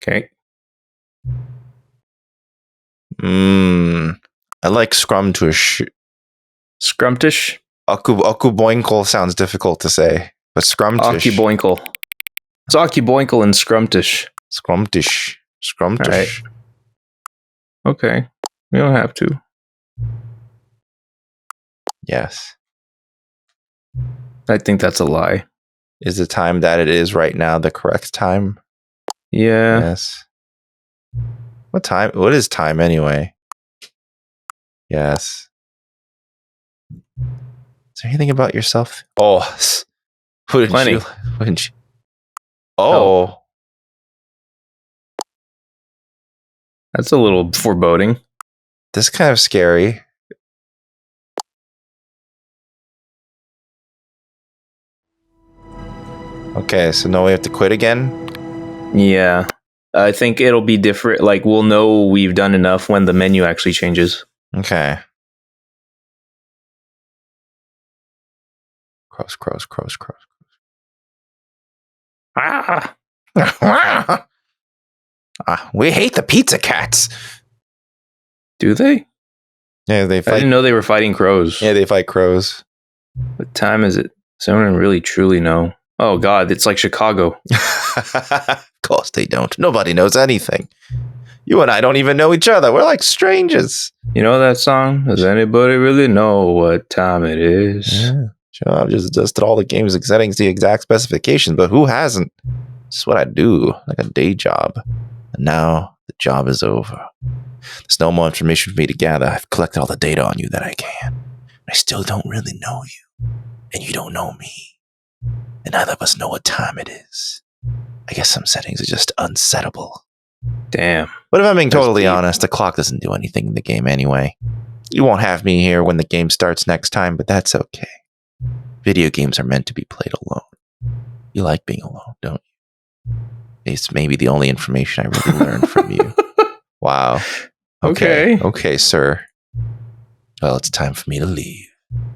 Okay. I like scrumtish. Scrumtish? Okuboinkle sounds difficult to say, but scrumtish. Occuboinkle. It's Occuboinkle and scrumtish. Scrumtish. Right. Okay. We don't have to. Yes. I think that's a lie. Is the time that it is right now the correct time? Yeah. Yes. What time? What is time anyway? Yes. Is there anything about yourself? Oh, Plenty. Wouldn't you? Oh. That's a little foreboding. This is kind of scary. Okay, so now we have to quit again? Yeah. I think it'll be different. Like, we'll know we've done enough when the menu actually changes. Okay. Crows. Ah! We hate the pizza cats. Do they? Yeah, they fight. I didn't know they were fighting crows. Yeah, they fight crows. What time is it? Does anyone really truly know? Oh, God, it's like Chicago. Of course they don't. Nobody knows anything. You and I don't even know each other. We're like strangers. You know that song? Does anybody really know what time it is? Yeah. Sure, I've just adjusted all the game's settings to the exact specifications, but who hasn't? It's what I do, like a day job. And now the job is over. There's no more information for me to gather. I've collected all the data on you that I can. I still don't really know you. And you don't know me. And neither of us know what time it is. I guess some settings are just unsettable. Damn. But if I'm being totally honest, the clock doesn't do anything in the game anyway. You won't have me here when the game starts next time, but that's okay. Video games are meant to be played alone. You like being alone, don't you? It's maybe the only information I really learned from you. Wow. Okay, sir. Well, it's time for me to leave.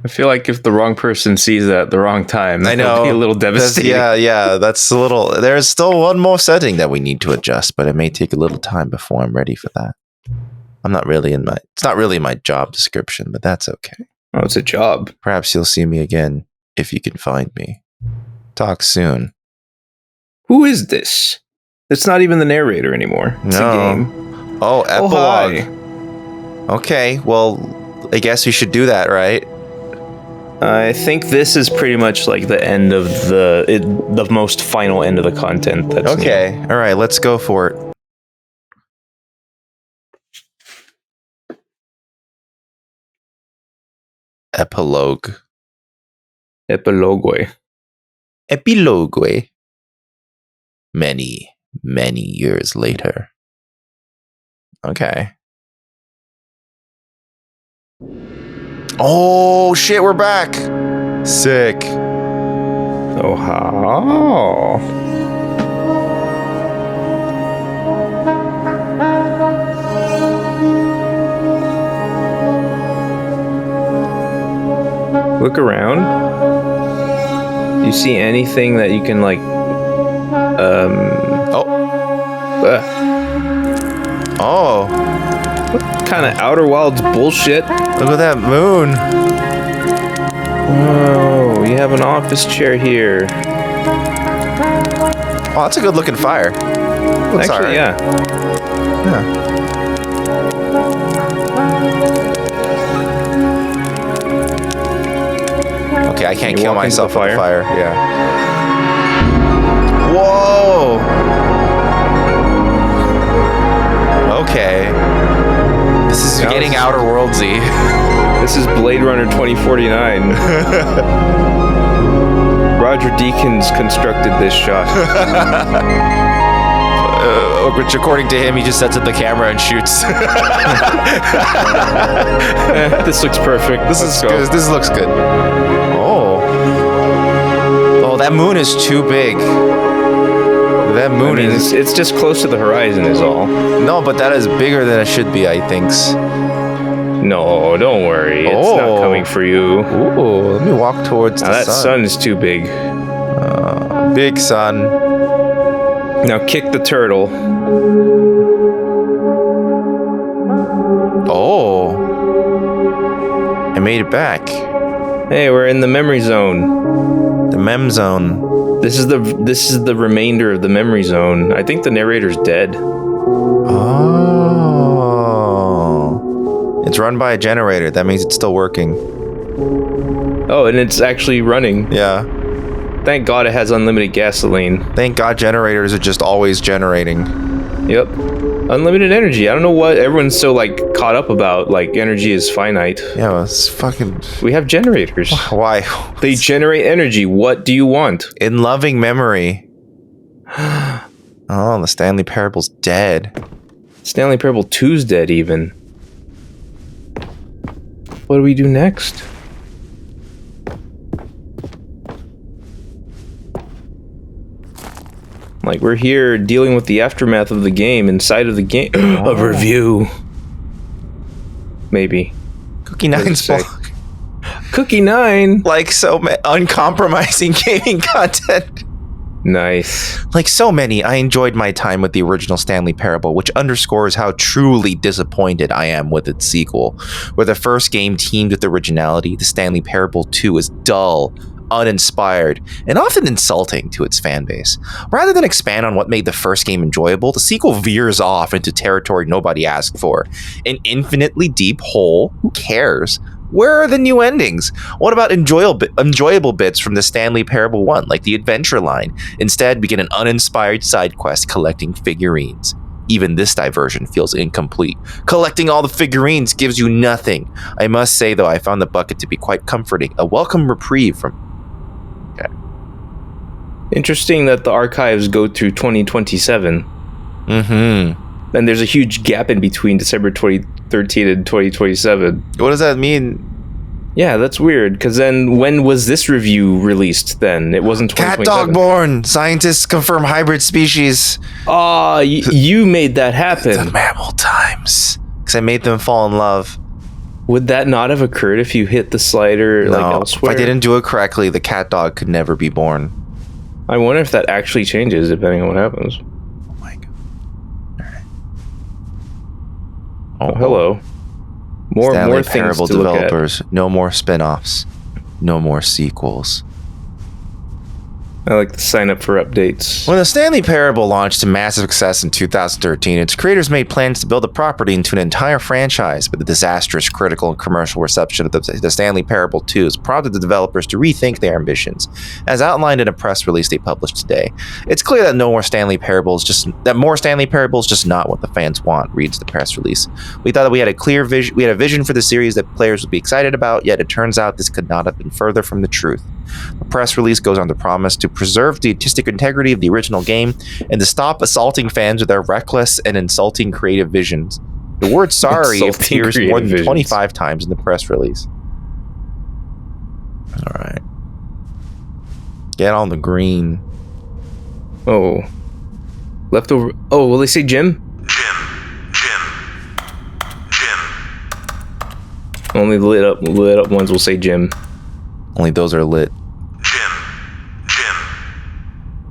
I feel like if the wrong person sees that at the wrong time, I know. It'll be a little devastating. Yeah, that's a little... There's still one more setting that we need to adjust, but it may take a little time before I'm ready for that. I'm not really in my... It's not really my job description, but that's okay. Oh, it's a job. Perhaps you'll see me again if you can find me. Talk soon. Who is this? It's not even the narrator anymore. It's a game. Oh, epilogue. Hi. Okay, well, I guess we should do that, right? I think this is pretty much like the end of the most final end of the content. That's okay. All right, let's go for it. Epilogue. Epilogue. Epilogue. Many, many years later. Okay. Oh, shit, we're back. Sick. Oh, how? Look around. Do you see anything that you can, like, Oh. What kind of Outer Wilds bullshit? Look at that moon. Oh, you have an office chair here. Oh, that's a good looking fire. Looks Actually, right. yeah. Okay, I can't You kill walk into myself the with the fire? fire. Yeah. Whoa. Okay. This is getting Outer Worldsy. This is Blade Runner 2049. Roger Deakins constructed this shot. Which, according to him, he just sets up the camera and shoots. This looks perfect. This looks good. Oh, that moon is too big. That moon is... It's just close to the horizon is all. No, but that is bigger than it should be, I think. No, don't worry. It's not coming for you. Ooh, let me walk towards the sun. That sun is too big. Big sun. Now kick the turtle. Oh. I made it back. Hey, we're in the memory zone. The mem zone. This is the remainder of the memory zone. I think the narrator's dead. Oh. It's run by a generator. That means it's still working. Oh, and it's actually running. Yeah. Thank God it has unlimited gasoline. Thank God generators are just always generating. Yep. Unlimited energy. I don't know what everyone's so, like, caught up about. Like, energy is finite. Yeah, well, it's fucking... We have generators. Why? They generate energy. What do you want? In loving memory. Oh, the Stanley Parable's dead. Stanley Parable 2's dead, even. What do we do next? Like, we're here dealing with the aftermath of the game inside of the game. A review. Maybe. Cookie Nine's blog. Cookie 9! Like so uncompromising gaming content. Nice. Like so many, I enjoyed my time with the original Stanley Parable, which underscores how truly disappointed I am with its sequel. Where the first game teamed with originality, the Stanley Parable 2 is dull, uninspired, and often insulting to its fan base. Rather than expand on what made the first game enjoyable, the sequel veers off into territory nobody asked for. An infinitely deep hole? Who cares? Where are the new endings? What about enjoyable bits from the Stanley Parable 1, like the adventure line? Instead, begin an uninspired side quest collecting figurines. Even this diversion feels incomplete. Collecting all the figurines gives you nothing. I must say, though, I found the bucket to be quite comforting. A welcome reprieve from... Okay. Interesting that the archives go through 2027. Mm-hmm. And there's a huge gap in between December 2013 and 2027. What does that mean? Yeah, that's weird, because then when was this review released then? It wasn't 2027. Cat dog born! Scientists confirm hybrid species. Aw, you made that happen. The mammal times. Because I made them fall in love. Would that not have occurred if you hit the slider like elsewhere? If I didn't do it correctly, the cat dog could never be born. I wonder if that actually changes depending on what happens. Oh my god. Oh, hello. More Stanley things Parable to look developers. No more spin-offs. No more sequels. I like to sign up for updates. When the Stanley Parable launched to massive success in 2013, its creators made plans to build the property into an entire franchise, but the disastrous critical and commercial reception of the Stanley Parable 2 has prompted the developers to rethink their ambitions. As outlined in a press release they published today, it's clear that more Stanley Parable is just not what the fans want, reads the press release. We thought that we had a clear vision. We had a vision for the series that players would be excited about, yet it turns out this could not have been further from the truth. The press release goes on to promise to preserve the artistic integrity of the original game and to stop assaulting fans with their reckless and insulting creative visions. The word sorry appears more than 25 times in the press release. All right. Get on the green. Oh. Leftover. Oh, will they say Jim? Jim. Only lit up ones will say Jim. Only those are lit. Jim.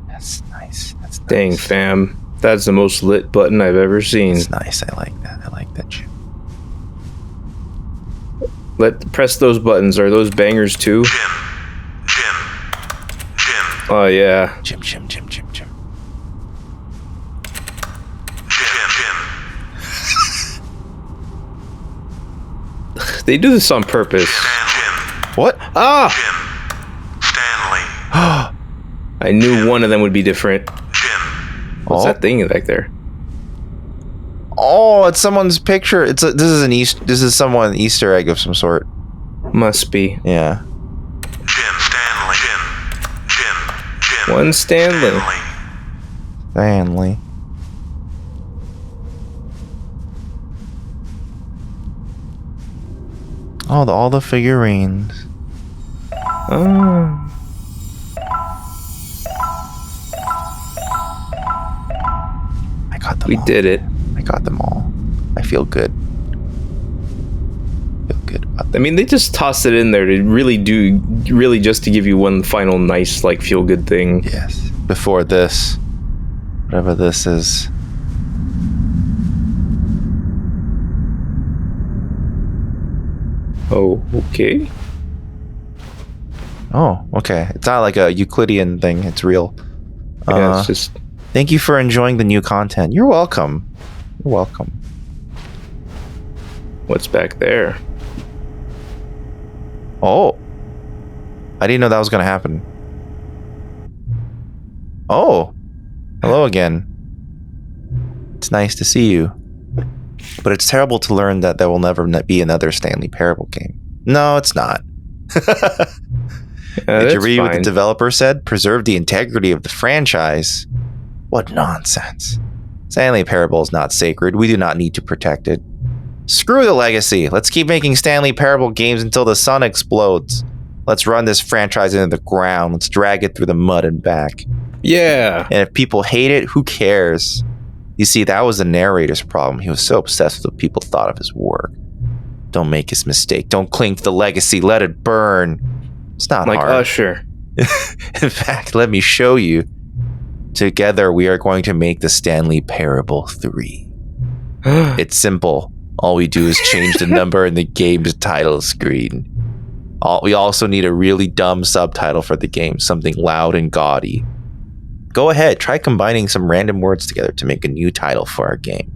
That's nice. That's nice. Dang, fam. That's the most lit button I've ever seen. That's nice. I like that. I like that, Jim. Press those buttons. Are those bangers too? Jim. Oh, yeah. Jim. They do this on purpose. What? Ah! Stanley. I knew one of them would be different. What's Oh. that thing back there? Oh, it's someone's picture. This is someone Easter egg of some sort. Must be. Yeah. Stanley. Jim. One Stanley. Stanley. Oh, all the figurines. Oh. I got them. We all. did it. I got them all. I feel good. I mean, they just tossed it in there to really just to give you one final nice, like, feel good thing. Yes. Before this, whatever this is. Oh, okay. Oh, okay. It's not like a Euclidean thing. It's real. Yeah, it's just... Thank you for enjoying the new content. You're welcome. You're welcome. What's back there? Oh. I didn't know that was going to happen. Oh. Hello again. It's nice to see you. But it's terrible to learn that there will never be another Stanley Parable game. No, it's not. Did you read what the developer said? Preserve the integrity of the franchise. What nonsense. Stanley Parable is not sacred. We do not need to protect it. Screw the legacy. Let's keep making Stanley Parable games until the sun explodes. Let's run this franchise into the ground. Let's drag it through the mud and back. Yeah. And if people hate it, who cares? You see, that was the narrator's problem. He was so obsessed with what people thought of his work. Don't make his mistake. Don't cling to the legacy. Let it burn. It's not like hard. Usher. In fact, let me show you. Together, we are going to make the Stanley Parable 3. It's simple. All we do is change the number in the game's title screen. We also need a really dumb subtitle for the game, something loud and gaudy. Go ahead, try combining some random words together to make a new title for our game.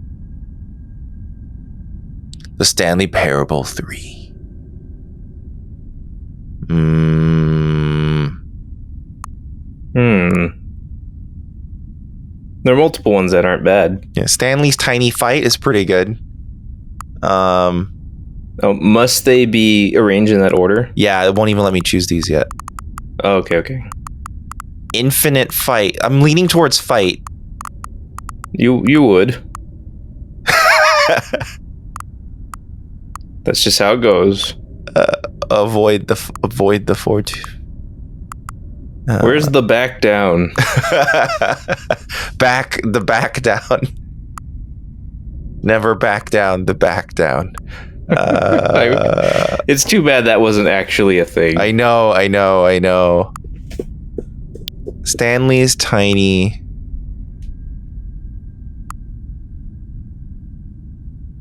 The Stanley Parable 3. There are multiple ones that aren't bad. Yeah, Stanley's Tiny Fight is pretty good. Must they be arranged in that order? Yeah, it won't even let me choose these yet. Oh, okay. Infinite Fight. I'm leaning towards Fight. You would. That's just how it goes. Avoid the fortune. Where's the back down? back down. Never back down. The back down. It's too bad that wasn't actually a thing. I know. Stanley's Tiny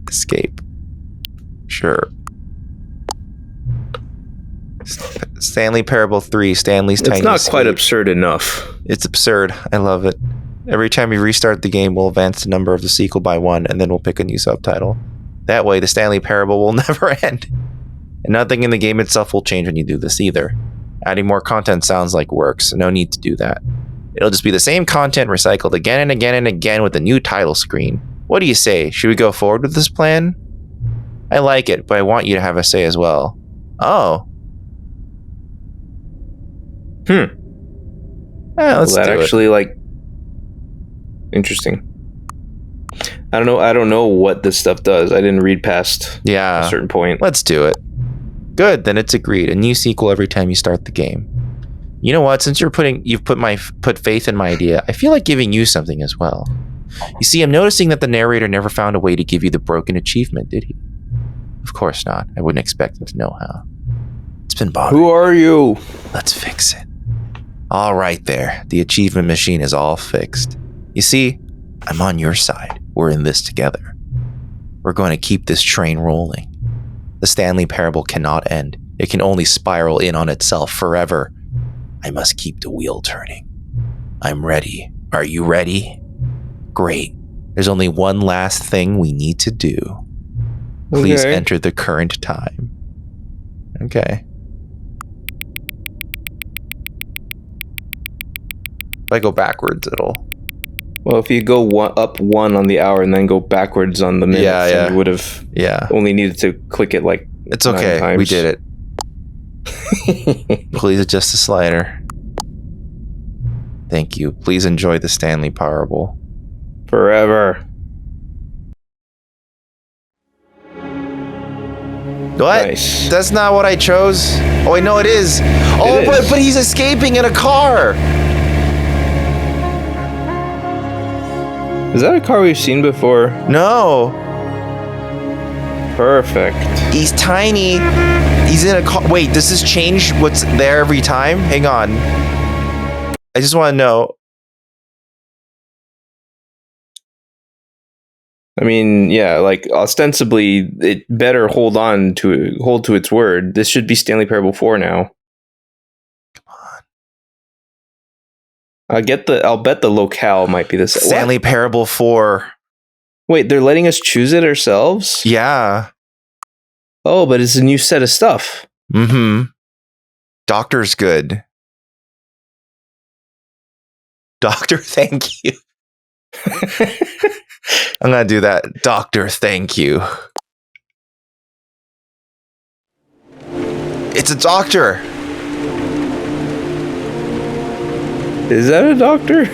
Escape. Sure. Stanley Parable 3, Stanley's Tiny It's not Escape. quite absurd enough. It's absurd. I love it. Every time we restart the game, we'll advance the number of the sequel by 1, and then we'll pick a new subtitle. That way, the Stanley Parable will never end. And nothing in the game itself will change when you do this either. Adding more content sounds like work, so no need to do that. It'll just be the same content recycled again and again and again with a new title screen. What do you say? Should we go forward with this plan? I like it, but I want you to have a say as well. Oh. Let's that do actually it. Interesting. I don't know what this stuff does. I didn't read past a certain point. Let's do it. Good, then it's agreed. A new sequel every time you start the game. You know what? Since you've put faith in my idea, I feel like giving you something as well. You see, I'm noticing that the narrator never found a way to give you the broken achievement, did he? Of course not. I wouldn't expect him to know how. It's been bothering. Who are you? Let's fix it. All right there. The achievement machine is all fixed. You see, I'm on your side. We're in this together. We're going to keep this train rolling. The Stanley Parable cannot end. It can only spiral in on itself forever. I must keep the wheel turning. I'm ready. Are you ready? Great. There's only one last thing we need to do. Please enter the current time. Okay. If I go backwards, it'll... Well, if you go up 1 on the hour and then go backwards on the minutes, then you would have only needed to click it like It's okay. 9 times. We did it. Please adjust the slider. Thank you. Please enjoy the Stanley Parable. Forever. What? Nice. That's not what I chose. Oh, wait, no, it is. Oh, but he's escaping in a car. Is that a car we've seen before? No. Perfect. He's tiny. He's in a car. Wait, does this change what's there every time? Hang on. I just want to know. I mean, yeah, like ostensibly, it better hold to its word. This should be Stanley Parable 4 now. Come on. I'll bet the locale might be this. Stanley Parable 4. Wait, they're letting us choose it ourselves? Yeah. Oh, but it's a new set of stuff. Mm-hmm. Doctor's good. Doctor, thank you. I'm gonna do that. Doctor, thank you. It's a doctor. Is that a doctor?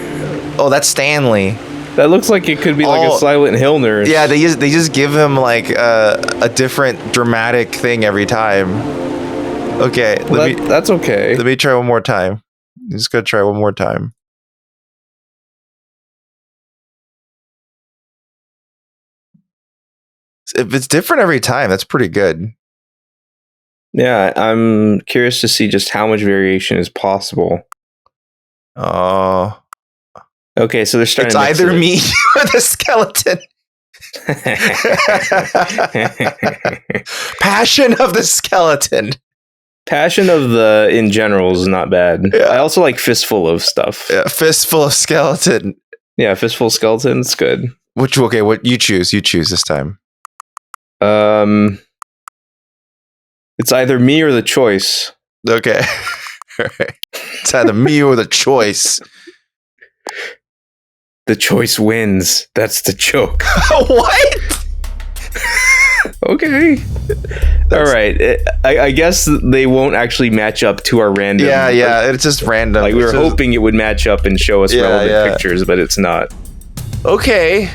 Oh, that's Stanley. That looks like it could be like a Silent Hill nurse. Yeah, they just give him like a different dramatic thing every time. Okay, that's okay. Let me try one more time. I'm just gonna try one more time. If it's different every time, that's pretty good. Yeah, I'm curious to see just how much variation is possible. Oh. Okay, so they're starting. It's either me or the skeleton. Passion of the skeleton. Passion of the in general is not bad. Yeah. I also like Fistful of stuff. Yeah, Fistful of skeleton. Yeah, Fistful of skeleton. It's good. What you choose? You choose this time. It's either me or the choice. Okay. All right. It's either me or the choice. The choice wins. That's the joke. What? Okay. All right. I guess they won't actually match up to our random. Yeah. It's just random. Like we were hoping it would match up and show us relevant pictures, but it's not. Okay.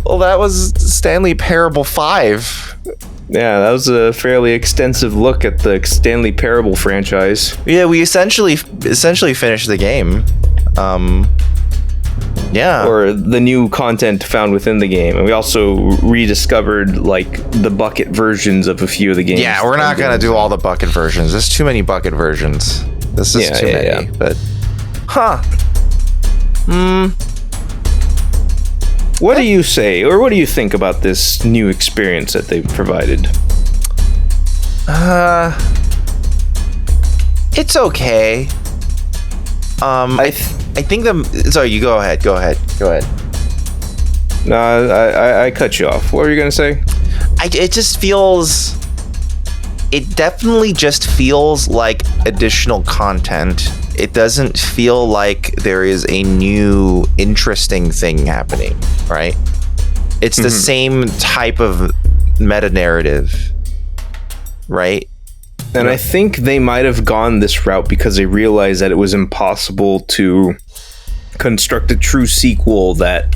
Well, that was Stanley Parable 5. Yeah, that was a fairly extensive look at the Stanley Parable franchise. Yeah, we essentially finished the game. Yeah. Or the new content found within the game. And we also rediscovered like the bucket versions of a few of the games. Yeah, we're not going to do all the bucket versions. There's too many bucket versions. This is too many. Yeah. But what do you say, or what do you think about this new experience that they've provided? It's okay. I think sorry, you go ahead. No, I cut you off. What were you gonna say? It definitely just feels like additional content. It doesn't feel like there is a new interesting thing happening, right? It's the same type of meta narrative, right? And I think they might have gone this route because they realized that it was impossible to construct a true sequel that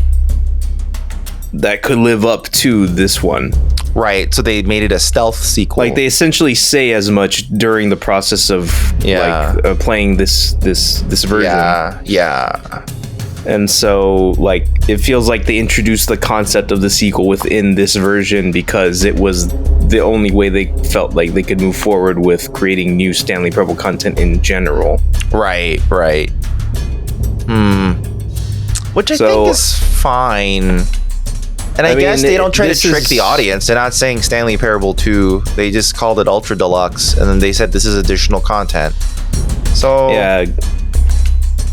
could live up to this one. Right, so they made it a stealth sequel. Like, they essentially say as much during the process of playing this version. Yeah. And so, like, it feels like they introduced the concept of the sequel within this version because it was the only way they felt like they could move forward with creating new Stanley Parable content in general. Right. Which I think is fine. And I guess they don't try to trick the audience. They're not saying Stanley Parable 2. They just called it Ultra Deluxe, and then they said this is additional content. So yeah,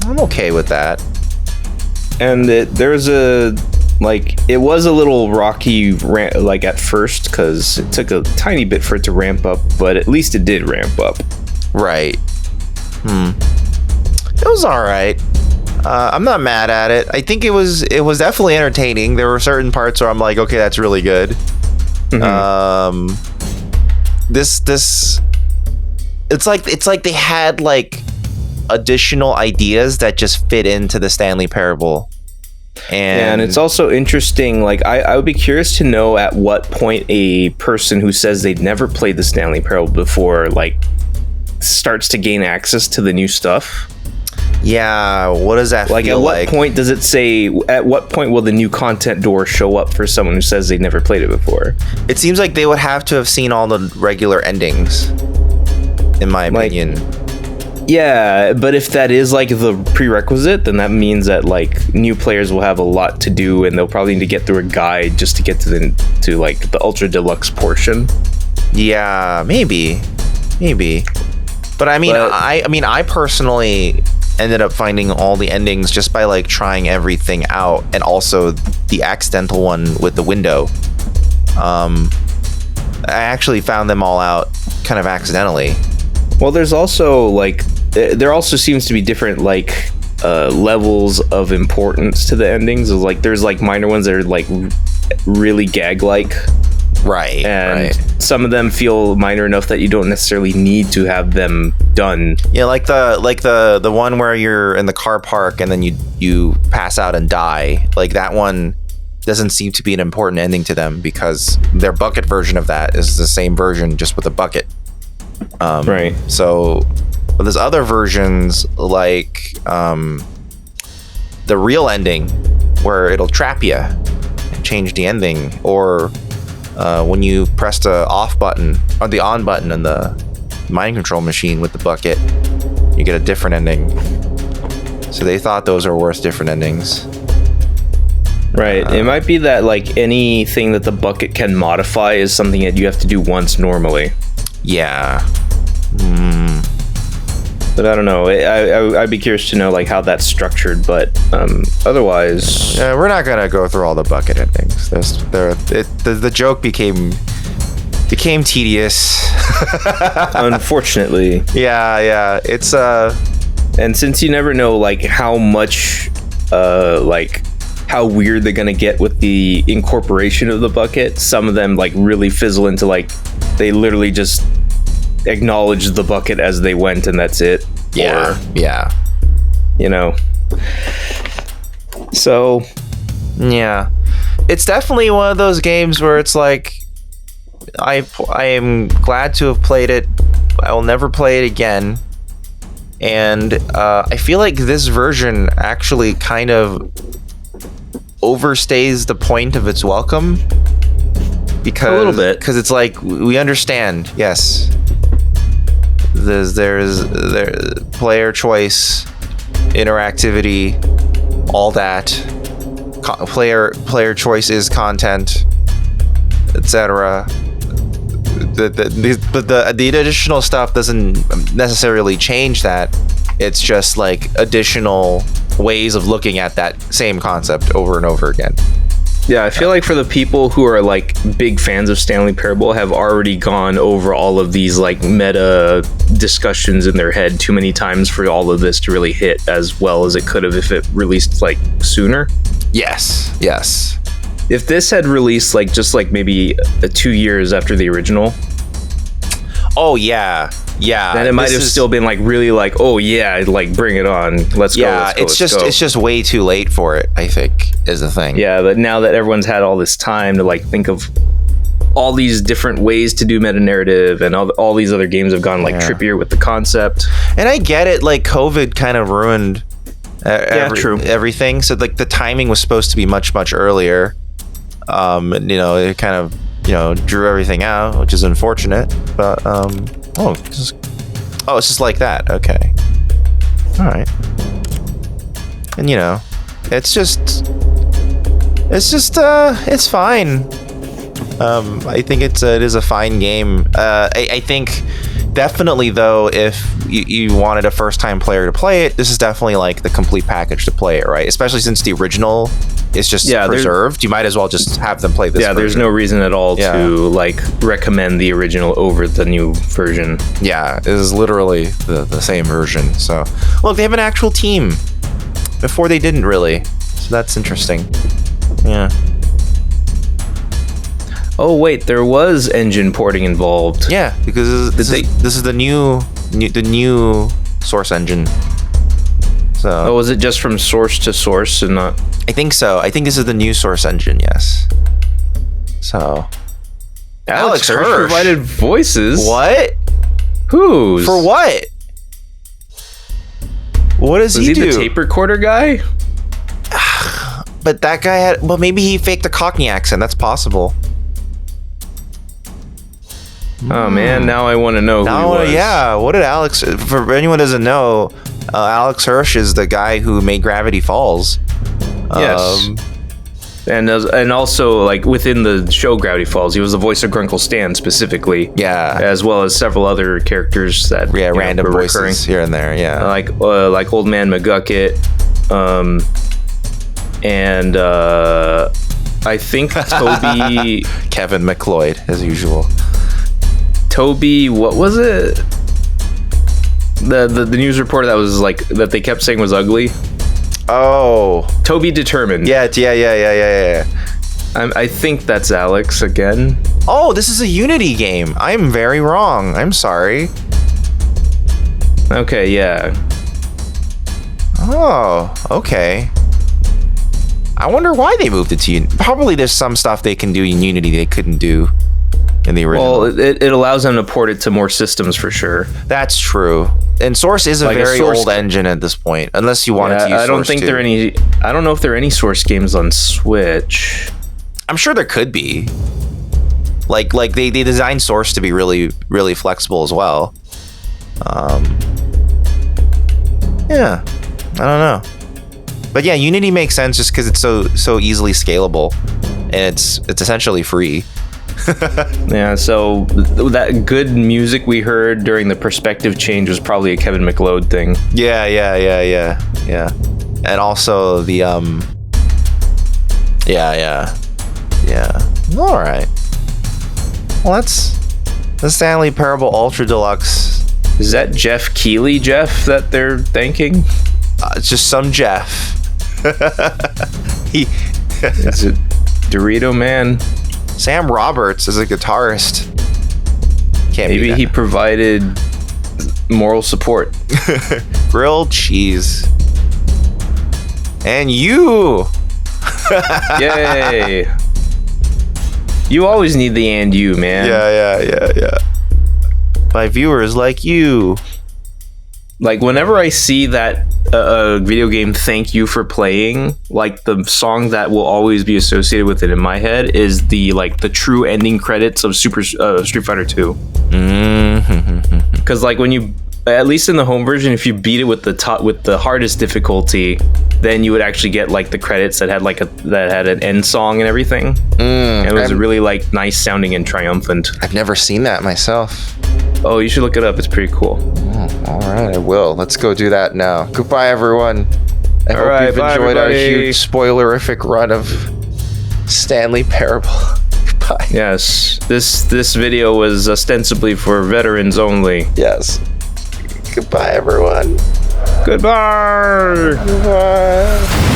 I'm okay with that. And it was a little rocky, like, at first, because it took a tiny bit for it to ramp up, but at least it did ramp up. Right. It was all right. I'm not mad at it. I think it was definitely entertaining. There were certain parts where I'm like, okay, that's really good. This it's like they had like additional ideas that just fit into the Stanley Parable. And it's also interesting, like, I would be curious to know at what point a person who says they'd never played the Stanley Parable before, like, starts to gain access to the new stuff. Yeah, what does that feel like? At what point does it say, at what point will the new content door show up for someone who says they've never played it before? It seems like they would have to have seen all the regular endings, in my opinion. Yeah, but if that is like the prerequisite, then that means that like new players will have a lot to do, and they'll probably need to get through a guide just to get to the Ultra Deluxe portion. Yeah, maybe. But I mean, I personally ended up finding all the endings just by like trying everything out, and also the accidental one with the window. I actually found them all out kind of accidentally. Well, there also seems to be different like levels of importance to the endings. Like, there's like minor ones that are like really gag-like. Right. And some of them feel minor enough that you don't necessarily need to have them done. Yeah, like the one where you're in the car park and then you pass out and die. Like, that one doesn't seem to be an important ending to them because their bucket version of that is the same version, just with a bucket. Right. So there's other versions like the real ending where it'll trap you and change the ending, or when you press the off button or the on button in the mind control machine with the bucket, you get a different ending. So they thought those are worth different endings. Right. It might be that like anything that the bucket can modify is something that you have to do once normally. Yeah. But I don't know. I'd be curious to know like how that's structured. But otherwise, yeah, we're not gonna go through all the bucket endings. The joke became tedious. Unfortunately. Yeah. It's and since you never know like how much like how weird they're gonna get with the incorporation of the bucket, some of them like really fizzle into like they literally just acknowledge the bucket as they went and that's it. Yeah. You know. So yeah, it's definitely one of those games where it's like I am glad to have played it. I will never play it again. And I feel like this version actually kind of overstays the point of its welcome, because a little bit, because it's like we understand, yes, there's player choice, interactivity, all that. Player choice is content, etc. the additional stuff doesn't necessarily change that. It's just like additional ways of looking at that same concept over and over again. Yeah, I feel like for the people who are like big fans of Stanley Parable have already gone over all of these like meta discussions in their head too many times for all of this to really hit as well as it could have if it released like sooner. Yes. If this had released like just like maybe 2 years after the original. Oh yeah. Then it might have still been like really like, oh yeah, like bring it on. Let's go. It's just way too late for it, I think, is the thing. Yeah, but now that everyone's had all this time to like think of all these different ways to do meta narrative, and all these other games have gone like trippier with the concept. And I get it, like COVID kind of ruined everything. So like the timing was supposed to be much earlier. And, it kind of drew everything out, which is unfortunate. But it's just like that. Okay, all right. And it's fine. I think it is a fine game. I think definitely though, if you wanted a first-time player to play it, this is definitely like the complete package to play it, right? Especially since the original is just preserved. You might as well just have them play this version. There's no reason at all to like recommend the original over the new version. Yeah, it is literally the same version. So look, they have an actual team. Before they didn't really. So that's interesting. Yeah. Oh wait, there was engine porting involved. Yeah, because this is the new Source engine. So was it just from source to source and not? I think so. I think this is the new Source engine. Yes. So Alex Hirsch provided voices. What? Whose? For what? What does he do? Was he the tape recorder guy? But that guy had. Well, maybe he faked a Cockney accent. That's possible. Oh man, now I want to know who he was. Yeah, what did Alex? For anyone who doesn't know, Alex Hirsch is the guy who made Gravity Falls. Yes. And also like within the show Gravity Falls, he was the voice of Grunkle Stan specifically. Yeah. As well as several other characters that random voices recurring here and there. Yeah. Like Old Man McGucket, and I think Toby Kevin McLeod as usual. Toby, what was it? The news reporter that was like that they kept saying was ugly. Oh, Toby Determined. Yeah. I think that's Alex again. Oh, this is a Unity game. I'm very wrong. I'm sorry. Okay, yeah. Oh, okay. I wonder why they moved it to Unity. Probably there's some stuff they can do in Unity they couldn't do in the original. Well, it allows them to port it to more systems for sure. That's true. And Source is a very old engine at this point, unless you wanted to use I don't think there are any. I don't know if there are any Source games on Switch. I'm sure there could be. Like they designed Source to be really, really flexible as well. Yeah, I don't know. But yeah, Unity makes sense just because it's so easily scalable, and it's essentially free. Yeah, so that good music we heard during the perspective change was probably a Kevin McLeod thing. Yeah. And also the yeah. All right. Well, that's the Stanley Parable Ultra Deluxe. Is that Jeff Keighley, Jeff, that they're thanking? It's just some Jeff. Is it Dorito Man? Sam Roberts is a guitarist. Maybe he provided moral support. Grilled cheese. And you. Yay. You always need the and you, man. Yeah. My viewers like you. Like whenever I see that video game thank you for playing, like the song that will always be associated with it in my head is the true ending credits of Street Fighter 2. Because like when you at least in the home version, if you beat it with the hardest difficulty, then you would actually get like the credits that had an end song and everything. And it was really like nice sounding and triumphant. I've never seen that myself. Oh, you should look it up. It's pretty cool. Oh, all right, I will. Let's go do that now. Goodbye, everyone. I hope you've enjoyed our huge spoilerific run of Stanley Parable. Goodbye. Yes, this video was ostensibly for veterans only. Yes. Goodbye, everyone. Goodbye. Goodbye.